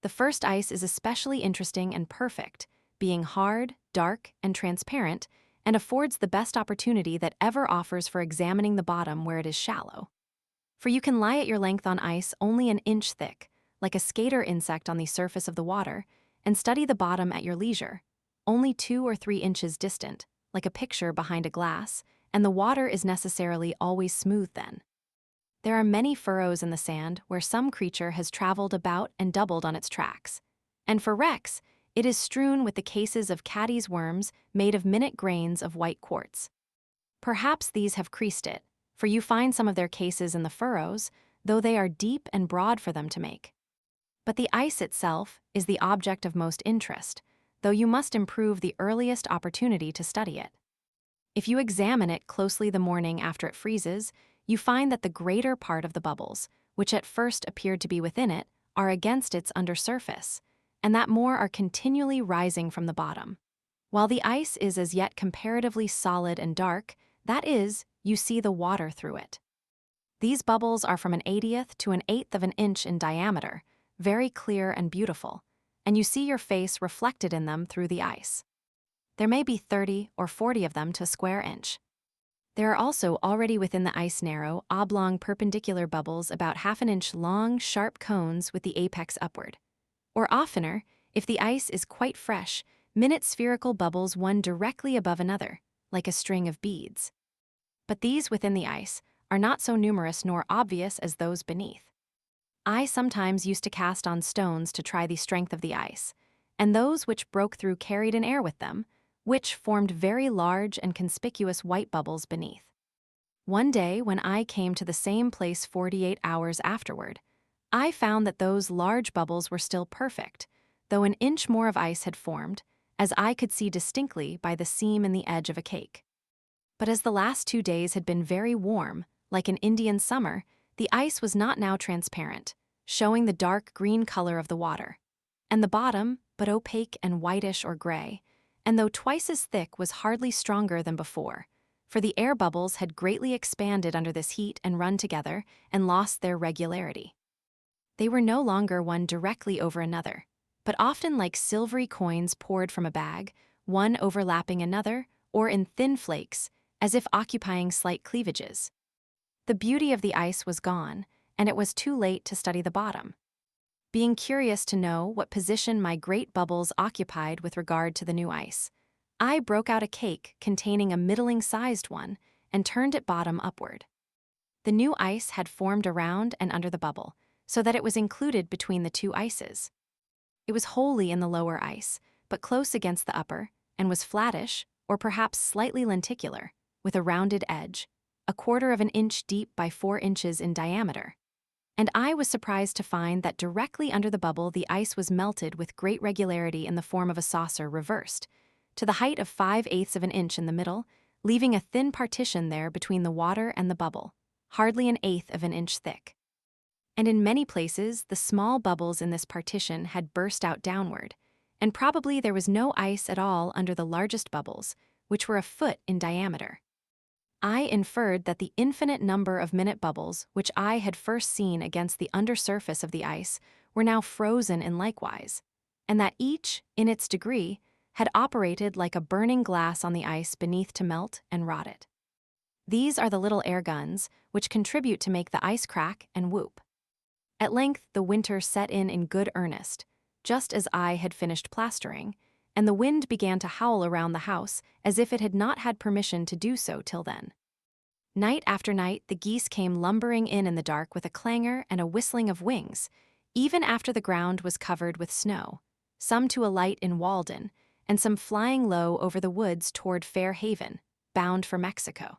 The first ice is especially interesting and perfect, being hard, dark, and transparent, and affords the best opportunity that ever offers for examining the bottom where it is shallow. For you can lie at your length on ice only an inch thick, like a skater insect on the surface of the water, and study the bottom at your leisure, only 2 or 3 inches distant, like a picture behind a glass, and the water is necessarily always smooth then. There are many furrows in the sand where some creature has traveled about and doubled on its tracks, and for wrecks, it is strewn with the cases of caddies' worms made of minute grains of white quartz. Perhaps these have creased it, for you find some of their cases in the furrows, though they are deep and broad for them to make. But the ice itself is the object of most interest, though you must improve the earliest opportunity to study it. If you examine it closely the morning after it freezes, you find that the greater part of the bubbles, which at first appeared to be within it, are against its under surface, and that more are continually rising from the bottom. While the ice is as yet comparatively solid and dark, that is, you see the water through it. These bubbles are from 1/80th to 1/8 of an inch in diameter, very clear and beautiful, and you see your face reflected in them through the ice. There may be 30 or 40 of them to a square inch. There are also already within the ice narrow, oblong perpendicular bubbles about 1/2 an inch long, sharp cones with the apex upward. Or oftener, if the ice is quite fresh, minute spherical bubbles one directly above another, like a string of beads. But these within the ice are not so numerous nor obvious as those beneath. I sometimes used to cast on stones to try the strength of the ice, and those which broke through carried an air with them, which formed very large and conspicuous white bubbles beneath. One day, when I came to the same place 48 hours afterward, I found that those large bubbles were still perfect, though an inch more of ice had formed, as I could see distinctly by the seam in the edge of a cake. But as the last 2 days had been very warm, like an Indian summer, the ice was not now transparent, showing the dark green color of the water. And the bottom, but opaque and whitish or gray, and though twice as thick, was hardly stronger than before, for the air bubbles had greatly expanded under this heat and run together and lost their regularity. They were no longer one directly over another, but often like silvery coins poured from a bag, one overlapping another, or in thin flakes, as if occupying slight cleavages. The beauty of the ice was gone, and it was too late to study the bottom. Being curious to know what position my great bubbles occupied with regard to the new ice, I broke out a cake containing a middling-sized one and turned it bottom upward. The new ice had formed around and under the bubble, so that it was included between the two ices. It was wholly in the lower ice, but close against the upper, and was flattish, or perhaps slightly lenticular, with a rounded edge, 1/4 of an inch deep by 4 inches in diameter. And I was surprised to find that directly under the bubble the ice was melted with great regularity in the form of a saucer reversed, to the height of 5/8 of an inch in the middle, leaving a thin partition there between the water and the bubble, hardly 1/8 of an inch thick. And in many places the small bubbles in this partition had burst out downward, and probably there was no ice at all under the largest bubbles, which were 1 foot in diameter. I inferred that the infinite number of minute bubbles which I had first seen against the undersurface of the ice were now frozen in likewise, and that each, in its degree, had operated like a burning glass on the ice beneath to melt and rot it. These are the little air guns which contribute to make the ice crack and whoop. At length the winter set in good earnest, just as I had finished plastering, and the wind began to howl around the house as if it had not had permission to do so till then. Night after night the geese came lumbering in the dark with a clangor and a whistling of wings, even after the ground was covered with snow, some to alight in Walden, and some flying low over the woods toward Fair Haven, bound for Mexico.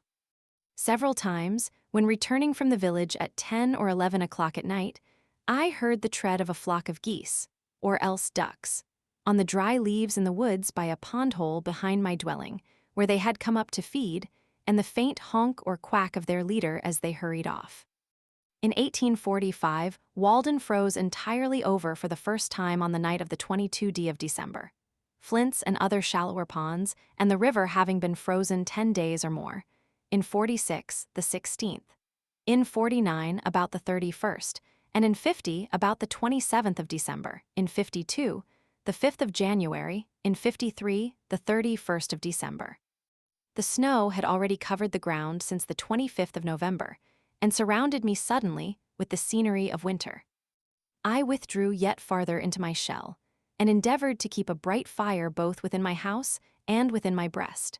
Several times, when returning from the village at 10 or 11 o'clock at night, I heard the tread of a flock of geese, or else ducks, on the dry leaves in the woods by a pond hole behind my dwelling, where they had come up to feed, and the faint honk or quack of their leader as they hurried off. In 1845, Walden froze entirely over for the first time on the night of the 22d of December. Flints and other shallower ponds, and the river having been frozen 10 days or more. In 46, the 16th. In 49, about the 31st, and in 50, about the 27th of December. In 52, the 5th of January. In 53, the 31st of December. The snow had already covered the ground since the 25th of November, and surrounded me suddenly with the scenery of winter. I withdrew yet farther into my shell, and endeavored to keep a bright fire both within my house and within my breast.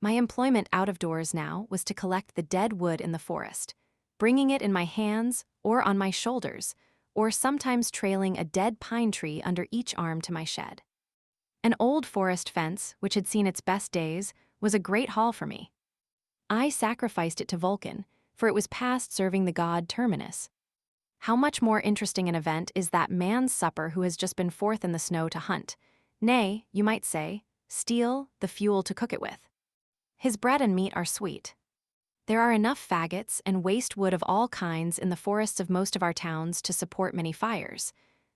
My employment out of doors now was to collect the dead wood in the forest, bringing it in my hands or on my shoulders, or sometimes trailing a dead pine tree under each arm to my shed. An old forest fence, which had seen its best days, was a great haul for me. I sacrificed it to Vulcan, for it was past serving the god Terminus. How much more interesting an event is that man's supper who has just been forth in the snow to hunt, nay, you might say, steal the fuel to cook it with. His bread and meat are sweet. There are enough faggots and waste wood of all kinds in the forests of most of our towns to support many fires,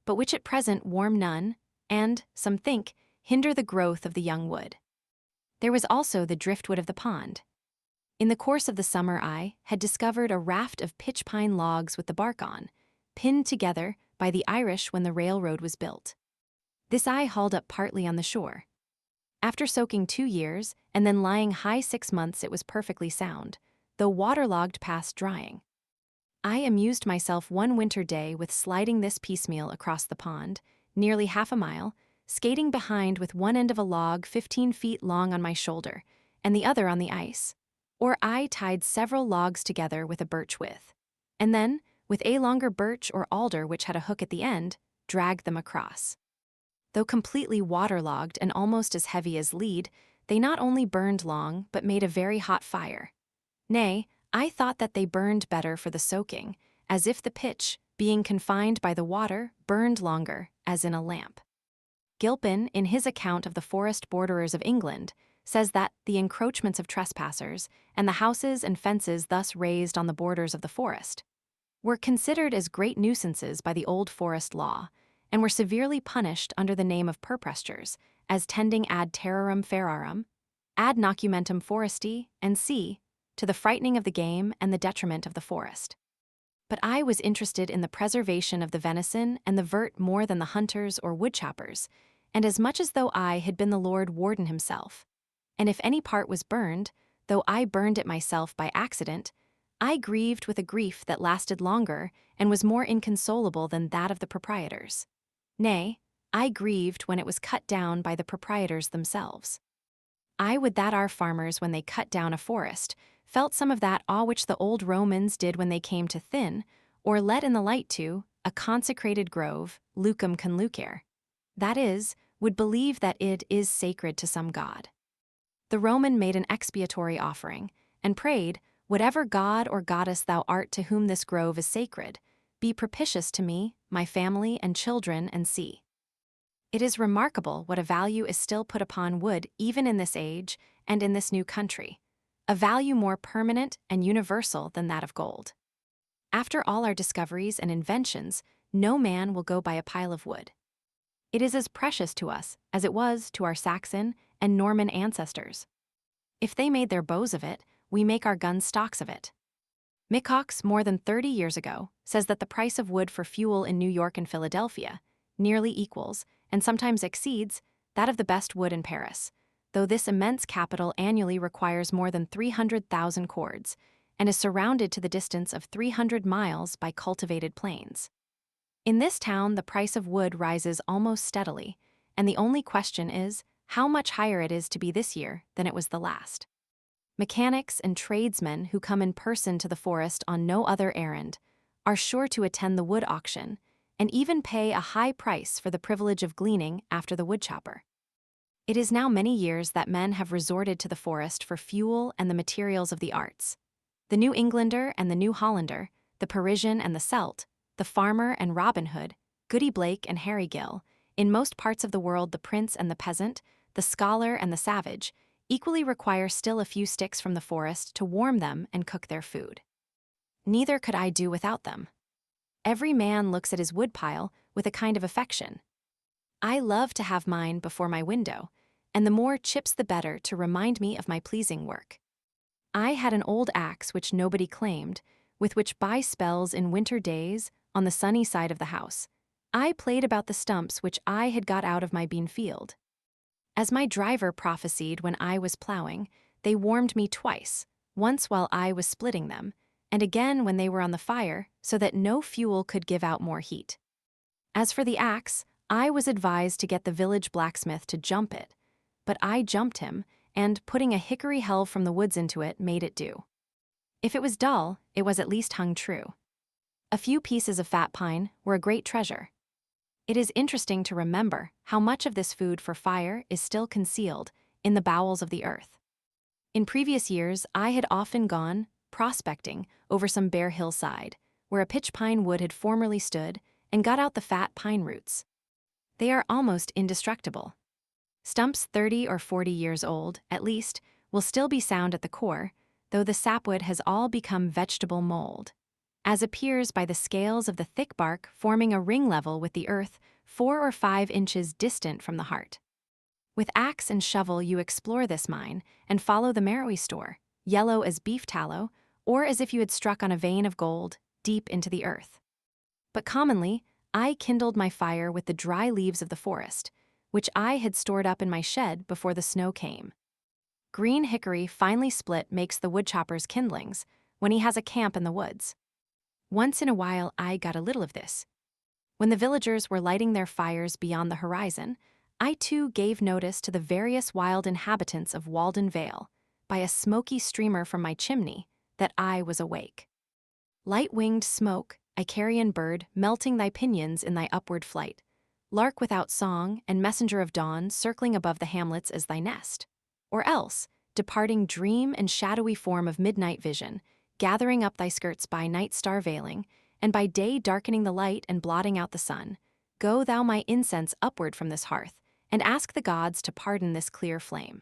but which at present warm none, and, some think, hinder the growth of the young wood. There was also the driftwood of the pond. In the course of the summer I had discovered a raft of pitch pine logs with the bark on, pinned together by the Irish when the railroad was built. This I hauled up partly on the shore. After soaking 2 years, and then lying high 6 months, it was perfectly sound, though waterlogged past drying. I amused myself one winter day with sliding this piecemeal across the pond, nearly half a mile, skating behind with one end of a log 15 feet long on my shoulder, and the other on the ice. Or I tied several logs together with a birch withe, and then, with a longer birch or alder which had a hook at the end, dragged them across. Though completely waterlogged and almost as heavy as lead, they not only burned long, but made a very hot fire. Nay, I thought that they burned better for the soaking, as if the pitch, being confined by the water, burned longer, as in a lamp. Gilpin, in his account of the forest borderers of England, says that the encroachments of trespassers, and the houses and fences thus raised on the borders of the forest, were considered as great nuisances by the old forest law, and were severely punished under the name of purprestures, as tending ad terrorem ferarum, ad nocumentum foresti, and c, to the frightening of the game and the detriment of the forest. But I was interested in the preservation of the venison and the vert more than the hunters or woodchoppers, and as much as though I had been the Lord Warden himself. And if any part was burned, though I burned it myself by accident, I grieved with a grief that lasted longer and was more inconsolable than that of the proprietors. Nay, I grieved when it was cut down by the proprietors themselves. I would that our farmers, when they cut down a forest, felt some of that awe which the old Romans did when they came to thin, or let in the light to, a consecrated grove, lucum conlucere. That is, would believe that it is sacred to some god. The Roman made an expiatory offering, and prayed, whatever god or goddess thou art to whom this grove is sacred, be propitious to me, my family and children, and see. It is remarkable what a value is still put upon wood even in this age and in this new country, a value more permanent and universal than that of gold. After all our discoveries and inventions, no man will go by a pile of wood. It is as precious to us as it was to our Saxon and Norman ancestors. If they made their bows of it, we make our gun stocks of it. Micox, more than 30 years ago, says that the price of wood for fuel in New York and Philadelphia nearly equals, and sometimes exceeds, that of the best wood in Paris, though this immense capital annually requires more than 300,000 cords, and is surrounded to the distance of 300 miles by cultivated plains. In this town, the price of wood rises almost steadily, and the only question is how much higher it is to be this year than it was the last. Mechanics and tradesmen who come in person to the forest on no other errand are sure to attend the wood auction, and even pay a high price for the privilege of gleaning after the woodchopper. It is now many years that men have resorted to the forest for fuel and the materials of the arts. The New Englander and the New Hollander, the Parisian and the Celt, the farmer and Robin Hood, Goody Blake and Harry Gill, in most parts of the world the prince and the peasant, the scholar and the savage, equally require still a few sticks from the forest to warm them and cook their food. Neither could I do without them. Every man looks at his woodpile with a kind of affection. I love to have mine before my window, and the more chips the better to remind me of my pleasing work. I had an old axe which nobody claimed, with which by spells in winter days, on the sunny side of the house, I played about the stumps which I had got out of my bean field. As my driver prophesied when I was plowing, they warmed me twice, once while I was splitting them, and again when they were on the fire, so that no fuel could give out more heat. As for the axe, I was advised to get the village blacksmith to jump it, but I jumped him, and putting a hickory helve from the woods into it made it do. If it was dull, it was at least hung true. A few pieces of fat pine were a great treasure. It is interesting to remember how much of this food for fire is still concealed in the bowels of the earth. In previous years, I had often gone prospecting over some bare hillside, where a pitch pine wood had formerly stood, and got out the fat pine roots. They are almost indestructible. Stumps 30 or 40 years old, at least, will still be sound at the core, though the sapwood has all become vegetable mold, as appears by the scales of the thick bark forming a ring level with the earth 4 or 5 inches distant from the heart. With axe and shovel you explore this mine and follow the marrowy store, yellow as beef tallow, or as if you had struck on a vein of gold, deep into the earth. But commonly, I kindled my fire with the dry leaves of the forest, which I had stored up in my shed before the snow came. Green hickory finely split makes the woodchopper's kindlings when he has a camp in the woods. Once in a while I got a little of this. When the villagers were lighting their fires beyond the horizon, I too gave notice to the various wild inhabitants of Walden Vale, by a smoky streamer from my chimney, that I was awake. Light-winged smoke, Icarian bird, melting thy pinions in thy upward flight, lark without song and messenger of dawn circling above the hamlets as thy nest, or else, departing dream and shadowy form of midnight vision, gathering up thy skirts by night star veiling, and by day darkening the light and blotting out the sun, go thou my incense upward from this hearth, and ask the gods to pardon this clear flame.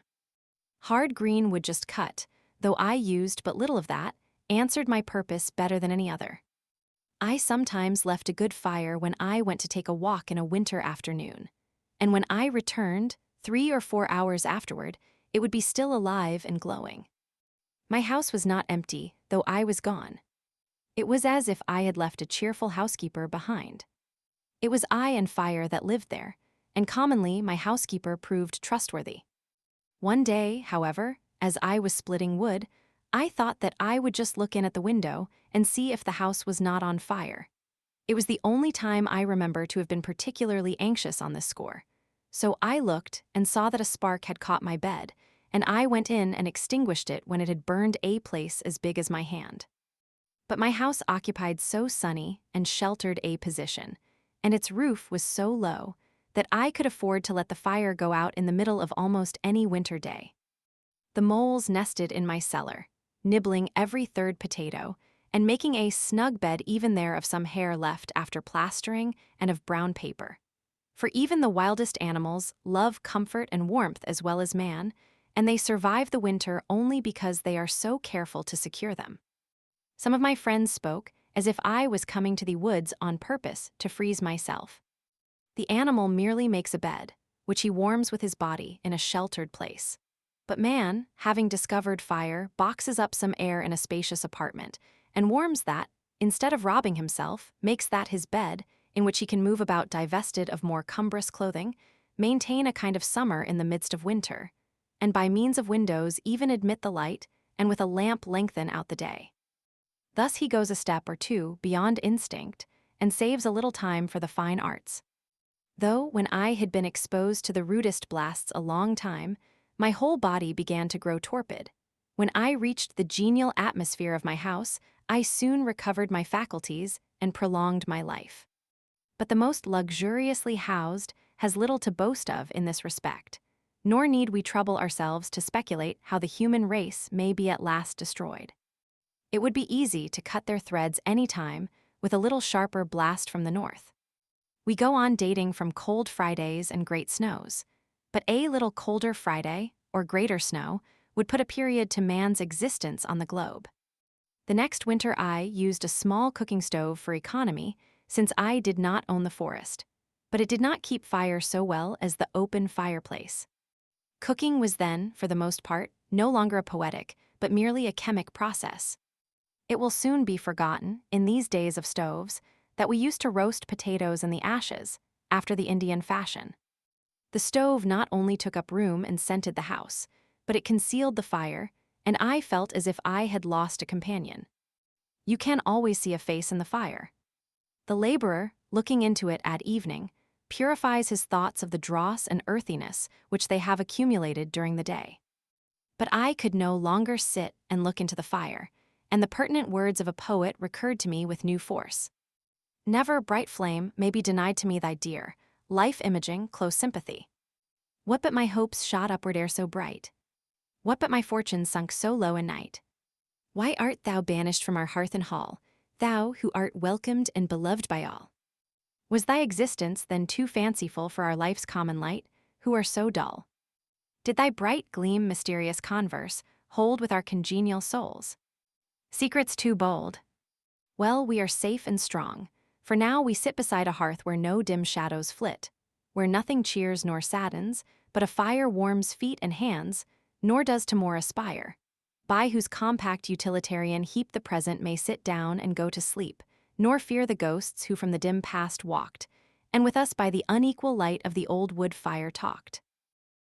Hard green would just cut, though I used but little of that, answered my purpose better than any other. I sometimes left a good fire when I went to take a walk in a winter afternoon, and when I returned, 3 or 4 hours afterward, it would be still alive and glowing. My house was not empty, though I was gone. It was as if I had left a cheerful housekeeper behind. It was I and fire that lived there, and commonly my housekeeper proved trustworthy. One day, however, as I was splitting wood, I thought that I would just look in at the window and see if the house was not on fire. It was the only time I remember to have been particularly anxious on this score. So I looked and saw that a spark had caught my bed, and I went in and extinguished it when it had burned a place as big as my hand. But my house occupied so sunny and sheltered a position, and its roof was so low, that I could afford to let the fire go out in the middle of almost any winter day. The moles nested in my cellar, nibbling every third potato, and making a snug bed even there of some hair left after plastering and of brown paper. For even the wildest animals love comfort and warmth as well as man, and they survive the winter only because they are so careful to secure them. Some of my friends spoke as if I was coming to the woods on purpose to freeze myself. The animal merely makes a bed, which he warms with his body in a sheltered place. But man, having discovered fire, boxes up some air in a spacious apartment, and warms that, instead of robbing himself, makes that his bed, in which he can move about divested of more cumbrous clothing, maintain a kind of summer in the midst of winter, and by means of windows even admit the light, and with a lamp lengthen out the day. Thus he goes a step or two beyond instinct, and saves a little time for the fine arts. Though, when I had been exposed to the rudest blasts a long time, my whole body began to grow torpid. When I reached the genial atmosphere of my house, I soon recovered my faculties and prolonged my life. But the most luxuriously housed has little to boast of in this respect, nor need we trouble ourselves to speculate how the human race may be at last destroyed. It would be easy to cut their threads any time with a little sharper blast from the north. We go on dating from cold Fridays and great snows, but a little colder Friday, or greater snow, would put a period to man's existence on the globe. The next winter I used a small cooking stove for economy, since I did not own the forest, but it did not keep fire so well as the open fireplace. Cooking was then, for the most part, no longer a poetic, but merely a chemic process. It will soon be forgotten, in these days of stoves, that we used to roast potatoes in the ashes, after the Indian fashion. The stove not only took up room and scented the house, but it concealed the fire, and I felt as if I had lost a companion. You can always see a face in the fire. The laborer, looking into it at evening, purifies his thoughts of the dross and earthiness which they have accumulated during the day. But I could no longer sit and look into the fire, and the pertinent words of a poet recurred to me with new force. Never, bright flame, may be denied to me thy dear, life-imaging, close sympathy. What but my hopes shot upward ere so bright? What but my fortunes sunk so low in night? Why art thou banished from our hearth and hall, thou who art welcomed and beloved by all? Was thy existence then too fanciful for our life's common light, who are so dull? Did thy bright gleam mysterious converse hold with our congenial souls? Secrets too bold? Well, we are safe and strong, for now we sit beside a hearth where no dim shadows flit, where nothing cheers nor saddens, but a fire warms feet and hands, nor does to more aspire, by whose compact utilitarian heap the present may sit down and go to sleep, nor fear the ghosts who from the dim past walked, and with us by the unequal light of the old wood fire talked.